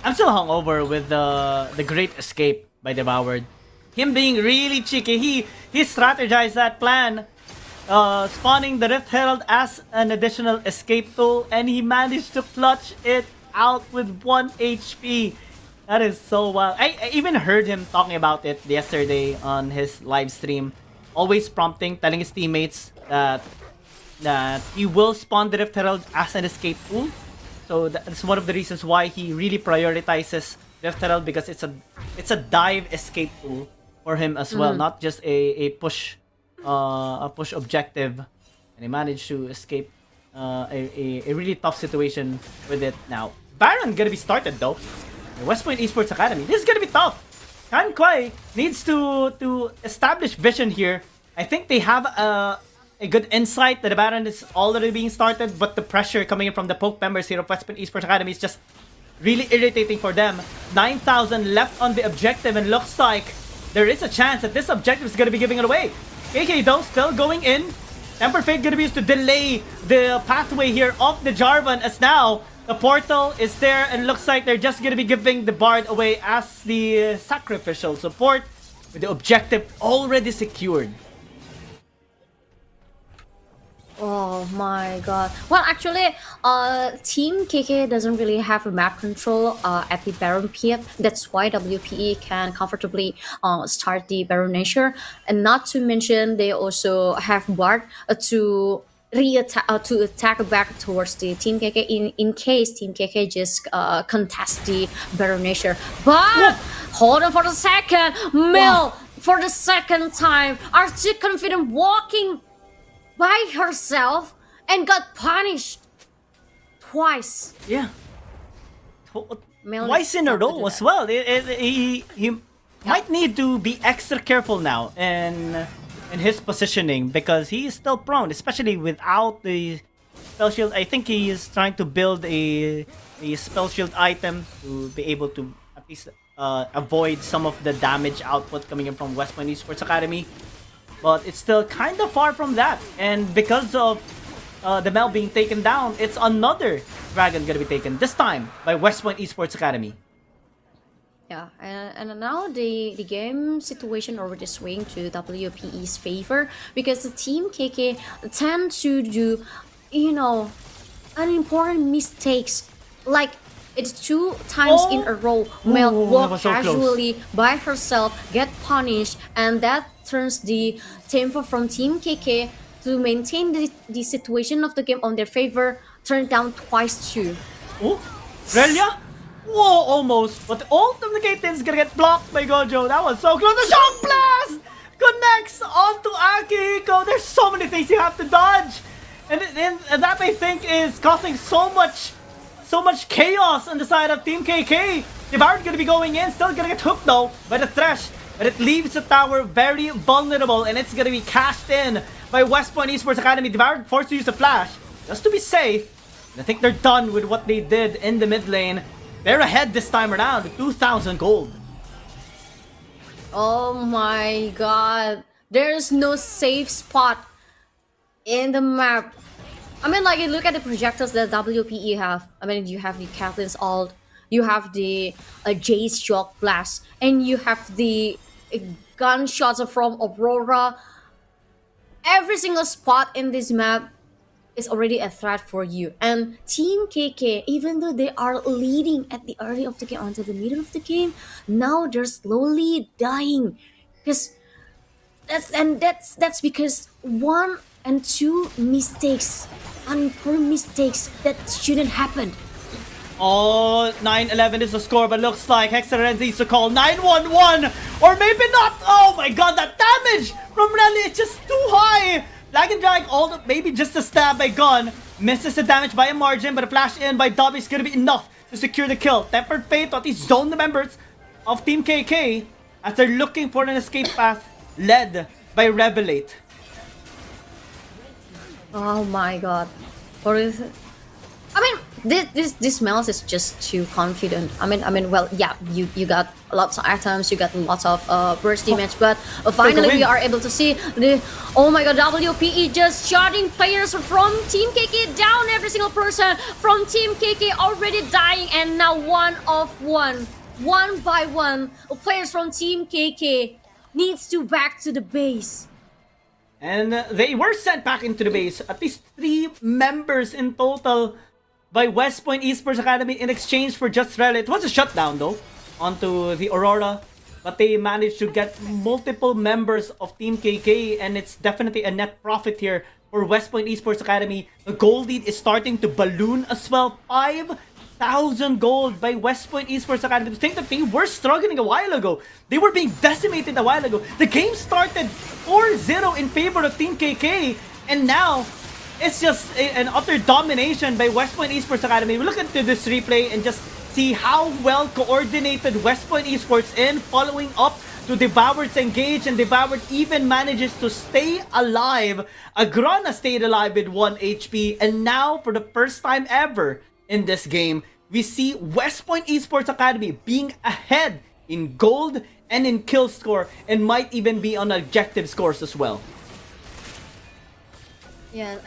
I'm still hungover with the great escape by Devoured. Him being really cheeky, he strategized that plan, spawning the Rift Herald as an additional escape tool, and he managed to clutch it out with 1 HP. That is so wild. I even heard him talking about it yesterday on his live stream. Always prompting, telling his teammates that he will spawn the Rift Herald as an escape tool. So that's one of the reasons why he really prioritizes Rift Herald, because it's a dive escape tool for him as well, not just a push objective. And he managed to escape a really tough situation with it. Now Baron gonna be started though. The West Point Esports Academy. This is gonna be tough. KhanKluay needs to establish vision here. I think they have a good insight that the Baron is already being started, but the pressure coming in from the Poke members here of West Point Esports Academy is just really irritating for them. 9,000 left on the objective, and looks like there is a chance that this objective is going to be giving it away. KK though still going in. Temper Fate going to be used to delay the pathway here of the Jarvan, as now the portal is there, and looks like they're just going to be giving the Bard away as the sacrificial support with the objective already secured. Oh my god. Well, actually, Team KK doesn't really have a map control at the Baron pit. That's why WPE can comfortably start the Baron Nature. And not to mention, they also have Bard to to attack back towards the Team KK in case Team KK just contest the Baron Nature. But hold on for a second. Mill, for the second time, are still confident walking by herself and got punished twice. Yeah. Mel Twice in a started row to as that. well. He might need to be extra careful now in his positioning, because he is still prone, especially without the spell shield. I think he is trying to build a spell shield item to be able to at least avoid some of the damage output coming in from West Point Esports Academy. But it's still kind of far from that. And because of the Mel being taken down, it's another dragon gonna be taken, this time by West Point Esports Academy. Yeah, and now the game situation already swing to WPE's favor, because the Team KK tend to do, unimportant mistakes. Like, it's 2 times in a row. Mel that walk was so close. casually by herself, get punished, and that turns the tempo from Team KK to maintain the situation of the game on their favor, turn down twice too. Oh, Relia? Whoa, almost. But the ult of the Gaten is gonna get blocked by Gojo. That was so close. The Shock Blast connects onto Akihiko. There's so many things you have to dodge. And that, I think, is causing so much chaos on the side of Team KK. The Baron gonna be going in, still gonna get hooked though by the Thresh. But it leaves the tower very vulnerable, and it's gonna be cashed in by West Point Esports Academy. The Baron forced to use the flash just to be safe. And I think they're done with what they did in the mid lane. They're ahead this time around with 2,000 gold. Oh my god. There's no safe spot in the map. I mean, like, you look at the projectiles that WPE have. I mean, you have the Catelyn's ult, you have the Jace Shock Blast, and you have the gunshots from Aurora. Every single spot in this map is already a threat for you. And Team KK, even though they are leading at the early of the game until the middle of the game, now they're slowly dying. Because that's because 1 and 2 mistakes, unimportant mistakes that shouldn't happen. Oh, 9-11 is the score, but looks like Hexer needs to call 911, or maybe not. Oh my god, that damage from Rally is just too high. Lag and drag, maybe just a stab by Gun. Misses the damage by a margin, but a flash in by Dobby is going to be enough to secure the kill. Tempered Fate at least zone the members of Team KK as they're looking for an escape path led by Revelate. Oh my god. What is it? I mean, this Mouse is just too confident. I mean, well, yeah, you got lots of items, you got lots of burst damage, but finally we are able to see the, oh my god, WPE just shotting players from Team KK down, every single person from Team KK already dying, and now one by one, players from Team KK needs to back to the base. And they were sent back into the base. At least 3 members in total by West Point Esports Academy in exchange for just Rel. It was a shutdown though onto the Aurora, but they managed to get multiple members of Team KK, and it's definitely a net profit here for West Point Esports Academy. The gold lead is starting to balloon as well. 5,000 gold by West Point Esports Academy. To think that they were struggling a while ago. They were being decimated a while ago. The game started 4-0 in favor of Team KK, and now it's just an utter domination by West Point Esports Academy. We look into this replay and just see how well coordinated West Point Esports in following up to Devoured's engage, and Devoured even manages to stay alive. Agrana stayed alive with 1 HP, and now for the first time ever in this game, we see West Point Esports Academy being ahead in gold and in kill score, and might even be on objective scores as well. Yeah,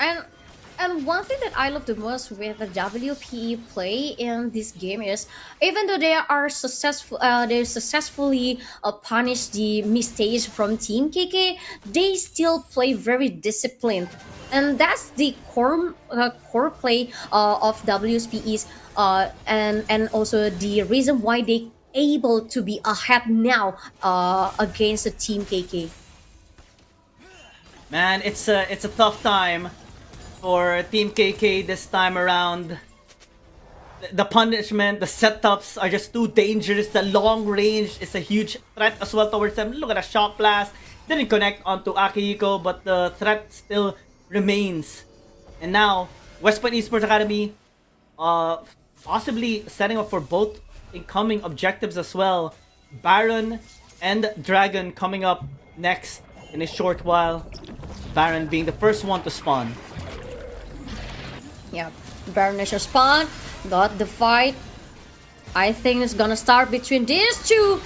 and one thing that I love the most with the WPE play in this game is, even though they are successful, they successfully punish the mistakes from Team KK, they still play very disciplined, and that's the core play of WPE's, and also the reason why they able to be ahead now against the Team KK. Man, it's a tough time for Team KK this time around. The punishment, the setups are just too dangerous. The long range is a huge threat as well towards them. Look at the shock blast. Didn't connect onto Akihiko, but the threat still remains. And now, West Point Esports Academy possibly setting up for both incoming objectives as well. Baron and Dragon coming up next in a short while. Baron being the first one to spawn. Yeah, Baroness spawn, got the fight. I think it's gonna start between these two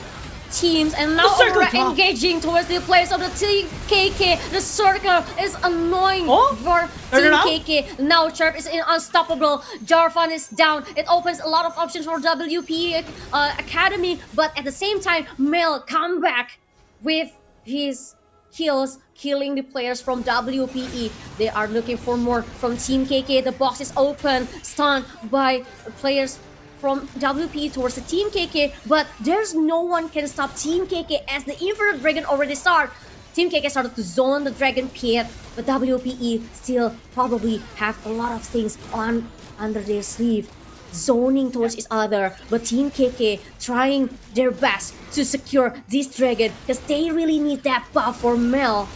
teams, and now The circle Aurora drop. engaging towards the place of the Team KK. The circle is annoying Oh, for turn Team around. KK. Now Chirp is unstoppable. Jarvan is down. It opens a lot of options for WP Academy, but at the same time, Mel come back with his kills, killing the players from WPE. They are looking for more from Team KK. The box is open, stunned by players from WPE towards the Team KK, but there's no one can stop Team KK as the Infinite Dragon already started. Team KK started to zone the Dragon Pit, but WPE still probably have a lot of things on under their sleeve, zoning towards each other, but Team KK trying their best to secure this dragon because they really need that buff for Mel.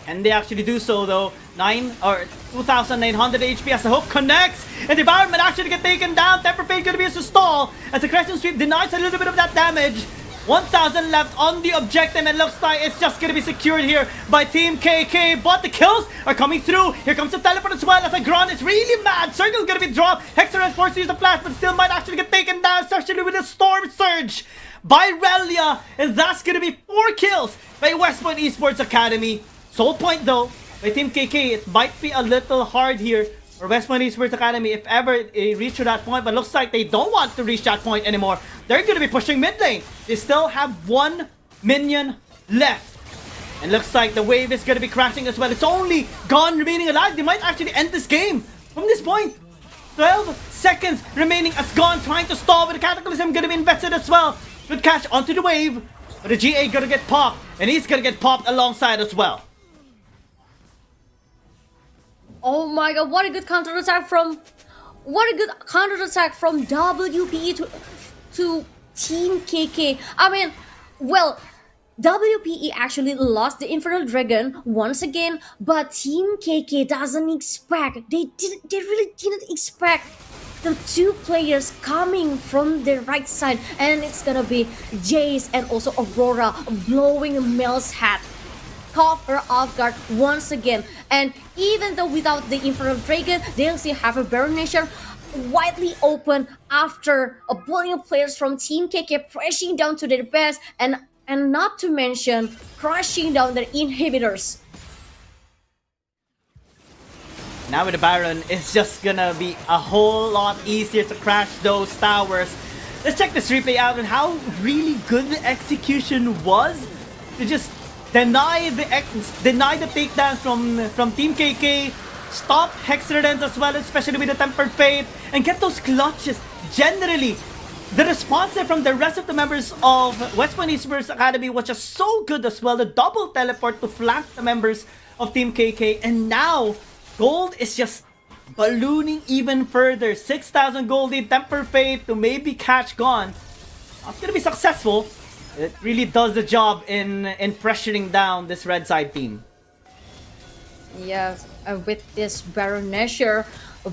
And they actually do so though. 2,900 HP as the hook connects, and the environment actually get taken down. Temper Fade gonna be used to stall as the Crescent Sweep denies a little bit of that damage. 1,000 left on the objective, and looks like it's just gonna be secured here by Team KK. But the kills are coming through. Here comes the teleport as well as Agron is really mad. Circle's gonna be dropped. Hexer is forced to use the flash, but still might actually get taken down, especially with a Storm Surge by Relia. And that's gonna be 4 kills by West Point Esports Academy. Soul point though by Team KK. It might be a little hard here for West Point Esports Academy if ever they reach to that point, but looks like they don't want to reach that point anymore. They're going to be pushing mid lane. They still have 1 minion left. And looks like the wave is going to be crashing as well. It's only Gone remaining alive. They might actually end this game from this point. 12 seconds remaining as Gone trying to stall, with the Cataclysm going to be invested as well. With Cash onto the wave. But the GA going to get popped, and he's going to get popped alongside as well. Oh my god, what a good counterattack from WPE to Team KK. I mean, well, WPE actually lost the Infernal Dragon once again, but Team KK doesn't expect. They really didn't expect the 2 players coming from the right side, and it's gonna be Jace and also Aurora blowing Mel's hat. Caught her off guard once again, and even though without the Infernal Dragon, they'll still have a Baronation widely open after a bullying players from Team KK pressing down to their best, and not to mention crushing down their inhibitors. Now with the Baron, it's just gonna be a whole lot easier to crash those towers. Let's check this replay out and how really good the execution was to just deny the takedown from Team KK, stop Hexerdens as well, especially with the Tempered Fate, and get those clutches. Generally, the response from the rest of the members of West Point Esports Academy was just so good as well. The double teleport to flank the members of Team KK, and now gold is just ballooning even further. 6,000 gold in Tempered Fate to maybe catch Gone. Not gonna be successful. It really does the job in pressuring down this red side team. Yes, with this Baronessure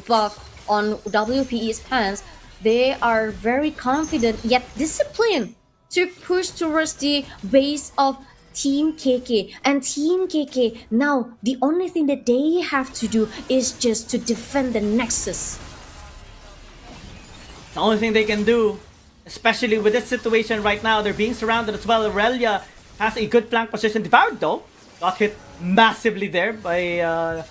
buff on WPE's hands, they are very confident yet disciplined to push towards the base of Team KK. And Team KK, now the only thing that they have to do is just to defend the Nexus. It's the only thing they can do, especially with this situation right now. They're being surrounded as well. Aurelia has a good flank position. Devoured though got hit massively there by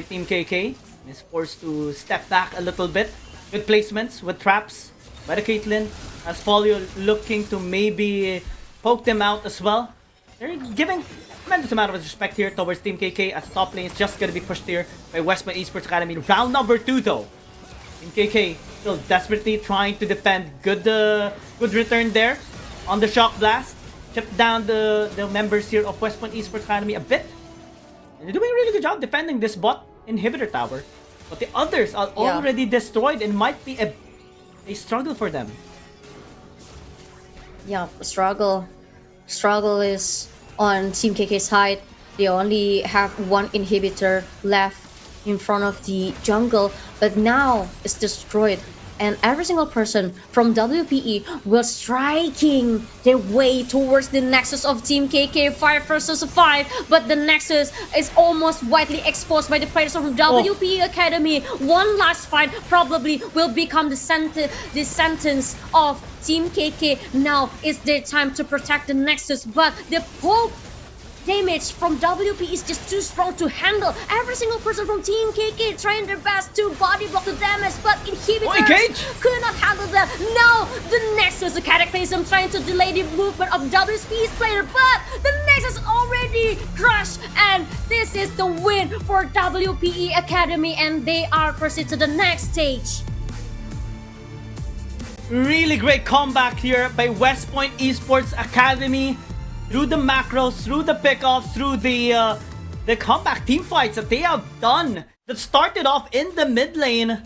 Team KK. Is forced to step back a little bit. Good placements with traps by the Caitlyn. As Folio looking to maybe poke them out as well. They're giving tremendous amount of respect here towards Team KK as the top lane is just going to be pushed here by West Point Esports Academy. Round number 2 though. Team KK still desperately trying to defend. Good return there on the shock blast. Chip down the members here of West Point Esports Academy a bit. And they're doing a really good job defending this bot inhibitor tower. But the others are already destroyed and might be a struggle for them. Yeah, struggle is on Team KK's side. They only have one inhibitor left in front of the jungle, but now it's destroyed. And every single person from WPE will striking their way towards the Nexus of Team KK 5 versus 5. But the Nexus is almost widely exposed by the players from WPE Academy. One last fight probably will become the sentence of Team KK. Now is their time to protect the Nexus, but the poke damage from WP is just too strong to handle. Every single person from Team KK trying their best to body block the damage, but inhibitors could not handle that. Now the Nexus, the Cataclysm, trying to delay the movement of WP's player, but the Nexus already crushed, and this is the win for WPE Academy, and they are proceed to the next stage. Really great comeback here by West Point Esports Academy. Through the macros, through the pickoffs, through the comeback team fights that they have done. That started off in the mid lane.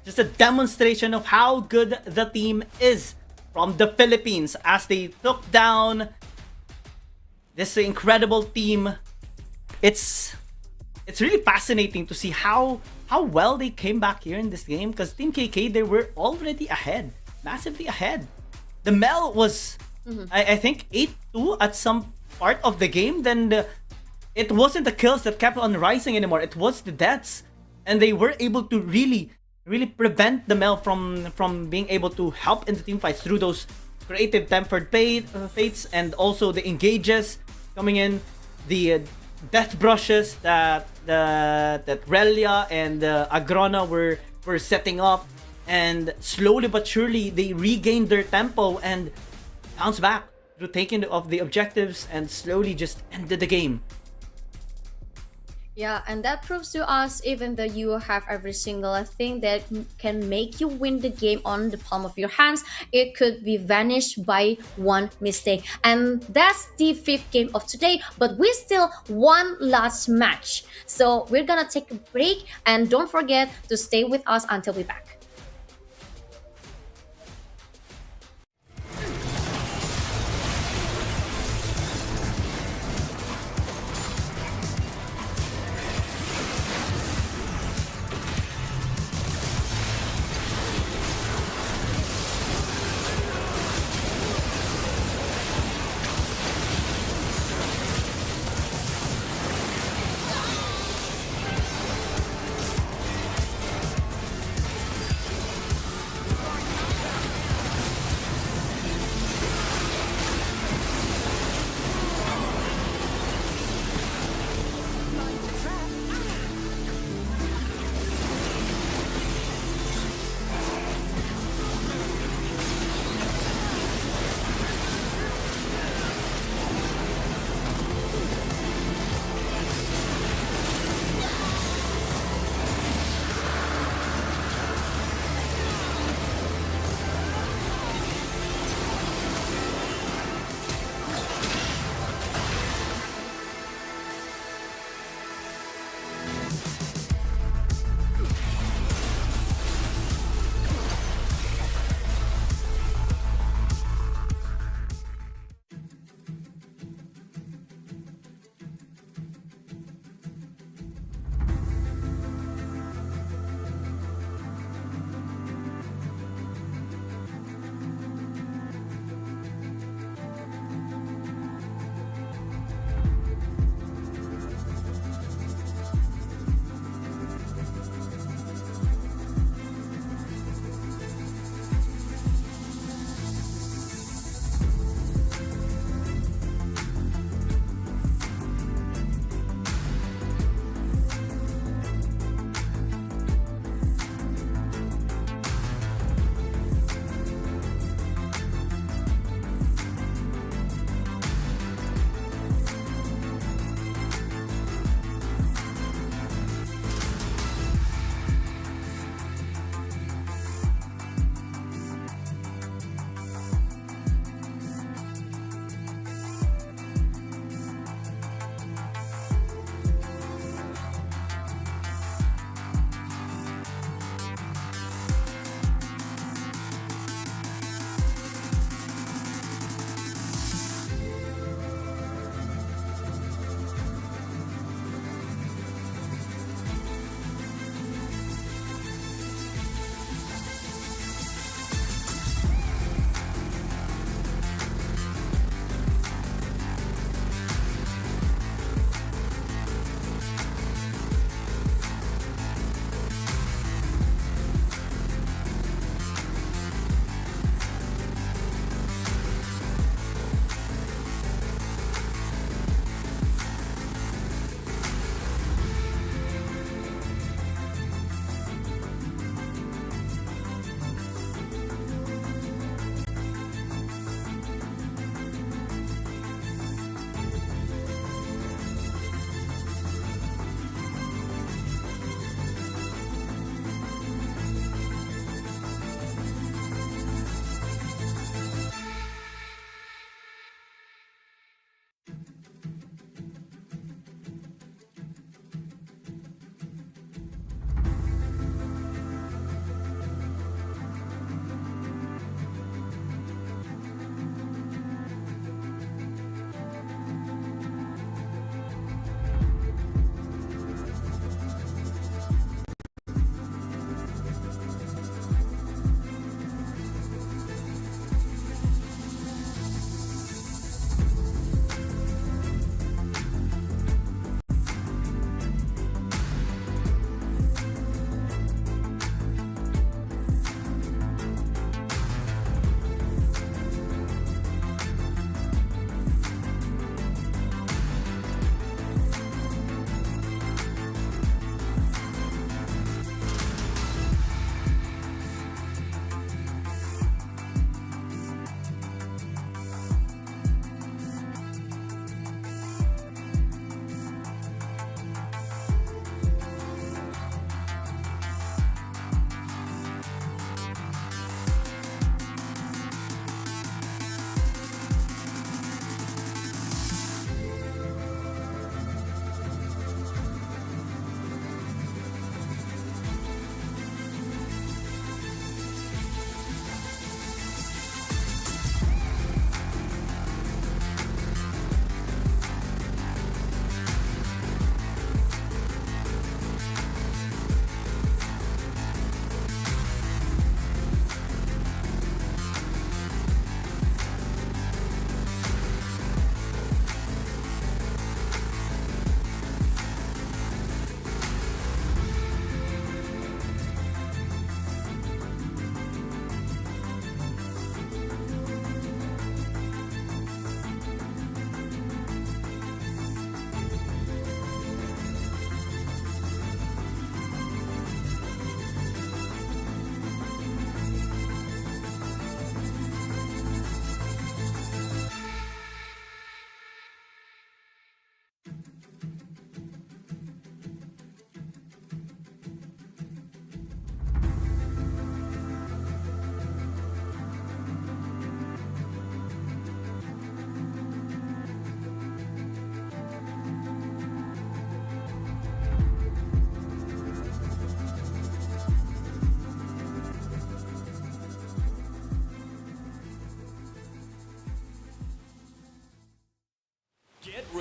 Just a demonstration of how good the team is from the Philippines as they took down this incredible team. It's really fascinating to see how well they came back here in this game, because Team KK, they were already ahead, massively ahead. The Mel was I think 8-2 at some part of the game. Then it wasn't the kills that kept on rising anymore. It was the deaths, and they were able to really prevent the Mel from being able to help in the team fights through those creative tempered fates, and also the engages coming in, the death brushes that Relia and Agrona were setting up, and slowly but surely they regained their tempo and bounce back through taking of the objectives and slowly just ended the game. Yeah, and that proves to us, even though you have every single thing that can make you win the game on the palm of your hands, it could be vanished by one mistake. And that's the 5th game of today, but we still one last match. So we're gonna take a break, and don't forget to stay with us until we're back.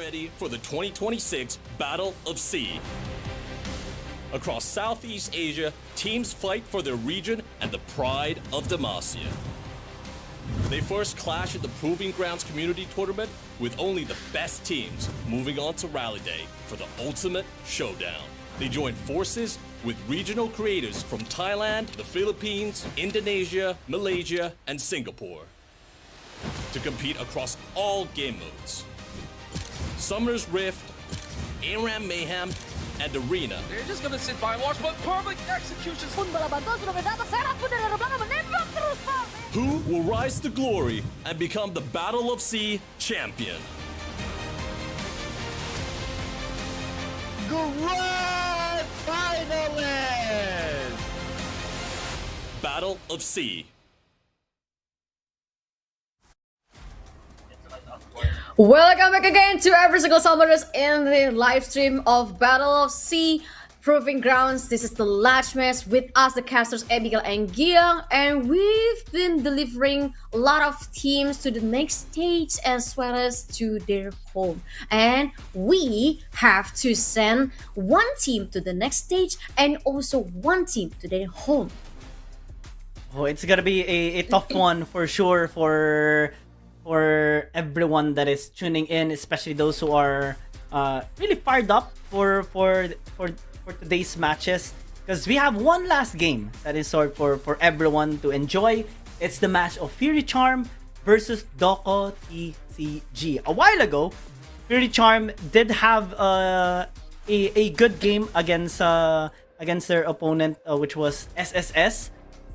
ready for the 2026 Battle of S.E.A. Across Southeast Asia, teams fight for their region and the pride of Demacia. They first clash at the Proving Grounds Community Tournament with only the best teams moving on to Rally Day for the ultimate showdown. They join forces with regional creators from Thailand, the Philippines, Indonesia, Malaysia, and Singapore to compete across all game modes. Summer's Rift, ARAM Mayhem, and Arena. They're just gonna sit by and watch, but perfect executions. Who will rise to glory and become the Battle of S.E.A. champion? Grand finalist! Battle of S.E.A. Welcome back again to every single summoners in the live stream of Battle of S.E.A. Proving Grounds. This is the last match with us, the casters Abigail and Guiang, and we've been delivering a lot of teams to the next stage as well as to their home. And we have to send one team to the next stage and also one team to their home. Oh, it's gonna be a tough one for sure for everyone that is tuning in, especially those who are really fired up for today's matches, because we have one last game that is sort for everyone to enjoy. It's the match of Faerie Charm versus DokoTCG. A while ago, Faerie Charm did have a good game against their opponent, which was SSS.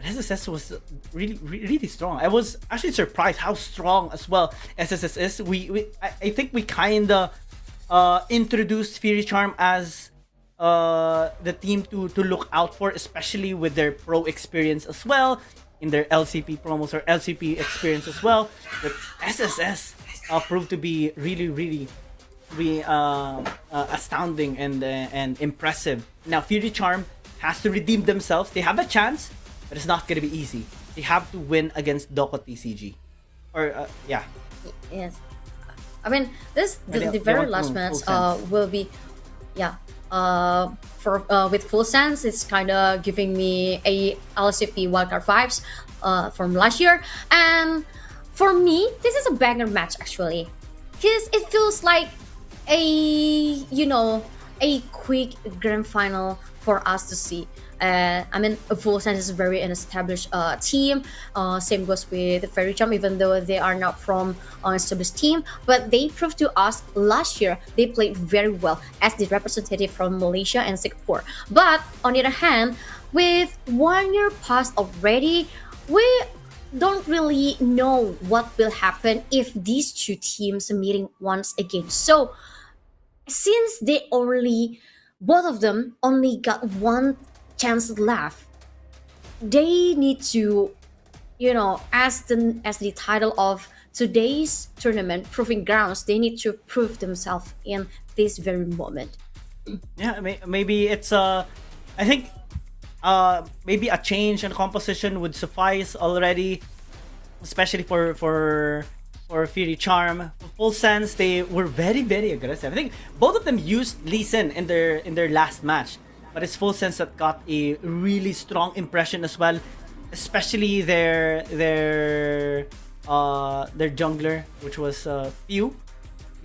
SSS was really strong. I was actually surprised how strong as well SSS is. I think we kinda introduced Faerie Charm as the team to look out for, especially with their pro experience as well, in their LCP promos or LCP experience as well. But SSS proved to be really astounding and impressive. Now Faerie Charm has to redeem themselves. They have a chance, but it's not gonna be easy. They have to win against DokoTCG. Or yeah. Yes, I mean the They very want last full match sense. will be for with full sense. It's kind of giving me a LCP wildcard vibes from last year, and for me this is a banger match actually, because it feels like a quick grand final for us to see. I mean, Full Sense is a very established team. Same goes with Faerie Charm, even though they are not from an established team. But they proved to us last year they played very well as the representative from Malaysia and Singapore. But on the other hand, with 1 year past already, we don't really know what will happen if these two teams are meeting once again. So since both of them only got one chance left, they need to, as the title of today's tournament, Proving Grounds, they need to prove themselves in this very moment. Yeah, maybe it's I think maybe a change in composition would suffice already, especially for Faerie Charm. Full Sense, they were very aggressive. I think both of them used Lee Sin in their last match, but it's Full Sense that got a really strong impression as well, especially their jungler, which was Pew.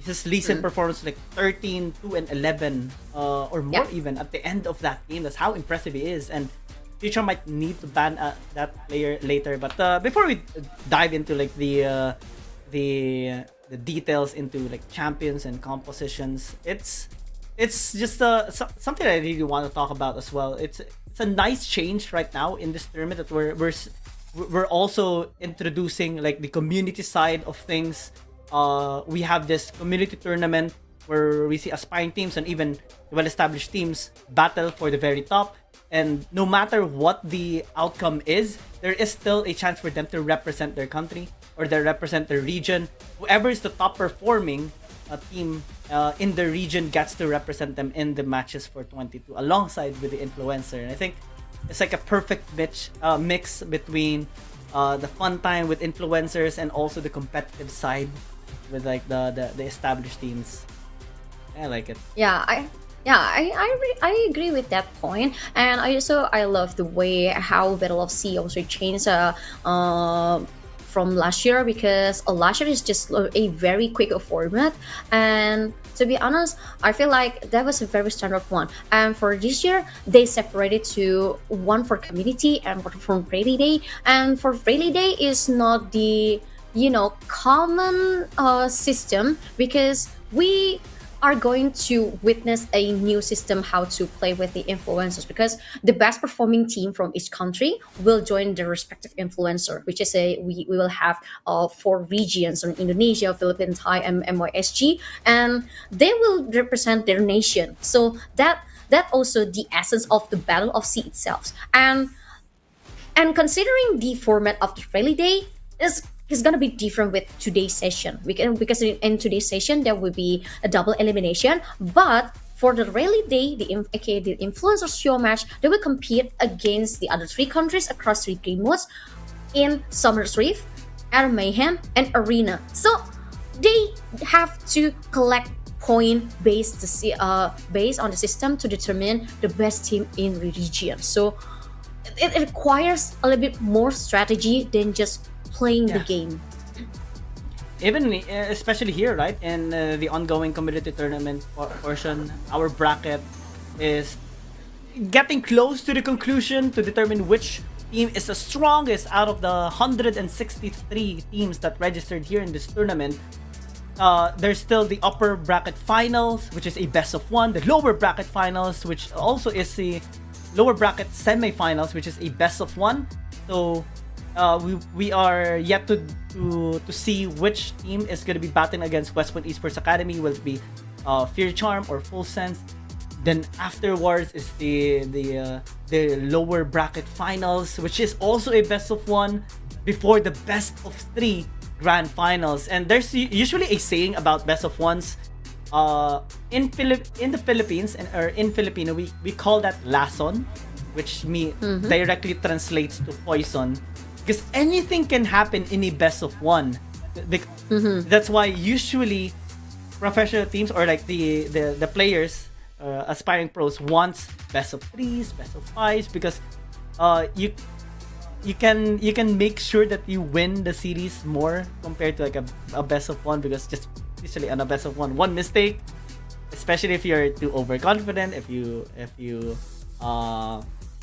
His Lee Sin performance like 13, 2, and 11 or more even at the end of that game. That's how impressive he is, and Faerie Charm might need to ban that player later. But before we dive into like the details into like champions and compositions, it's just something I really want to talk about as well. It's a nice change right now in this tournament that we're also introducing like the community side of things. We have this community tournament where we see aspiring teams and even well-established teams battle for the very top, and no matter what the outcome is, there is still a chance for them to represent their country or they represent their region. Whoever is the top performing team in the region gets to represent them in the matches for 22 alongside with the influencer. And I think it's like a perfect mix between the fun time with influencers and also the competitive side with like the established teams. I like it. I agree with that point, and I love the way how Battle of Sea also changed from last year, because last year is just a very quick format, and to be honest, I feel like that was a very standard one. And for this year, they separated to one for community and one for Rally Day. And for Rally Day is not the common system, because we are going to witness a new system how to play with the influencers, because the best performing team from each country will join the respective influencer, which is we will have 4 regions in Indonesia, Philippines, Thai, and MYSG, and they will represent their nation. So that also the essence of the Battle of Sea itself. And considering the format of the rally day is gonna be different with today's session. Because in today's session there will be a double elimination, but for the rally day, the influencer show match, they will compete against the other 3 countries across 3 game modes in Summer's Rift, Air Mayhem, and Arena. So they have to collect point based on the system to determine the best team in the region. So it requires a little bit more strategy than just playing the game. Even especially here, right, in the ongoing community tournament portion, our bracket is getting close to the conclusion to determine which team is the strongest out of the 163 teams that registered here in this tournament. There's still the upper bracket finals, which is a best of 1, the lower bracket finals, which also is the lower bracket semifinals, which is a best of 1. So we are yet to see which team is going to be battling against West Point Esports Academy. Will it be Faerie Charm or Full Sense? Then afterwards is the lower bracket finals, which is also a best of 1 before the best of 3 grand finals. And there's usually a saying about best of 1s. In the Philippines or in Filipino, we call that lason, which directly translates to poison, because anything can happen in a best of 1. That's why usually professional teams or like the players, aspiring pros, wants best of 3s, best of 5s, because you can make sure that you win the series more compared to like a best of 1, because just usually on a best of 1 mistake, especially if you're too overconfident, if you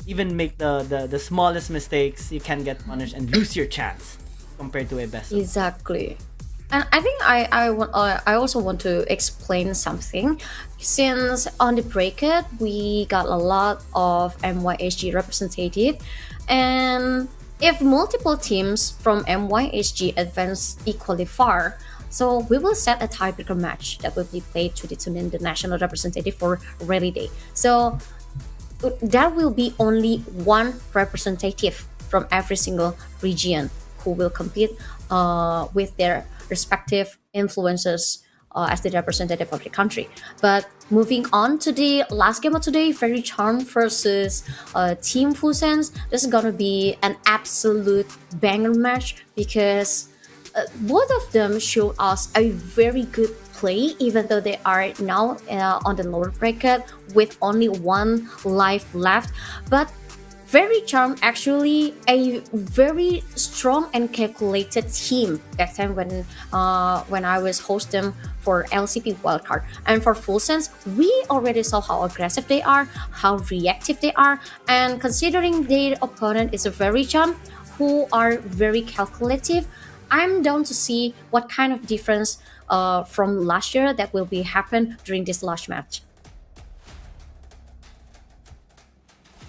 even make the smallest mistakes, you can get punished and lose your chance compared to a best of 1. Exactly. And I think I also want to explain something. Since on the bracket we got a lot of MYSG representative, and if multiple teams from MYSG advance equally far, so we will set a tiebreaker match that will be played to determine the national representative for Rally Day. So there will be only one representative from every single region who will compete with their respective influencers as the representative of the country. But moving on to the last game of today, Faerie Charm versus Team Full Sense. This is gonna be an absolute banger match, because both of them show us a very good play, even though they are now on the lower bracket with only 1 life left. But Faerie Charm actually a very strong and calculated team that time when I was hosting for LCP wildcard. And for Full Sense, we already saw how aggressive they are, how reactive they are, and considering their opponent is a Faerie Charm who are very calculative, I'm down to see what kind of difference from last year that will be happen during this last match.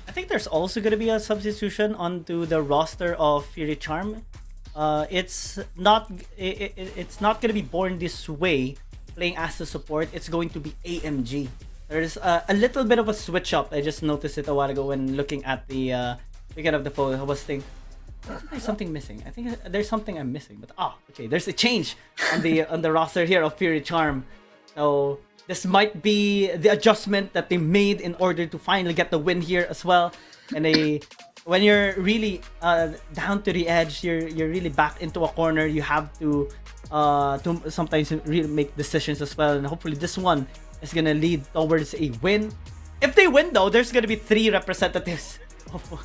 I think there's also going to be a substitution onto the roster of Faerie Charm. It's not going to be born this way, playing as a support. It's going to be AMG. There's a little bit of a switch up. I just noticed it a while ago when looking at the photo. I was thinking, there's something missing. I think there's something I'm missing. But okay, there's a change on the roster here of Faerie Charm. So this might be the adjustment that they made in order to finally get the win here as well. And when you're really down to the edge, you're really backed into a corner. You have to sometimes really make decisions as well. And hopefully this one is gonna lead towards a win. If they win though, there's gonna be 3 representatives of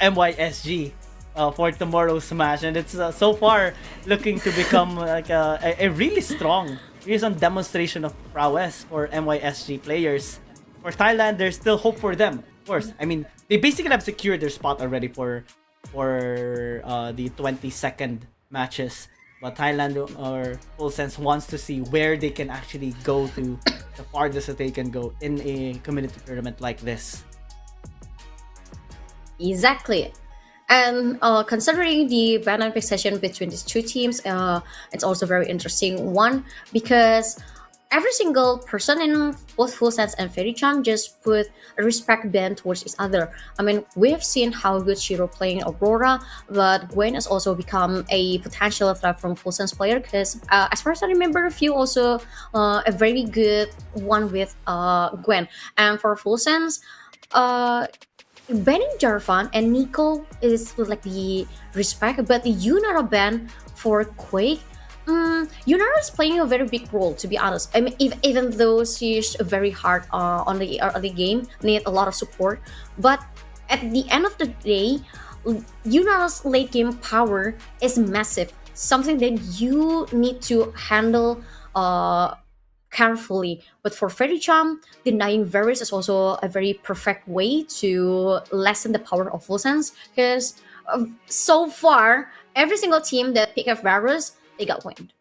MYSG for tomorrow's match, and it's so far looking to become like a really strong recent demonstration of prowess for MYSG players. For Thailand, there's still hope for them. Of course, I mean they basically have secured their spot already for the 22nd matches. But Thailand or Full Sense wants to see where they can actually go to the farthest that they can go in a community tournament like this. Exactly. And considering the banner pick session between these two teams, it's also very interesting one because every single person in both Full Sense and Faerie just put a respect band towards each other. I mean, we have seen how good Shiro playing Aurora, but Gwen has also become a potential threat from Full Sense player because, as far as I remember, few also a very good one with Gwen. And for Full Sense, banning Jarvan and Nico is like the respect, but the Yunara ban for Quake, Yunara is playing a very big role, to be honest. I mean, even though she's very hard on the early game, need a lot of support, but at the end of the day, Yunara's late game power is massive, something that you need to handle carefully. But for Faerie, denying Varus is also a very perfect way to lessen the power of Full Sense because so far every single team that pick up Varus, they got winged.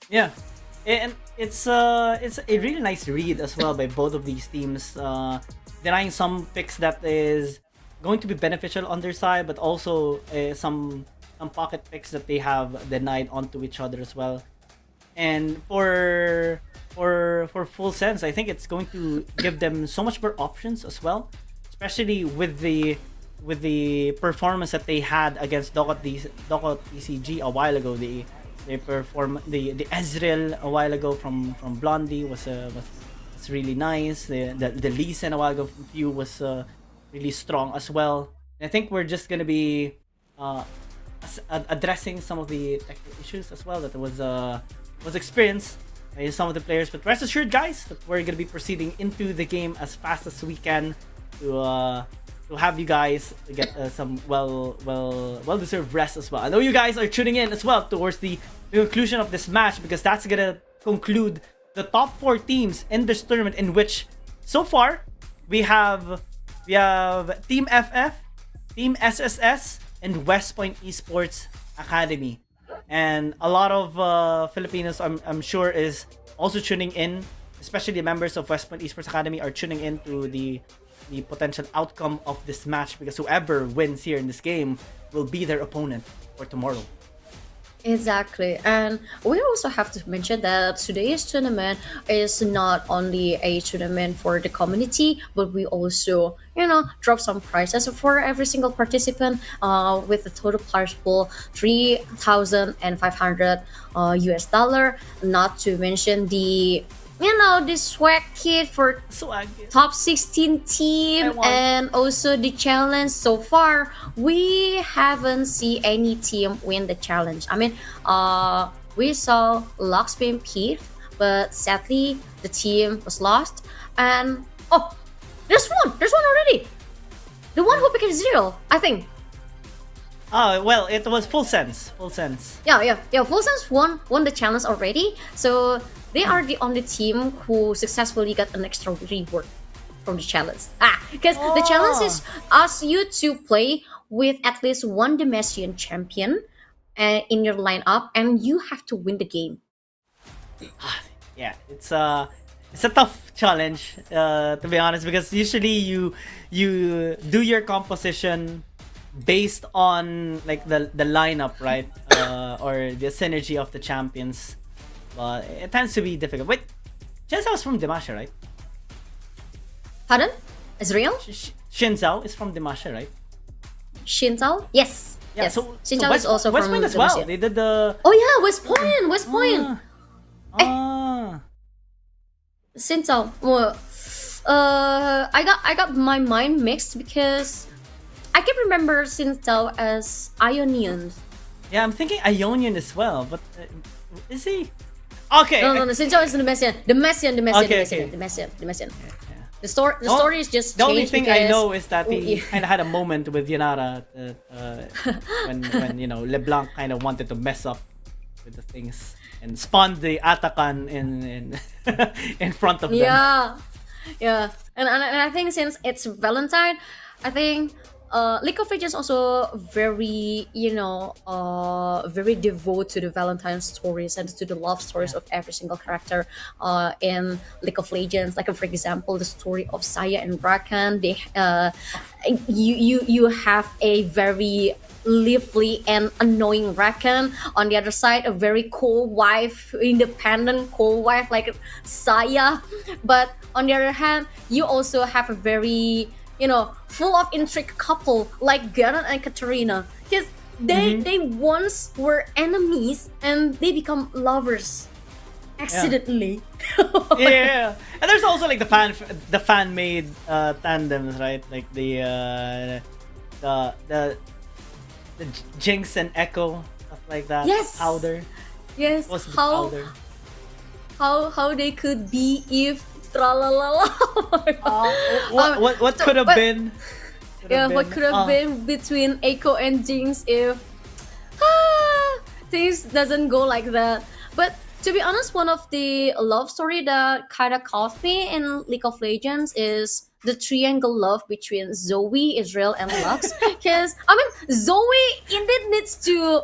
Yeah, and it's a really nice read as well by both of these teams, denying some picks that is going to be beneficial on their side, but also some pocket picks that they have denied onto each other as well. And for Full Sense, I think it's going to give them so much more options as well, especially with the performance that they had against DokoTCG a while ago. They perform the Ezreal a while ago from Blondie was really nice. The Lee Sin a while ago from Few was really strong as well. And I think we're just gonna be addressing some of the technical issues as well that was experienced by some of the players. But rest assured, guys, that we're gonna be proceeding into the game as fast as we can to have you guys get some well deserved rest as well. I know you guys are tuning in as well towards the conclusion of this match because that's gonna conclude the top 4 teams in this tournament, in which so far we have Team FF, Team SSS, and West Point Esports Academy. And a lot of Filipinos, I'm sure, is also tuning in, especially the members of West Point Esports Academy are tuning in to the potential outcome of this match, because whoever wins here in this game will be their opponent for tomorrow. Exactly, and we also have to mention that today's tournament is not only a tournament for the community, but we also, drop some prizes for every single participant with the total prize pool $3,500 US. Not to mention the swag kit for top 16 team, and also the challenge. So far we haven't seen any team win the challenge. I mean, we saw Lux being picked, but sadly the team was lost. And there's one already, the one who picked Zero, I think. Oh, well, it was Full Sense. Yeah. Full Sense won the challenge already, so they are the only team who successfully got an extra reward from the challenge. Because the challenge is asks you to play with at least one Demacian champion in your lineup, and you have to win the game. Yeah, it's a tough challenge, to be honest, because usually you do your composition based on like the lineup, right? Or the synergy of the champions. But it tends to be difficult. Wait, Shinzao is from Demacia, right? Pardon? Ezreal? Shinzao is from Demacia, right? Shinzao? Yes. Yeah, yes. so Shinzao West, is also West from Point as well. Demacia. They did the... Oh yeah, West Point. Shinzao. Well, I got my mind mixed because I can remember Shinzao as Ionian. Yeah, I'm thinking Ionian as well, but is he? Okay. No. Sinjo is the Messian. The Messian. Okay, okay. The Messian. Yeah. The story is just The only changed thing I because- know is that Oh, he yeah. kind of had a moment with Yanara when LeBlanc kind of wanted to mess up with the things and spawned the Atakan in in front of them. Yeah, and I think since it's Valentine, I think League of Legends also very very devoted to the Valentine stories and to the love stories of every single character in League of Legends. Like for example, the story of S.E.A and Rakan. They you have a very lively and annoying Rakan. On the other side, a very cool wife, independent cool wife like S.E.A. But on the other hand, you also have a very full of intrigue couple like Garen and Katarina, because they once were enemies and they become lovers accidentally. Yeah, and there's also like the fan made tandems, right? Like the Jinx and Echo, stuff like that. Yes. Powder. Yes, What's the how powder? how they could be if tralalala. What could have but- been? What could have been between Echo and Jinx if things doesn't go like that. But to be honest, one of the love story that kind of caught me in League of Legends is the triangle love between Zoe, Israel, and Lux. Because Zoe indeed needs to,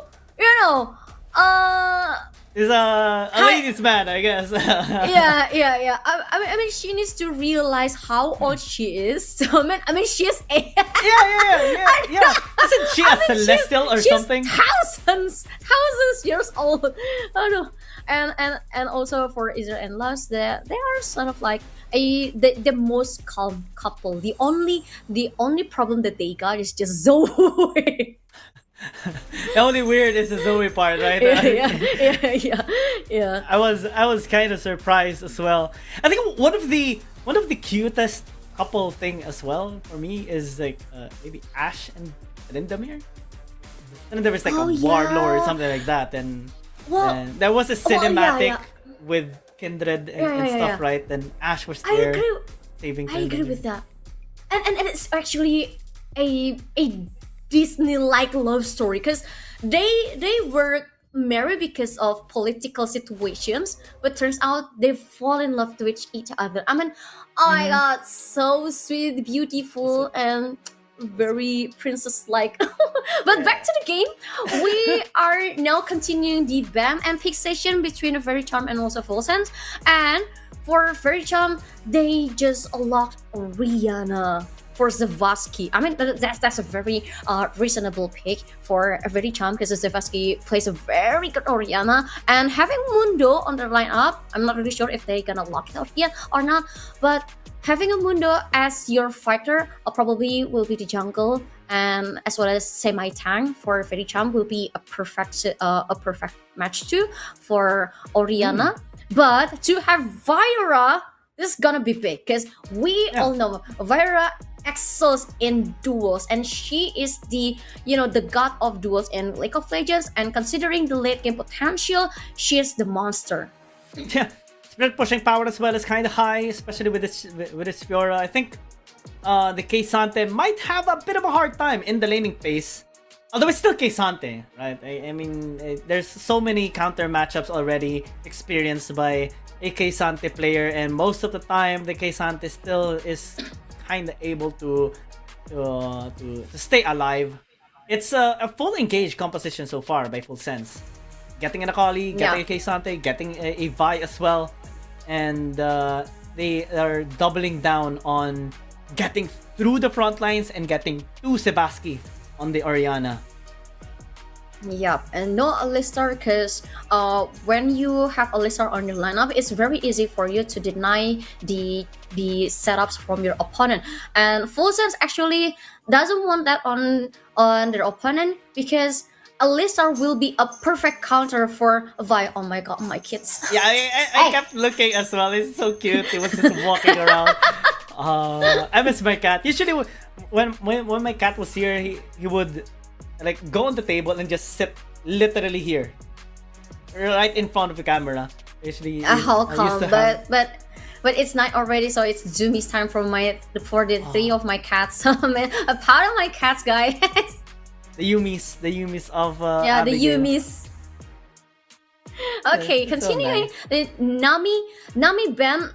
Is a ladies' man, I guess. yeah. I mean, she needs to realize how old she is. So, she is Yeah. Isn't she a celestial or she's something? thousands years old. Oh no. And also for Israel and Lux, they are sort of like the most calm couple. The only problem that they got is just Zoe. The only weird is the Zoe part, right? yeah. I was kind of surprised as well. I think one of the cutest couple thing as well for me is like maybe Ashe and Lindamir. And there was like Oh, a warlord or yeah. something like that, and Well, there was a cinematic yeah. with Kindred and, Yeah, and yeah, stuff, yeah. right? And Ashe was I there agree. saving. I agree Kindred. with that. And it's actually a Disney-like love story because they were married because of political situations, but turns out they fall in love with each other. I mean, oh my god, so sweet, beautiful, and very princess-like. But back to the game, we are now continuing the BAM and pick session between Faerie Charm and also Full Sense. And for Faerie Charm, they just unlocked Rihanna for Zavasky. I mean, that's a very reasonable pick for a Faerie Charm because Zavasky plays a very good Oriana, and having Mundo on the lineup, I'm not really sure if they're gonna lock it out yet or not, but having a Mundo as your fighter probably will be the jungle, and as well as semi-tank for Faerie Charm will be a perfect match too for Oriana. But to have Vieira, this is gonna be big because we all know Vieira excels in duels, and she is the god of duels in League of Legends, and considering the late game potential, she is the monster. Yeah, spread pushing power as well is kind of high, especially with its Fiora. I think the K'Sante might have a bit of a hard time in the laning phase. Although it's still K'Sante, right? I mean, there's so many counter matchups already experienced by a K'Sante player, and most of the time the K'Sante still is kind of able to stay alive. It's a full engaged composition so far by Full Sense. Getting an Akali, getting a K'Sante, getting a Vi as well, and they are doubling down on getting through the front lines and getting to Zavasky on the Oriana. Yep, and no Alistar because when you have Alistar on your lineup, it's very easy for you to deny the setups from your opponent. And Full Sense actually doesn't want that on their opponent because Alistar will be a perfect counter for Vi. Oh my god, my kids. Yeah, I kept looking as well. It's so cute. He was just walking around. I miss my cat. Usually, when my cat was here, he would like go on the table and just sit literally here, right in front of the camera. Actually, How I used come? to have But it's night already, so it's Zoomies time for the three of my cats. A part of my cats, guys. the Yumis of Yeah, the Abigail. Yumis. Okay, It's so continuing. nice. The Nami ban.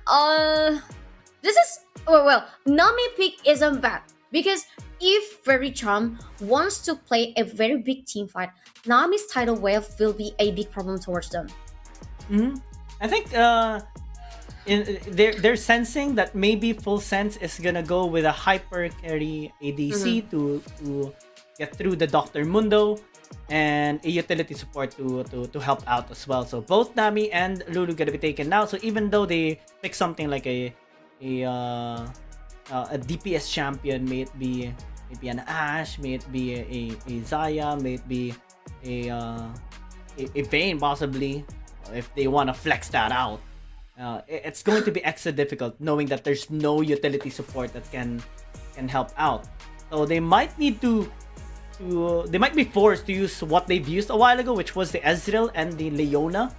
This is well. Nami pick isn't bad because if Fairy Charm wants to play a very big team fight, Nami's tidal wave will be a big problem towards them. I think they're sensing that maybe Full Sense is gonna go with a hyper carry ADC to get through the Doctor Mundo and a utility support to help out as well. So both Nami and Lulu gonna be taken now. So even though they pick something like a DPS champion, may it be maybe an Ashe, may it be a Xayah, may it be a Vayne possibly, if they want to flex that out. It's going to be extra difficult knowing that there's no utility support that can help out. So they might need they might be forced to use what they've used a while ago, which was the Ezreal and the Leona.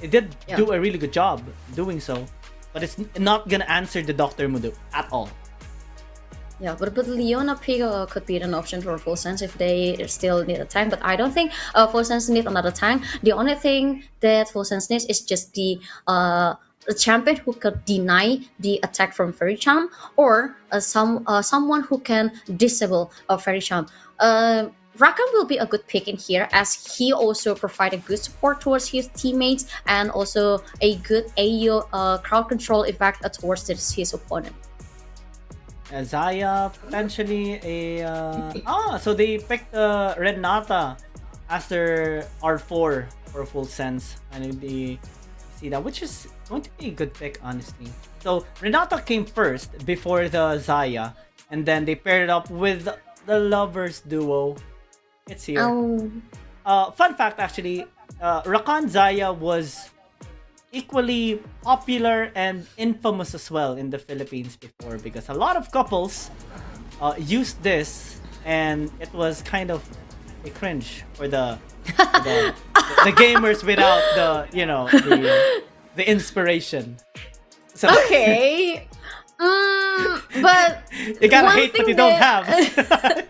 It did do a really good job doing so, but it's not gonna answer the Doctor Mundo at all. Yeah, but Leona pick could be an option for Full Sense if they still need a tank. But I don't think Full Sense need another tank. The only thing that Full Sense needs is just the champion who could deny the attack from Fairy Charm, or someone who can disable a Fairy Charm. Rakan will be a good pick in here as he also provided good support towards his teammates and also a good AO crowd control effect towards his opponent. Xayah, potentially so they picked Renata as their R4 for Full Sense. And they see that, which is going to be a good pick, honestly. So Renata came first before the Xayah, and then they paired it up with the Lovers duo. It's here. Fun fact, actually, Rakan Xayah was equally popular and infamous as well in the Philippines before, because a lot of couples used this, and it was kind of a cringe for the gamers without the inspiration. So Okay. But you gotta one hate what thing you don't that- have.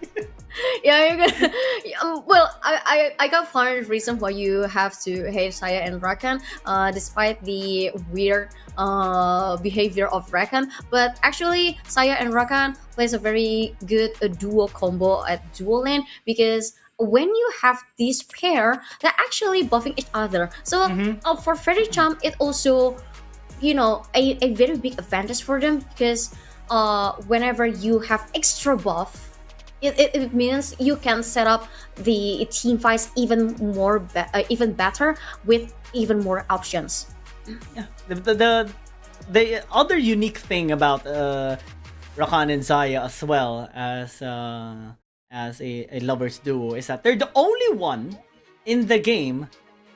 Yeah, you're gonna. Well, I got find reason why you have to hate Saya and Rakan, despite the weird behavior of Rakan. But actually, Saya and Rakan plays a very good duo combo at dual lane, because when you have this pair, they're actually buffing each other. So for Fairy Charm, it also a very big advantage for them, because whenever you have extra buff, it means you can set up the team fights even better with even more options. Yeah. The other unique thing about Rakan and Xayah as well as a lovers duo is that they're the only one in the game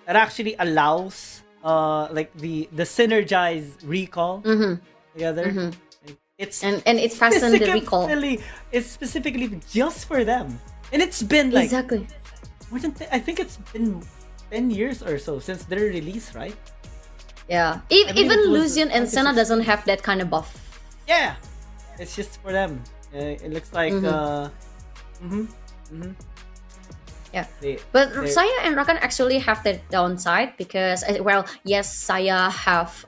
that actually allows like the synergized recall together. It's And it's faster than the recall. It's specifically just for them, and it's been like Exactly. more than I think it's been 10 years or so since their release, right? Yeah. mean, Even it was Lucian and Senna 2016. doesn't have that kind of buff. Yeah, it's just for them. It looks like Yeah. they- But they- Saya and Rakan actually have the downside, because yes, Saya have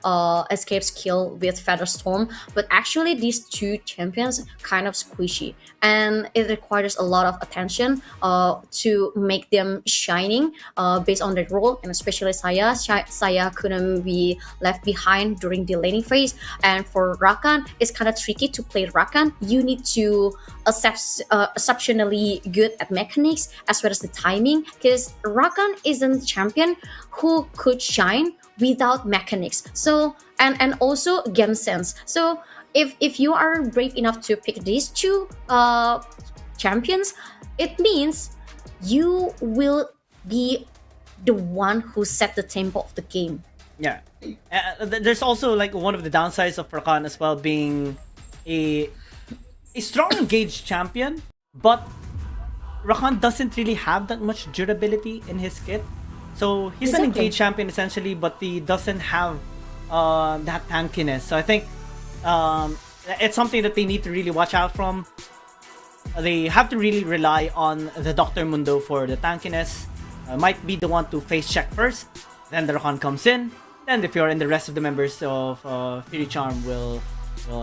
escape skill with Feather Storm, but actually these two champions kind of squishy, and it requires a lot of attention to make them shining based on their role, and especially Saya. Saya couldn't be left behind during the laning phase, and for Rakan, it's kind of tricky to play Rakan. You need to exceptionally good at mechanics as well as the timing, because Rakan isn't a champion who could shine without mechanics. So and also game sense. So if you are brave enough to pick these two champions, it means you will be the one who set the tempo of the game. Yeah. There's also like one of the downsides of Rakan as well being a strong engaged champion, but Rakan doesn't really have that much durability in his kit. So he's an Exactly. engaged champion essentially, but he doesn't have that tankiness. So I think it's something that they need to really watch out from. They have to really rely on the Dr. Mundo for the tankiness. Might be the one to face check first, then the Rakan comes in, then the Fiora and the rest of the members of Fury Charm will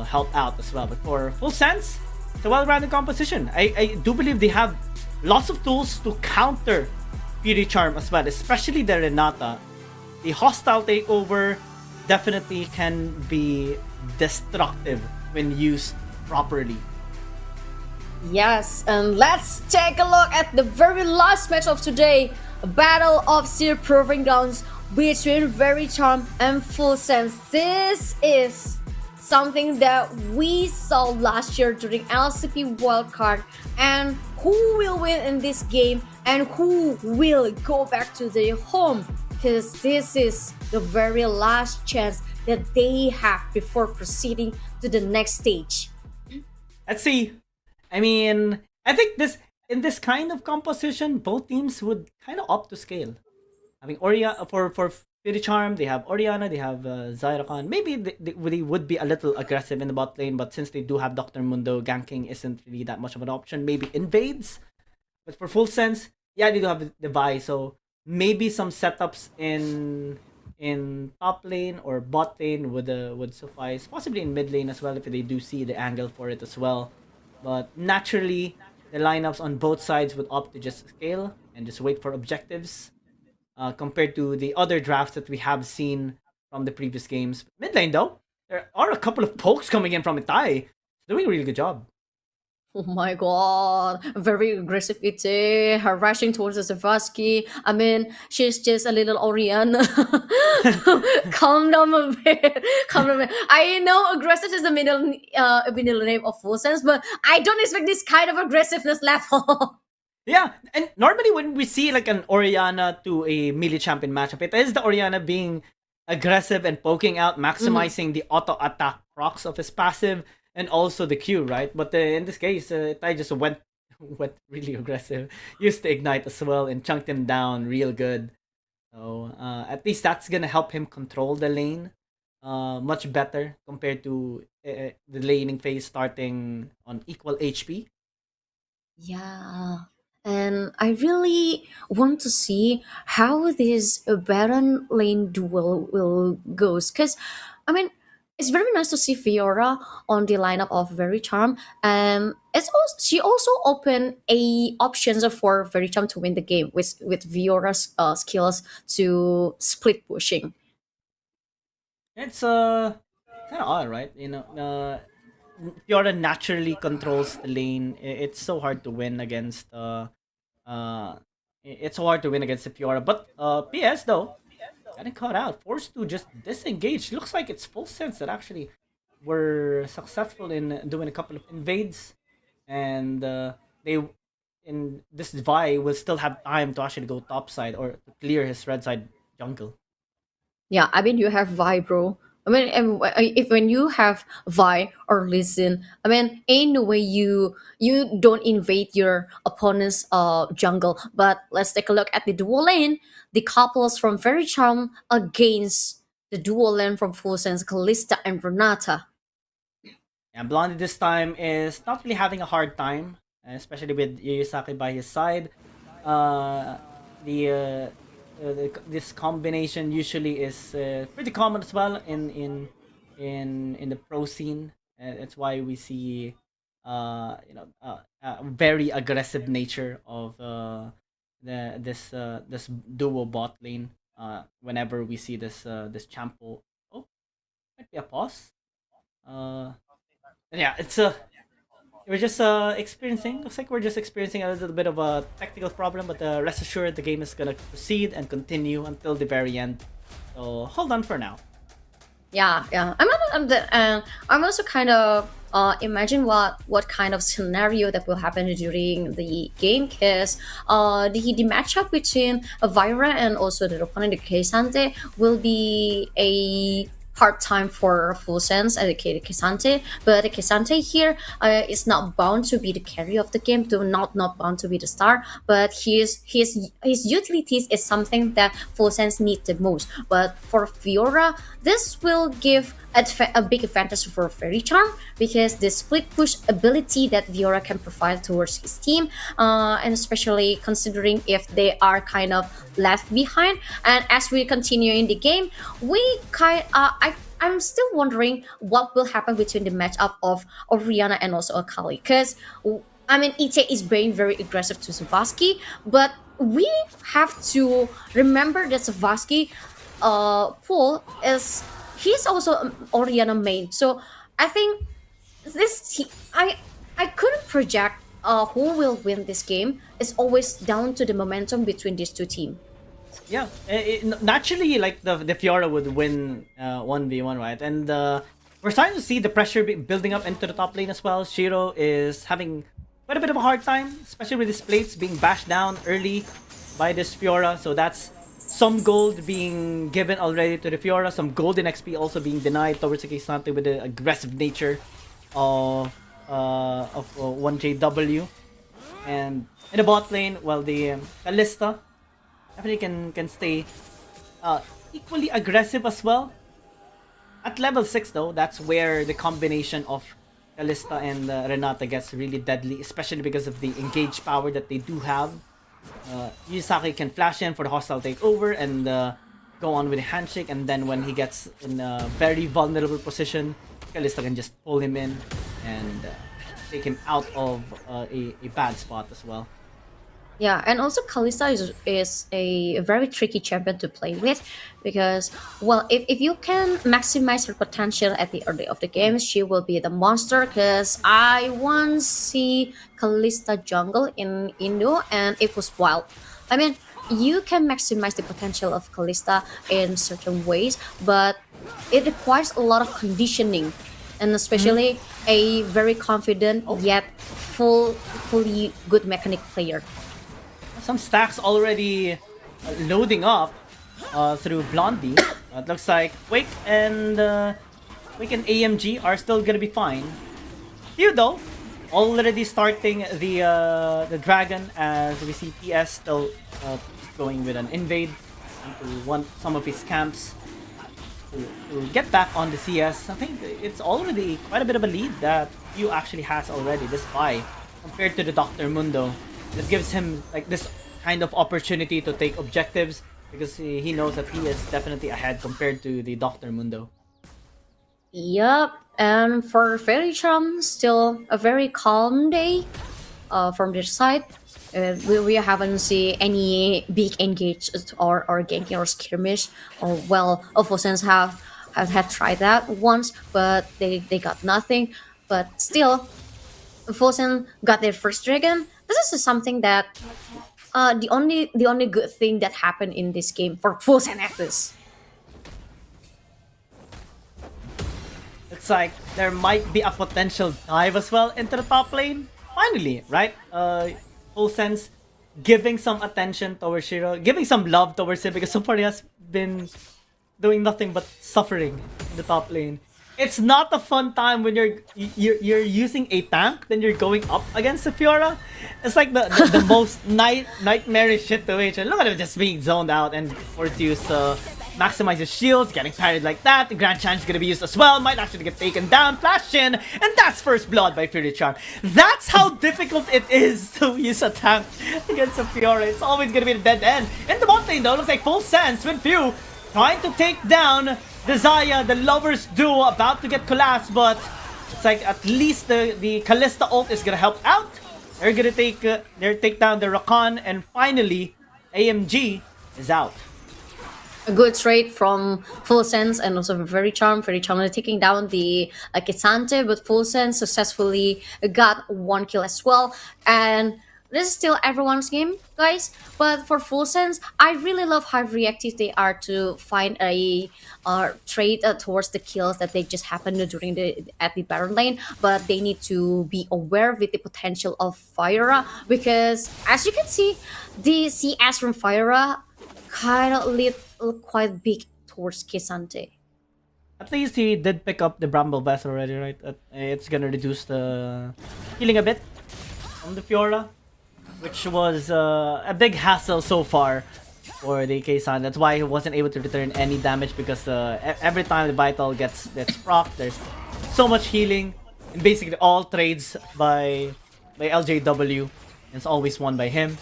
help out as well. But for full sense, it's a well-rounded composition. I do believe they have lots of tools to counter Fury Charm as well, especially the Renata. The hostile takeover definitely can be destructive when used properly. Yes, and let's take a look at the very last match of today. A battle of Seer Proving Grounds between Very Charm and Full Sense. This is something that we saw last year during LCP Wildcard. And who will win in this game and who will go back to their home? Because this is the very last chance that they have before proceeding to the next stage. Let's see. I mean, I think in this kind of composition, both teams would kind of opt to scale. I mean, for Fury Charm, they have Oriana, they have Zyrakan. Maybe they would be a little aggressive in the bot lane, but since they do have Dr. Mundo, ganking isn't really that much of an option. Maybe invades, but for full sense, yeah, they do have the Vi, so maybe some setups in top lane or bot lane would suffice. Possibly in mid lane as well if they do see the angle for it as well. But naturally, the lineups on both sides would opt to just scale and just wait for objectives. Compared to the other drafts that we have seen from the previous games. Mid lane though, there are a couple of pokes coming in from Itai. Doing a really good job. Oh my god, very aggressive Ite, her rushing towards the Zavasky. I mean, she's just a little Oriana. Calm down a bit. Calm down a bit. I know aggressive is the middle name of Full Sense, but I don't expect this kind of aggressiveness level. Yeah, and normally when we see like an Oriana to a melee champion matchup, it is the Oriana being aggressive and poking out, maximizing the auto attack procs of his passive and also the Q, right? But in this case, Tai just went really aggressive, used the ignite as well and chunked him down real good. So at least that's gonna help him control the lane much better compared to the laning phase starting on equal HP. Yeah. And I really want to see how this Baron lane duel will goes. Because, I mean, it's very nice to see Fiora on the lineup of Very Charm. And she also opened a options for Very Charm to win the game with Fiora's skills to split pushing. It's kind of odd, right? Fiora naturally controls the lane. It's so hard to win against it's so hard to win against the Fiora. But PS though, getting caught out, forced to just disengage. Looks like it's Full Sense that actually were successful in doing a couple of invades, and they in this Vi will still have time to actually go top side or to clear his red side jungle. Yeah, I mean you have Vi, bro. I mean, if when you have Vi or Listen, I mean, ain't no way you don't invade your opponent's jungle. But let's take a look at the dual lane. The couples from Very Charm against the dual lane from Full Sense, Kalista and Renata. And Blondie this time is not really having a hard time, especially with Yuyusaki by his side. Uh, this combination usually is pretty common as well in the pro scene. That's why we see a very aggressive nature of this duo bot lane. Whenever we see this champo, oh, might be a pause. Uh, yeah, we're just experiencing. Looks like we're just experiencing a little bit of a technical problem, but rest assured, the game is gonna proceed and continue until the very end. So hold on for now. Yeah. I'm also kind of imagine what kind of scenario that will happen during the game, because the matchup between Vira and also the opponent Keisante will be a hard time for Full Sense and Kisante, but Kisante here is not bound to be the carry of the game, to not bound to be the star, but his utilities is something that Full Sense need the most. But for Fiora, this will give a big advantage for Fairy Charm because the split push ability that Fiora can provide towards his team, and especially considering if they are kind of left behind. And as we continue in the game, I'm still wondering what will happen between the matchup of Rihanna and also Akali, because I mean Ite is being very aggressive to Savasky, but we have to remember that Savasky pool is he's also Oriana main. So I think I couldn't project who will win this game. It's always down to the momentum between these two teams. Yeah, naturally, like the Fiora would win 1v1, right? And we're starting to see the pressure building up into the top lane as well. Shiro is having quite a bit of a hard time, especially with his plates being bashed down early by this Fiora. So that's some gold being given already to the Fiora, some golden XP also being denied towards the Kisante with the aggressive nature of 1JW. And in the bot lane, well, the Kalista definitely can stay equally aggressive as well. At level 6 though, that's where the combination of Kalista and Renata gets really deadly, especially because of the engaged power that they do have. Yusaki can flash in for the hostile takeover and go on with a handshake, and then when he gets in a very vulnerable position, Kalista can just pull him in and take him out of a bad spot as well. Yeah, and also Kalista is a very tricky champion to play with because, well, if you can maximize her potential at the early of the game, she will be the monster. Because I once see Kalista jungle in Indo and it was wild. I mean, you can maximize the potential of Kalista in certain ways, but it requires a lot of conditioning and especially a very confident yet fully good mechanic player. Some stacks already loading up through Blondie. It looks like Wake and AMG are still gonna be fine. Few though, already starting the dragon as we see TS still going with an invade into some of his camps to get back on the CS. I think it's already quite a bit of a lead that Few actually has already this buy compared to the Dr. Mundo. It gives him like this kind of opportunity to take objectives because he knows that he is definitely ahead compared to the Dr. Mundo. Yup, and for Fairy Charm, still a very calm day from their side. We haven't seen any big engage or ganking or skirmish. Or well, Opposens have had tried that once, but they got nothing. But still, Fosen got their first dragon. This is something that the only good thing that happened in this game for Fosen Atlas. Looks like there might be a potential dive as well into the top lane. Finally, right? Full sense giving some attention towards Shiro, giving some love towards him because so far he has been doing nothing but suffering in the top lane. It's not a fun time when you're using a tank, then you're going up against the Fiora. It's like the most nightmarish situation. Look at him just being zoned out and forced to use maximize his shields, getting parried like that. The Grand Challenge is gonna be used as well. Might actually get taken down, flash in, and that's first blood by Faerie Charm. That's how difficult it is to use a tank against a Fiora. It's always gonna be the dead end. In the bot lane though, looks like Full Sense with Few trying to take down the Xayah, the lovers duo about to get collapsed, but it's like at least the Kalista ult is gonna help out. They're gonna take down the Rakan, and finally AMG is out. A good trade from Full Sense and also Fairy Charm. Fairy Charm is taking down the Kisante, but Full Sense successfully got one kill as well. And this is still everyone's game, guys. But for Full Sense, I really love how reactive they are to find a trade towards the kills that they just happened during at the Baron lane. But they need to be aware with the potential of Faerie because, as you can see, the CS from Faerie kind of lit quite big towards Kisante. At least he did pick up the Bramble Vest already, right? It's gonna reduce the healing a bit from the Fiora, which was a big hassle so far for the Kaysan. That's why he wasn't able to return any damage because every time the Vital gets proc, there's so much healing, and basically all trades by LJW. It's always won by him.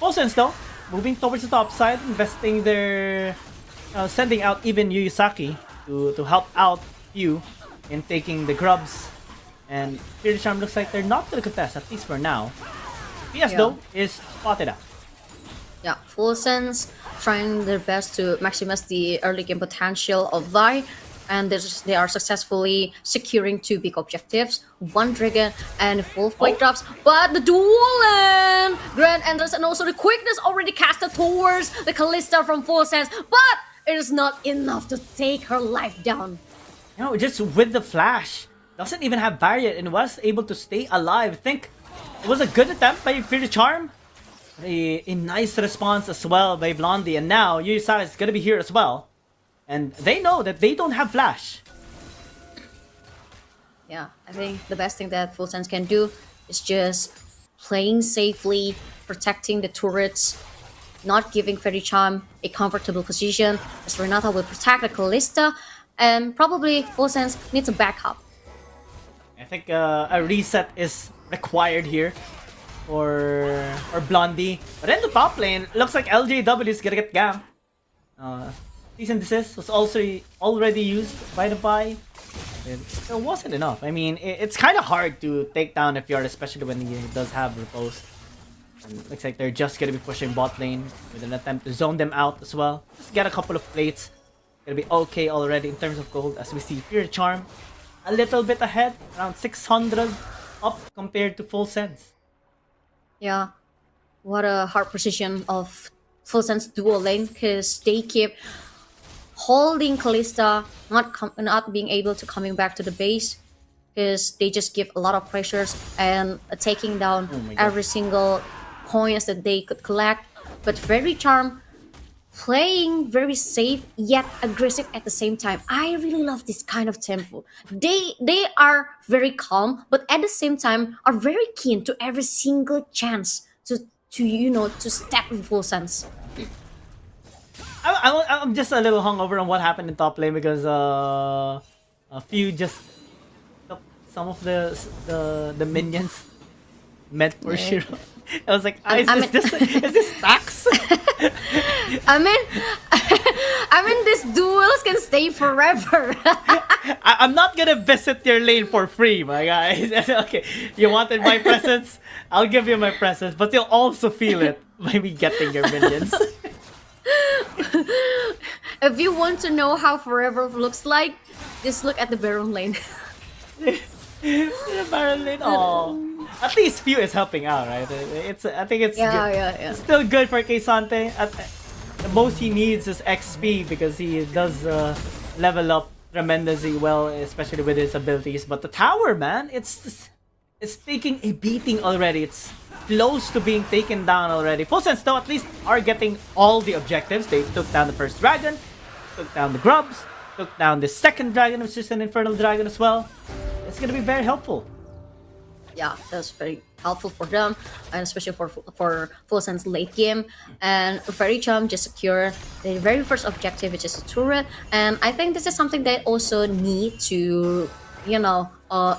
Fosens though, moving towards the top side, investing their sending out even Yuyusaki to help out Yu in taking the grubs. And Fear the Charm looks like they're not gonna contest, at least for now. PS though is spotted out. Yeah, Full Sense trying their best to maximize the early game potential of Vi, and they are successfully securing 2 big objectives, 1 dragon and full fight drops. But the duel and Grand Entrance and also the quickness already casted towards the Kalista from Full Sense, but it is not enough to take her life down. You know, just with the flash, doesn't even have barrier and was able to stay alive. Think it was a good attempt by Fear the Charm. A nice response as well by Blondie, and now Yuyusaki is gonna be here as well. And they know that they don't have flash. Yeah, I think the best thing that Full Sense can do is just playing safely, protecting the turrets, not giving Faerie Charm a comfortable position, as Renata will protect the Kalista, and probably Full Sense needs a backup. I think a reset is required here for Blondie. But in the top lane, looks like LJW is gonna get ganked. Cease and desist was also already used by the buy. It still wasn't enough. I mean, it's kind of hard to take down a Fiora, especially when he does have riposte. And looks like they're just gonna be pushing bot lane with an attempt to zone them out as well. Just get a couple of plates. Gonna be okay already in terms of gold, as we see Fear Charm a little bit ahead, around 600 up compared to Full Sense. Yeah, what a hard position of Full Sense dual lane, because they keep holding Kalista, not being able to coming back to the base, because they just give a lot of pressures and taking down my God. every single points that they could collect. But Faerie Charm playing very safe yet aggressive at the same time. I really love this kind of tempo. They are very calm, but at the same time are very keen to every single chance to step in Full Sense. I'm just a little hungover on what happened in top lane because a few just took some of the minions meant for Shiro. I was like, is this stacks? I mean, these duels can stay forever. I'm not gonna visit your lane for free, my guys. Okay, you wanted my presence? I'll give you my presence, but you'll also feel it by me getting your minions. If you want to know how forever looks like, just look at the Baron lane. The Baron lane, oh. At least Few is helping out, right? I think it's Yeah, good. yeah. It's still good for Kaysante. The most he needs is XP because he does level up tremendously well, especially with his abilities. But the tower, man, it's taking a beating already. It's close to being taken down already. Full Sense though, at least are getting all the objectives. They took down the first dragon, took down the grubs, took down the second dragon, which is an infernal dragon as well. It's gonna be very helpful. Yeah, that's very helpful for them, and especially for Full Sense late game. And Faerie Charm just secure the very first objective, which is a turret. And I think this is something they also need to,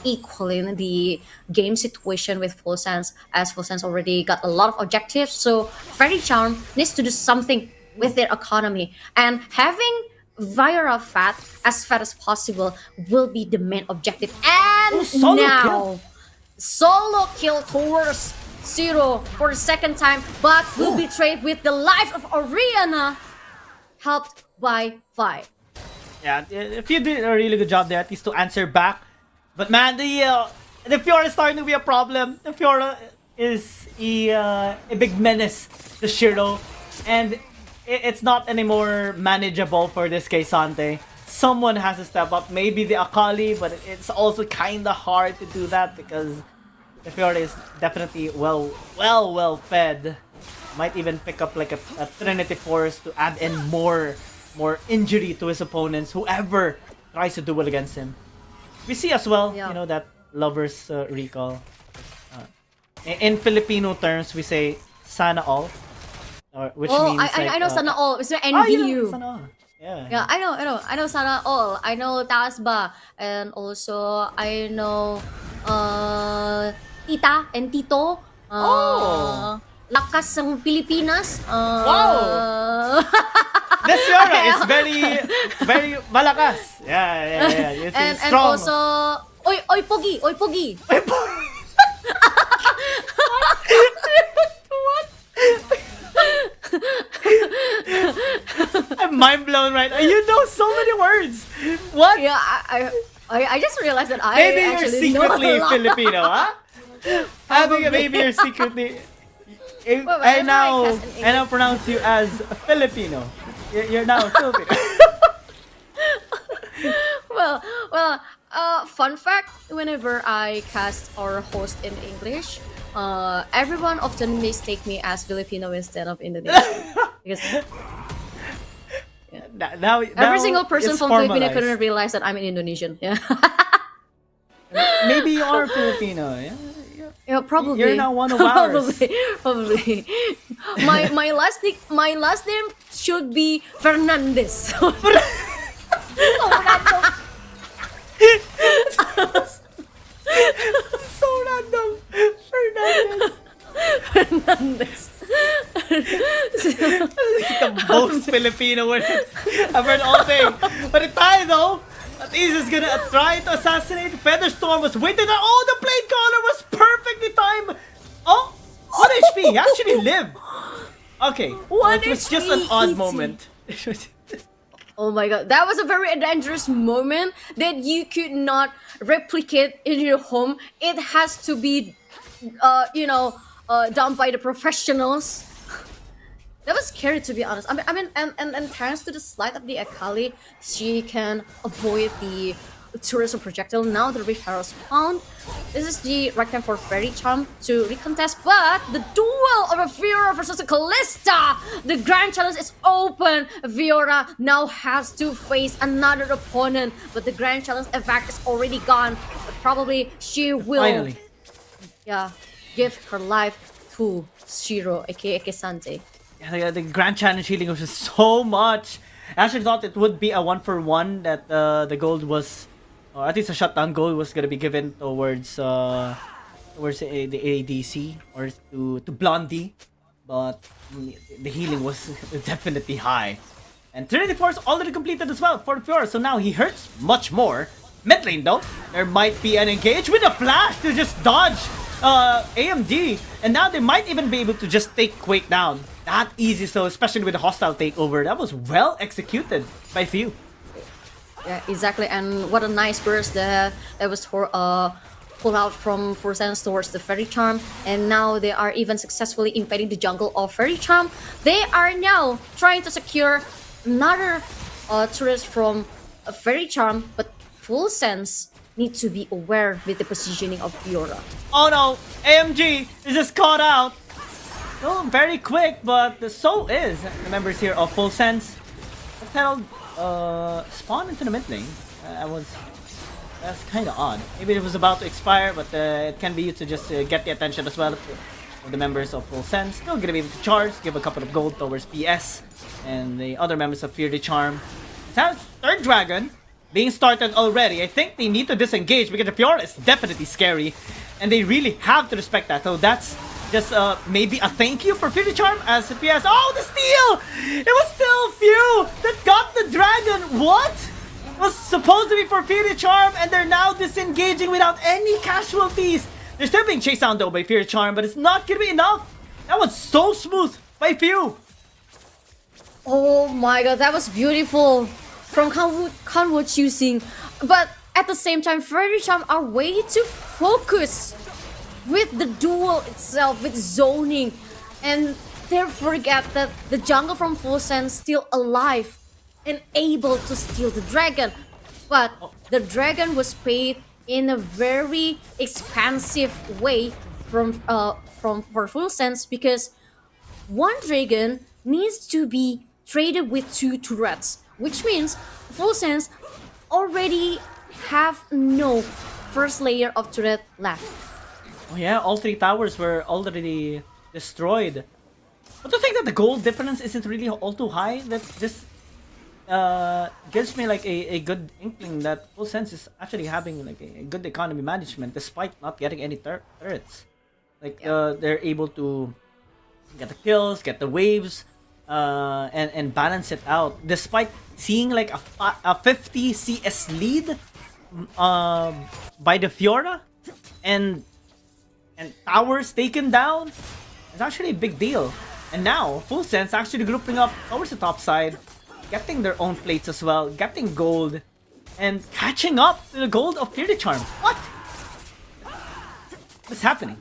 equaling the game situation with Full Sense, as Full Sense already got a lot of objectives. So Faerie Charm needs to do something with their economy, and having Viera as fat as possible will be the main objective. And now. Solo kill towards Zero for the second time, but will be traded with the life of Oriana, helped by Vi. Yeah, if you did a really good job there, at least to answer back. But man, the Fiora is starting to be a problem. The Fiora is a big menace to Shiro, and it's not anymore manageable for this Kaysante. Someone has to step up, maybe the Akali, but it's also kind of hard to do that because the Fiora is definitely well fed. Might even pick up like a Trinity Force to add in more injury to his opponents. Whoever tries to duel against him. We see as well, Yeah. you know, that lovers recall. In Filipino terms, we say sana all, which Oh, means I know sana all. It's Oh, envy you know, you. sana all. Yeah. Yeah, I know sana all. I know Tasba, and also I know Tita and Tito. Oh. Lakas ng Pilipinas. This Fiora is very malakas. Yeah. It's and strong. also oy pogi. I'm mind blown right now. You know so many words. What? Yeah, I just realized that I Maybe you're actually know secretly a lot. Filipino, huh? Abigail, maybe you're secretly. I now pronounce you as Filipino. You're now Filipino. Well, fun fact, whenever I cast or host in English, everyone often mistake me as Filipino instead of Indonesian. Because now every single person it's from Filipino formalized. couldn't realize that I'm an Indonesian. Yeah. Maybe you are Filipino. Yeah, probably. You're now one of ours. Probably. My last name should be Fernandez. So random. Fernandez. Fernandez. The most Filipino word I've heard all day. But the tie though, at least is gonna try to assassinate. Featherstorm was waiting. Oh, the blade caller was perfectly timed. Oh, 1 HP. He actually lived. Okay. One It was just an HP, odd easy. moment. Oh my god, that was a very dangerous moment that you could not replicate in your home. It has to be, done by the professionals. That was scary, to be honest. I mean, and thanks to the slide of the Akali, she can avoid the tourism projectile. Now the Reef Arrow spawned. This is the right time for Faerie Charm to recontest, but the duel of a Fiora versus a Callista! The grand challenge is open. Fiora now has to face another opponent, but the grand challenge effect is already gone. But probably she will, Finally. give her life to Shiro, aka Kesante. Yeah, the Grand Challenge healing was just so much. I actually thought it would be a 1-for-1 that the gold was, or at least a shutdown gold was gonna be given towards the ADC or to Blondie, but the healing was definitely high. And Trinity Force already completed as well for Fiora, so now he hurts much more. Mid lane though, there might be an engage with a flash to just dodge AMD, and now they might even be able to just take Quake down. That easy, so especially with the hostile takeover, that was well executed by Few. Yeah, exactly. And what a nice burst that was pulled out from Full Sense towards the Faerie Charm. And now they are even successfully invading the jungle of Faerie Charm. They are now trying to secure another turret from a Faerie Charm, but Full Sense need to be aware with the positioning of Fiora. Oh no, AMG is just caught out. Oh, very quick, but so is the members here of Full Sense. Untitled spawn into the mid lane. That's kind of odd. Maybe it was about to expire, but it can be used to just get the attention as well of the members of Full Sense. Still gonna be able to charge, give a couple of gold towards PS, and the other members of Fear the Charm. That's third dragon being started already. I think they need to disengage because the Fiora is definitely scary, and they really have to respect that. So that's just maybe a thank you for Fear the Charm as PS. Oh, the steal! It was still Few that got the dragon. What? It was supposed to be for Fear the Charm, and they're now disengaging without any casualties. They're still being chased down though by Fear the Charm, but it's not gonna be enough. That was so smooth by Few. Oh my god, that was beautiful from KhanKluay choosing. But at the same time, Faerie Charm are way too focused with the duel itself, with zoning. And they forget that the jungle from Full Sense still alive and able to steal the dragon. But the dragon was paid in a very expansive way for Full Sense, because one dragon needs to be traded with 2 turrets, which means Full Sense already have no first layer of turret left. Oh yeah, all 3 towers were already destroyed. But to think that the gold difference isn't really all too high, that this gives me like a good inkling that Full Sense is actually having like a good economy management despite not getting any turrets. Like they're able to get the kills, get the waves, and balance it out despite seeing like a 50 CS lead by the Fiora and towers taken down. It's actually a big deal. And now Full Sense actually grouping up towards the top side, getting their own plates as well, getting gold, and catching up to the gold of Faerie Charm. What? What's happening?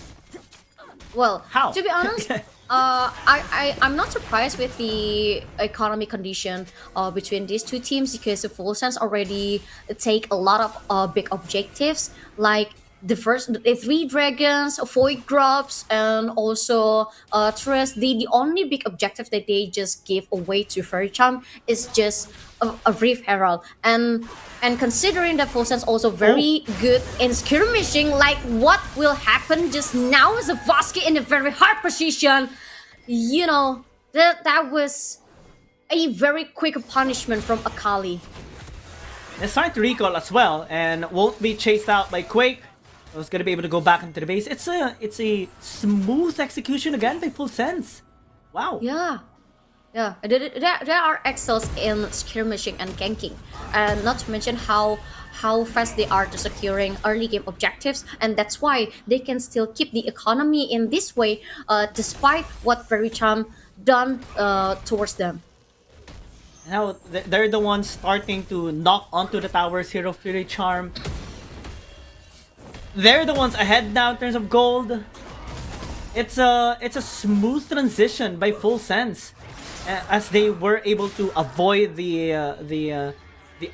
Well, How? to be honest, I'm not surprised with the economy condition between these two teams because the Full Sense already take a lot of big objectives like the 3 dragons, void drops, and also turrets. The only big objective that they just give away to Faerie Charm is just a Reef Herald, and considering that Full Sense also very good in skirmishing, like what will happen just now is a Voski in a very hard position. You know that was a very quick punishment from Akali. It's trying to recall as well and won't be chased out by Quake. It's gonna be able to go back into the base. It's a smooth execution again by Full Sense. Wow. Yeah. There are excels in skirmishing and ganking, and not to mention how fast they are to securing early game objectives, and that's why they can still keep the economy in this way, despite what Faerie Charm done towards them. Now they're the ones starting to knock onto the towers here of Faerie Charm. They're the ones ahead now in terms of gold. It's a smooth transition by Full Sense, as they were able to avoid the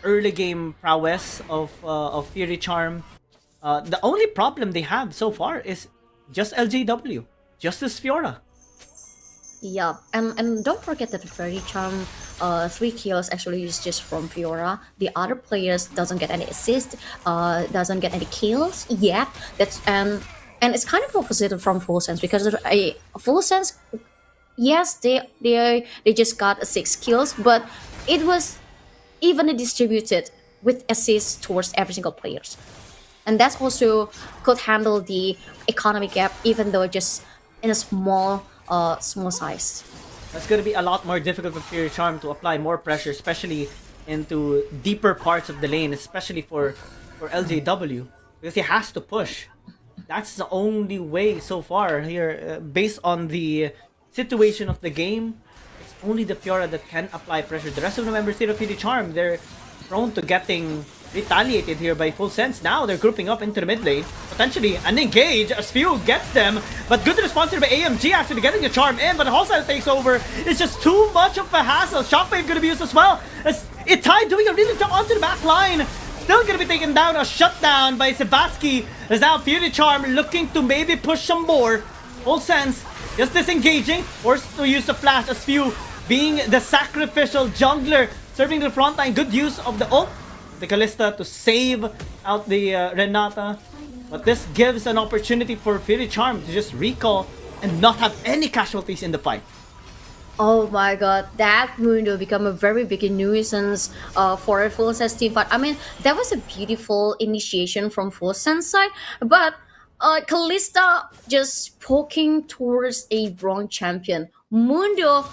early game prowess of Faerie Charm. The only problem they have so far is just LJW, just this Fiora. Yeah, and don't forget that the Faerie Charm 3 kills actually is just from Fiora. The other players doesn't get any assist, doesn't get any kills yet. That's and it's kind of opposite from Full Sense because a Full Sense, yes, they just got 6 kills, but it was evenly distributed with assists towards every single players, and that's also could handle the economy gap even though just in a small size. That's gonna be a lot more difficult for Faerie Charm to apply more pressure, especially into deeper parts of the lane, especially for LJW, because he has to push. That's the only way so far here, based on the situation of the game. It's only the Fiora that can apply pressure. The rest of the members here of Faerie Charm, they're prone to getting retaliated here by Full Sense. Now they're grouping up into the mid lane, potentially an engage as Few gets them, but good response here by AMG actually getting the charm in, but Hostile takes over. It's just too much of a hassle. Shockwave gonna be used as well as Itai doing a really jump onto the back line. Still gonna be taken down, a shutdown by Sebaski, as now Faerie Charm looking to maybe push some more. Full Sense just disengaging, forced to use the flash as Few being the sacrificial jungler, serving the front line. Good use of the ult, the Kalista, to save out the Renata. But this gives an opportunity for Faerie Charm to just recall and not have any casualties in the fight. Oh my god, that Mundo become a very big nuisance for a Full Sense team fight. I mean, that was a beautiful initiation from Full Sense side, but Kalista just poking towards a bronze champion. Mundo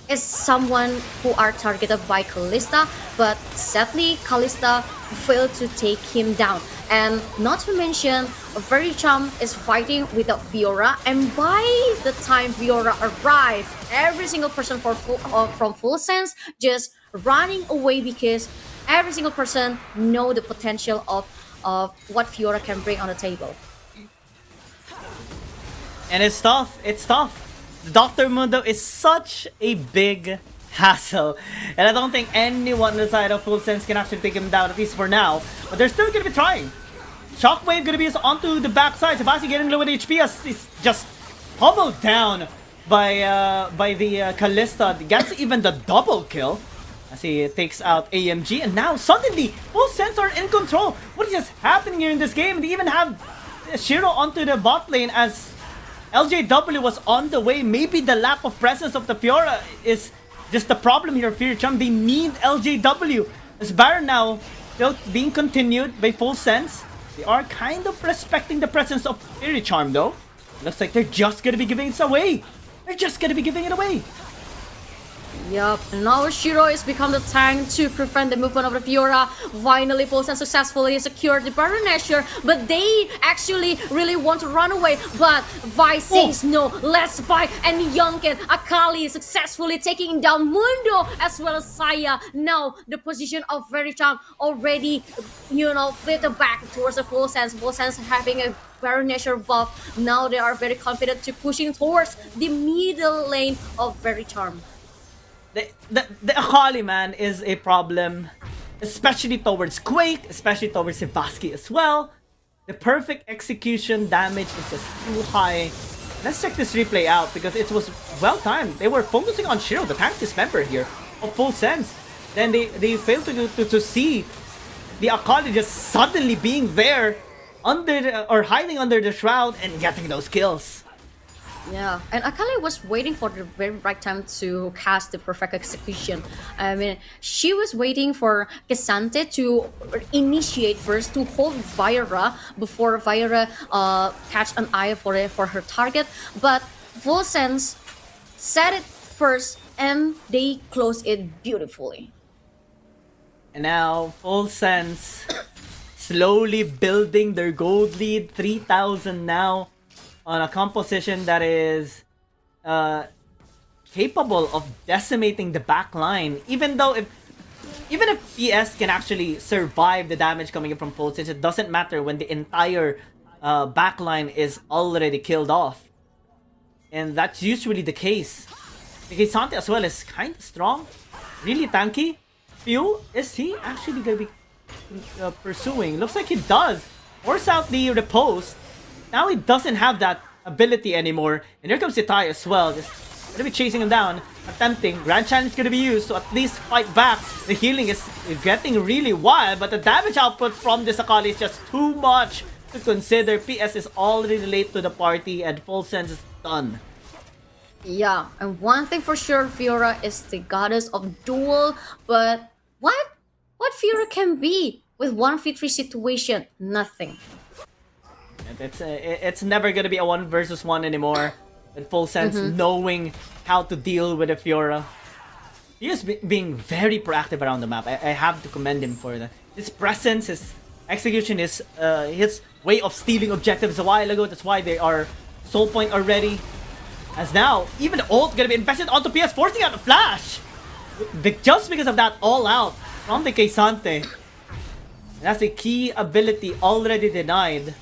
is someone who are targeted by Kalista, but sadly Kalista failed to take him down. And not to mention, Faerie Charm is fighting without Fiora, and by the time Fiora arrived, every single person from Full Sense just running away because every single person know the potential of what Fiora can bring on the table. And it's tough. Dr. Mundo is such a big hassle, and I don't think anyone on the side of Full Sense can actually take him down, at least for now. But they're still gonna be trying. Shockwave gonna be onto the backside. Sebastian getting low with HP as he's just pummeled down by the Kalista. Gets even the double kill. as he takes out AMG, and now suddenly full sense are in control. What is just happening here in this game? They even have Shiro onto the bot lane as LJW was on the way. Maybe the lack of presence of the Fiora is just the problem here. Faerie Charm, they need LJW. As Baron now still being continued by full sense. They are kind of respecting the presence of Faerie Charm though. Looks like they're just gonna be giving it away. They're just gonna be giving it away. Yup, and now Shiro is become the tank to prevent the movement of the Fiora. Finally, Full Sense successfully secured the Baron Nashor, but they actually really want to run away. But Vi says no, let's fight, and Yonken Akali successfully taking down Mundo as well as Saya. Now the position of Faerie Charm already, flipped back towards the Full Sense. Full Sense having a Baron Nashor buff. Now they are very confident to pushing towards the middle lane of Faerie Charm. The Akali, man, is a problem, especially towards Quake, especially towards Sivaski as well. The perfect execution damage is just too high. Let's check this replay out because it was well timed. They were focusing on Shiro, the tank dismember here, of Full Sense. Then they failed to see the Akali just suddenly being there or hiding under the shroud and getting those kills. Yeah, and Akali was waiting for the very right time to cast the perfect execution. I mean, she was waiting for Cassante to initiate first to hold Vieira before Vieira catch an eye for her target. But Full Sense set it first and they closed it beautifully. And now Full Sense slowly building their gold lead, 3,000 now. On a composition that is capable of decimating the back line. Even if PS can actually survive the damage coming in from Full Sense, it doesn't matter when the entire back line is already killed off. And that's usually the case. Because Sante as well is kind of strong, really tanky. Few, is he actually going to be pursuing? Looks like he does. Force out the riposte. Now he doesn't have that ability anymore. And here comes Itai as well. Just gonna be chasing him down. Attempting. Grand Challenge gonna be used to at least fight back. The healing is getting really wild. But the damage output from this Akali is just too much to consider. PS is already late to the party. And Full Sense is done. Yeah, and one thing for sure, Fiora is the goddess of duel. But what Fiora can be with 1v3 situation? Nothing. It's never gonna be a 1 versus 1 anymore. With Full Sense knowing how to deal with a Fiora. He is being very proactive around the map. I have to commend him for that. His presence, his execution, his way of stealing objectives a while ago. That's why they are soul point already. As now, even the ult gonna be invested onto PS, forcing out a flash. Just because of that all out from the Keisante. That's a key ability already denied.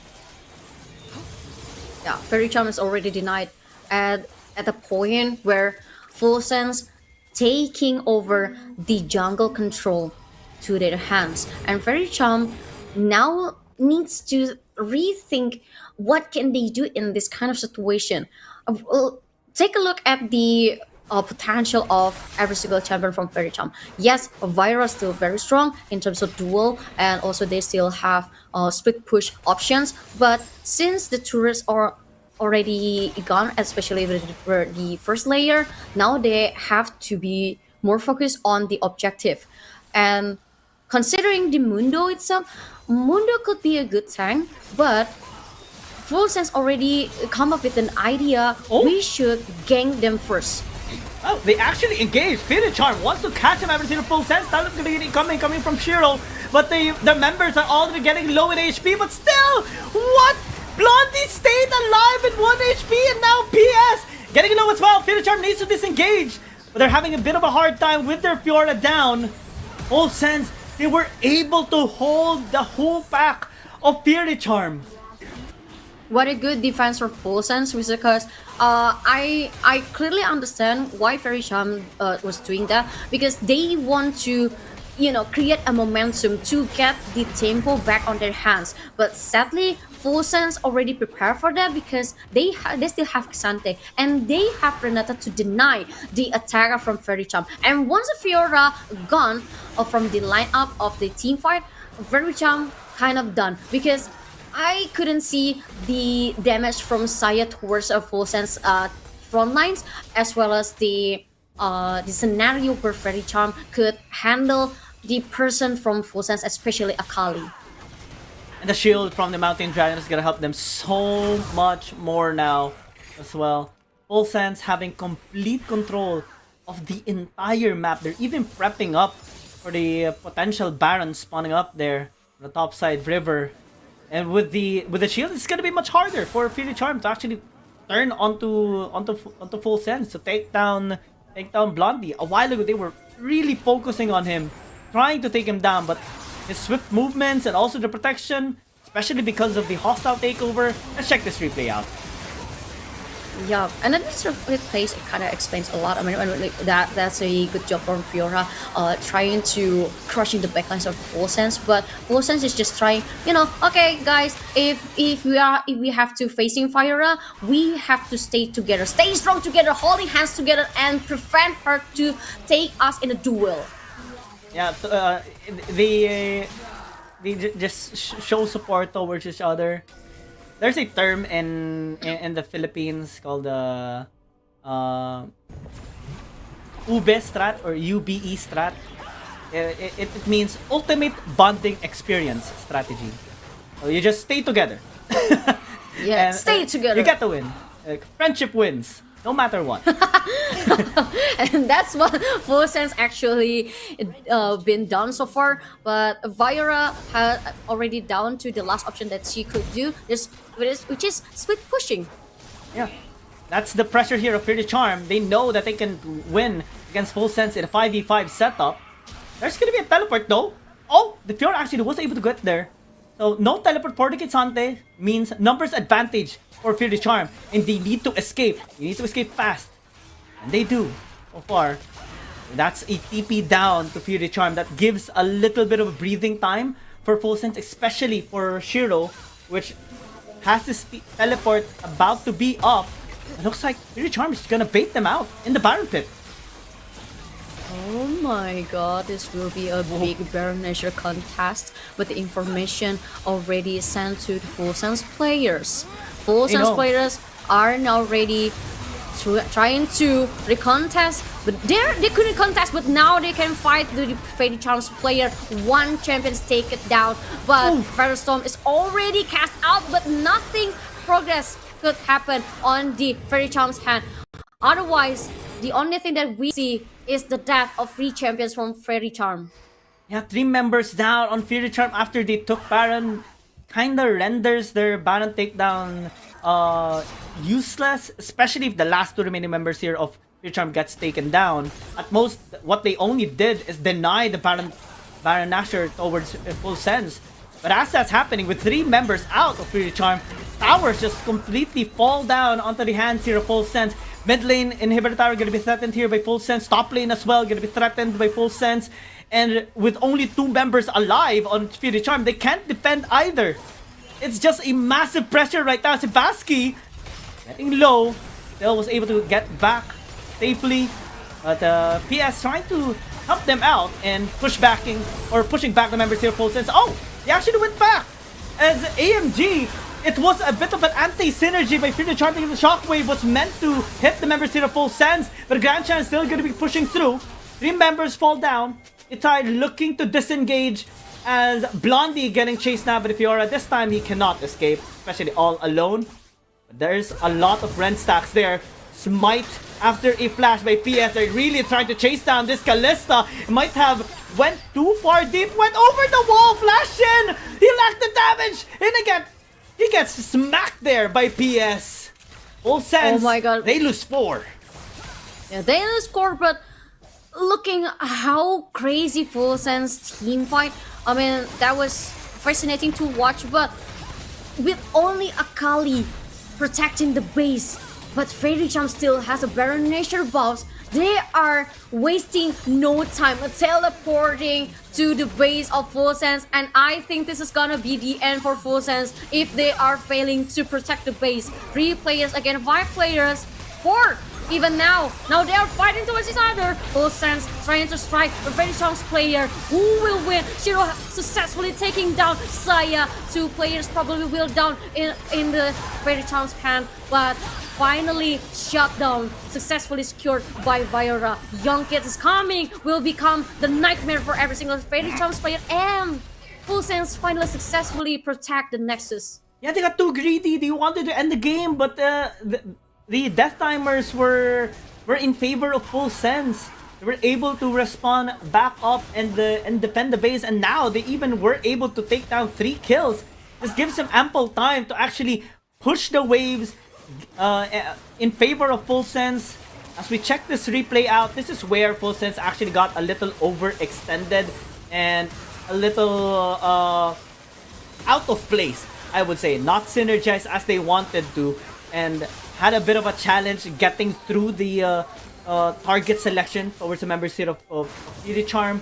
Yeah, Faerie Charm is already denied at the point where Full Sense taking over the jungle control to their hands. And Faerie Charm now needs to rethink what can they do in this kind of situation. Take a look at the potential of every single champion from Faerie Charm. Yes, Vieira is still very strong in terms of duel, and also they still have split push options. But since the turrets are already gone, especially with the first layer, now they have to be more focused on the objective. And considering the Mundo itself, Mundo could be a good tank, but Full Sense already come up with an idea. We should gank them first. Oh, they actually engaged. Faerie Charm wants to catch him every single Full Sense. Talent gonna get coming from Shiro. But the members are already getting low in HP. But still, what? Blondie stayed alive in 1 HP and now PS getting low as well. Faerie Charm needs to disengage. But they're having a bit of a hard time with their Fiora down. Full Sense, they were able to hold the whole pack of Faerie Charm. What a good defense for Full Sense, because I clearly understand why Faerie Charm was doing that, because they want to create a momentum to get the tempo back on their hands. But sadly, Full Sense already prepared for that because they still have Xante and they have Renata to deny the attacker from Faerie Charm. And once Fiora gone from the lineup of the team fight, Faerie Charm kind of done because I couldn't see the damage from S.E.A towards Full Sense front lines, as well as the scenario where Faerie Charm could handle the person from Full Sense, especially Akali. And the shield from the Mountain Dragon is gonna help them so much more now as well. Full Sense having complete control of the entire map. They're even prepping up for the potential Baron spawning up there on the top side river. And with the shield, it's gonna be much harder for Faerie Charm to actually turn onto Full Sense to take down Blondie. A while ago, they were really focusing on him, trying to take him down, but his swift movements and also the protection, especially because of the hostile takeover. Let's check this replay out. Yeah, and then this replays it kind of explains a lot. I mean, that's a good job from Fiora, trying to crushing the backlines of Full Sense. But Full Sense is just trying, okay, guys, if we have to facing Fiora, we have to stay together, stay strong together, holding hands together, and prevent her to take us in a duel. Yeah, they just show support towards each other. There's a term in the Philippines called the UBE strat or UBE strat. It means ultimate bonding experience strategy. So you just stay together. Yeah, And, stay together. You get to win. Friendship wins, no matter what. And that's what Full Sense actually been done so far. But Fiora had already down to the last option that she could do, which is split pushing. Yeah, that's the pressure here of Faerie Charm. They know that they can win against Full Sense in a 5v5 setup. There's gonna be a teleport though. Oh, the Fiora actually was able to get there. So no teleport for the Kitsante means numbers advantage for Faerie Charm, and they need to escape. You need to escape fast, and they do so far. That's a TP down to Faerie Charm that gives a little bit of a breathing time for Full Sense, especially for Shiro, which has this teleport about to be up. It looks like Faerie Charm is gonna bait them out in the Baron Pit. Oh my god, this will be a big Baron Nashor contest with the information already sent to the Full Sense players. Full Sense players are now ready to trying to recontest, but they couldn't contest, but now they can fight the Faerie Charm's player. One champion take it down, but Firestorm is already cast out, but nothing progress could happen on the Faerie Charm's hand. Otherwise, the only thing that we see is the death of 3 champions from Faerie Charm. Yeah, 3 members down on Faerie Charm after they took Baron. Kinda renders their Baron takedown useless, especially if the last 2 remaining members here of Faerie Charm gets taken down. At most, what they only did is deny the Baron Nashor towards Full Sense. But as that's happening, with 3 members out of Faerie Charm, towers just completely fall down onto the hands here of Full Sense. Mid lane inhibitor tower gonna be threatened here by Full Sense. Top lane as well gonna be threatened by Full Sense. And with only 2 members alive on Faerie Charm, they can't defend either. It's just a massive pressure right now. Sebaski getting low. Still was able to get back safely. But PS trying to help them out and pushing back the members here of Full Sense. Oh, they actually went back. As AMG, it was a bit of an anti-synergy by Faerie Charm because the shockwave was meant to hit the members here of Full Sense. But Grand Chan is still going to be pushing through. 3 members fall down. Itard looking to disengage as Blondie getting chased now by the Fiora. This time he cannot escape, especially all alone. But there's a lot of Ren stacks there. Smite after a flash by PS. They're really trying to chase down this Kalista. It might have went too far deep, went over the wall, flash in! He lacked the damage! And again, he gets smacked there by PS. Full Sense, Oh my god. they lose 4. Yeah, they score, but looking how crazy Full Sense team fight, I mean, that was fascinating to watch, but with only Akali protecting the base, but Faerie Charm still has a Baron Nashor buffs, they are wasting no time teleporting to the base of Full Sense, and I think this is gonna be the end for Full Sense if they are failing to protect the base. 3 players against 5 players, 4 even now. Now they are fighting towards each other. Full Sense trying to strike the very strong player. Who will win? Shiro successfully taking down S.E.A. 2 players probably will down in the very chance hand, but finally shut down, successfully secured by Viora. Young Kids is coming, will become the nightmare for every single Fairy Charms player, and Full Sense finally successfully protect the Nexus. Yeah, they got too greedy. They wanted to end the game, but the death timers were in favor of Full Sense. They were able to respond back up and defend the base, and now they even were able to take down 3 kills. This gives them ample time to actually push the waves in favor of Full Sense. As we check this replay out, this is where Full Sense actually got a little overextended and a little out of place, I would say. Not synergized as they wanted to, and had a bit of a challenge getting through the target selection towards the member seat of Faerie Charm.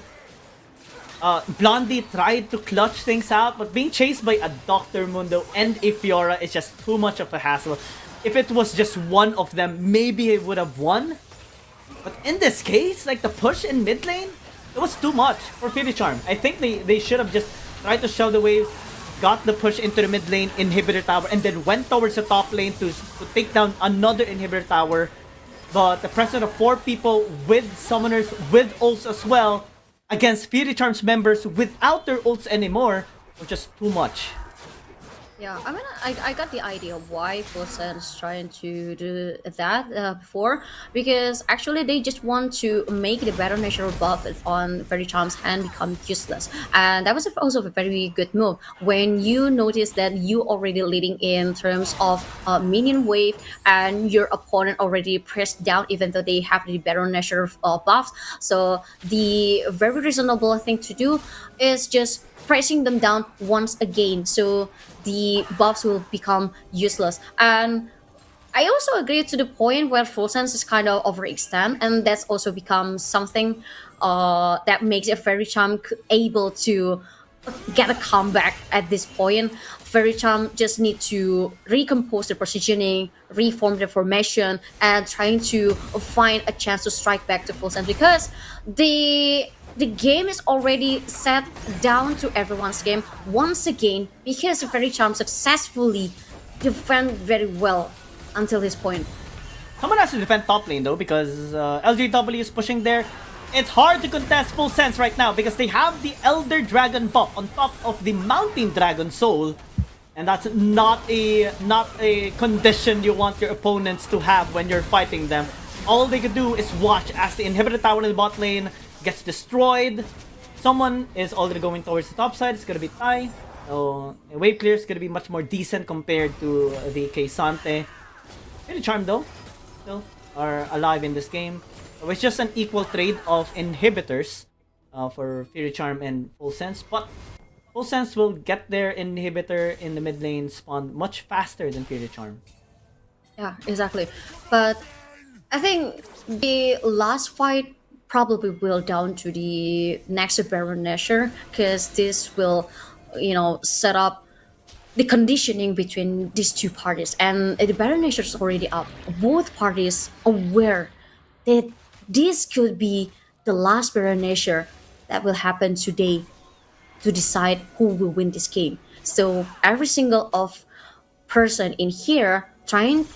Blondie tried to clutch things out, but being chased by a Dr. Mundo and a Fiora is just too much of a hassle. If it was just one of them, maybe it would have won. But in this case, like the push in mid lane, it was too much for Faerie Charm. I think they should have just tried to shove the waves, got the push into the mid lane, inhibitor tower, and then went towards the top lane to take down another inhibitor tower. But the presence of 4 people with summoners, with ults as well, against Faerie Charm's members without their ults anymore, was just too much. Yeah, I mean, I got the idea of why Full Sense trying to do that before, because actually they just want to make the better natural buff on Fairy Charm's hand become useless, and that was also a very good move. When you notice that you already leading in terms of minion wave, and your opponent already pressed down, even though they have the better natural buffs, so the very reasonable thing to do is just pressing them down once again, so the buffs will become useless. And I also agree to the point where Full Sense is kind of overextend, and that's also become something that makes a Fairy Charm able to get a comeback at this point. Fairy Charm just need to recompose the positioning, reform the formation, and trying to find a chance to strike back to Full Sense, because the game is already set down to everyone's game once again, because Fairy Charm successfully defend very well until this point. Someone has to defend top lane though, because LJW is pushing there. It's hard to contest Full Sense right now because they have the Elder Dragon buff on top of the Mountain Dragon Soul, and that's not a condition you want your opponents to have when you're fighting them. All they could do is watch as the inhibitor tower in the bot lane gets destroyed. Someone is already going towards the top side. It's gonna be Tai. So wave clear is gonna be much more decent compared to the Keisante. Faerie Charm though still are alive in this game. So it's just an equal trade of inhibitors for Faerie Charm and Full Sense, but Full Sense will get their inhibitor in the mid lane spawn much faster than Faerie Charm. Yeah, exactly. But I think the last fight probably will down to the next Baron Nashor, because this will, set up the conditioning between these 2 parties, and the Baron Nashor is already up. Both parties aware that this could be the last Baron Nashor that will happen today to decide who will win this game. So every single of person in here trying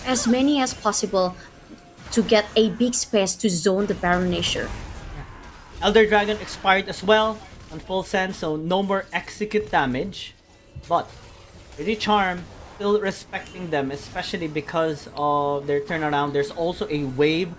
as many as possible to get a big space to zone the Baron Nashor. Elder Dragon expired as well on Full Sense, so no more execute damage. But Faerie Charm still respecting them, especially because of their turnaround. There's also a wave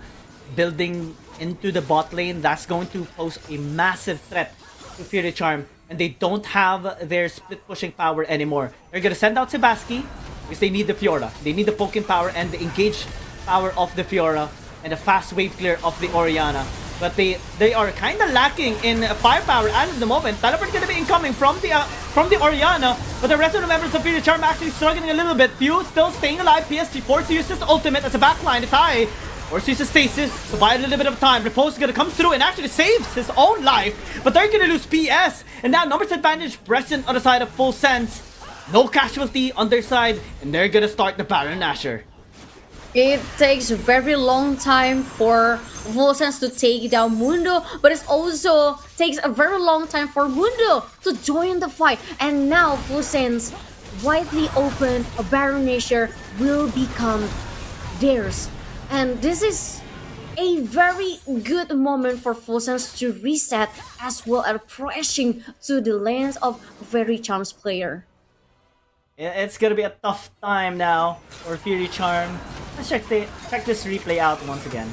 building into the bot lane that's going to pose a massive threat to Faerie Charm, and they don't have their split pushing power anymore. They're gonna send out Sebaski because they need the Fiora. They need the poking power and the engage power of the Fiora and the fast wave clear of the Orianna. But they are kind of lacking in firepower as of the moment. Teleport gonna be incoming from the Orianna, but the rest of the members of Faerie Charm actually struggling a little bit. Few still staying alive. PSG forced to use his ultimate as a backline. The Tai Or sees a stasis to buy a little bit of time. Repose is gonna come through and actually saves his own life. But they're gonna lose PS. And now numbers advantage present on the side of Full Sense. No casualty on their side. And they're gonna start the Baron Nashor. It takes a very long time for Volsense to take down Mundo, but it also takes a very long time for Mundo to join the fight. And now Volsense, widely open, a Baron Nashor will become theirs. And this is a very good moment for Volsense to reset as well as pressing to the lanes of Very Charm's player. It's gonna be a tough time now for Faerie Charm. Let's check this replay out once again.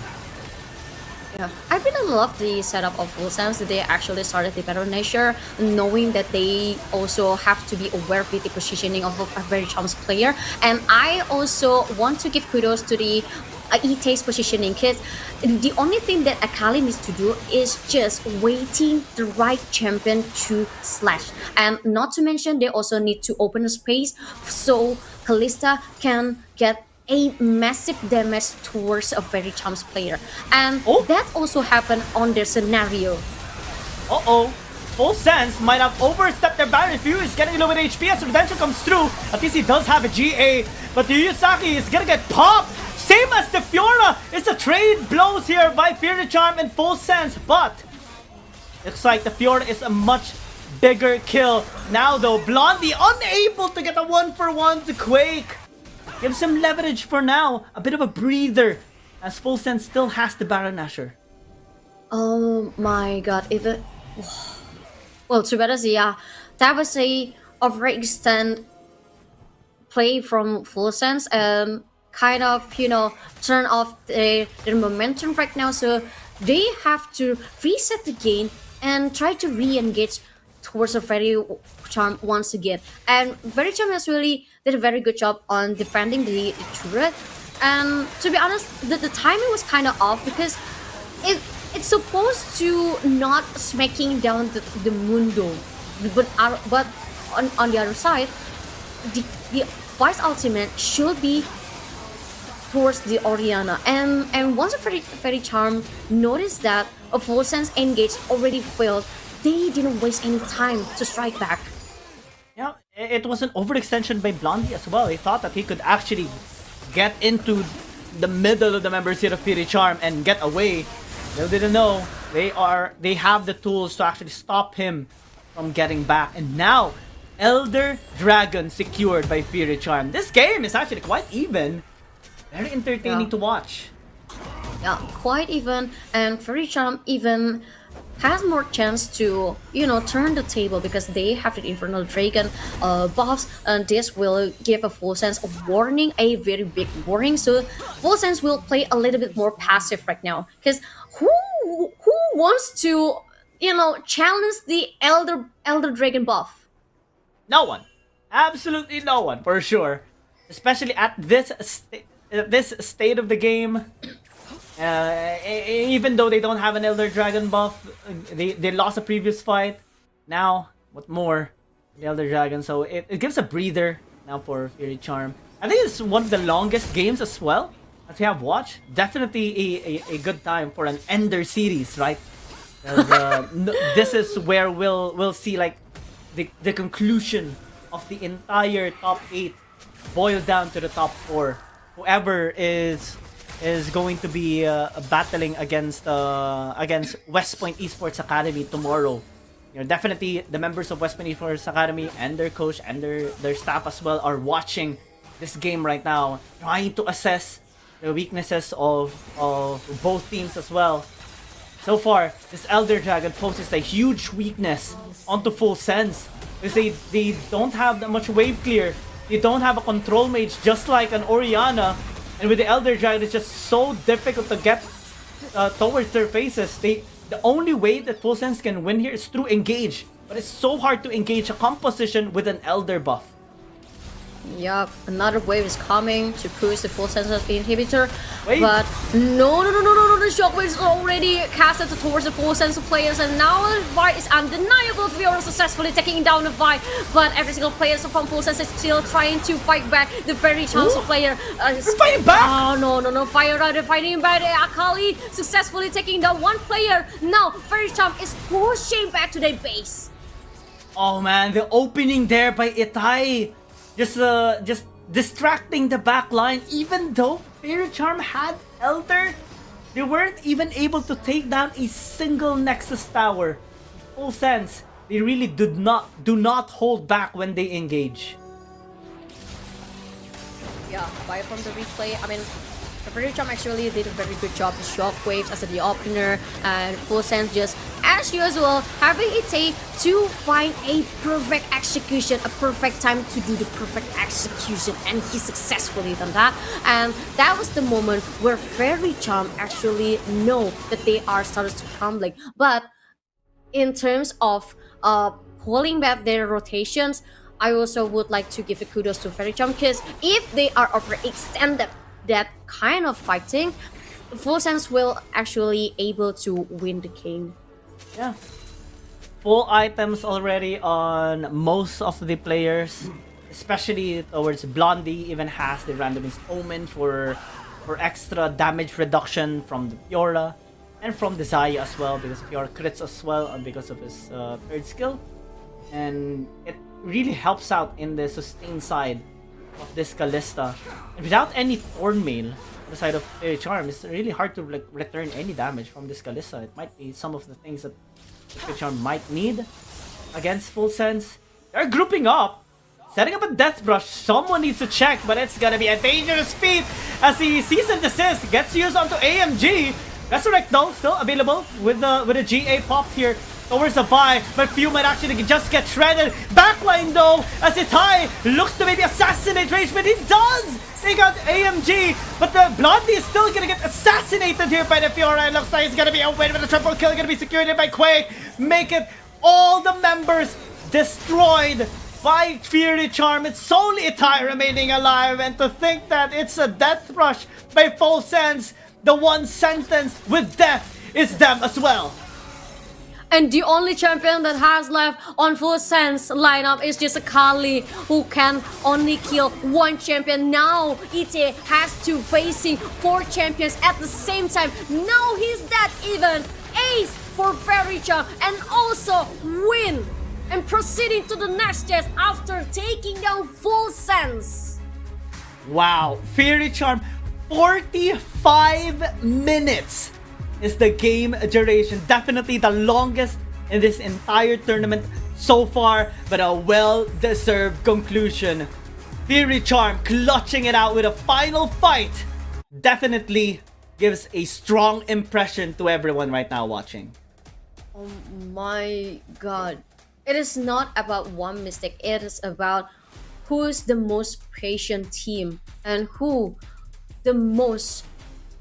Yeah, I really love the setup of Volsense. They actually started the Baron Nashor, knowing that they also have to be aware with the positioning of a very Charm's player. And I also want to give kudos to the ETA's positioning, because the only thing that Akali needs to do is just waiting the right champion to slash. And not to mention, they also need to open a space so Kalista can get a massive damage towards a very Charms player. And that also happened on their scenario. Uh-oh. Full Sense might have overstepped their Baron. Fury is getting low with HP as Redemption comes through. At least he does have a GA. But the Yusaki is gonna get popped. Same as the Fiora. It's a trade blows here by Faerie Charm and Full Sense. But looks like the Fiora is a much bigger kill. Now though, Blondie unable to get a 1-for-1 to Quake. Gives him leverage for now. A bit of a breather as Full Sense still has the Baron Nashor. Oh my god, if it... Well, to be honest, yeah, that was a overextend play from Full Sense and kind of, you know, turn off their momentum right now. So they have to reset the game and try to re-engage towards a Very Charm once again. And Very Charm has really did a very good job on defending the turret. And to be honest, the timing was kind of off because it's supposed to not smacking down the Mundo, but on the other side, the Vice ultimate should be towards the Orianna. And once a Very Charm noticed that a Full Sense engage already failed, they didn't waste any time to strike back. Yeah, it was an overextension by Blondie as well. He thought that he could actually get into the middle of the members here of Faerie Charm and get away. They didn't know they have the tools to actually stop him from getting back. And now, Elder Dragon secured by Faerie Charm. This game is actually quite even. Very entertaining to watch. Yeah, quite even, and Faerie Charm even has more chance to, you know, turn the table because they have the Infernal Dragon buffs, and this will give a Full Sense a warning, a very big warning. So Full Sense will play a little bit more passive right now, because who wants to, you know, challenge the Elder Dragon buff? No one, absolutely no one, for sure. Especially at this state of the game. Even though they don't have an Elder Dragon buff, they lost a previous fight. Now, what more? The Elder Dragon, so it gives a breather now for Faerie Charm. I think it's one of the longest games as well that we have watched. Definitely a good time for an Ender series, right? This is where we'll see like the conclusion of the entire top 8 boiled down to the top 4. Whoever is going to be battling against West Point Esports Academy tomorrow. You know, definitely the members of West Point Esports Academy and their coach and their staff as well are watching this game right now, trying to assess the weaknesses of both teams as well. So far, this Elder Dragon poses a huge weakness onto Full Sense because they don't have that much wave clear. They don't have a control mage just like an Orianna. And with the Elder Dragon, it's just so difficult to get towards their faces. The only way that Full Sense can win here is through engage. But it's so hard to engage a composition with an Elder buff. Yup, another wave is coming to push the full sense inhibitor. Wait. But no, the shockwave is already casted towards the full sense players, and now the Vi is undeniable. Faerie successfully taking down the Vi, but every single player from full sense is still trying to fight back the very chance player. They're fighting back! Oh no, Fire Rider fighting back. Akali successfully taking down one player. Now Fairy Charm is pushing back to their base. Oh man, the opening there by Itai. Just distracting the back line. Even though Faerie Charm had Elder, they weren't even able to take down a single Nexus Tower. Full sense, they really do not hold back when they engage. Yeah, by from the replay, I mean, the Faerie Charm actually did a very good job with Shockwaves as the opener, and Full Sense just, as usual, having it take to find a perfect execution, a perfect time to do the perfect execution, and he successfully done that. And that was the moment where Faerie Charm actually know that they are started to crumbling. But in terms of pulling back their rotations, I also would like to give a kudos to Faerie Charm, because if they are overextended that kind of fighting, Full Sense will actually able to win the game. Yeah. Full items already on most of the players, especially towards Blondie. Even has the randomist omen for extra damage reduction from the Fiora and from the Xayah as well, because Fiora crits as well and because of his third skill, and it really helps out in the sustain side of this Kalista. And without any Thornmail on the side of Faerie Charm, it's really hard to like return any damage from this Kalista. It might be some of the things that Faerie Charm might need against Full Sense. They're grouping up, setting up a Death Brush. Someone needs to check, but it's gonna be a dangerous feat as the Cease and Desist gets used onto AMG. Resurrect though, still available with the GA pop here towards the Vi, but few might actually just get shredded. Backline though, as Itai looks to maybe assassinate Rage, but he does take out AMG, but the Blondie is still gonna get assassinated here by the Fiora. It looks like it's gonna be a win with a triple kill, gonna be secured by Quake. Make it all the members destroyed by Faerie Charm. It's only Itai remaining alive, and to think that it's a death rush by Full Sense, the one sentenced with death is them as well. And the only champion that has left on Full Sense lineup is just Akali, who can only kill one champion. Now Ite has to facing 4 champions at the same time. Now he's that even. Ace for Faerie Charm, and also win and proceeding to the next stage after taking down Full Sense. Wow, Faerie Charm, 45 minutes is the game duration. Definitely the longest in this entire tournament so far, but a well-deserved conclusion. Faerie Charm clutching it out with a final fight definitely gives a strong impression to everyone right now watching. Oh my god. It is not about one mistake. It is about who's the most patient team and who the most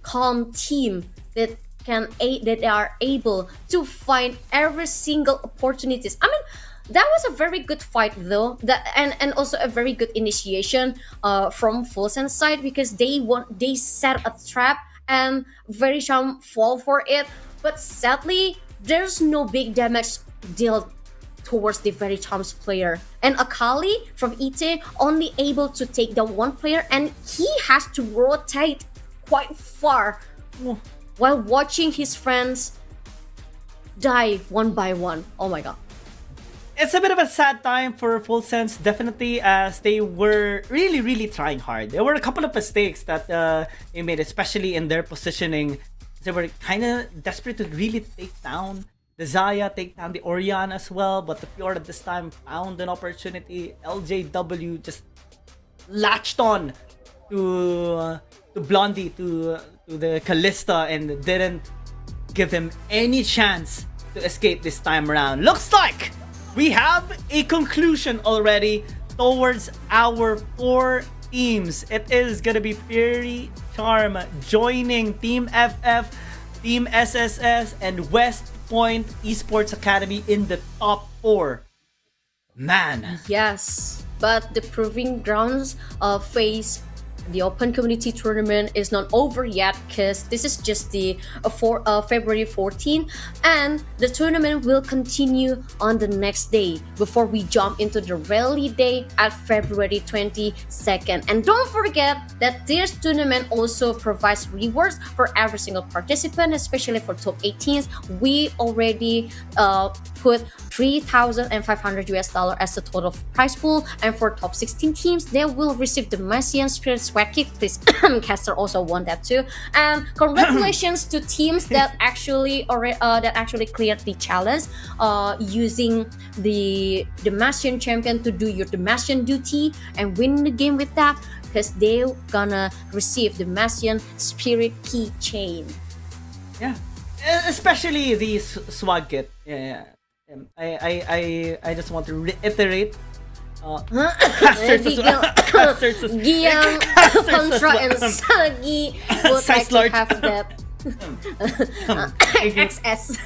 calm team that they are able to find every single opportunities. I mean, that was a very good fight though, and also a very good initiation from Full Sense side, because they set a trap and Faerie Charm fall for it, but sadly there's no big damage dealt towards the Faerie Charm's player, and Akali from Ite only able to take down one player, and he has to rotate quite far while watching his friends die one by one. Oh my god. It's a bit of a sad time for Full Sense, definitely, as they were really trying hard. There were a couple of mistakes that they made, especially in their positioning. They were kind of desperate to really take down the Xayah, take down the Orianna as well, but the Fiora this time found an opportunity. LJW just latched on to Blondie, to the Kalista, and didn't give him any chance to escape this time around. Looks like we have a conclusion already towards our 4 teams. It is gonna be Faerie Charm joining Team FF, Team SSS, and West Point Esports Academy in the top 4. Man. Yes. but the proving grounds phase, the Open Community Tournament, is not over yet because this is just the February 14th, and the tournament will continue on the next day before we jump into the rally day at February 22nd. And don't forget that this tournament also provides rewards for every single participant, especially for top 18s. We already put $3,500 as the total prize pool, and for top 16 teams, they will receive the Messian Spirit Swag Kit. Please, Caster also won that too. And congratulations to teams that actually cleared the challenge using the Demacian champion to do your Demacian duty and win the game with that, because they're gonna receive the Demacian Spirit keychain. Yeah, especially the swag kit. Yeah. I just want to reiterate. Abigail, Guiang, Contra, and Sagi would like to have that. XS.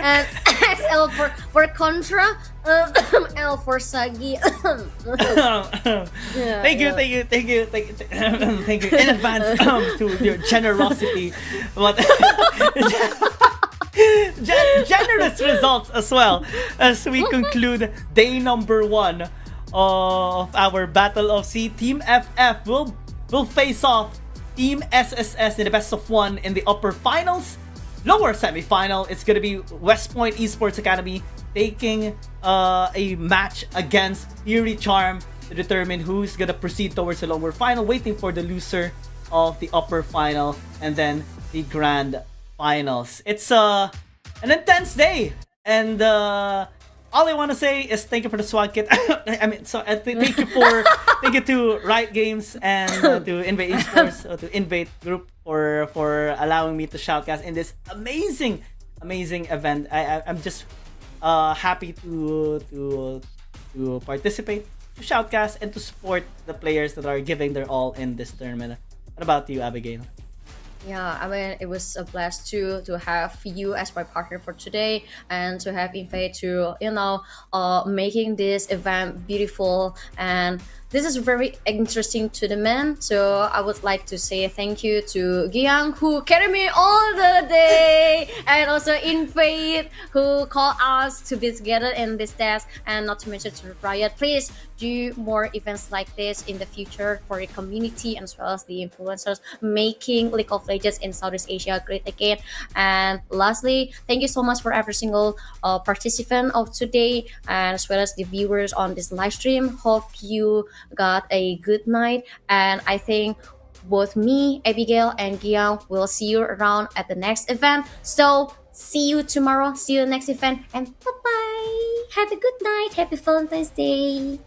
And XL for Contra, L for Sagi. Thank you in advance to your generosity. But generous results as well as we conclude day number 1 of our Battle of C. Team FF will face off Team SSS in the best of 1 in the upper finals. Lower semi-final, it's gonna be West Point Esports Academy taking a match against Fury Charm to determine who's gonna proceed towards the lower final, waiting for the loser of the upper final and then the grand finals. It's an intense day, and all I want to say is thank you for the swag kit. I mean, so thank you to Riot Games and to Invade Esports, to Invade Group for allowing me to shoutcast in this amazing event. I'm just happy to participate, to shoutcast, and to support the players that are giving their all in this tournament. What about you, Abigail? Yeah, I mean, it was a blast to have you as my partner for today, and to have Invade to making this event beautiful. And this is very interesting to the men. So I would like to say thank you to Guiang, who carried me all the day, and also Invade, who called us to be together in this task, and not to mention to Riot. Please do more events like this in the future for the community as well as the influencers, making League of Legends in Southeast Asia great again. And lastly, thank you so much for every single participant of today, and as well as the viewers on this live stream. Hope you got a good night, and I think both me, Abigail, and Guiang will see you around at the next event. So see you tomorrow, see you next event, and bye bye. Have a good night. Happy Valentine's Day.